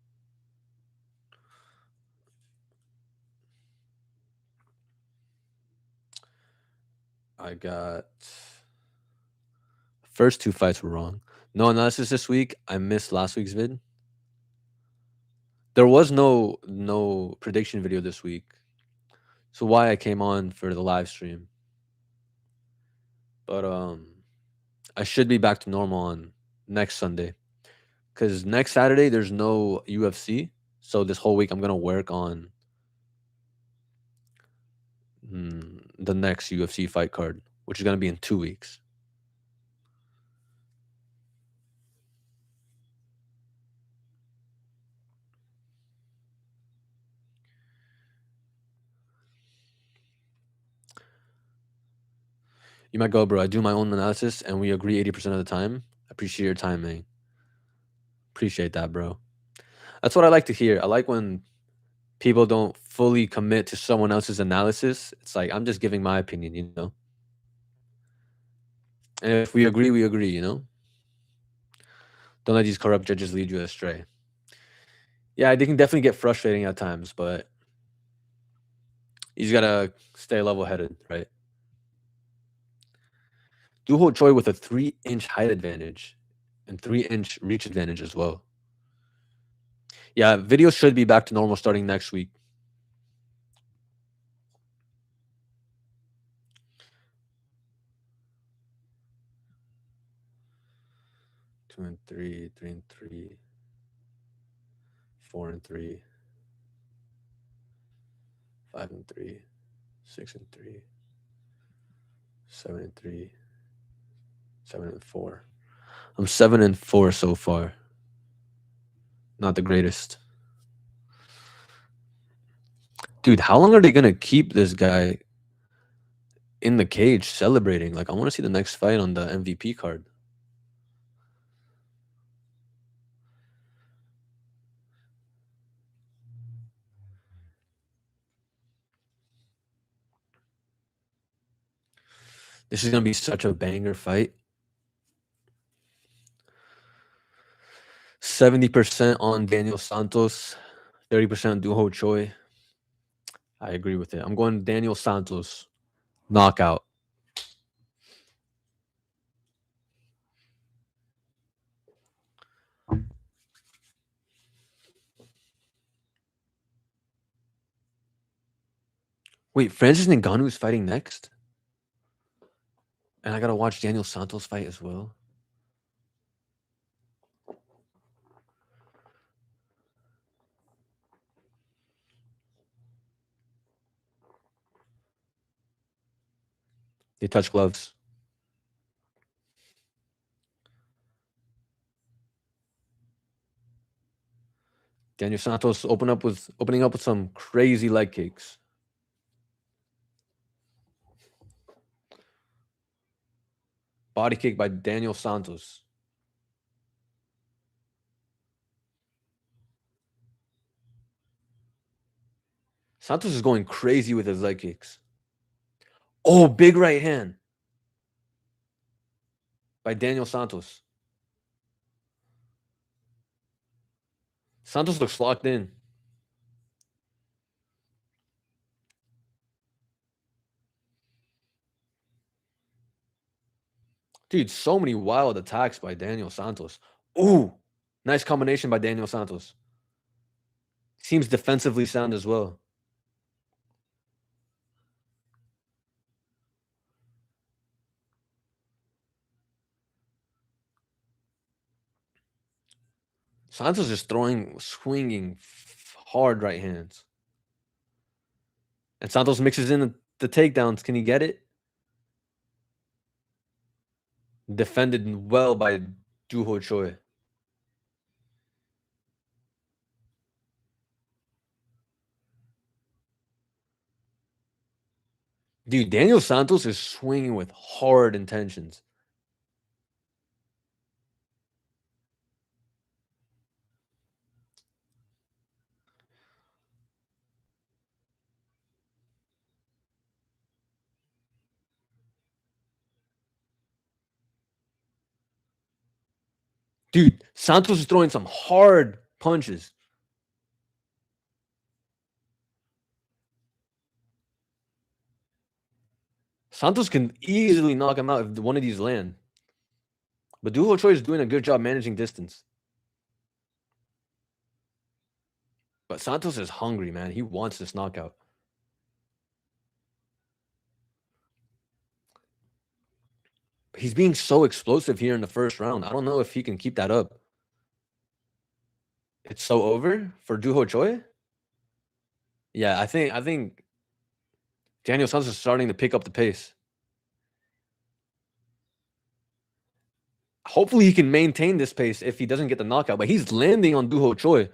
I got first two fights were wrong. No analysis this week. I missed last week's vid. There was no prediction video this week. So why I came on for the live stream. But I should be back to normal on next Sunday. Cuz next Saturday there's no UFC. So this whole week I'm going to work on the next UFC fight card, which is going to be in 2 weeks. You might go, bro. I do my own analysis and we agree 80% of the time. I appreciate your time, man. Appreciate that, bro. That's what I like to hear. I like when people don't fully commit to someone else's analysis. It's like I'm just giving my opinion, you know. And if we agree, we agree, you know. Don't let these corrupt judges lead you astray. Yeah, they can definitely get frustrating at times, but you just gotta stay level headed, right? Duho Choi with a 3-inch height advantage and 3-inch reach advantage as well. Yeah, videos should be back to normal starting next week. Two and three, 3-3, 4-3, 5-3, 6-3, 7-3, 7-4. I'm 7-4 so far. Not the greatest. Dude, how long are they gonna keep this guy in the cage celebrating? Like, I want to see the next fight on the MVP card. This is gonna be such a banger fight. 70% on Daniel Santos, 30% Doo Ho Choi. I agree with it. I'm going Daniel Santos knockout. Wait, Francis Ngannou is fighting next, and I gotta watch Daniel Santos fight as well. They touch gloves. Daniel Santos opening up with some crazy leg kicks. Body kick by Daniel Santos. Santos is going crazy with his leg kicks. Oh, big right hand by Daniel Santos. Santos looks locked in. Dude, so many wild attacks by Daniel Santos. Ooh, nice combination by Daniel Santos. Seems defensively sound as well. Santos is swinging hard right hands. And Santos mixes in the takedowns. Can he get it? Defended well by Doo Ho Choi. Dude, Daniel Santos is swinging with hard intentions. Dude, Santos is throwing some hard punches. Santos can easily knock him out if one of these land. But Doo Ho Choi is doing a good job managing distance. But Santos is hungry, man. He wants this knockout. He's being so explosive here in the first round. I don't know if he can keep that up. It's so over for Doo Ho Choi? Yeah, I think Daniel Santos is starting to pick up the pace. Hopefully he can maintain this pace if he doesn't get the knockout, but he's landing on Doo Ho Choi.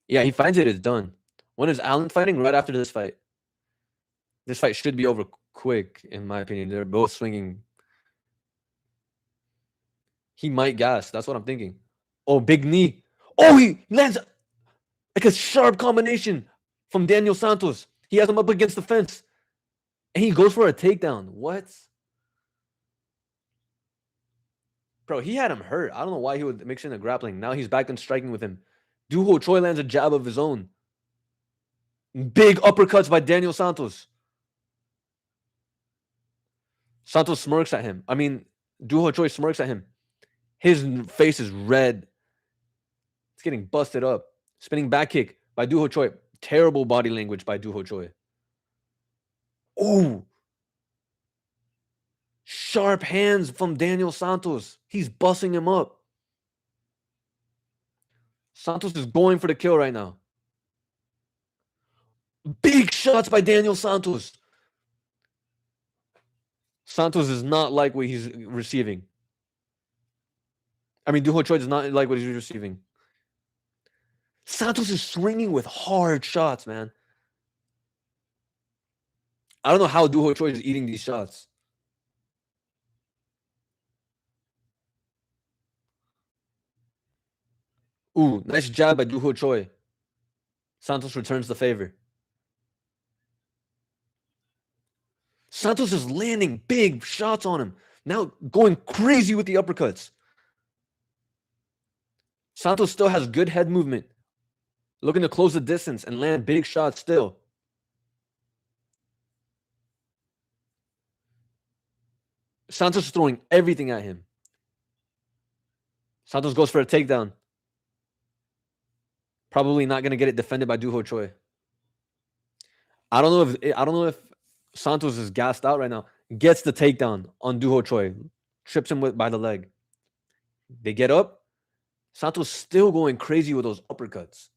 Yeah, he finds it's done. When is Allen fighting? Right after this fight. This fight should be over quick, in my opinion. They're both swinging. He might gas. That's what I'm thinking. Oh, big knee. Oh, he lands like a sharp combination from Daniel Santos. He has him up against the fence. And he goes for a takedown. What? Bro, he had him hurt. I don't know why he would mix in the grappling. Now he's back in striking with him. Doo Ho Choi lands a jab of his own. Big uppercuts by Daniel Santos. Santos smirks at him. I mean, Doo Ho Choi smirks at him. His face is red. It's getting busted up. Spinning back kick by Doo Ho Choi. Terrible body language by Doo Ho Choi. Ooh. Sharp hands from Daniel Santos. He's busting him up. Santos is going for the kill right now. Big shots by Daniel Santos. Santos does not like what he's receiving. I mean, Doo Ho Choi does not like what he's receiving. Santos is swinging with hard shots, man. I don't know how Duho Choi is eating these shots. Ooh, nice jab by Duho Choi. Santos returns the favor. Santos is landing big shots on him. Now going crazy with the uppercuts. Santos still has good head movement. Looking to close the distance and land big shots still. Santos is throwing everything at him. Santos goes for a takedown. Probably not going to get it defended by Duho Choi. I don't know if Santos is gassed out right now. Gets the takedown on Duho Choi. Trips him by the leg. They get up. Santos still going crazy with those uppercuts.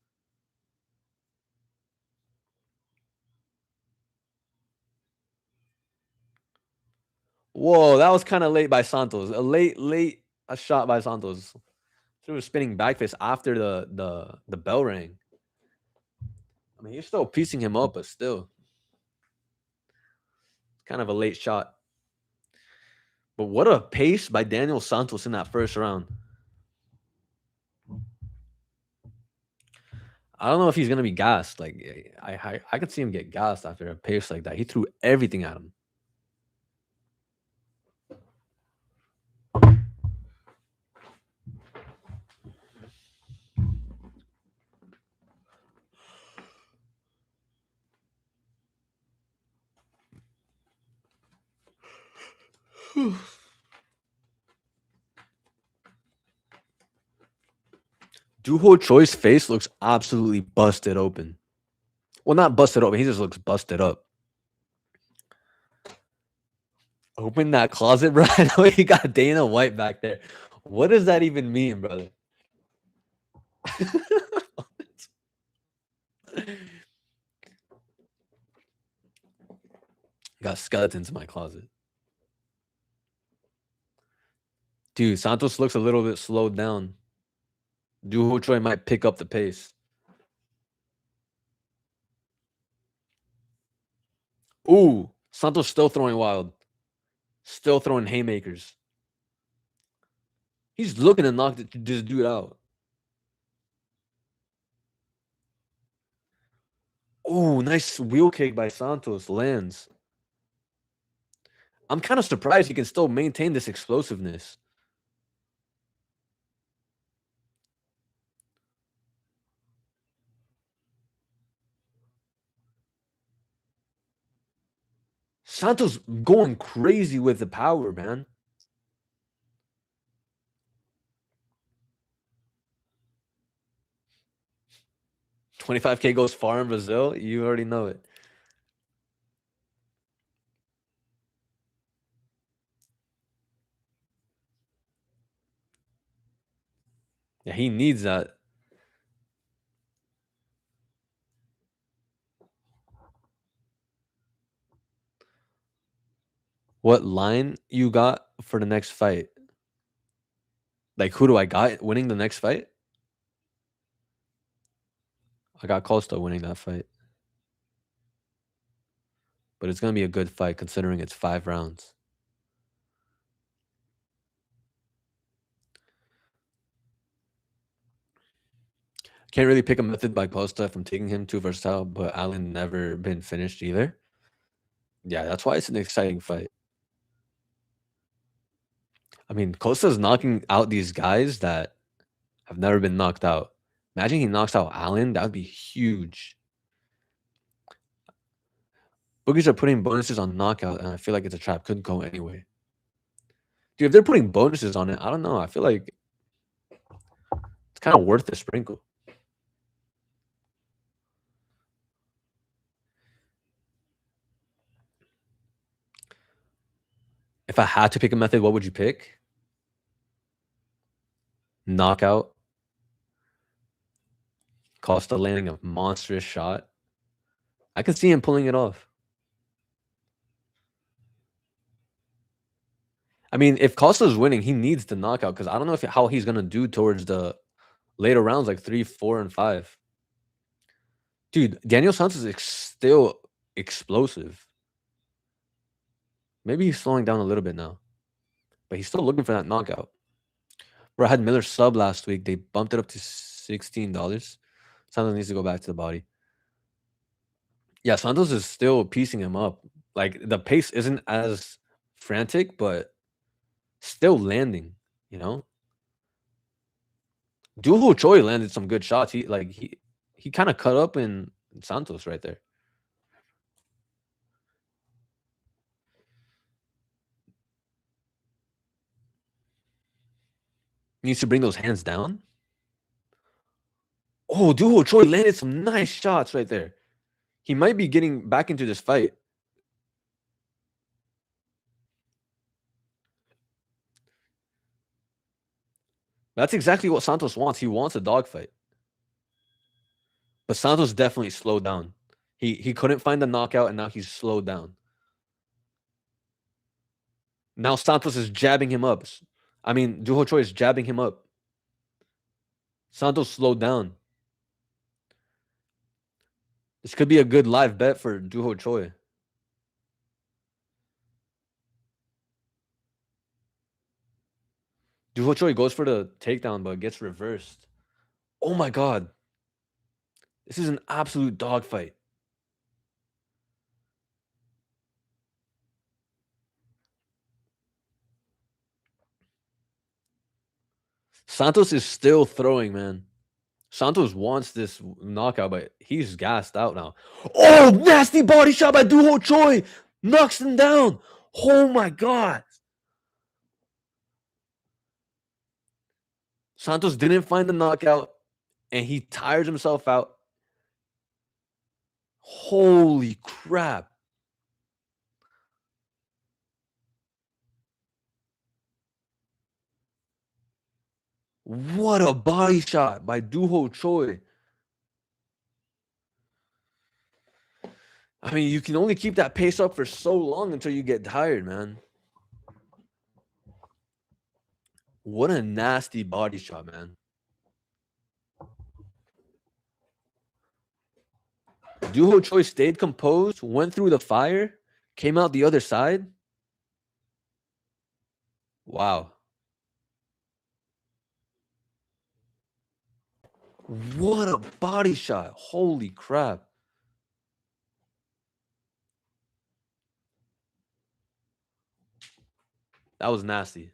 Whoa, that was kind of late by Santos. A late shot by Santos. Threw a spinning back fist after the bell rang. I mean, you're still piecing him up, but still. Kind of a late shot. But what a pace by Daniel Santos in that first round. I don't know if he's gonna be gassed. Like I could see him get gassed after a pace like that. He threw everything at him. Duho Choi's face looks absolutely busted open. Well, not busted open. He just looks busted up. Open that closet, bro. I know you got Dana White back there. What does that even mean, brother? Got skeletons in my closet. Dude, Santos looks a little bit slowed down. Duho Choi might pick up the pace. Ooh, Santos still throwing wild. Still throwing haymakers. He's looking to knock this dude out. Ooh, nice wheel kick by Santos. Lands. I'm kind of surprised he can still maintain this explosiveness. Santos going crazy with the power, man. $25K goes far in Brazil. You already know it. Yeah, he needs that. What line you got for the next fight? Like, who do I got winning the next fight? I got Costa winning that fight. But it's going to be a good fight considering it's 5 rounds. Can't really pick a method by Costa from taking him too versatile, but Allen never been finished either. Yeah, that's why it's an exciting fight. I mean, Costa's knocking out these guys that have never been knocked out. Imagine he knocks out Allen. That would be huge. Bookies are putting bonuses on knockout, and I feel like it's a trap. Couldn't go anyway. Dude, if they're putting bonuses on it, I don't know. I feel like it's kind of worth the sprinkle. If I had to pick a method, what would you pick? Knockout. Costa landing a monstrous shot. I could see him pulling it off. I mean, if Costa's winning, he needs to knock out because I don't know how he's gonna do towards the later rounds, like 3, 4, and 5. Dude, Daniel Santos is still explosive. Maybe he's slowing down a little bit now, but he's still looking for that knockout. Bro, I had Miller sub last week. They bumped it up to $16. Santos needs to go back to the body. Yeah, Santos is still piecing him up. Like the pace isn't as frantic, but still landing. You know, Duho Choi landed some good shots. He kind of cut up in Santos right there. Needs to bring those hands down. Oh, Duho Choi landed some nice shots right there. He might be getting back into this fight. That's exactly what Santos wants. He wants a dogfight. But Santos definitely slowed down. He couldn't find the knockout, and now he's slowed down. Now Santos is jabbing him up. I mean, Duho Choi is jabbing him up. Santos slowed down. This could be a good live bet for Duho Choi. Duho Choi goes for the takedown, but gets reversed. Oh my god. This is an absolute dogfight. Santos is still throwing, man. Santos wants this knockout, but he's gassed out now. Oh, nasty body shot by Duho Choi. Knocks him down. Oh my god. Santos didn't find the knockout, and he tires himself out. Holy crap. What a body shot by Duho Choi. I mean, you can only keep that pace up for so long until you get tired, man. What a nasty body shot, man. Duho Choi stayed composed, went through the fire, came out the other side. Wow. What a body shot. Holy crap. That was nasty.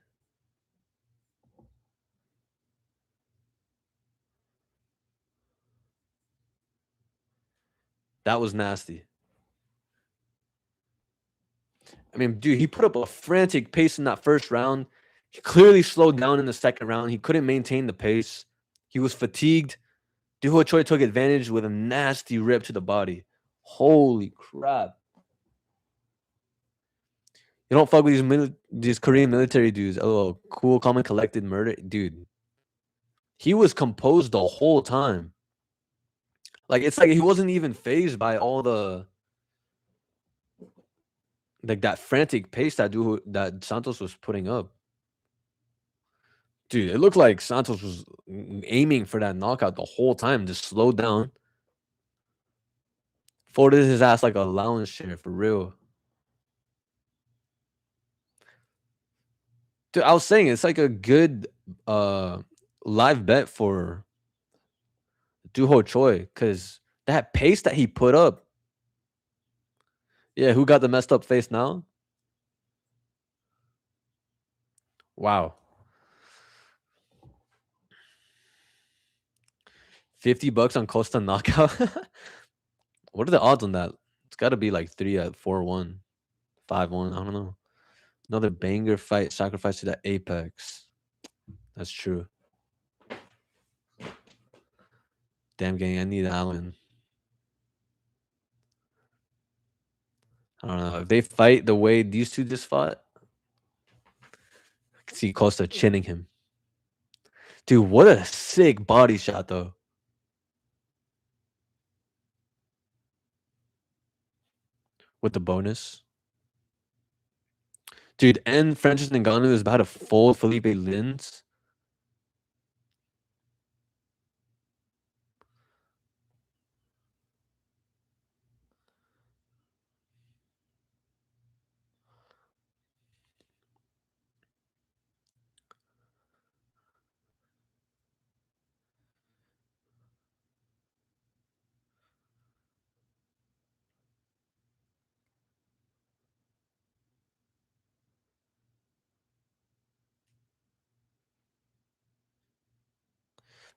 That was nasty. I mean, dude, he put up a frantic pace in that first round. He clearly slowed down in the second round. He couldn't maintain the pace. He was fatigued. Duho Choi took advantage with a nasty rip to the body. Holy crap. You don't fuck with these Korean military dudes. Oh, cool, calm, and collected murder. Dude, he was composed the whole time. Like, it's like he wasn't even phased by all the like that frantic pace that Santos was putting up. Dude, it looked like Santos was aiming for that knockout the whole time, just slowed down. Folded his ass like a lounge chair for real. Dude, I was saying it's like a good live bet for Duho Choi because that pace that he put up. Yeah, who got the messed up face now? Wow. $50 on Costa knockout. What are the odds on that? It's got to be like 3 at 4-1, 5-1. I don't know. Another banger fight sacrificed to that Apex. That's true. Damn gang, I need Allen. I don't know. If they fight the way these two just fought, I can see Costa chinning him. Dude, what a sick body shot, though. With the bonus. Dude, and Francis Ngannou is about to fold Felipe Lins.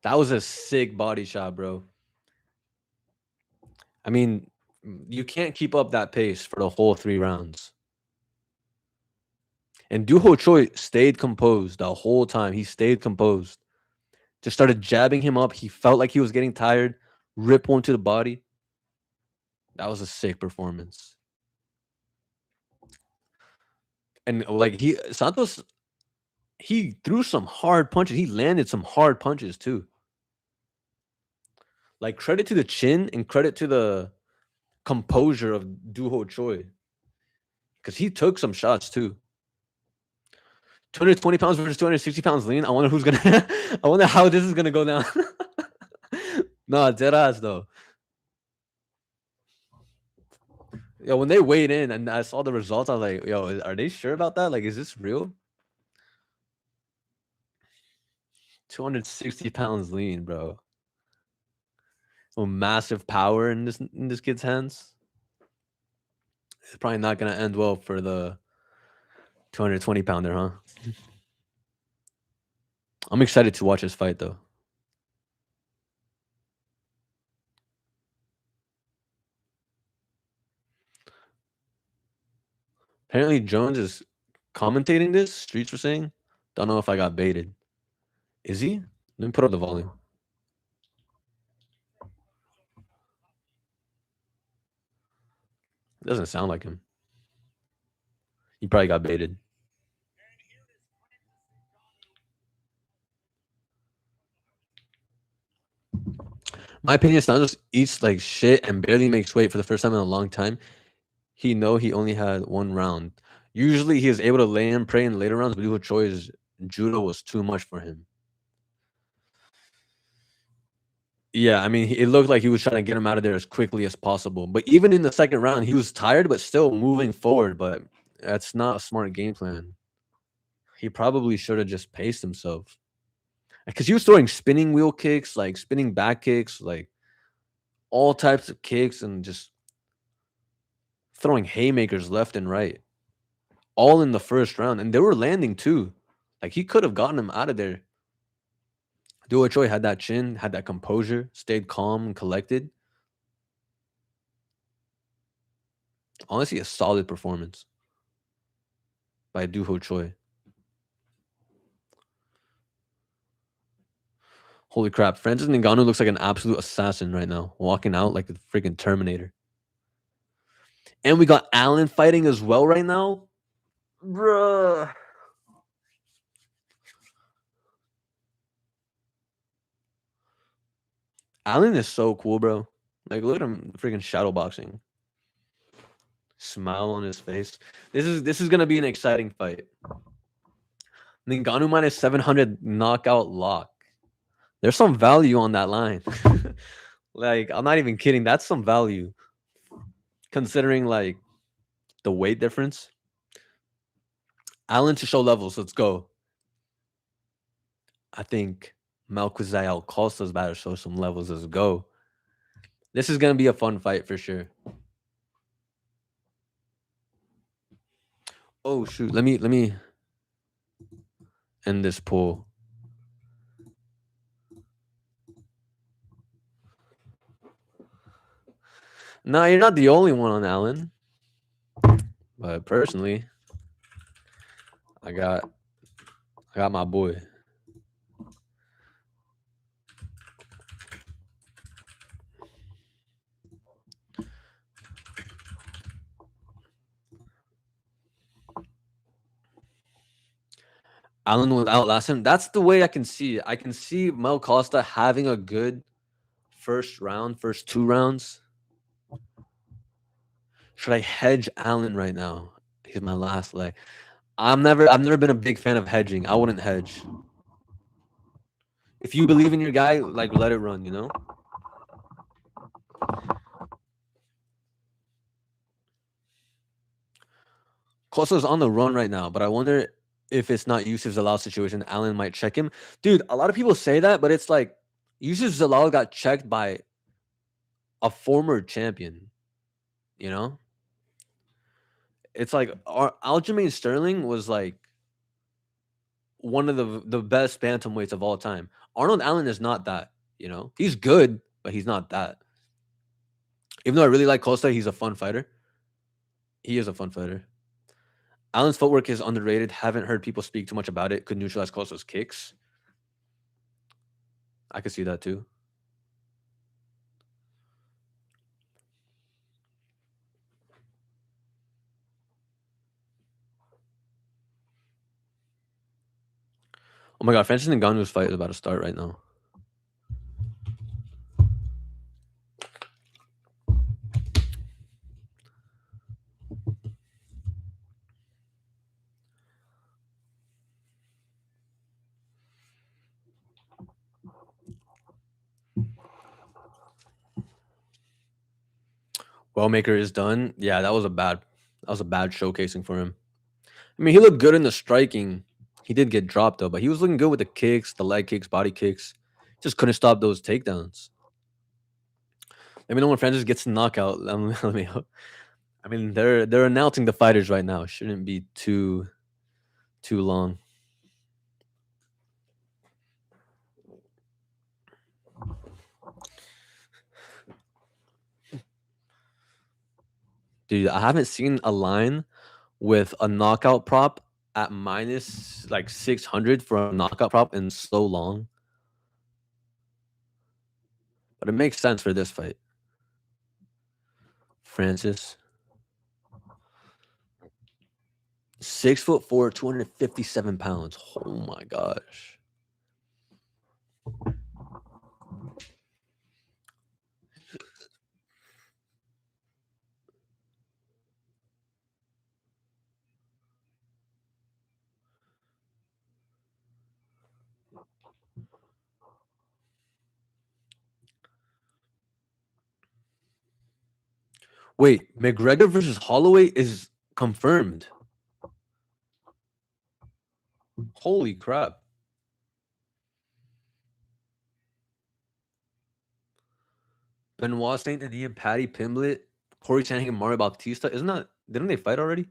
That was a sick body shot, bro. I mean, you can't keep up that pace for the whole 3 rounds. And Duho Choi stayed composed the whole time. He stayed composed. Just started jabbing him up. He felt like he was getting tired. Rip one to the body. That was a sick performance. And like Santos, he threw some hard punches. He landed some hard punches too. Like credit to the chin and credit to the composure of Duho Choi. Because he took some shots too. 220 pounds versus 260 pounds lean. I wonder who's gonna I wonder how this is gonna go down. No, dead ass though. Yo, when they weighed in and I saw the results, I was like, yo, are they sure about that? Like, is this real? 260 pounds lean, bro. Oh, massive power in this kid's hands. It's probably not gonna end well for the 220 pounder, huh? I'm excited to watch this fight though. Apparently Jones is commentating this. Streets were saying. Don't know if I got baited. Is he? Let me put up the volume. It doesn't sound like him. He probably got baited. My opinion, Santos eats like shit and barely makes weight for the first time in a long time. He only had 1 round. Usually he is able to lay and pray in later rounds, but Liu Choi's judo was too much for him. Yeah, I mean, it looked like he was trying to get him out of there as quickly as possible. But even in the second round, he was tired, but still moving forward. But that's not a smart game plan. He probably should have just paced himself. Because he was throwing spinning wheel kicks, like spinning back kicks, like all types of kicks, and just throwing haymakers left and right, all in the first round. And they were landing too. Like he could have gotten him out of there. Duo Choi had that chin, had that composure, stayed calm and collected. Honestly, a solid performance by Duho Choi. Holy crap. Francis Ngannou looks like an absolute assassin right now, walking out like a freaking Terminator. And we got Allen fighting as well right now. Bruh. Allen is so cool, bro. Like, look at him freaking shadow boxing. Smile on his face. This is gonna be an exciting fight. Ngannou minus 700 knockout lock. There's some value on that line. Like, I'm not even kidding. That's some value. Considering like the weight difference. Allen to show levels. Let's go. I think Melquizael Costa's about to show some levels. Let's go. This is gonna be a fun fight for sure. Oh shoot. Let me end this poll. No, you're not the only one on Allen. But personally, I got my boy. Allen will outlast him. That's the way I can see it. I can see Mel Costa having a good first 2 rounds. Should I hedge Allen right now? He's my last leg. I've never been a big fan of hedging. I wouldn't hedge. If you believe in your guy, like let it run, you know? Costa's on the run right now, but I wonder if it's not Yusuf Zalal's situation, Allen might check him. Dude, a lot of people say that, but it's like Yusuf Zalal got checked by a former champion, you know? It's like Aljamain Sterling was like one of the best bantamweights of all time. Arnold Allen is not that. You know, he's good, but he's not that. Even though I really like Costa, he's a fun fighter. He is a fun fighter. Allen's footwork is underrated. Haven't heard people speak too much about it. Could neutralize Costa's kicks. I could see that too. Oh my god, Francis Ngannou's fight is about to start right now. Wellmaker is done. Yeah, that was a bad showcasing for him. I mean, he looked good in the striking. He did get dropped though, but he was looking good with the kicks, the leg kicks, body kicks. Just couldn't stop those takedowns. Let me know when Francis gets a knockout. Let me. I mean, they're announcing the fighters right now. Shouldn't be too long. Dude, I haven't seen a line with a knockout prop at minus like 600 for a knockout prop in so long. But it makes sense for this fight. Francis. 6'4", 257 pounds. Oh my gosh. Wait, McGregor versus Holloway is confirmed. Holy crap. Benoit Saint Denis, Patty Pimblett, Corey Sandhagen, Mario Bautista. Didn't they fight already?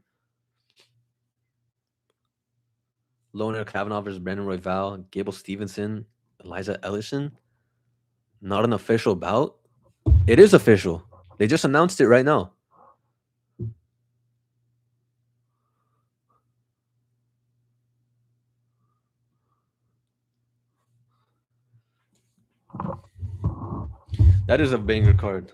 Loner Kavanaugh versus Brandon Royval, Gable Stevenson, Eliza Ellison. Not an official bout? It is official. They just announced it right now. That is a banger card.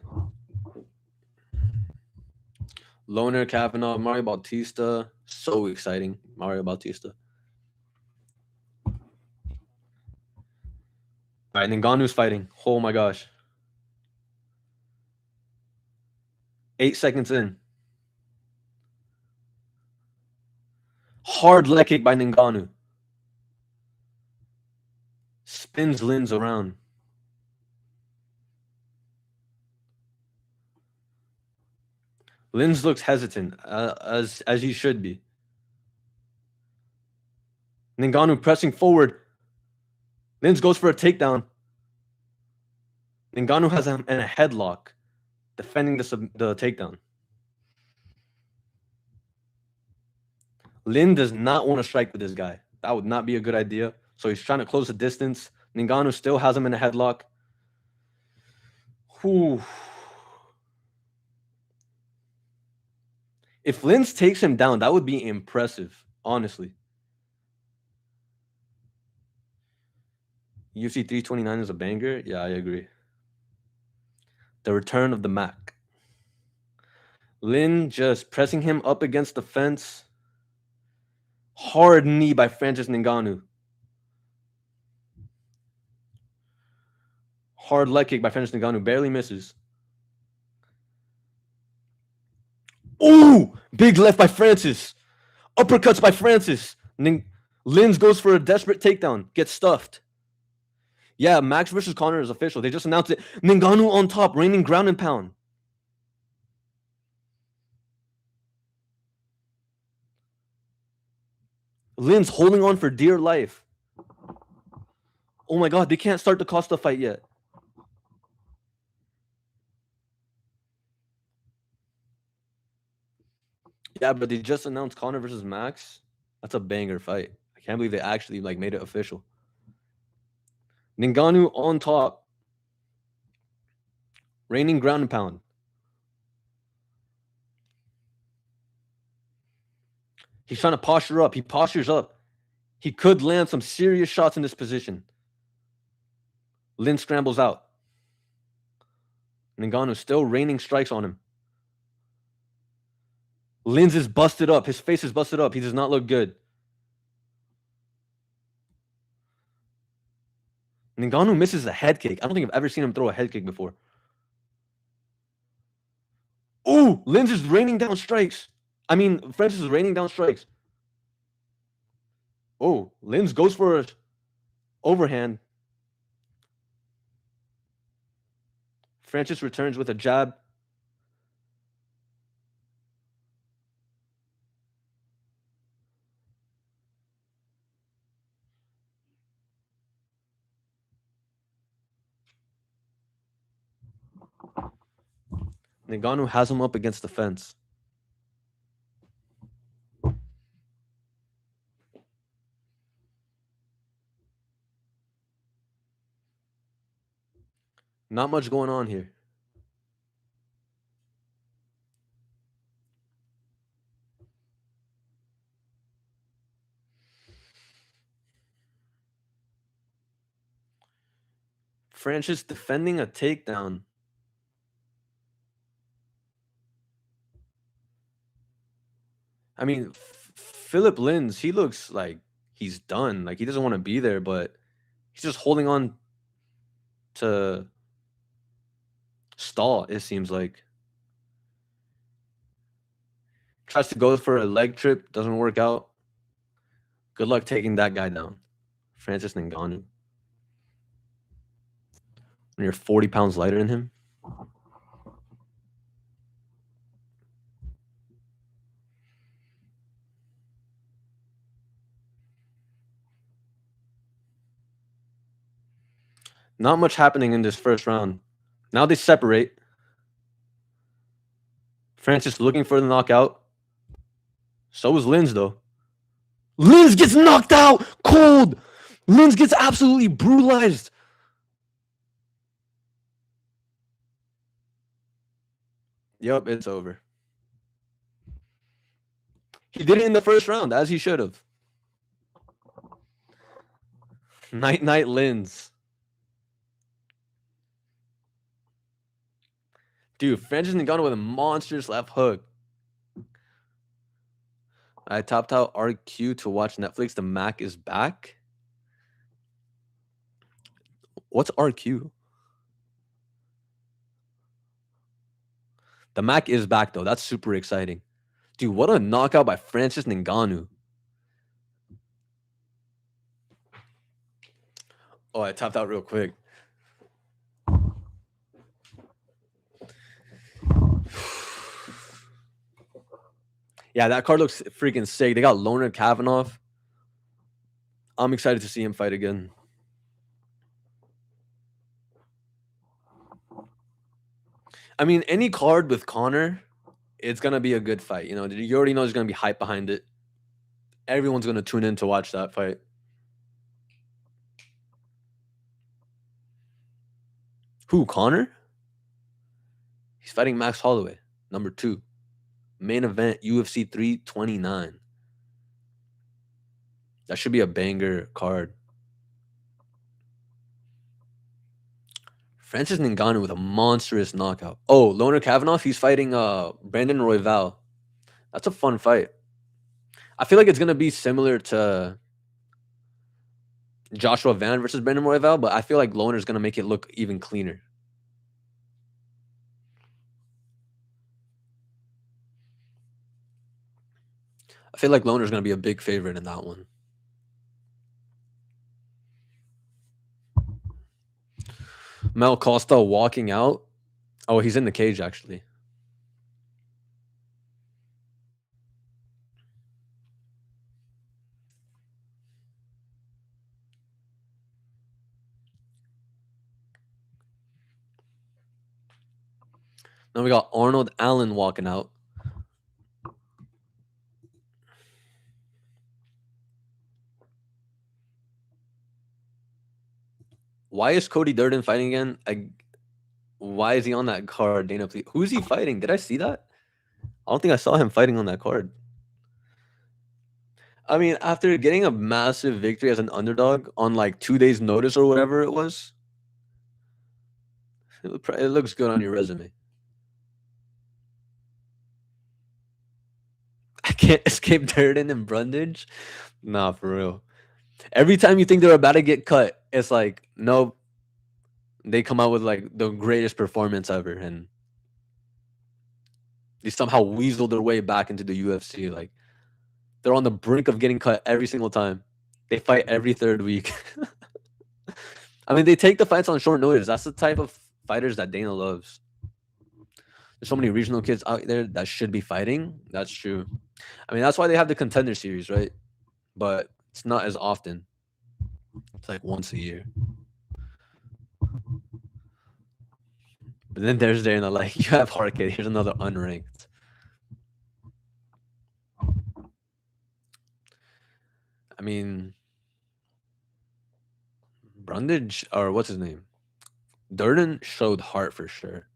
Loner Kavanaugh, Mario Bautista. So exciting. Mario Bautista. All right, Ngannou's fighting. Oh my gosh. 8 seconds in. Hard leg kick by Ngannou. Spins Lins around. Lins looks hesitant, as he should be. Ngannou pressing forward. Lins goes for a takedown. Ngannou has him in a headlock, defending the takedown. Lin does not want to strike with this guy. That would not be a good idea. So he's trying to close the distance. Ngannou still has him in a headlock. Whew. If Lins takes him down, that would be impressive, honestly. UFC 329 is a banger. Yeah, I agree. The return of the Mac. Lin just pressing him up against the fence. Hard knee by Francis Ngannou. Hard leg kick by Francis Ngannou. Barely misses. Ooh! Big left by Francis. Uppercuts by Francis. Lins goes for a desperate takedown. Gets stuffed. Yeah, Max versus Conor is official. They just announced it. Ngannou on top, reigning ground and pound. Lins holding on for dear life. Oh my god, they can't start the Costa fight yet. Yeah, but they just announced Conor versus Max. That's a banger fight. Can't believe they actually like made it official. Ngannou on top. Reigning ground and pound. He's trying to posture up. He postures up. He could land some serious shots in this position. Lin scrambles out. Ngannou still raining strikes on him. Lin's is busted up. His face is busted up. He does not look good. Ngannou misses a head kick. I don't think I've ever seen him throw a head kick before. Ooh, Lin's is raining down strikes. I mean, Francis is raining down strikes. Oh, Lin's goes for an overhand. Francis returns with a jab. Ngannou has him up against the fence. Not much going on here. Francis defending a takedown. I mean, Philip Lins, he looks like he's done. Like he doesn't want to be there, but he's just holding on to stall, it seems like. Tries to go for a leg trip, doesn't work out. Good luck taking that guy down. Francis Ngannou. When you're 40 pounds lighter than him. Not much happening in this first round. Now they separate. Francis looking for the knockout. So is Lins, though. Lins gets knocked out cold. Lins gets absolutely brutalized. Yep, it's over. He did it in the first round, as he should have. Night Lins. Dude, Francis Ngannou with a monstrous left hook. I topped out RQ to watch Netflix. The Mac is back. What's RQ? The Mac is back, though. That's super exciting. Dude, what a knockout by Francis Ngannou. Oh, I tapped out real quick. Yeah, that card looks freaking sick. They got Loner Kavanaugh. I'm excited to see him fight again. I mean, any card with Conor, it's going to be a good fight. You know, you already know there's going to be hype behind it. Everyone's going to tune in to watch that fight. Who, Conor? He's fighting Max Holloway, number 2. Main event, UFC 329. That should be a banger card. Francis Ngannou with a monstrous knockout. Oh, Loner Kavanaugh, he's fighting Brandon Royval. That's a fun fight. I feel like it's going to be similar to Joshua Van versus Brandon Royval, but I feel like Loner's going to make it look even cleaner. I feel like Loner's going to be a big favorite in that one. Mel Costa walking out. Oh, he's in the cage, actually. Now we got Arnold Allen walking out. Why is Cody Durden fighting again? Why is he on that card, Dana? Please. Who's he fighting? Did I see that? I don't think I saw him fighting on that card. I mean, after getting a massive victory as an underdog on like 2 days' notice or whatever it was, it looks good on your resume. I can't escape Durden and Brundage. Nah, for real. Every time you think they're about to get cut, it's like, nope. They come out with like the greatest performance ever, and they somehow weasel their way back into the UFC. Like they're on the brink of getting cut every single time. They fight every third week. I mean, they take the fights on short notice. That's the type of fighters that Dana loves. There's so many regional kids out there that should be fighting. That's true. I mean, that's why they have the contender series, right? But it's not as often. It's like once a year. But then there's Dana, like, you have Harkett. Here's another unranked. I mean, Brundage, or what's his name? Durden showed heart for sure.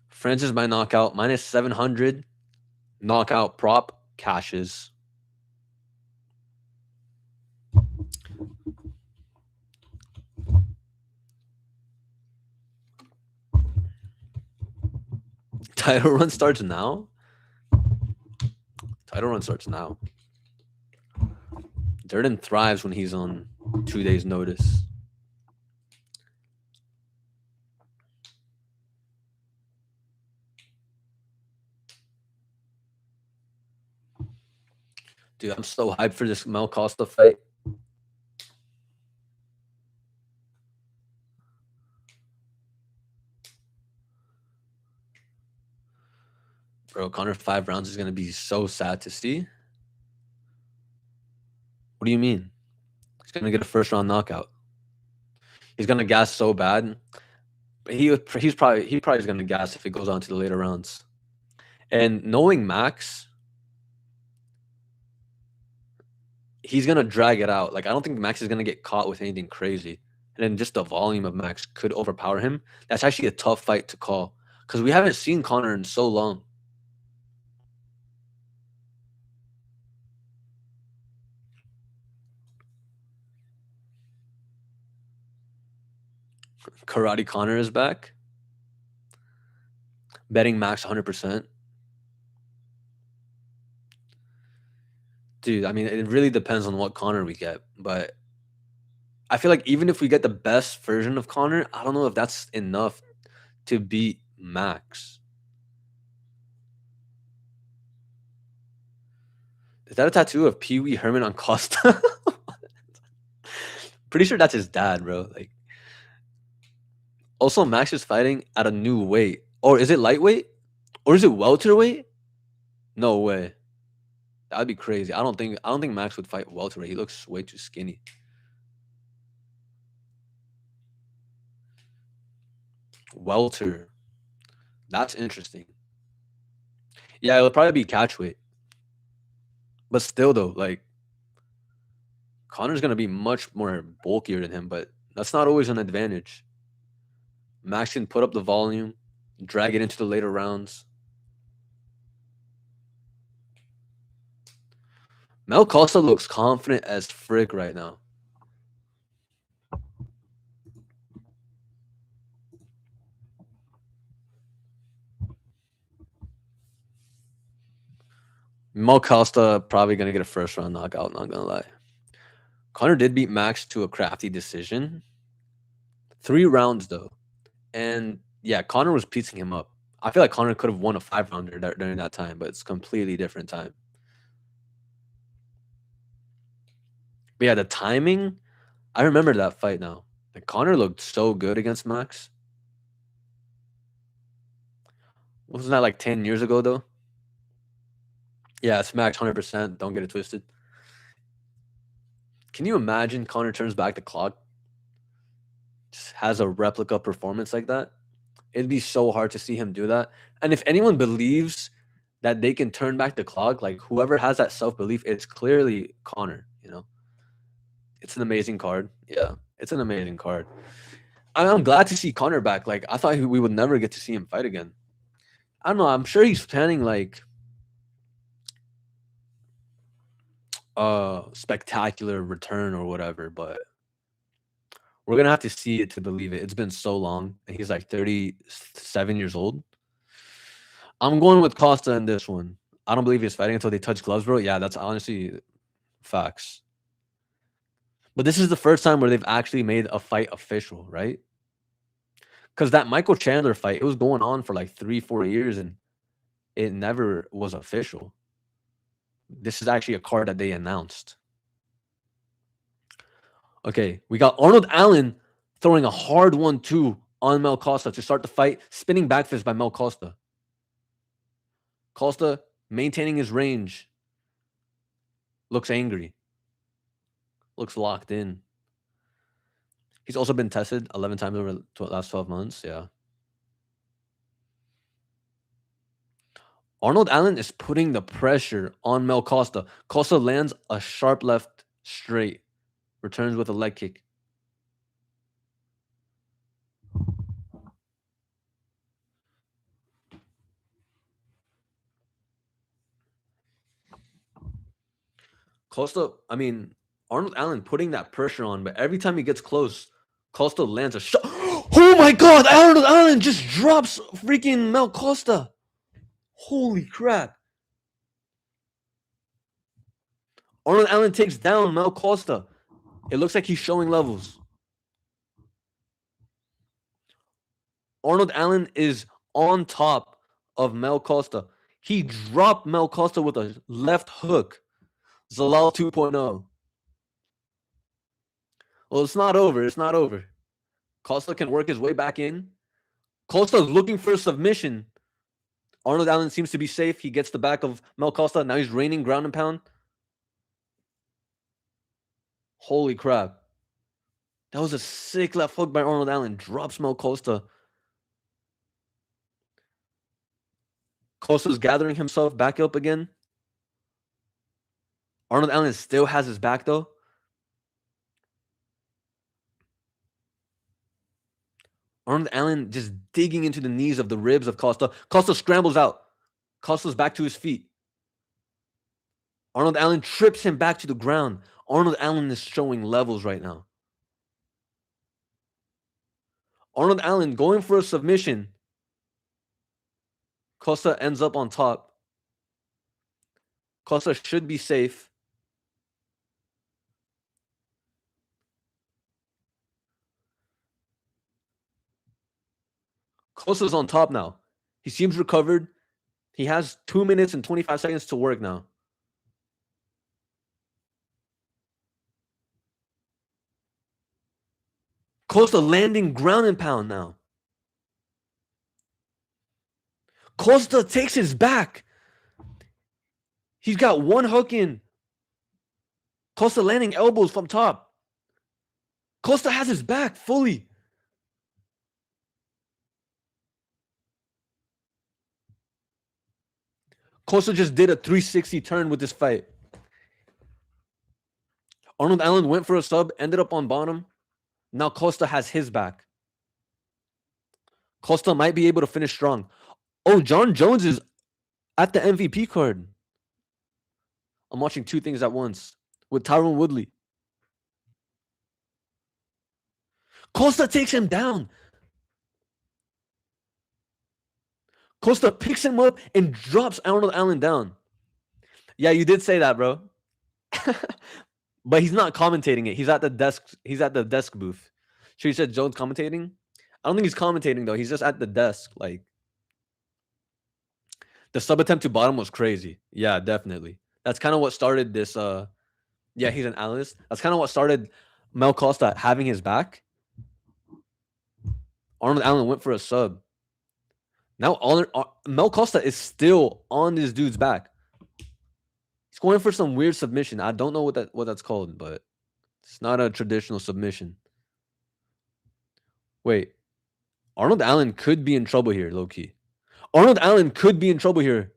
Francis by knockout, minus 700. Knockout prop cashes. Title run starts now? Title run starts now. Durden thrives when he's on 2 days' notice. Dude, I'm so hyped for this Mel Costa fight. Bro, Connor 5 rounds is going to be so sad to see. What do you mean? He's going to get a first round knockout. He's going to gas so bad. But he's probably is going to gas if it goes on to the later rounds. And knowing Max, he's going to drag it out. Like, I don't think Max is going to get caught with anything crazy. And then just the volume of Max could overpower him. That's actually a tough fight to call because we haven't seen Connor in so long. Karate Connor is back. Betting Max 100%. Dude, I mean, it really depends on what Connor we get. But I feel like even if we get the best version of Connor, I don't know if that's enough to beat Max. Is that a tattoo of Pee Wee Herman on Costa? Pretty sure that's his dad, bro. Like, also, Max is fighting at a new weight. Or is it lightweight? Or is it welterweight? No way. That'd be crazy. I don't think Max would fight welterweight. He looks way too skinny. Welter. That's interesting. Yeah, it'll probably be catchweight. But still, though, like, Connor's going to be much more bulkier than him, but that's not always an advantage. Max can put up the volume, drag it into the later rounds. Mel Costa looks confident as frick right now. Mel Costa probably going to get a first round knockout, not going to lie. Connor did beat Max to a crafty decision. 3 rounds, though. And yeah, Connor was piecing him up. I feel like Connor could have won a 5-rounder during that time, but it's completely different time. But yeah, the timing, I remember that fight now. Like, Connor looked so good against Max. Wasn't that like 10 years ago, though? Yeah, it's Max 100%. Don't get it twisted. Can you imagine Connor turns back the clock? Just has a replica performance like that? It'd be so hard to see him do that. And if anyone believes that they can turn back the clock. Like whoever has that self belief, it's clearly Connor. You know, it's an amazing card. Yeah, it's an amazing card. I'm glad to see Connor back. Like I thought we would never get to see him fight again. I don't know. I'm sure he's planning like a spectacular return or whatever, but we're gonna have to see it to believe it. It's been so long, and he's like 37 years old. I'm going with Costa in this one. I don't believe he's fighting until they touch gloves, bro. Yeah, that's honestly facts. But this is the first time where they've actually made a fight official, right? Because that Michael Chandler fight, it was going on for like 3-4 years, and it never was official. This is actually a card that they announced. Okay, we got Arnold Allen throwing a hard 1-2 on Mel Costa to start the fight. Spinning back fist by Mel Costa. Costa maintaining his range. Looks angry. Looks locked in. He's also been tested 11 times over the last 12 months. Yeah. Arnold Allen is putting the pressure on Mel Costa. Costa lands a sharp left straight. Returns with a leg kick. Costa, I mean, Arnold Allen putting that pressure on, but every time he gets close, Costa lands a shot. Oh my God! Arnold Allen just drops freaking Mel Costa. Holy crap. Arnold Allen takes down Mel Costa. It looks like he's showing levels. Arnold Allen is on top of Mel Costa. He dropped Mel Costa with a left hook. Zalal 2.0. Well, it's not over. It's not over. Costa can work his way back in. Costa looking for a submission. Arnold Allen seems to be safe. He gets the back of Mel Costa. Now he's raining ground and pound. Holy crap. That was a sick left hook by Arnold Allen. Drops Mel Costa. Costa's gathering himself back up again. Arnold Allen still has his back, though. Arnold Allen just digging into the knees of the ribs of Costa. Costa scrambles out. Costa's back to his feet. Arnold Allen trips him back to the ground. Arnold Allen is showing levels right now. Arnold Allen going for a submission. Costa ends up on top. Costa should be safe. Costa's on top now. He seems recovered. He has 2 minutes and 25 seconds to work now. Costa landing ground and pound now. Costa takes his back. He's got one hook in. Costa landing elbows from top. Costa has his back fully. Costa just did a 360 turn with this fight. Arnold Allen went for a sub, ended up on bottom. Now Costa has his back. Costa might be able to finish strong. Oh, John Jones is at the MVP card. I'm watching two things at once with Tyron Woodley. Costa takes him down. Costa picks him up and drops Arnold Allen down. Yeah, you did say that, bro. But he's not commentating it. He's at the desk. He's at the desk booth. So you said Jones commentating? I don't think he's commentating though. He's just at the desk. Like the sub attempt to bottom was crazy. Yeah, definitely. That's kind of what started this. Yeah, he's an analyst. That's kind of what started Mel Costa having his back. Arnold Allen went for a sub. Now Mel Costa is still on this dude's back. He's going for some weird submission. I don't know what that's called, but it's not a traditional submission. Wait. Arnold Allen could be in trouble here, low-key. Arnold Allen could be in trouble here.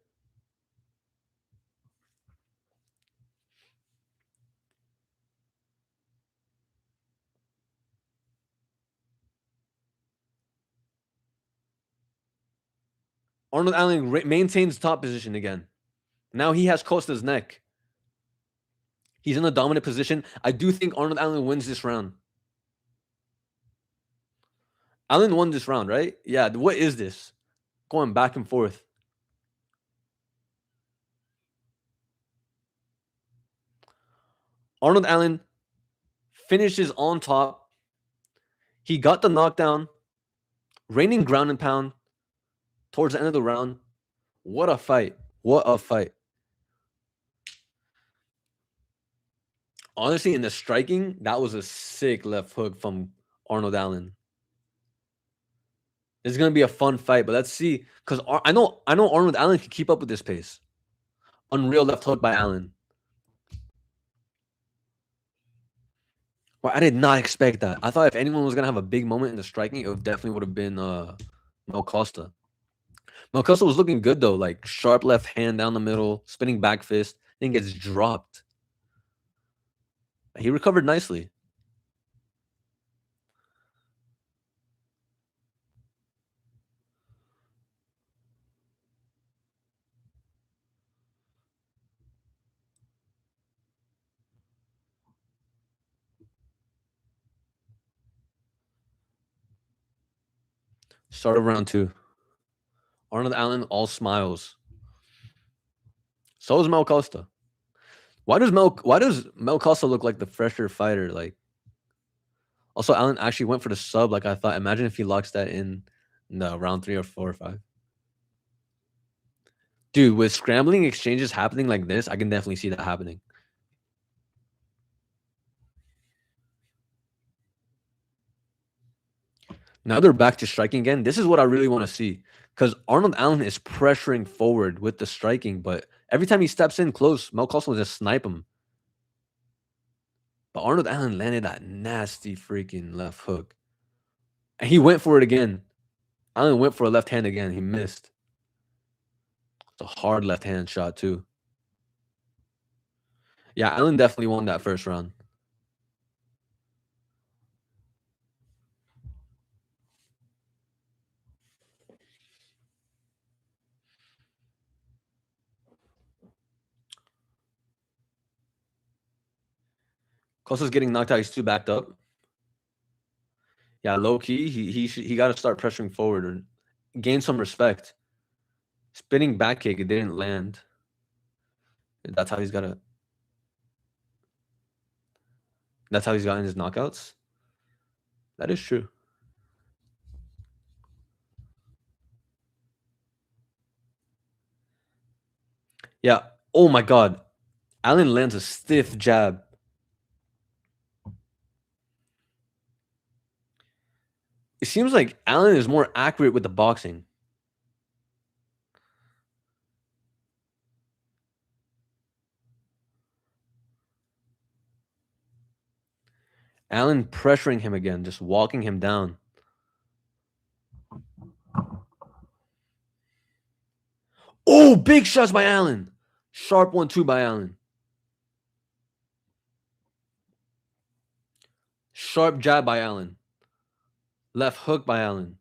Arnold Allen maintains top position again. Now he has Costa's neck. He's in a dominant position. I do think Arnold Allen wins this round. Allen won this round, right? Yeah. What is this? Going back and forth. Arnold Allen finishes on top. He got the knockdown, reigning ground and pound towards the end of the round. What a fight. What a fight. Honestly, in the striking, that was a sick left hook from Arnold Allen. It's gonna be a fun fight, but let's see. Because I know Arnold Allen can keep up with this pace. Unreal left hook by Allen. Well, I did not expect that. I thought if anyone was gonna have a big moment in the striking, it definitely would have been Mel Costa. Mel Costa was looking good though, like sharp left hand down the middle, spinning back fist, then gets dropped. He recovered nicely. Start of round 2. Arnold Allen all smiles. So is Mel Costa. Why does Mel Costa look like the fresher fighter? Like, also Allen actually went for the sub. Like I thought. Imagine if he locks that in the round 3 or 4 or 5. Dude, with scrambling exchanges happening like this, I can definitely see that happening. Now they're back to striking again. This is what I really want to see. Because Arnold Allen is pressuring forward with the striking, but every time he steps in close, Mel Costa will just snipe him. But Arnold Allen landed that nasty freaking left hook. And he went for it again. Allen went for a left hand again. He missed. It's a hard left hand shot, too. Yeah, Allen definitely won that first round. Costa's getting knocked out. He's too backed up. Yeah, low key, he got to start pressuring forward or gain some respect. Spinning back kick, it didn't land. That's how he's got to. That's how he's gotten his knockouts. That is true. Yeah. Oh my God. Allen lands a stiff jab. It seems like Allen is more accurate with the boxing. Allen pressuring him again, just walking him down. Oh, big shots by Allen. Sharp 1-2 by Allen. Sharp jab by Allen. Left hook by Allen.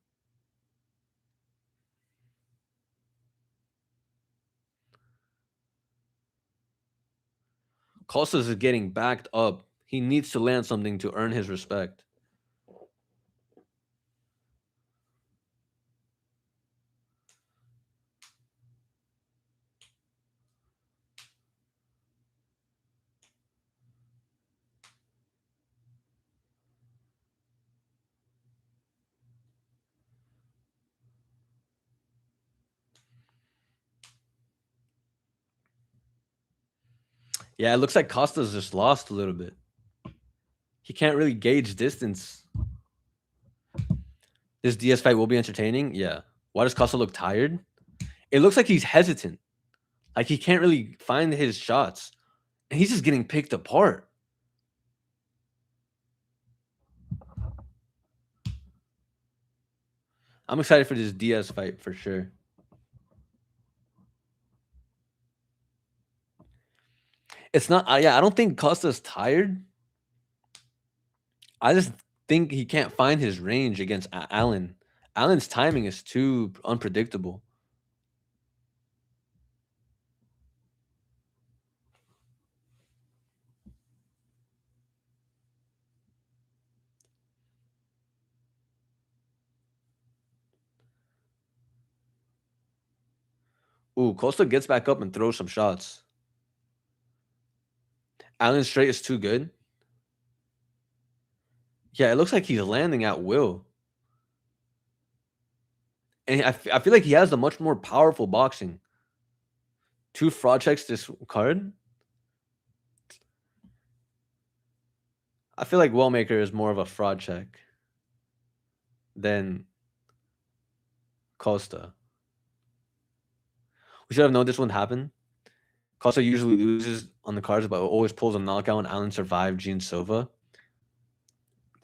Costas is getting backed up. He needs to land something to earn his respect. Yeah, it looks like Costa's just lost a little bit. He can't really gauge distance. This DS fight will be entertaining. Yeah. Why does Costa look tired? It looks like he's hesitant. Like he can't really find his shots. And he's just getting picked apart. I'm excited for this DS fight for sure. It's not, yeah, I don't think Costa's tired. I just think he can't find his range against Allen. Allen's timing is too unpredictable. Ooh, Costa gets back up and throws some shots. Allen straight is too good. Yeah, it looks like he's landing at will. And I feel like he has a much more powerful boxing. 2 fraud checks this card. I feel like Wellmaker is more of a fraud check than Costa. We should have known this wouldn't happen. Costa usually loses on the cards, but always pulls a knockout when Allen survived Gene Silva.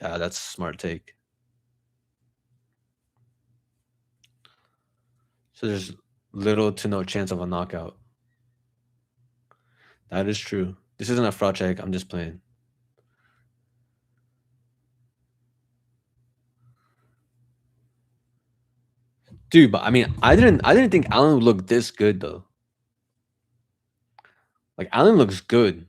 Yeah, that's a smart take. So there's little to no chance of a knockout. That is true. This isn't a fraud check. I'm just playing. Dude, but I mean, I didn't think Allen would look this good though. Like Allen looks good.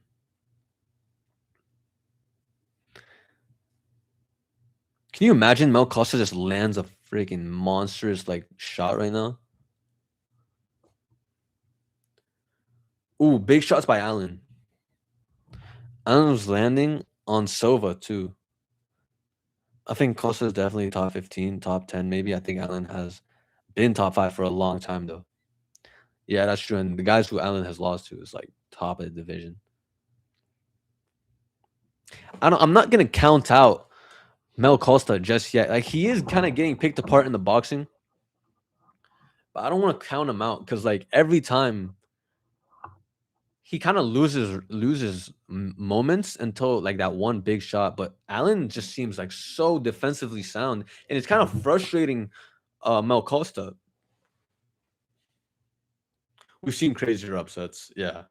Can you imagine Mel Costa just lands a freaking monstrous like shot right now? Ooh, big shots by Allen. Allen was landing on Silva too. I think Costa is definitely top 15, top 10 maybe. I think Allen has been top 5 for a long time though. Yeah, that's true. And the guys who Allen has lost to is like top of the division. I'm not gonna count out Mel Costa just yet. Like he is kind of getting picked apart in the boxing, but I don't want to count him out because like every time he kind of loses moments until like that one big shot. But Allen just seems like so defensively sound, and it's kind of frustrating. Mel Costa. We've seen crazier upsets. Yeah.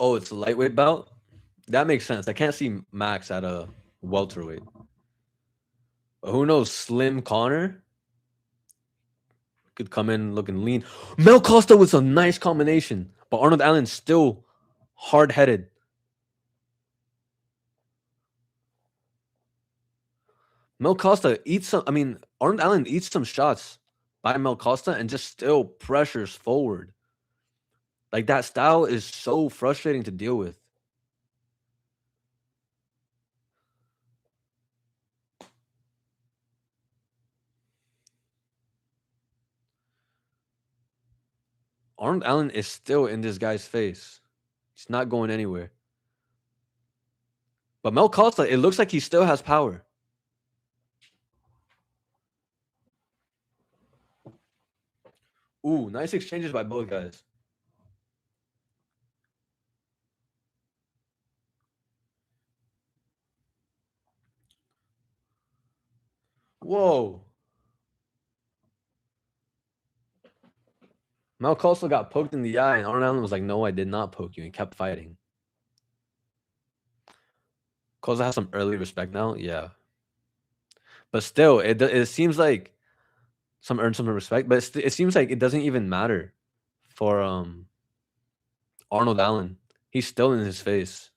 Oh, it's a lightweight bout. That makes sense. I can't see Max at a welterweight. But who knows? Slim Connor could come in looking lean. Mel Costa was a nice combination, but Arnold Allen's still hard headed. Mel Costa eats some. I mean, Arnold Allen eats some shots by Mel Costa and just still pressures forward. Like that style is so frustrating to deal with. Arnold Allen is still in this guy's face. He's not going anywhere. But Mel Costa, it looks like he still has power. Ooh, nice exchanges by both guys. Whoa. Mel Costa got poked in the eye, and Arnold Allen was like, "No, I did not poke you," and kept fighting. Costa has some early respect now, yeah. But still, it seems like some earned some respect, but it seems like it doesn't even matter for Arnold Allen. He's still in his face.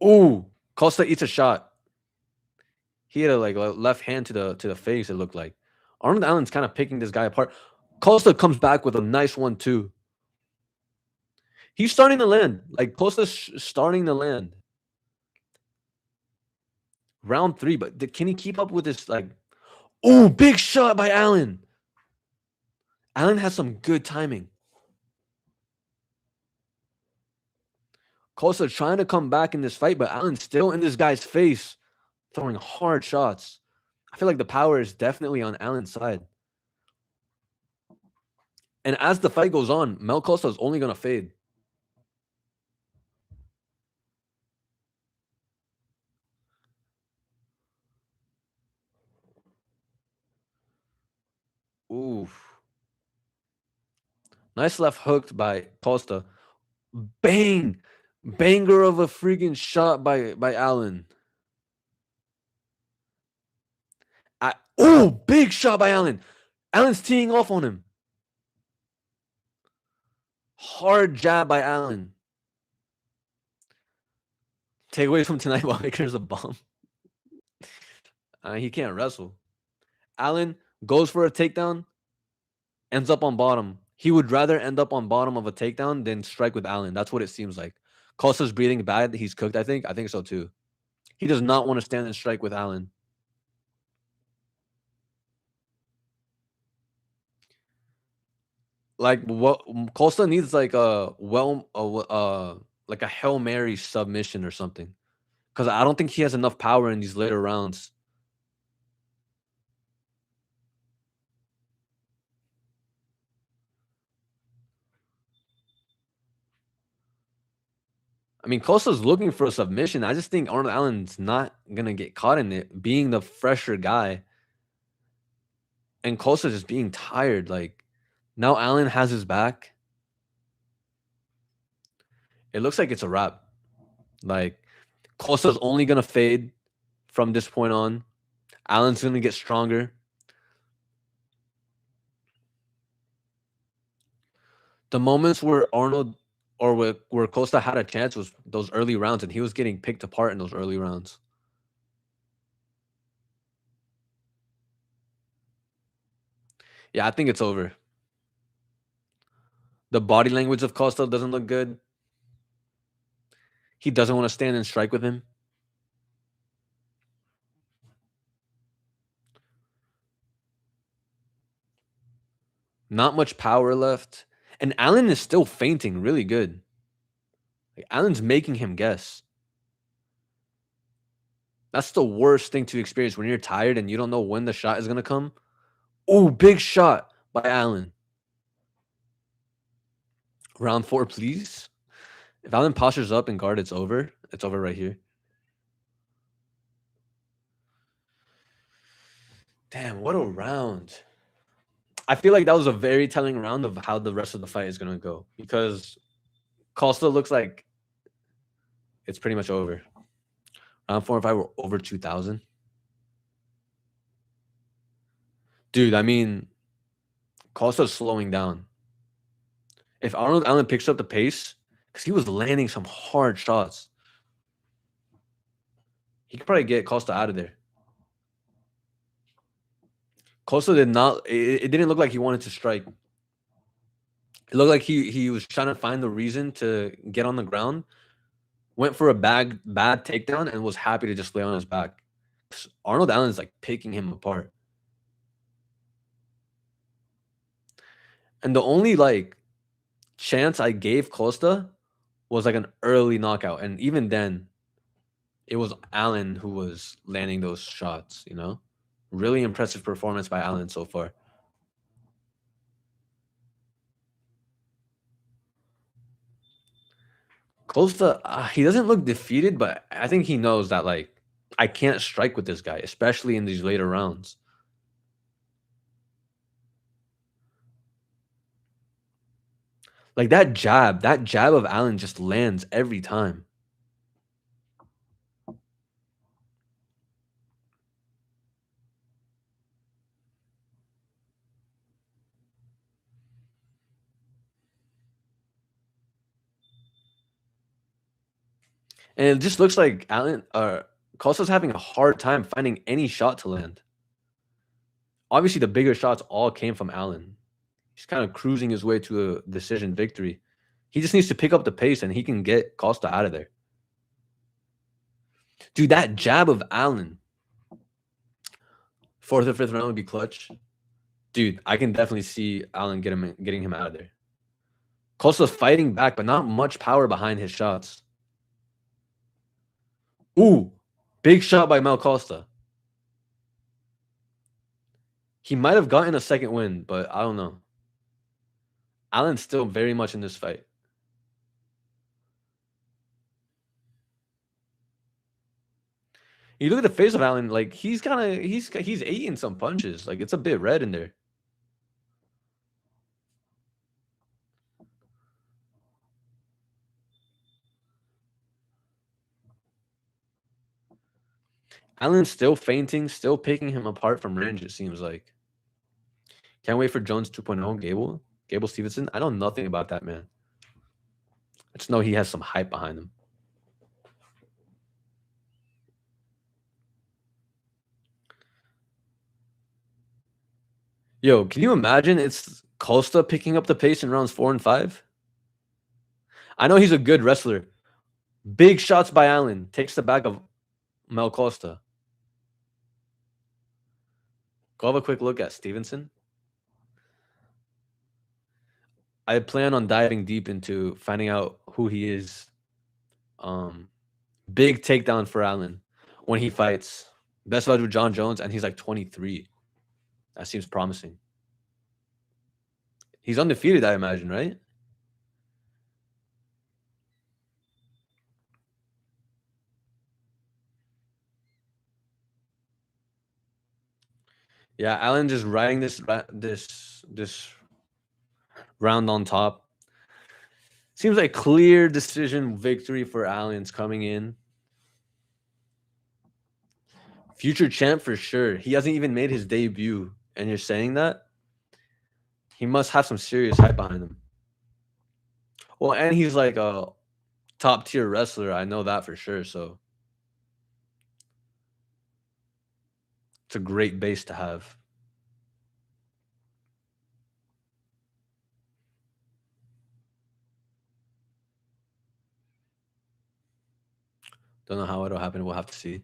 Ooh, Costa eats a shot. He had a like a left hand to the face. It looked like Arnold Allen's kind of picking this guy apart. Costa comes back with a nice one too. He's starting to land. Like Costa's starting to land. Round 3, but can he keep up with this? Like, ooh, big shot by Allen. Allen has some good timing. Costa trying to come back in this fight, but Allen's still in this guy's face, throwing hard shots. I feel like the power is definitely on Allen's side. And as the fight goes on, Mel Costa is only going to fade. Oof. Nice left hooked by Costa. Bang! Banger of a freaking shot by Allen. Oh, big shot by Allen. Allen's teeing off on him. Hard jab by Allen. Takeaways from tonight while Maker's a bomb. He can't wrestle. Allen goes for a takedown, ends up on bottom. He would rather end up on bottom of a takedown than strike with Allen. That's what it seems like. Costa's breathing bad. He's cooked, I think. I think so too. He does not want to stand and strike with Allen. Like what Costa needs like a like a Hail Mary submission or something. Because I don't think he has enough power in these later rounds. I mean, Costa's looking for a submission. I just think Arnold Allen's not gonna get caught in it, being the fresher guy. And Costa just being tired. Like now Allen has his back. It looks like it's a wrap. Like Costa's only gonna fade from this point on. Allen's gonna get stronger. The moments where Arnold or where Costa had a chance was those early rounds, and he was getting picked apart in those early rounds. Yeah, I think it's over. The body language of Costa doesn't look good. He doesn't want to stand and strike with him. Not much power left. And Allen is still fainting really good. Like, Allen's making him guess. That's the worst thing to experience when you're tired and you don't know when the shot is going to come. Oh, big shot by Allen. Round 4, please. If Allen postures up and guard, it's over. It's over right here. Damn, what a round. I feel like that was a very telling round of how the rest of the fight is going to go. Because Costa looks like it's pretty much over. Round 4 and 5 were over 2,000. Dude, I mean, Costa's slowing down. If Arnold Allen picks up the pace, because he was landing some hard shots, he could probably get Costa out of there. Costa did not. It didn't look like he wanted to strike. It looked like he was trying to find the reason to get on the ground. Went for a bad takedown and was happy to just lay on his back. Arnold Allen's like picking him apart. And the only like chance I gave Costa was like an early knockout. And even then, it was Allen who was landing those shots, you know? Really impressive performance by Allen so far. Costa, he doesn't look defeated, but I think he knows that, like, I can't strike with this guy, especially in these later rounds. Like, that jab of Allen just lands every time. And it just looks like Costa's having a hard time finding any shot to land. Obviously, the bigger shots all came from Allen. He's kind of cruising his way to a decision victory. He just needs to pick up the pace and he can get Costa out of there. Dude, that jab of Allen. 4th or 5th round would be clutch. Dude, I can definitely see Allen getting him out of there. Costa's fighting back, but not much power behind his shots. Ooh, big shot by Mel Costa. He might have gotten a second win, but I don't know. Allen's still very much in this fight. You look at the face of Allen, like he's eating some punches. Like it's a bit red in there. Allen's still fainting, still picking him apart from range, it seems like. Can't wait for Jones 2.0. Gable Stevenson. I know nothing about that man. I just know he has some hype behind him. Yo, can you imagine it's Costa picking up the pace in rounds 4 and 5? I know he's a good wrestler. Big shots by Allen. Takes the back of Mel Costa. Go have a quick look at Stevenson. I plan on diving deep into finding out who he is. Big takedown for Allen when he fights. Best fight with John Jones, and he's like 23. That seems promising. He's undefeated, I imagine, right? Yeah, Allen just riding this round on top. Seems like clear decision victory for Allen's coming in. Future champ for sure. He hasn't even made his debut, and you're saying that? He must have some serious hype behind him. Well, and he's like a top tier wrestler. I know that for sure. So it's a great base to have. Don't know how it'll happen. We'll have to see.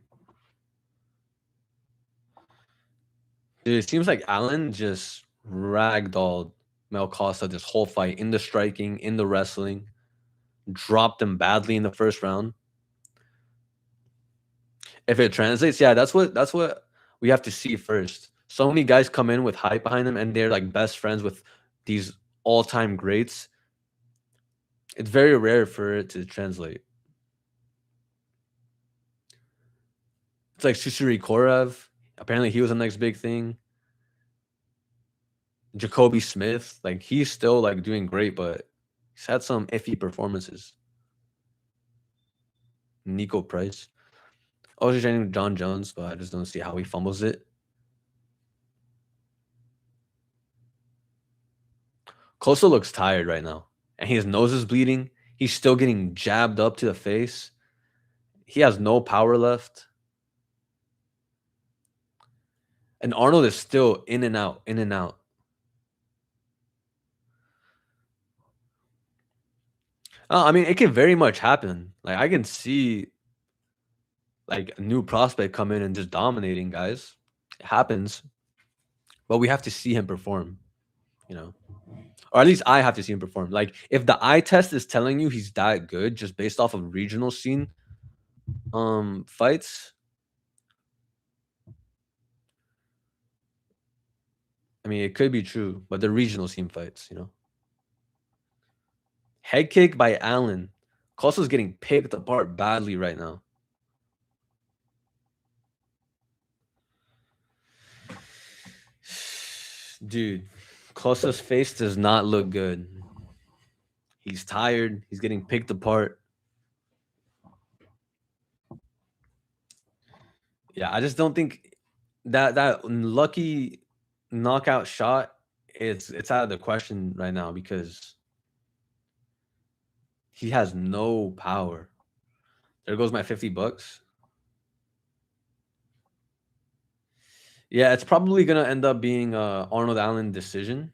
Dude, it seems like Allen just ragdolled Mel Costa this whole fight in the striking, in the wrestling, dropped him badly in the first round. If it translates, yeah, that's what we have to see first. So many guys come in with hype behind them, and they're like best friends with these all-time greats. It's very rare for it to translate. It's like Susuri Korev. Apparently, he was the next big thing. Jacoby Smith, like he's still like doing great, but he's had some iffy performances. Nico Price. I was training with John Jones, but I just don't see how he fumbles it. Costa looks tired right now, and his nose is bleeding. He's still getting jabbed up to the face. He has no power left. And Arnold is still in and out, in and out. I mean, it can very much happen. Like I can see like a new prospect come in and just dominating guys. It happens, but we have to see him perform, you know. Or at least I have to see him perform. Like if the eye test is telling you he's that good just based off of regional scene fights, I mean it could be true, but the regional scene fights, you know. Head kick by Allen. Costa's getting picked apart badly right now. Dude, Costa's face does not look good. He's tired. He's getting picked apart. Yeah, I just don't think that lucky knockout shot it's out of the question right now because he has no power. There goes my $50. Yeah, it's probably gonna end up being a Arnold Allen decision.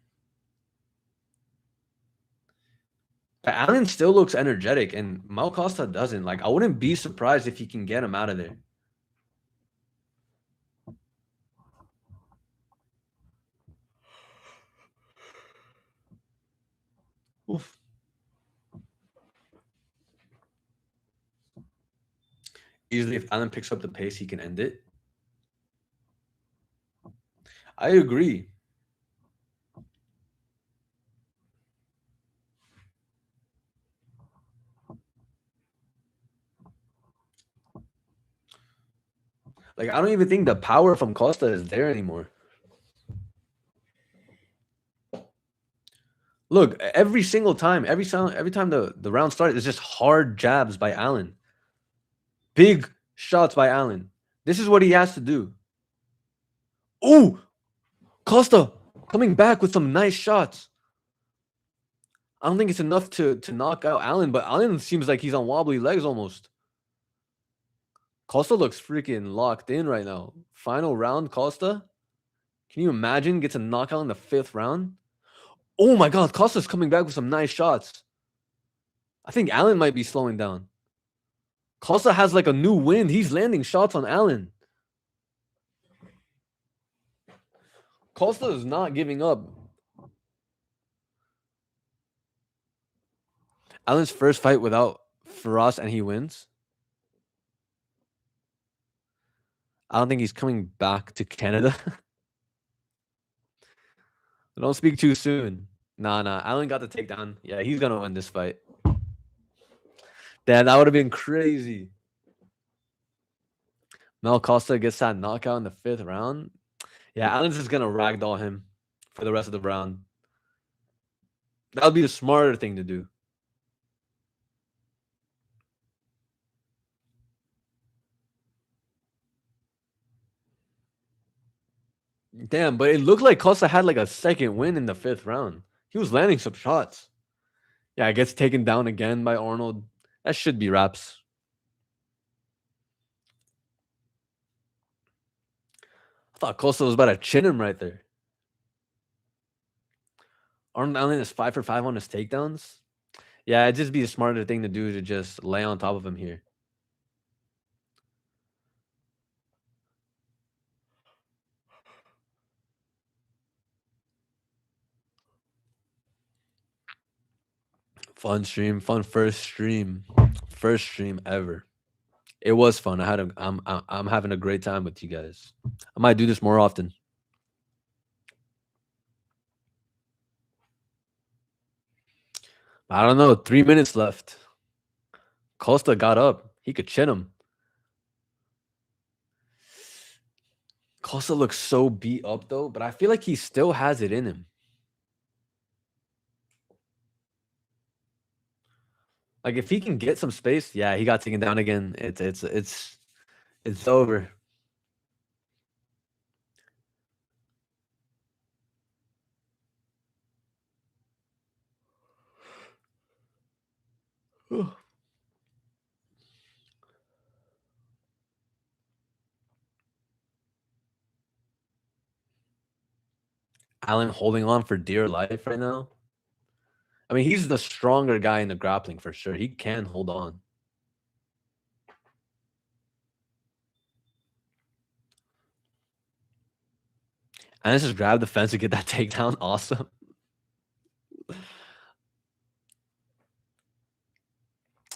But Allen still looks energetic, and Mal Costa doesn't. Like, I wouldn't be surprised if he can get him out of there. Oof. Easily, if Allen picks up the pace, he can end it. I agree. Like, I don't even think the power from Costa is there anymore. Look, every single time, every time the round started, it's just hard jabs by Allen. Big shots by Allen. This is what he has to do. Ooh, Costa coming back with some nice shots. I don't think it's enough to knock out Allen, but Allen seems like he's on wobbly legs almost. Costa looks freaking locked in right now. Final round, Costa. Can you imagine gets a knockout in the 5th round? Oh my God, Costa's coming back with some nice shots. I think Allen might be slowing down. Costa has like a new wind. He's landing shots on Allen. Costa is not giving up. Allen's first fight without Faraz and he wins. I don't think he's coming back to Canada. Don't speak too soon. Nah. Allen got the takedown. Yeah, he's gonna win this fight. Damn, that would have been crazy. Mel Costa gets that knockout in the 5th round. Yeah, Allen's just gonna ragdoll him for the rest of the round. That would be the smarter thing to do. Damn, but it looked like Costa had like a second win in the 5th round. He was landing some shots. Yeah, gets taken down again by Arnold. That should be wraps. I thought Costa was about to chin him right there. Arnold Allen is 5 for 5 on his takedowns. Yeah, it'd just be a smarter thing to do to just lay on top of him here. Fun stream, fun first stream ever. It was fun. I'm having a great time with you guys. I might do this more often. I don't know. 3 minutes left. Costa got up. He could chin him. Costa looks so beat up though, but I feel like he still has it in him. Like if he can get some space, yeah, he got taken down again. It's over. Allen holding on for dear life right now. I mean, he's the stronger guy in the grappling for sure. He can hold on. And let's just grab the fence to get that takedown. Awesome.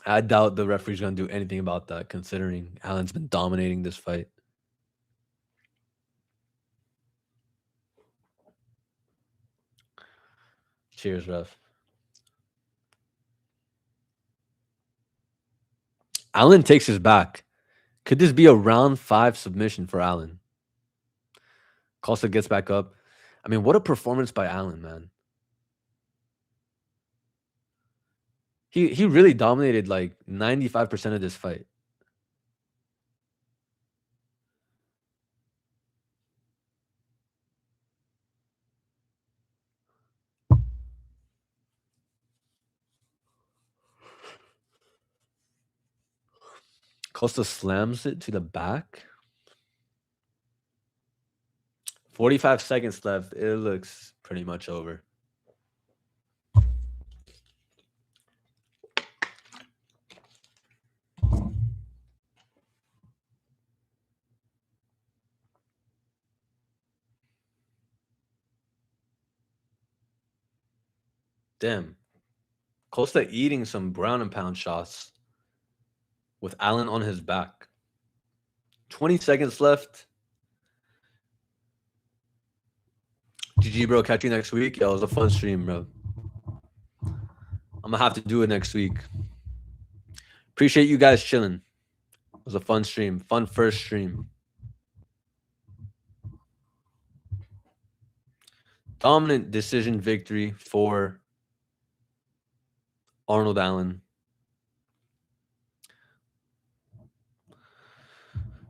I doubt the referee's going to do anything about that, considering Allen's been dominating this fight. Cheers, ref. Allen takes his back. Could this be a round 5 submission for Allen? Costa gets back up. I mean, what a performance by Allen, man. He really dominated like 95% of this fight. Costa slams it to the back. 45 seconds left. It looks pretty much over. Damn. Costa eating some ground and pound shots with Allen on his back. 20 seconds left. GG, bro. Catch you next week. Yo, it was a fun stream, bro. I'm gonna have to do it next week. Appreciate you guys chilling. It was a fun stream. Fun first stream. Dominant decision victory for Arnold Allen.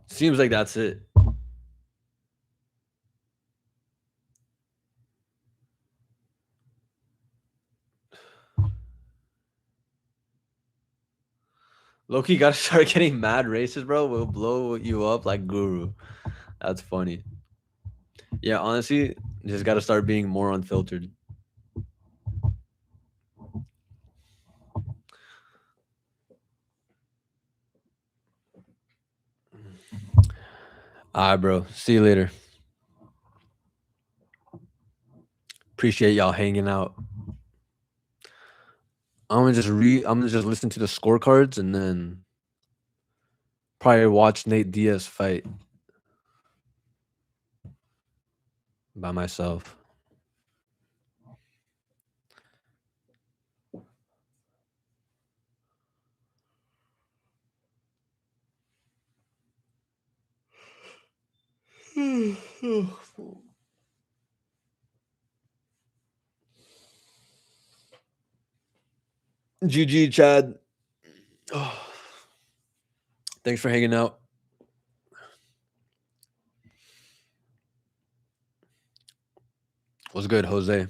Seems like that's it. Loki gotta start getting mad races, bro. We'll blow you up like Guru. That's funny. Yeah, honestly, just gotta start being more unfiltered. All right, bro. See you later. Appreciate y'all hanging out. I'm gonna just listen to the scorecards and then probably watch Nate Diaz fight by myself. GG, Chad. Oh, thanks for hanging out. What's good, Jose?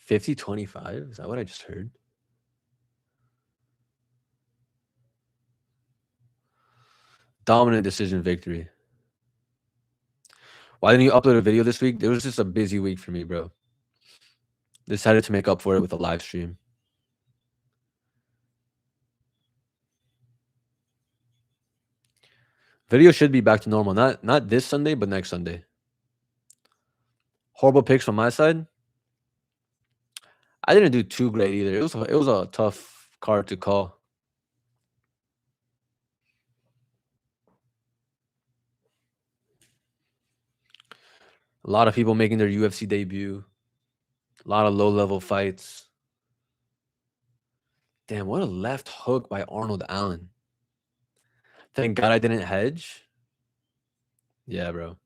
$50-25? Is that what I just heard? Dominant decision victory. Why didn't you upload a video this week? It was just a busy week for me, bro. Decided to make up for it with a live stream. Video should be back to normal. Not this Sunday, but next Sunday. Horrible picks from my side. I didn't do too great either. It was a tough card to call. A lot of people making their UFC debut. A lot of low-level fights. Damn, what a left hook by Arnold Allen. Thank God I didn't hedge. Yeah, bro.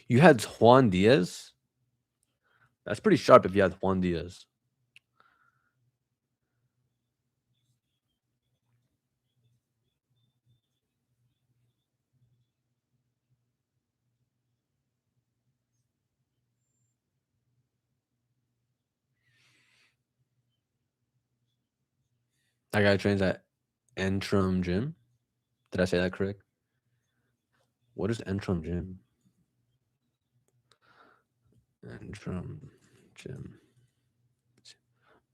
You had Juan Diaz? That's pretty sharp if you had Juan Diaz. That guy trains at Entrum Gym. Did I say that correct? What is Entrum Gym? Entrum Gym.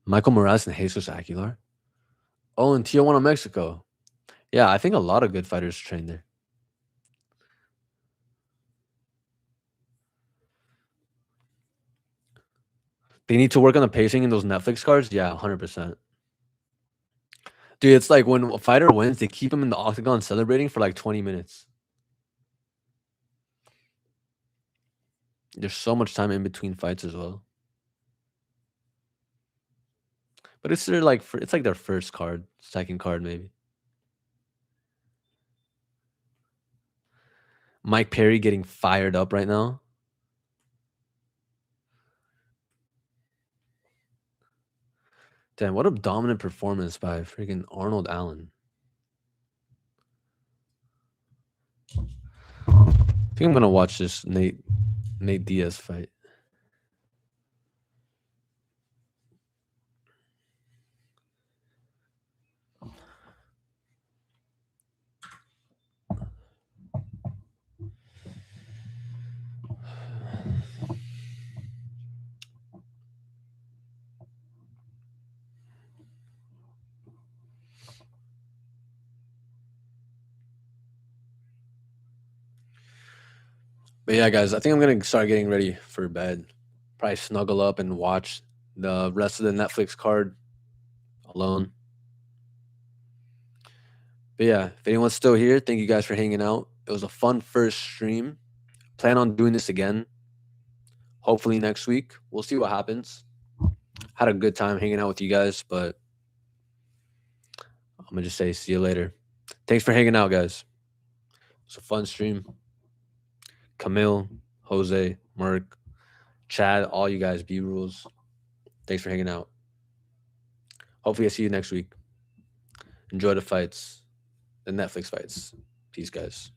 Michael Morales and Jesus Aguilar. Oh, in Tijuana, Mexico. Yeah, I think a lot of good fighters train there. They need to work on the pacing in those Netflix cards. Yeah, 100%. Dude, it's like when a fighter wins, they keep him in the octagon celebrating for like 20 minutes. There's so much time in between fights as well. But it's their it's like their first card, second card maybe. Mike Perry getting fired up right now. Damn, what a dominant performance by freaking Arnold Allen. I think I'm gonna watch this Nate Diaz fight. But yeah, guys, I think I'm gonna start getting ready for bed. Probably snuggle up and watch the rest of the Netflix card alone. But yeah, if anyone's still here, thank you guys for hanging out. It was a fun first stream. Plan on doing this again. Hopefully next week. We'll see what happens. Had a good time hanging out with you guys, but I'm gonna just say see you later. Thanks for hanging out, guys. It's a fun stream. Camille, Jose, Mark, Chad, all you guys, B Rules. Thanks for hanging out. Hopefully I see you next week. Enjoy the fights, the Netflix fights. Peace, guys.